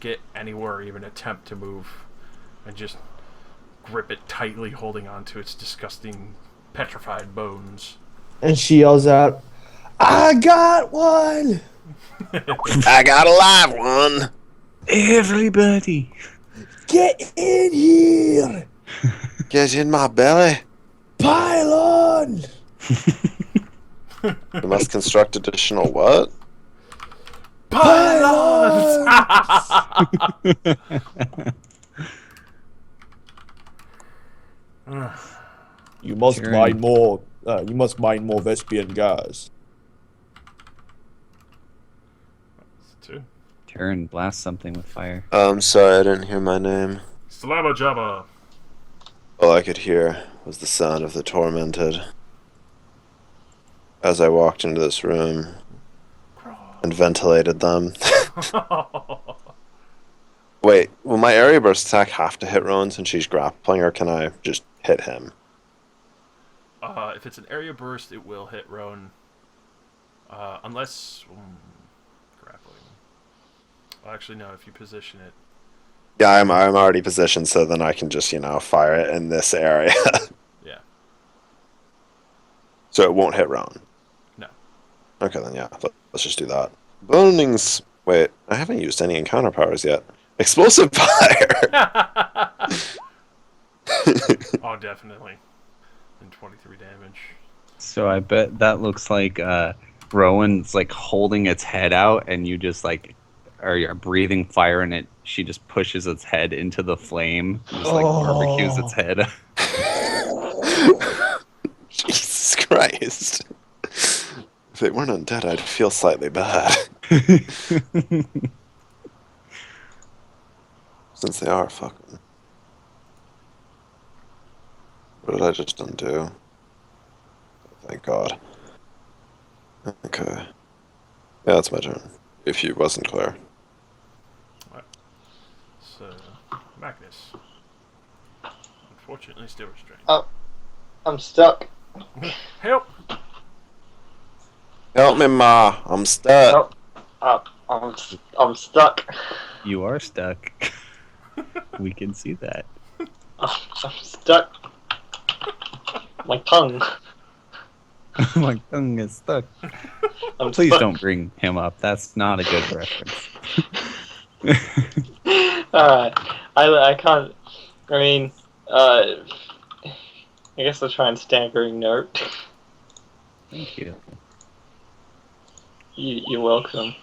get anywhere or even attempt to move. And just grip it tightly, holding on to its disgusting petrified bones. And she yells out, I got one! I got a live one. Everybody! Get in here! Get in my belly. Pile on! We must construct additional what? Pylons! You must Tyranny. mine more. You must mine more Vespian gas. Two. Turn, blast something with fire. Sorry, I didn't hear my name. Slabba Jabba. All I could hear was the sound of the tormented. As I walked into this room and ventilated them. Wait, will my area burst attack have to hit Rowan since she's grappling, or can I just hit him? If it's an area burst, it will hit Roan. Unless... grappling. Well, actually, no, if you position it. Yeah, I'm already positioned, so then I can just, fire it in this area. Yeah. So it won't hit Rowan. No. Okay, then yeah, let's just do that. Bonings... Wait, I haven't used any encounter powers yet. Explosive fire! Oh, definitely. And 23 damage. So I bet that looks like Rowan's like holding its head out, and you just like are breathing fire in it. She just pushes its head into the flame, and just like barbecues its head. Jesus Christ. If they weren't undead, I'd feel slightly bad. Since they are fucking. What did I just undo? Thank God. Okay. Yeah, that's my turn. If you wasn't clear. So, Magnus. Unfortunately, still restrained. I'm stuck. Help! Help me, Ma. I'm stuck. I'm stuck. You are stuck. We can see that. I'm stuck. My tongue. My tongue is stuck. I'm Please stuck. don't bring him up. That's not a good reference. I can't. I mean, I guess I'll try and staggering note. Thank you. You're welcome.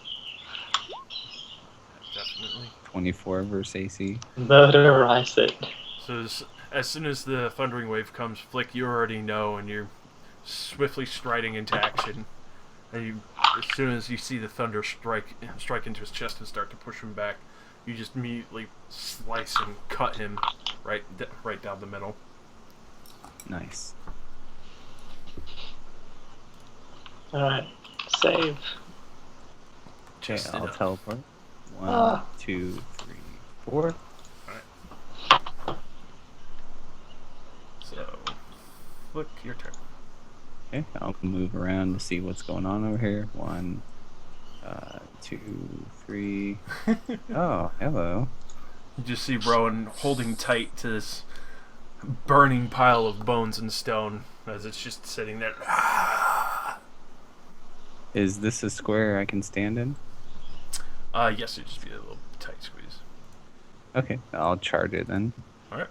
Definitely. 24 versus AC. Murderize it. So, as soon as the Thundering Wave comes, Flick, you already know, and you're swiftly striding into action. And as soon as you see the thunder strike into his chest and start to push him back, you just immediately slice and cut him right down the middle. Nice. Alright, save. Okay, Just I'll enough. teleport. 1, Ah. 2, 3, 4. So, Flick, your turn. Okay, I'll move around to see what's going on over here. 1, 2, 3. Oh, hello. You just see Rowan holding tight to this burning pile of bones and stone as it's just sitting there. Is this a square I can stand in? Yes, it'd just be a little tight squeeze. Okay, I'll charge it then. Alright.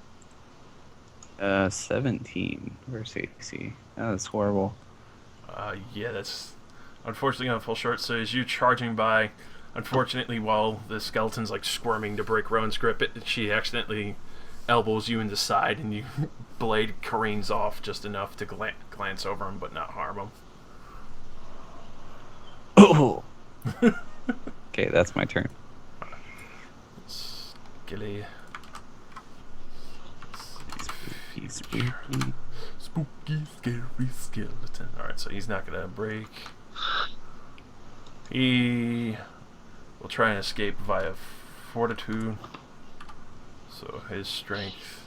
17 versus AC. Oh, that's horrible. Yeah, that's unfortunately gonna fall short. So as you charging by, unfortunately, while the skeleton's like squirming to break Rowan's grip, she accidentally elbows you in the side, and your blade careens off just enough to glance over him, but not harm him. Oh. Okay, that's my turn. Skilly. Spooky, spooky. Spooky, scary skeleton. Alright, so he's not gonna break. He will try and escape via fortitude. So his strength.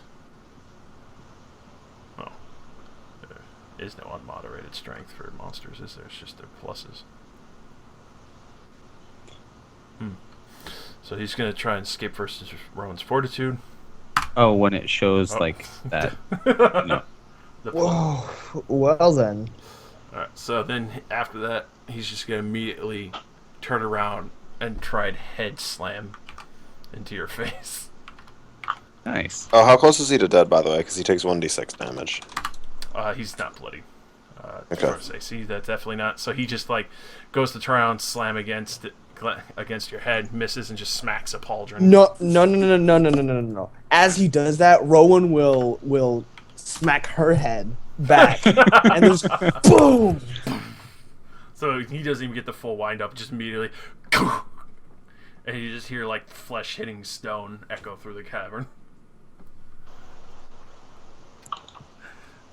Oh. There is no unmoderated strength for monsters, is there? It's just their pluses. So he's gonna try and escape versus Rowan's fortitude. Oh, when it shows Oh. like that. No. The plus. Whoa. Well then. Alright, so then after that, he's just gonna immediately turn around and try to head slam into your face. Nice. Oh, how close is he to dead, by the way? Because he takes 1d6 damage. He's not bloody. Okay. I see that definitely not. So he just like goes to try and slam against your head, misses, and just smacks a pauldron. No. As he does that, Rowan will smack her head back, and there's boom. So he doesn't even get the full wind up, just immediately, and you just hear like flesh hitting stone echo through the cavern.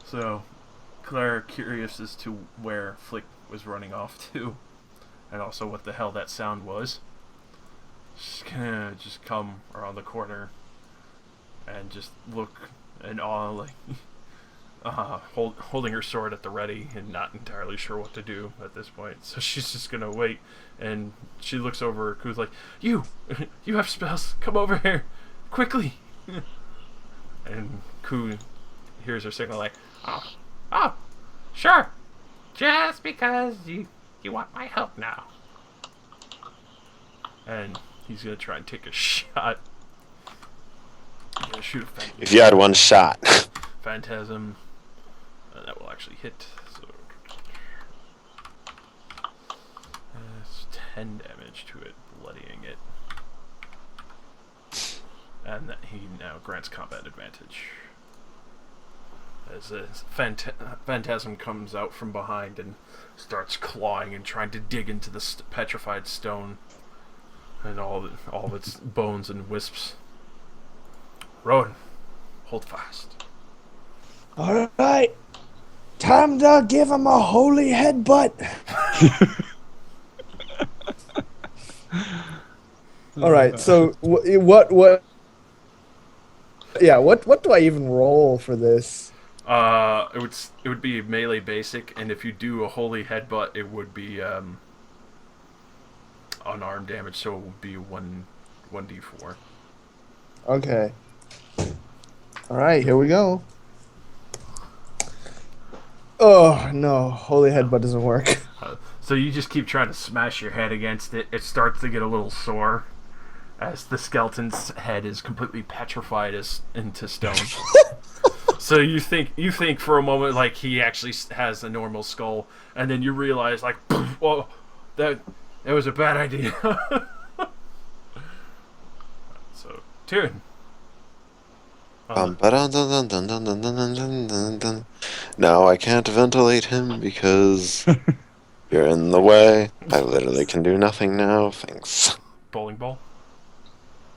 So, Claire, curious as to where Flick was running off to, and also what the hell that sound was. She's gonna just come around the corner and just look in awe, like holding her sword at the ready and not entirely sure what to do at this point. So she's just gonna wait, and she looks over. Ku's like, "You have spells. Come over here, quickly!" And Ku hears her signal like, Oh, sure. Just because you want my help now. and he's gonna try and take a shot. He's gonna shoot a If you had one shot. phantasm. That will actually hit. So it's 10 damage to it, bloodying it. And that he now grants combat advantage. As a phantasm comes out from behind and starts clawing and trying to dig into the petrified stone and all of its bones and wisps. Rowan, hold fast. All right, time to give him a holy headbutt. All right, so what? Yeah, what do I even roll for this? It would be melee basic, and if you do a holy headbutt, it would be unarmed damage, so it would be 1d4. Okay. All right, here we go. Oh no, holy headbutt doesn't work. So you just keep trying to smash your head against it. It starts to get a little sore as the skeleton's head is completely petrified into stone. So you think for a moment like he actually has a normal skull, and then you realize like, whoa, that was a bad idea. So, Tyrion. No, I can't ventilate him because you're in the way. I literally can do nothing now. Thanks. Bowling ball.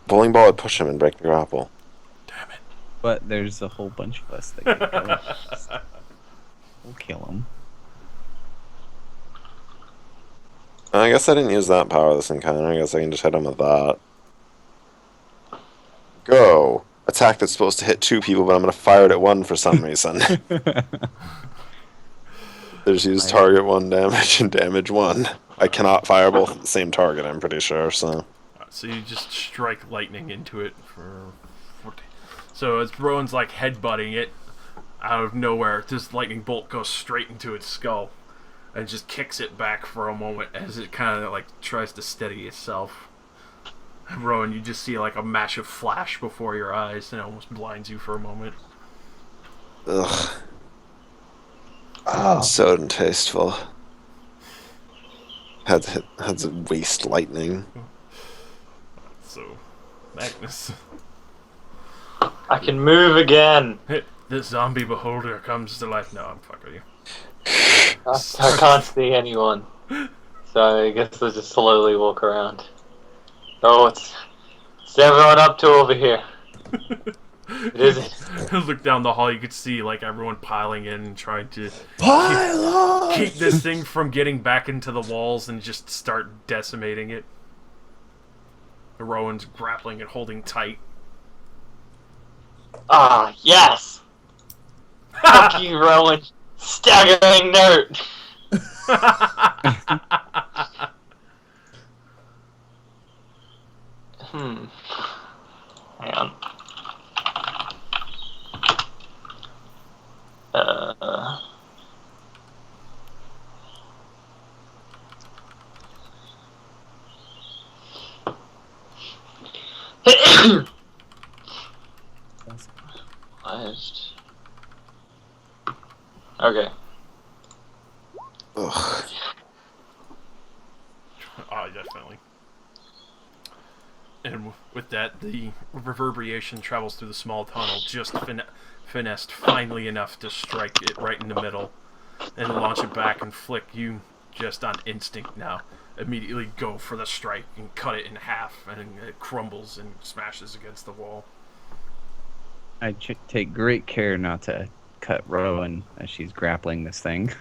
Bowling ball would push him and break the grapple. Damn it. But there's a whole bunch of us that can kill him. We'll kill him. I guess I didn't use that power this encounter. I guess I can just hit him with that. Go. Attack that's supposed to hit 2 people, but I'm going to fire it at 1 for some reason. There's used target 1 damage and damage 1. I cannot fire both at the same target, I'm pretty sure, so... So you just strike lightning into it for 40. So as Rowan's like headbutting it, out of nowhere, this lightning bolt goes straight into its skull and just kicks it back for a moment as it kind of like tries to steady itself. Rowan, you just see like a massive flash before your eyes and it almost blinds you for a moment. Ugh. Oh, So distasteful. Had to waste lightning. So, Magnus. I can move again. This zombie beholder comes to life. No, I'm fucking you. I can't see anyone. So I guess I'll just slowly walk around. Oh, it's everyone up to over here. It isn't. Look down the hall, you could see like everyone piling in and trying to pile on! keep this thing from getting back into the walls and just start decimating it. Rowan's grappling and holding tight. Ah, yes! Fuck you, Rowan. Staggering note! Hang on. Okay. Ugh. Oh, definitely. And with that, the reverberation travels through the small tunnel, just finessed finely enough to strike it right in the middle, and launch it back and flick. You just on instinct now immediately go for the strike and cut it in half, and it crumbles and smashes against the wall. I take great care not to cut Rowan as she's grappling this thing.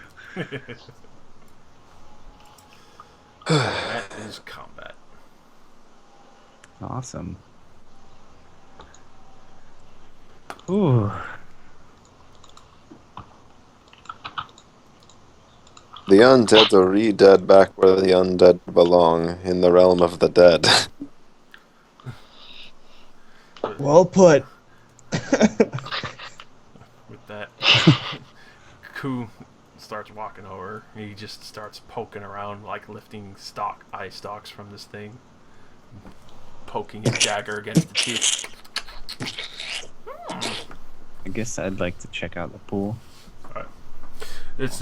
That is combat. Awesome. Ooh. The undead are re-dead back where the undead belong, in the realm of the dead. Well put. With that, Ku starts walking over. He just starts poking around, like lifting eye stalks from this thing, poking his dagger against the teeth. I guess I'd like to check out the pool. Alright. It's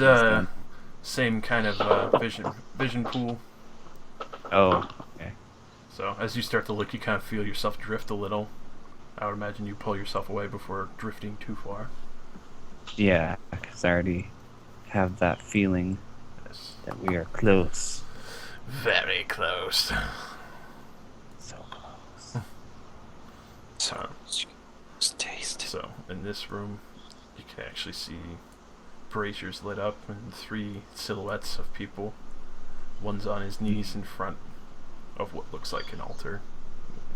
same kind of vision pool. Oh, okay. So as you start to look, you kind of feel yourself drift a little. I would imagine you pull yourself away before drifting too far. Yeah, because I already have that feeling Yes. that we are close. Very close. So close. So, just taste. So in this room, you can actually see braziers lit up and 3 silhouettes of people. One's on his knees in front of what looks like an altar.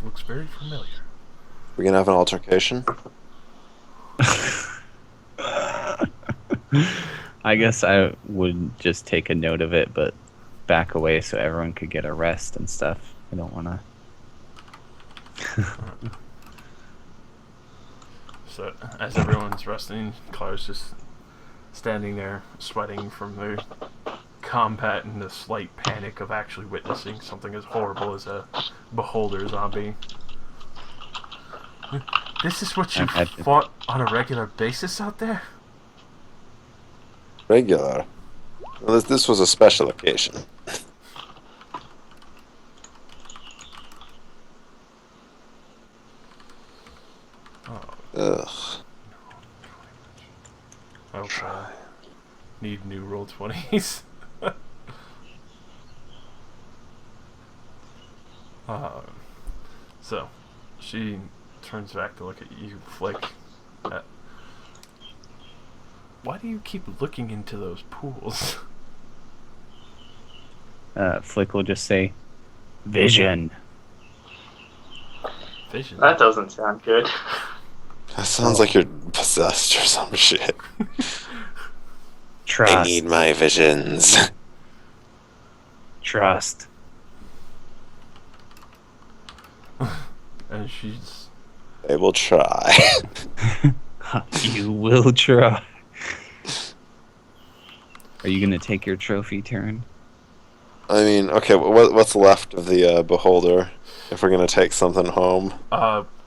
Looks very familiar. We're gonna have an altercation? I guess I would just take a note of it, but back away so everyone could get a rest and stuff. I don't want to. So as everyone's resting, Clara's just standing there, sweating from the combat and the slight panic of actually witnessing something as horrible as a beholder zombie. This is what you fought on a regular basis out there? Regular. Well, this was a special occasion. Oh, Ugh. okay. Need new roll 20s. So, she turns back to look at you, Flick. Why do you keep looking into those pools? Flick will just say, "Vision." Vision. That doesn't sound good. That sounds like you're possessed or some shit. Trust. I need my visions. Trust. And she's... I will try. You will try. Are you gonna take your trophy, Taryn? I mean, okay, what's left of the beholder? If we're gonna take something home,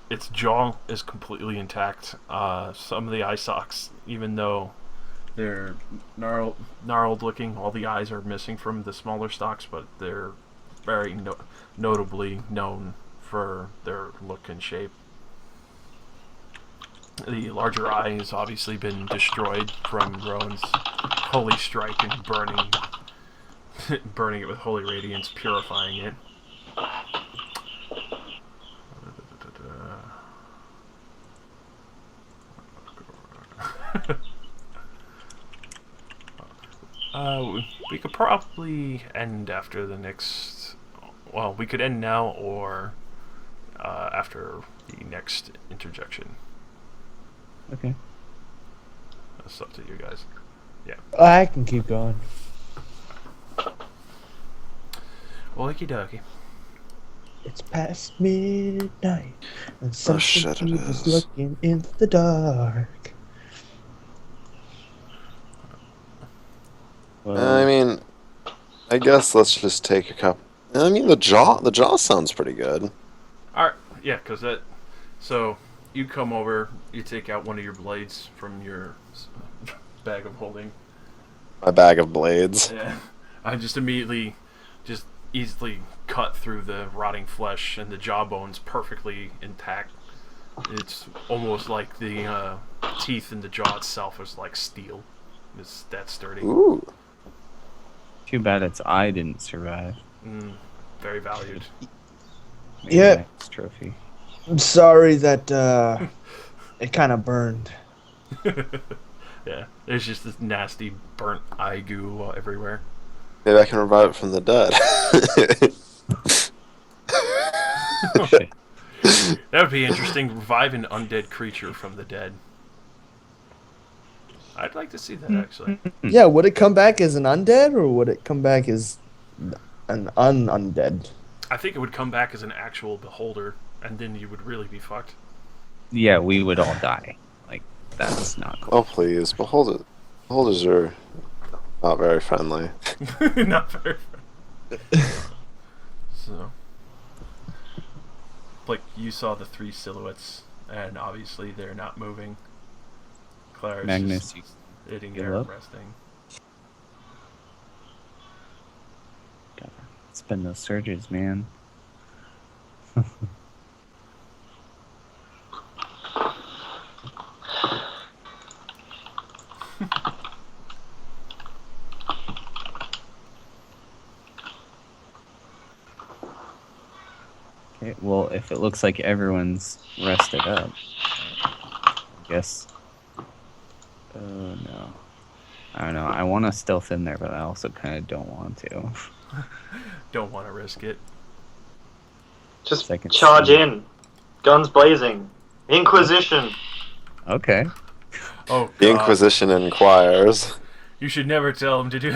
Its jaw is completely intact. Some of the eye sockets, even though they're gnarled looking, all the eyes are missing from the smaller stalks, but they're very notably known for their look and shape. The larger eye has obviously been destroyed from Rowan's holy strike and burning it with holy radiance, purifying it. We could probably end after the next... Well, we could end now or after the next interjection. Okay. That's up to you guys. Yeah. I can keep going. Okie dokie. It's past midnight, and Oh, shit, something it is is. looking in the dark. I mean, I guess let's just take a couple. I mean, the jaw sounds pretty good. Alright, yeah, because that... So, you come over, you take out one of your blades from your bag of holding, My bag of blades. Yeah. I just immediately, just easily cut through the rotting flesh and the jawbones perfectly intact. It's almost like the teeth in the jaw itself is like steel. It's that sturdy. Ooh. Too bad its eye didn't survive. Very valued. Maybe Yeah. next trophy. I'm sorry that it kind of burned. Yeah, there's just this nasty burnt eye goo everywhere. Maybe I can revive it from the dead. Oh, shit. That would be interesting. Revive an undead creature from the dead. I'd like to see that actually. Yeah, would it come back as an undead or would it come back as an undead? I think it would come back as an actual beholder, and then you would really be fucked. Yeah, we would all die. Like, that's not cool. Oh please, beholders are not very friendly. Not very. So, like you saw the three silhouettes, and obviously they're not moving. Claire's Magnus, just sitting give there up? resting. Gotta spend those surges, man. Okay, well, if it looks like everyone's rested up, I guess. Oh no. I don't know. I want to stealth in there, but I also kind of don't want to. Don't want to risk it. Just Second charge scene. in. Guns blazing. Inquisition. Okay. Oh The God! Inquisition inquires. You should never tell him to do.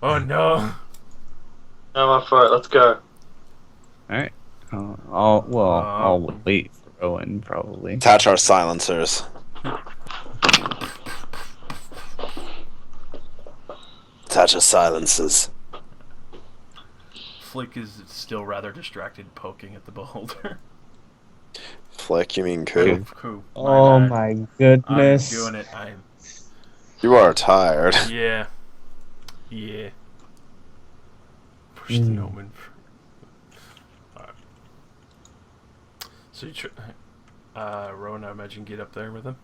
Oh no! I'm up for it. Let's go. All right. I'll wait for Owen probably. Attach our silencers. Attach our silencers. Flick is still rather distracted, poking at the beholder. Flick, you mean coup? Cool. Oh bad. my I'm goodness. doing it. I'm. You are tired. Yeah. Yeah. Push the gnomon. Alright. So you Rowan, I imagine get up there with him.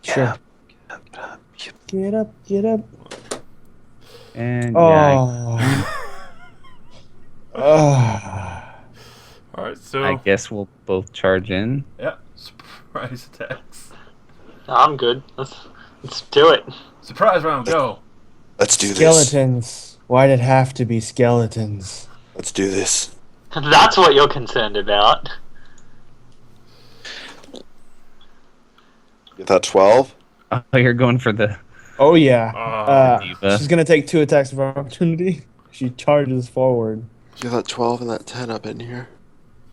Sure. Get up, get up. And yeah, Oh. Oh. Alright, so I guess we'll both charge in. yeah, surprise attacks. I'm good. Let's do it. Surprise round, go. Let's do this. Skeletons. Why'd it have to be skeletons? Let's do this. That's what you're concerned about. Get that 12? Oh, you're going for the Oh yeah. diva. She's gonna take 2 attacks of opportunity. She charges forward. Get that 12 and that 10 up in here.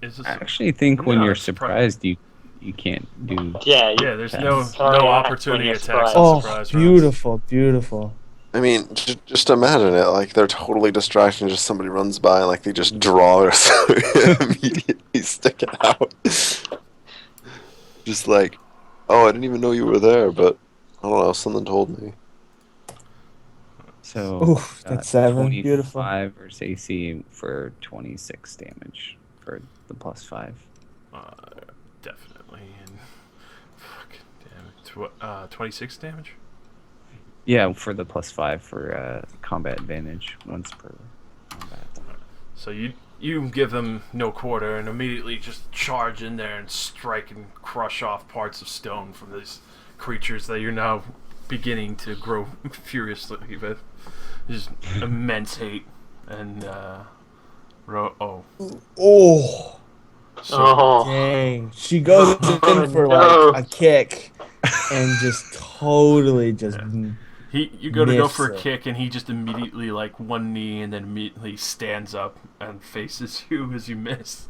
Is this I actually think when No, you're it's surprise. surprised, you can't do. Yeah. yeah, there's no Sorry, no I opportunity actually attacks surprised. on Oh, surprise rounds. beautiful, beautiful. I mean, just imagine it. Like, they're totally distracted and just somebody runs by and, like, they just draw their sword and immediately stick it out. Just like, oh, I didn't even know you were there, but I don't know, something told me. So Oof, that's 7. Beautiful. 25 versus AC for 26 damage for the +5. Definitely. And fuck, damn it. 26 damage. Yeah, for the +5 for combat advantage once per combat. So you give them no quarter and immediately just charge in there and strike and crush off parts of stone from these creatures that you're now beginning to grow furiously with. Just immense hate and Oh, Oh. dang. She goes in for No. like a kick and just totally just. you go to go for a Miss it. kick and he just immediately like one knee and then immediately stands up and faces you as you miss.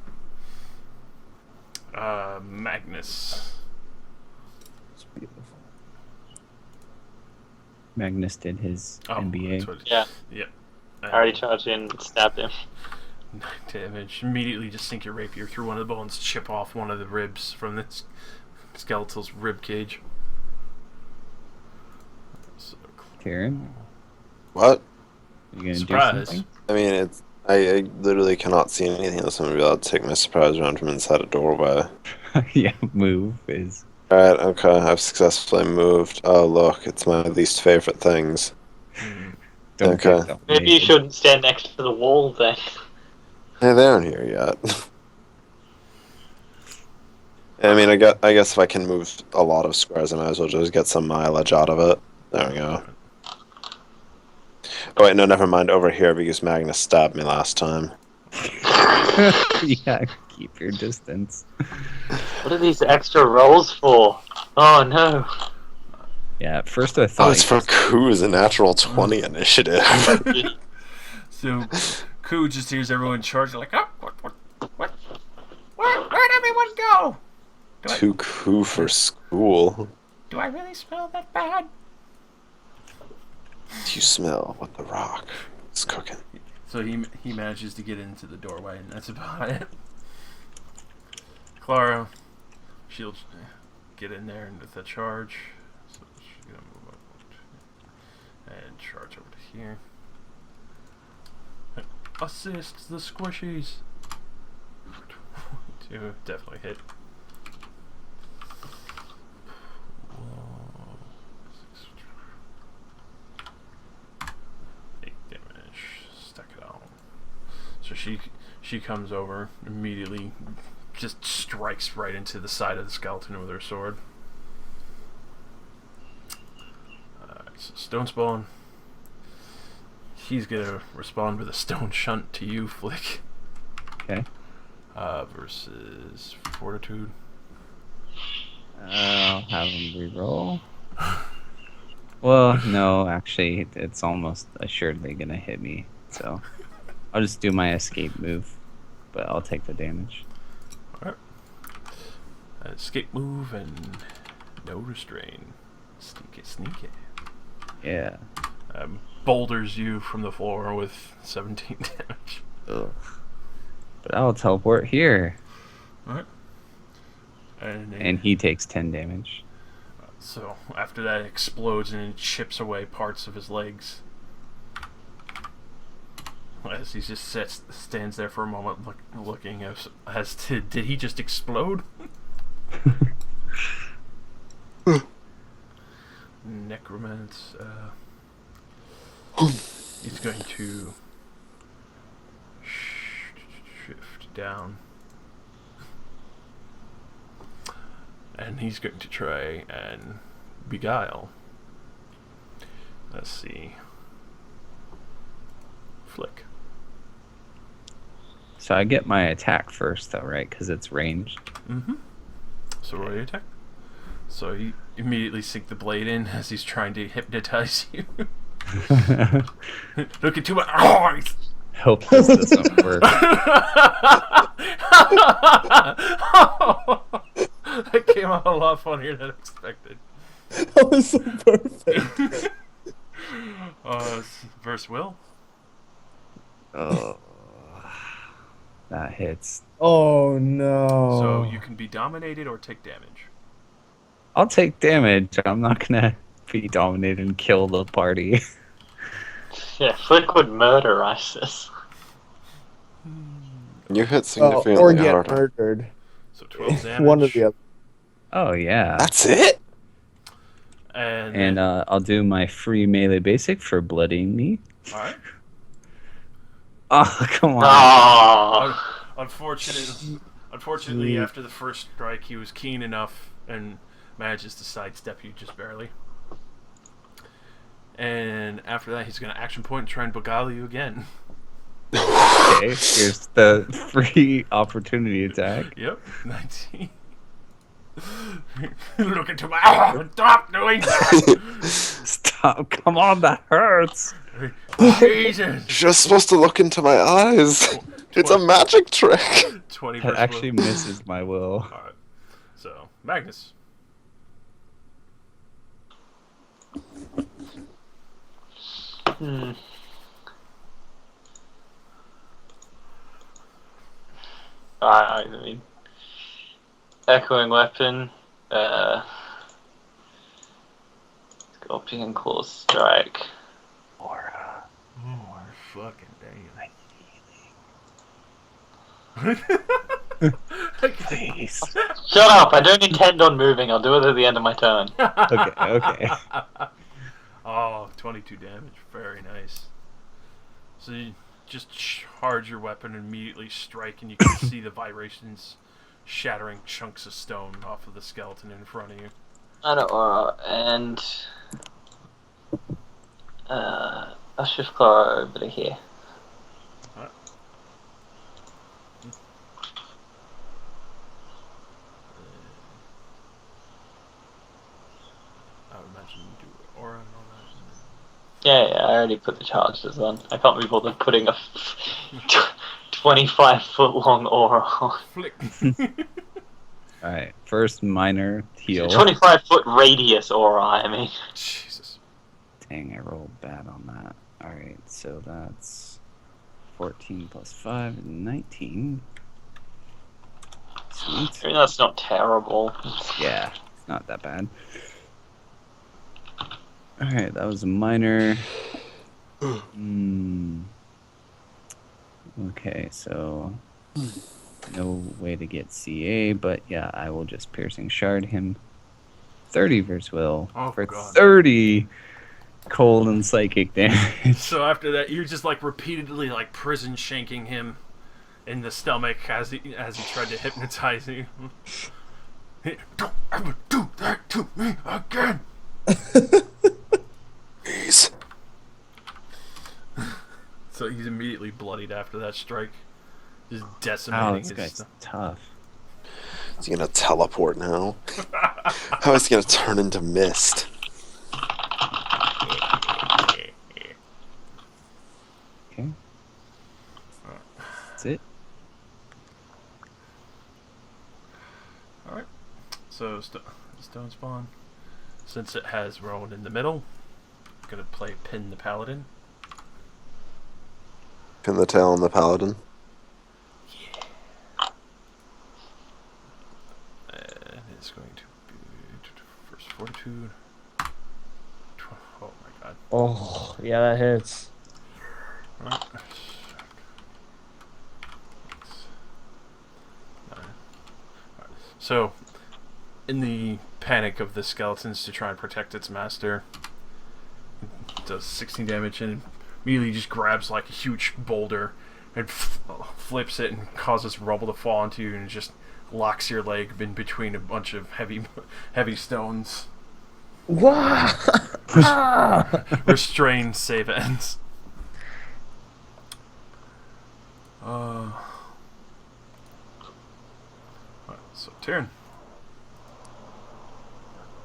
Magnus. It's beautiful. Magnus did his Oh, MBA. that's what Yeah. Yeah. I already charged in and stabbed him. 9 damage. Immediately just sink your rapier through one of the bones, chip off one of the ribs from the skeletal's rib cage. So Tyrion? What? You gonna Surprise. do something? I mean, I literally cannot see anything else. I'm gonna be able to take my surprise round from inside a doorway. Yeah, move is. Alright, okay, I've successfully moved. Oh, look, it's my least favorite things. Don't Okay. get Maybe you dominated. shouldn't stand next to the wall then. Hey, they aren't here yet. I mean, I guess if I can move a lot of squares, I might as well just get some mileage out of it. There we go. Oh wait, no, never mind. Over here because Magnus stabbed me last time. Yeah, keep your distance. What are these extra rolls for? Oh no. Yeah, at first I thought Oh, it's for Koo's a natural 20 initiative. So, Koo just hears everyone charging like, oh, what? Where'd everyone go? Too Koo for school. Do I really smell that bad? You smell what the rock is cooking. So he manages to get into the doorway, and that's about it. Clara, she'll get in there and with a charge. So she's gonna move up and charge over to here. Assist the squishies. 2 definitely hit. 8 damage. Stack it on. So she comes over immediately, just strikes right into the side of the skeleton with her sword. So Stone Spawn. He's gonna respond with a stone shunt to you, Flick. Okay. Versus Fortitude. I'll have him reroll. Well, no, actually, it's almost assuredly gonna hit me. So I'll just do my escape move, but I'll take the damage. Alright. Escape move and no restrain. Sneaky. Yeah. Boulders you from the floor with 17 damage. Ugh. But I'll teleport here, Alright. And and he takes 10 damage. so after that it explodes and it chips away parts of his legs. As he just stands there for a moment looking as to, did he just explode? Necromant, he's going to shift down. And he's going to try and beguile. Let's see. Flick. So I get my attack first, though, right? Because it's ranged. Mm-hmm. So roll your attack. So you immediately sink the blade in as he's trying to hypnotize you. Look into my eyes! Hope this doesn't work. That came out a lot funnier than expected. That was so perfect. Verse Will. Oh, that hits. Oh no. So you can be dominated or take damage. I'll take damage. I'm not gonna be dominated and kill the party. Yeah, Flick would murder ISIS. You hit significantly or get harder. murdered. So 12 damage. One or the other. Oh yeah. That's it? And I'll do my free melee basic for bloodying me. alright. Oh come on. Oh. Unfortunately, after the first strike, he was keen enough and manages to sidestep you just barely. And after that, he's going to action point and try and beguile you again. Okay, here's the free opportunity attack. Yep, 19. Look into my eyes. Stop doing that. Stop! Come on, that hurts. Jesus. You're just supposed to look into my eyes. It's a magic trick. 20 That versus actually Will. misses my will. Alright. So, Magnus. Hmm. I mean, echoing weapon. It's Scorpion Claw Strike. Aura. Oh my fucking Please. Shut up! I don't intend on moving. I'll do it at the end of my turn. Okay. Oh, 22 damage. Very nice. So you just charge your weapon and immediately strike, and you can see the vibrations shattering chunks of stone off of the skeleton in front of you. I know, aura, and I'll shift Clara over to here. I would imagine you do aura and all that. Yeah, I already put the charges on. I can't be bothered putting a 25-foot long aura on. Flick. Alright, first minor heal. 25-foot radius aura, I mean. Jesus. Dang, I rolled bad on that. Alright, so that's 14 plus 5, 19. Sweet. I mean, that's not terrible. Yeah, it's not that bad. Alright, that was a minor. Okay, so no way to get CA, but yeah, I will just piercing shard him. 30 versus Will Oh, for God. 30 cold and psychic damage. So after that, you're just like repeatedly like prison shanking him in the stomach as he tried to hypnotize you. Don't ever do that to me again. Jeez. So he's immediately bloodied after that strike, just Oh, decimating this his guy's stomach. tough. Is he gonna teleport now? How is he gonna turn into mist? Okay. That's it. All right. So stone spawn, since it has Rowan in the middle, I'm gonna play Pin the Paladin. Pin the tail on the paladin. And it's going to be first fortitude. Oh my god. Oh, yeah, that hits. Alright. So, in the panic of the skeletons to try and protect its master, it does 16 damage and immediately just grabs like a huge boulder and flips it and causes rubble to fall onto you and just locks your leg in between a bunch of heavy stones. What? Restrained save ends. Alright, so turn.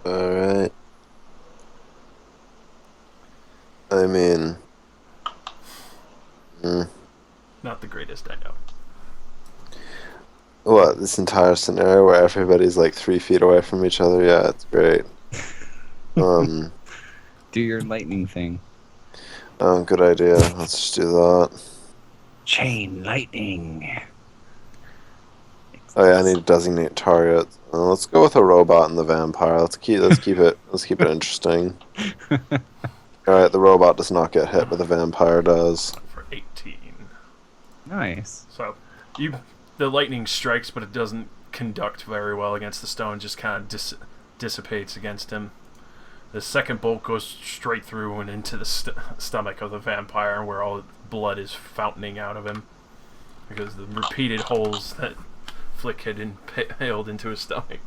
Alright. I mean... Not the greatest, I know. What, this entire scenario where everybody's like 3 feet away from each other? Yeah, it's great. Do your lightning thing. Good idea. Let's just do that. Chain lightning. Oh yeah, I need to designate target. Let's go with a robot and the vampire. Let's keep it interesting. Alright, the robot does not get hit, but the vampire does. For 18. Nice. So, the lightning strikes, but it doesn't conduct very well against the stone, just kind of dissipates against him. The second bolt goes straight through and into the stomach of the vampire, where all the blood is fountaining out of him. Because the repeated holes that Flick had impaled into his stomach.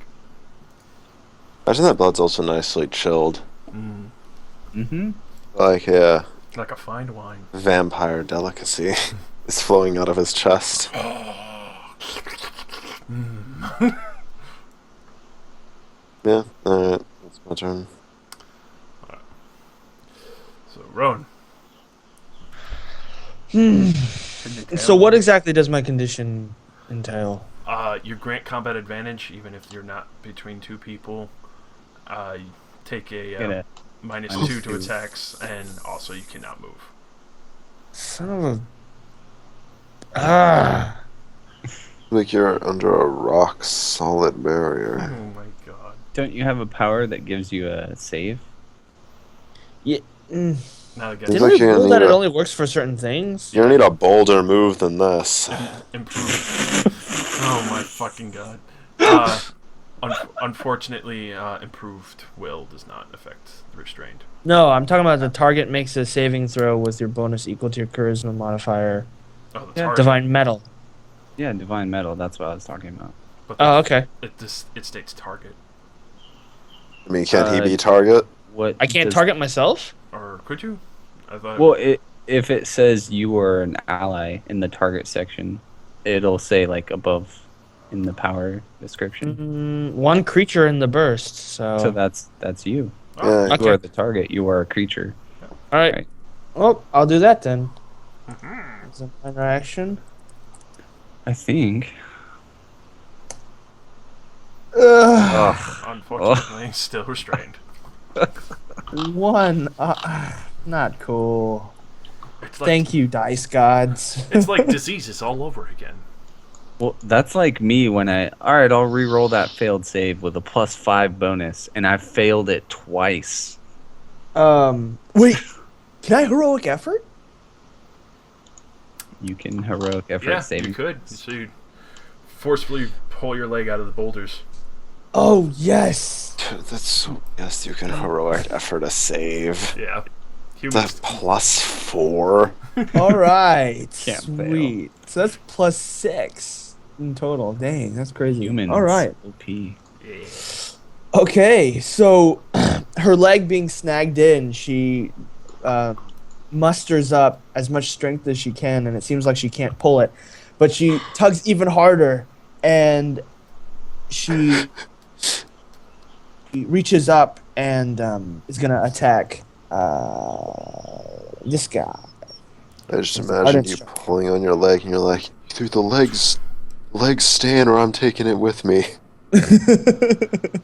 Imagine that blood's also nicely chilled. Mm-hmm. Like, yeah, Like a fine wine. vampire delicacy is flowing out of his chest. Yeah, alright, that's my turn. So, Rowan. So what exactly does my condition entail? You grant combat advantage even if you're not between two people. You take a minus minus 2 to two. attacks, and also you cannot move. Son of a... Like you're under a rock solid barrier. Oh my god. Don't you have a power that gives you a save? Yeah. Mm. Not Seems against Didn't like we you're gonna rule that need it a- only works for certain things? You're gonna need a bolder move than this. improved. Oh my fucking god. Unfortunately, improved will does not affect the restrained. No, I'm talking about the target makes a saving throw with your bonus equal to your charisma modifier. Oh, the Yeah, target. Divine metal. Yeah, divine metal. That's what I was talking about. But Oh, okay. It states target. I mean, can't he Uh, be target? What I can't does- target myself? Or could you? I thought. Well, if it says you are an ally in the target section, it'll say like above in the power description. One creature in the burst, so... So that's you. Oh, Yeah. Okay. You are the target. You are a creature. Alright. Right. Well, I'll do that then. mhm. It's a minor action. I think. Ugh. Ugh. Unfortunately, still restrained. One. Not cool. It's like, Thank you, dice gods. It's like diseases all over again. Well, that's like me when alright, I'll re-roll that failed save with a +5 bonus, and I failed it twice. Wait. Can I heroic effort? You can heroic effort Yeah, saving. you could. So you forcefully pull your leg out of the boulders. Oh, yes. That's so. Yes, you can heroic effort a save. Yeah. That's Humans. +4. All right. Can't fail. Sweet. So that's +6 in total. Dang, that's crazy. Humans. All right. OP. Yeah. Okay, so her leg being snagged in, she musters up as much strength as she can, and it seems like she can't pull it. But she tugs even harder, and she reaches up and is going to attack this guy. I just It's imagine art you instrument. pulling on your leg and you're like, through the legs stand or I'm taking it with me. This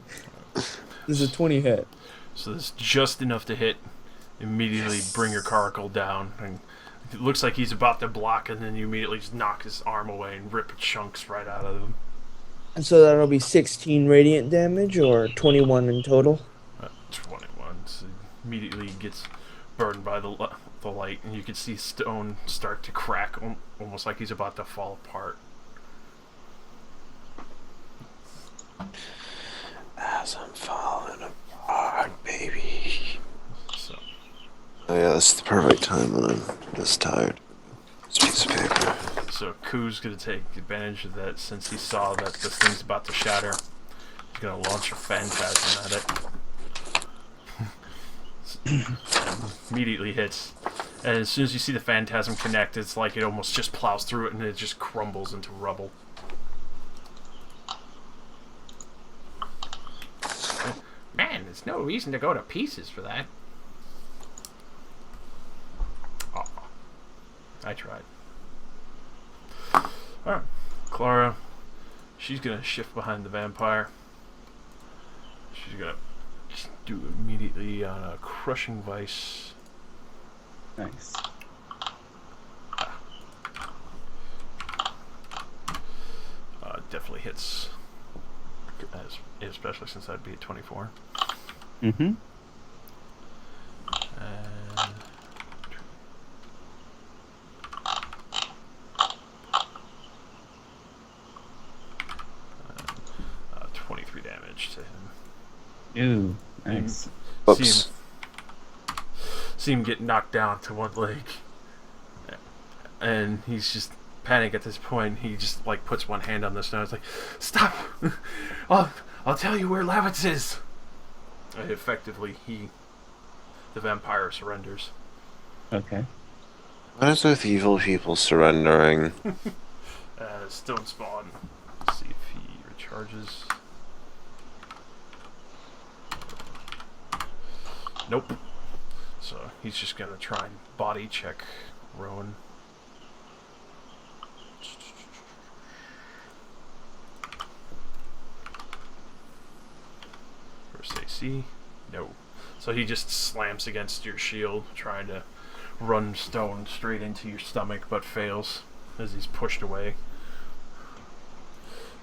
is a 20 hit. So this is just enough to hit. Immediately bring your caracal down. And it looks like he's about to block, and then you immediately just knock his arm away and rip chunks right out of him. And so that'll be 16 radiant damage or 21 in total. 21. So immediately gets burned by the light, and you can see stone start to crack, almost like he's about to fall apart. As I'm falling apart, baby. So Oh yeah, this is the perfect time when I'm this tired. This piece of paper. So Ku's gonna take advantage of that since he saw that this thing's about to shatter. He's gonna launch a phantasm at it. Immediately hits. And as soon as you see the phantasm connect, it's like it almost just plows through it and it just crumbles into rubble. Man, there's no reason to go to pieces for that. Aw. I tried. Alright. Clara, she's gonna shift behind the vampire. She's gonna do immediately on a crushing vice. Nice. Definitely hits, especially since I'd be at 24. Mm-hmm. And 23 damage to him. Ooh, nice. Oops. See him get knocked down to one leg, and he's just panic at this point. He just like puts one hand on the snow. It's like, stop! I'll tell you where Lavitz is. And effectively, the vampire surrenders. Okay. What is with evil people surrendering? Stone Spawn. Let's see if he recharges. Nope. So he's just gonna try and body check Rowan. First AC. No. So he just slams against your shield, trying to run stone straight into your stomach, but fails as he's pushed away.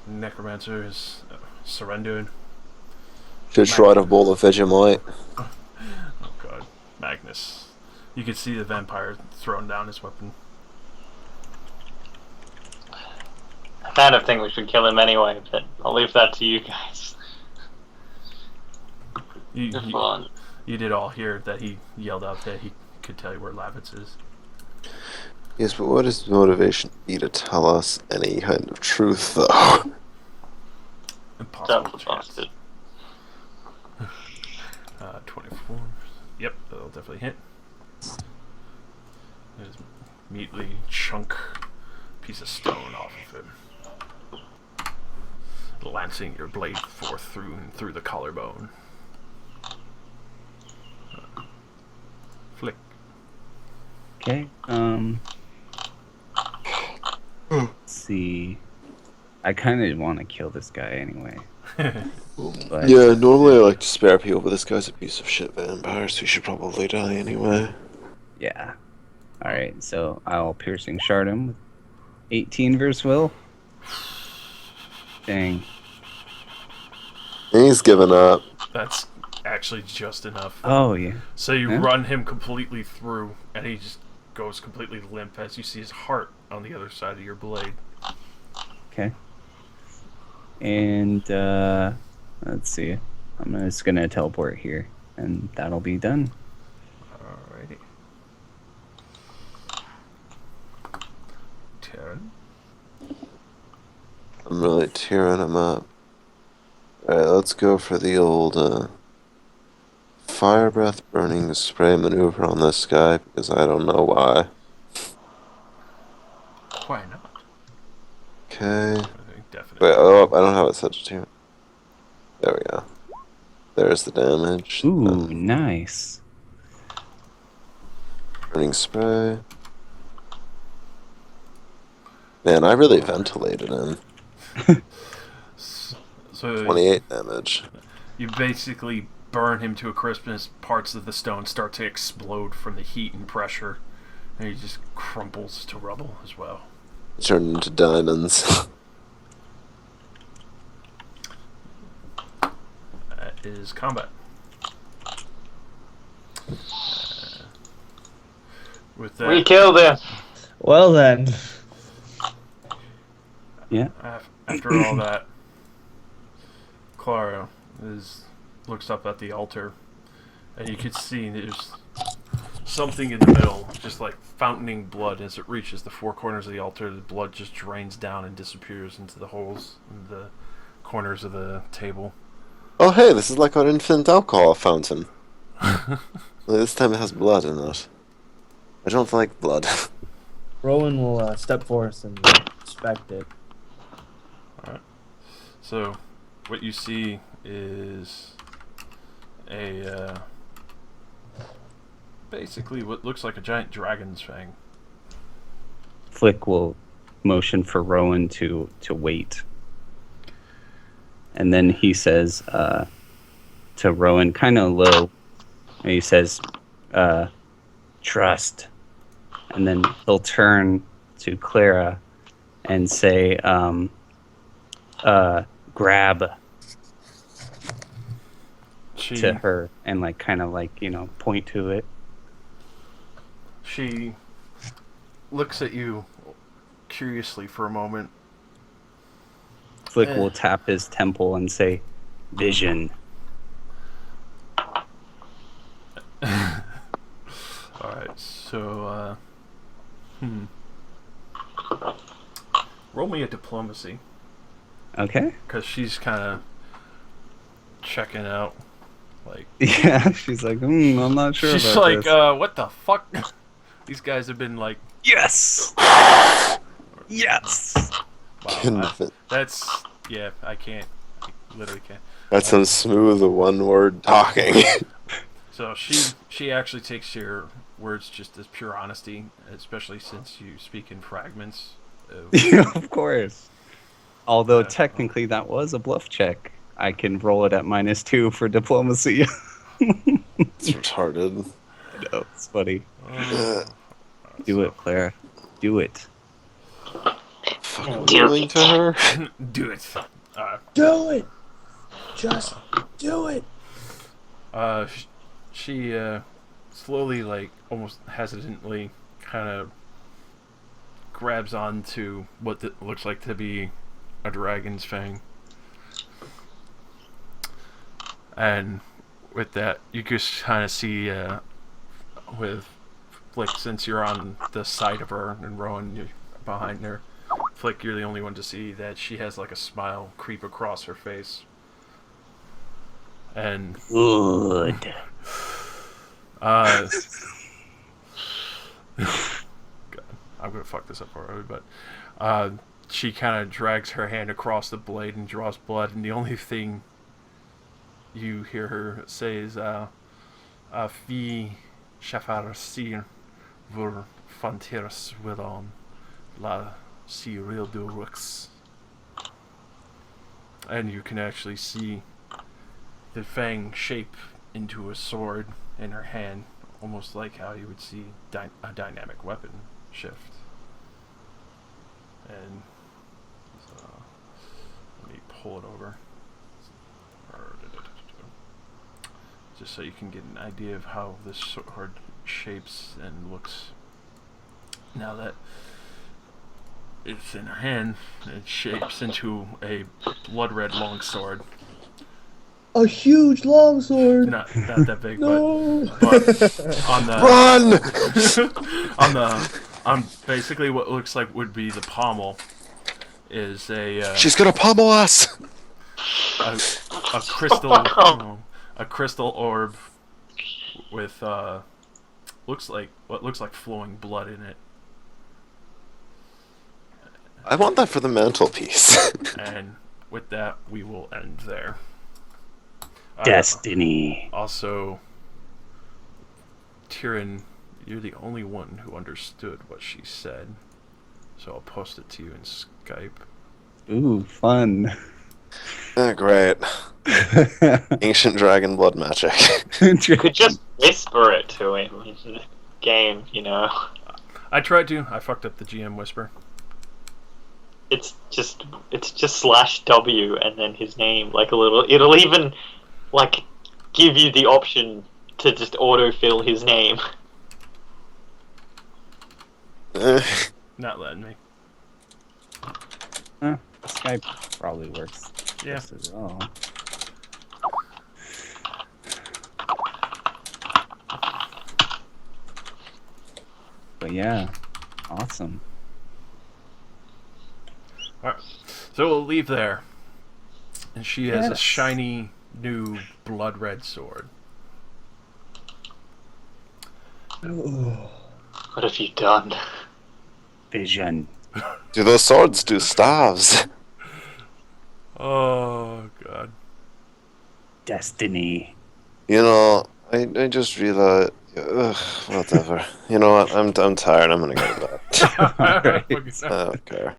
Necromancer is surrendered. Should try to bowl a Vegemite. Oh god. Magnus. You can see the vampire throwing down his weapon. I kind of think we should kill him anyway, but I'll leave that to you guys. You, Have you, fun. you did all hear that he yelled out that he could tell you where Lavitz is. Yes, but what is motivation be to tell us any kind of truth, though? Impossible That's chance. busted. 24. Yep, that'll definitely hit. Just immediately chunk piece of stone off of him, lancing your blade forth through the collarbone. Flick. Okay. Let's see. I kind of want to kill this guy anyway. But Yeah, normally I like to spare people, but this guy's a piece of shit vampire, so he should probably die anyway. yeah. All right. So I'll piercing shard him with 18 versus will. Dang. He's given up. That's actually just enough. Oh yeah. So you Yeah. run him completely through, and he just goes completely limp as you see his heart on the other side of your blade. Okay. And let's see. I'm just gonna teleport here, and that'll be done. Alrighty. Terran. I'm really tearing him up. Alright, let's go for the old fire breath burning spray maneuver on this guy, because I don't know why. Why not? Okay. I think definitely. Wait, oh, I don't have it set to tear. There we go. There's the damage. Ooh, nice. Burning spray. Man, I really ventilated him. So 28 damage. you basically burn him to a crisp, and his parts of the stone start to explode from the heat and pressure, and he just crumples to rubble as well. Turned into diamonds. That is combat. With that, We killed him! Well then, after all that, Clara looks up at the altar, and you can see there's something in the middle, just like fountaining blood. As it reaches the four corners of the altar, the blood just drains down and disappears into the holes in the corners of the table. Oh hey, this is like our infinite alcohol fountain. This time it has blood in it. I don't like blood. Rowan will step forth and inspect it. So, what you see is a basically what looks like a giant dragon's fang. Flick will motion for Rowan to wait. And then he says to Rowan, kind of low, and he says, trust. And then he'll turn to Clara and say, grab to her and like kind of like, you know, point to it. She looks at you curiously for a moment. Flick will tap his temple and say, vision. Alright, so, roll me a diplomacy, Okay. because she's kind of checking out, like, Yeah, she's like, I'm not sure she's about like, this. what the fuck? These guys have been like, Yes! Yes! wow, that's, yeah, I literally can't. That's some smooth one-word talking. So she actually takes your words just as pure honesty, especially since you speak in fragments. Of course. Although Yeah. technically that was a bluff check. I can roll it at -2 for diplomacy. It's retarded. I know, it's funny. Uh, Do it, Clara. Do it. Fucking doing to her? Do it. Do it! Just do it! She slowly, like almost hesitantly, kind of grabs onto what looks like to be a dragon's fang. And with that, you just kind of see, with Flick, since you're on the side of her and Rowan, you're behind her, Flick, you're the only one to see that she has like a smile creep across her face. And Good. God, I'm gonna fuck this up for her, but she kind of drags her hand across the blade and draws blood, and the only thing you hear her say is, "Fi shafar sir vur fanteras willon la si real durux." And you can actually see the fang shape into a sword in her hand, almost like how you would see a dynamic weapon shift. And let me pull it over, just so you can get an idea of how this sword shapes and looks. Now that it's in her hand, it shapes into a blood red longsword. A huge longsword. Not that big, No. but on the Run! on basically what looks like would be the pommel is She's gonna pummel us! a crystal a crystal orb with what looks like flowing blood in it. I want that for the mantelpiece. And with that, we will end there. Destiny. Also, Tyrion, you're the only one who understood what she said, so I'll post it to you in Skype. Ooh, fun. Great. Ancient dragon blood magic. You could just whisper it to him in the game, you know. I tried to. I fucked up the GM whisper. It's just /W and then his name, like a little. It'll even like give you the option to just autofill his name. Not letting me. Skype probably works. Yeah. Just as well. But yeah, awesome. Alright. So we'll leave there. And she has a Yes. shiny new blood red sword. What have you done? Vision. Do those swords do staves? Oh god. Destiny. You know, I just realized. Whatever. You know what? I'm tired. I'm gonna go to bed. Alright. I don't care.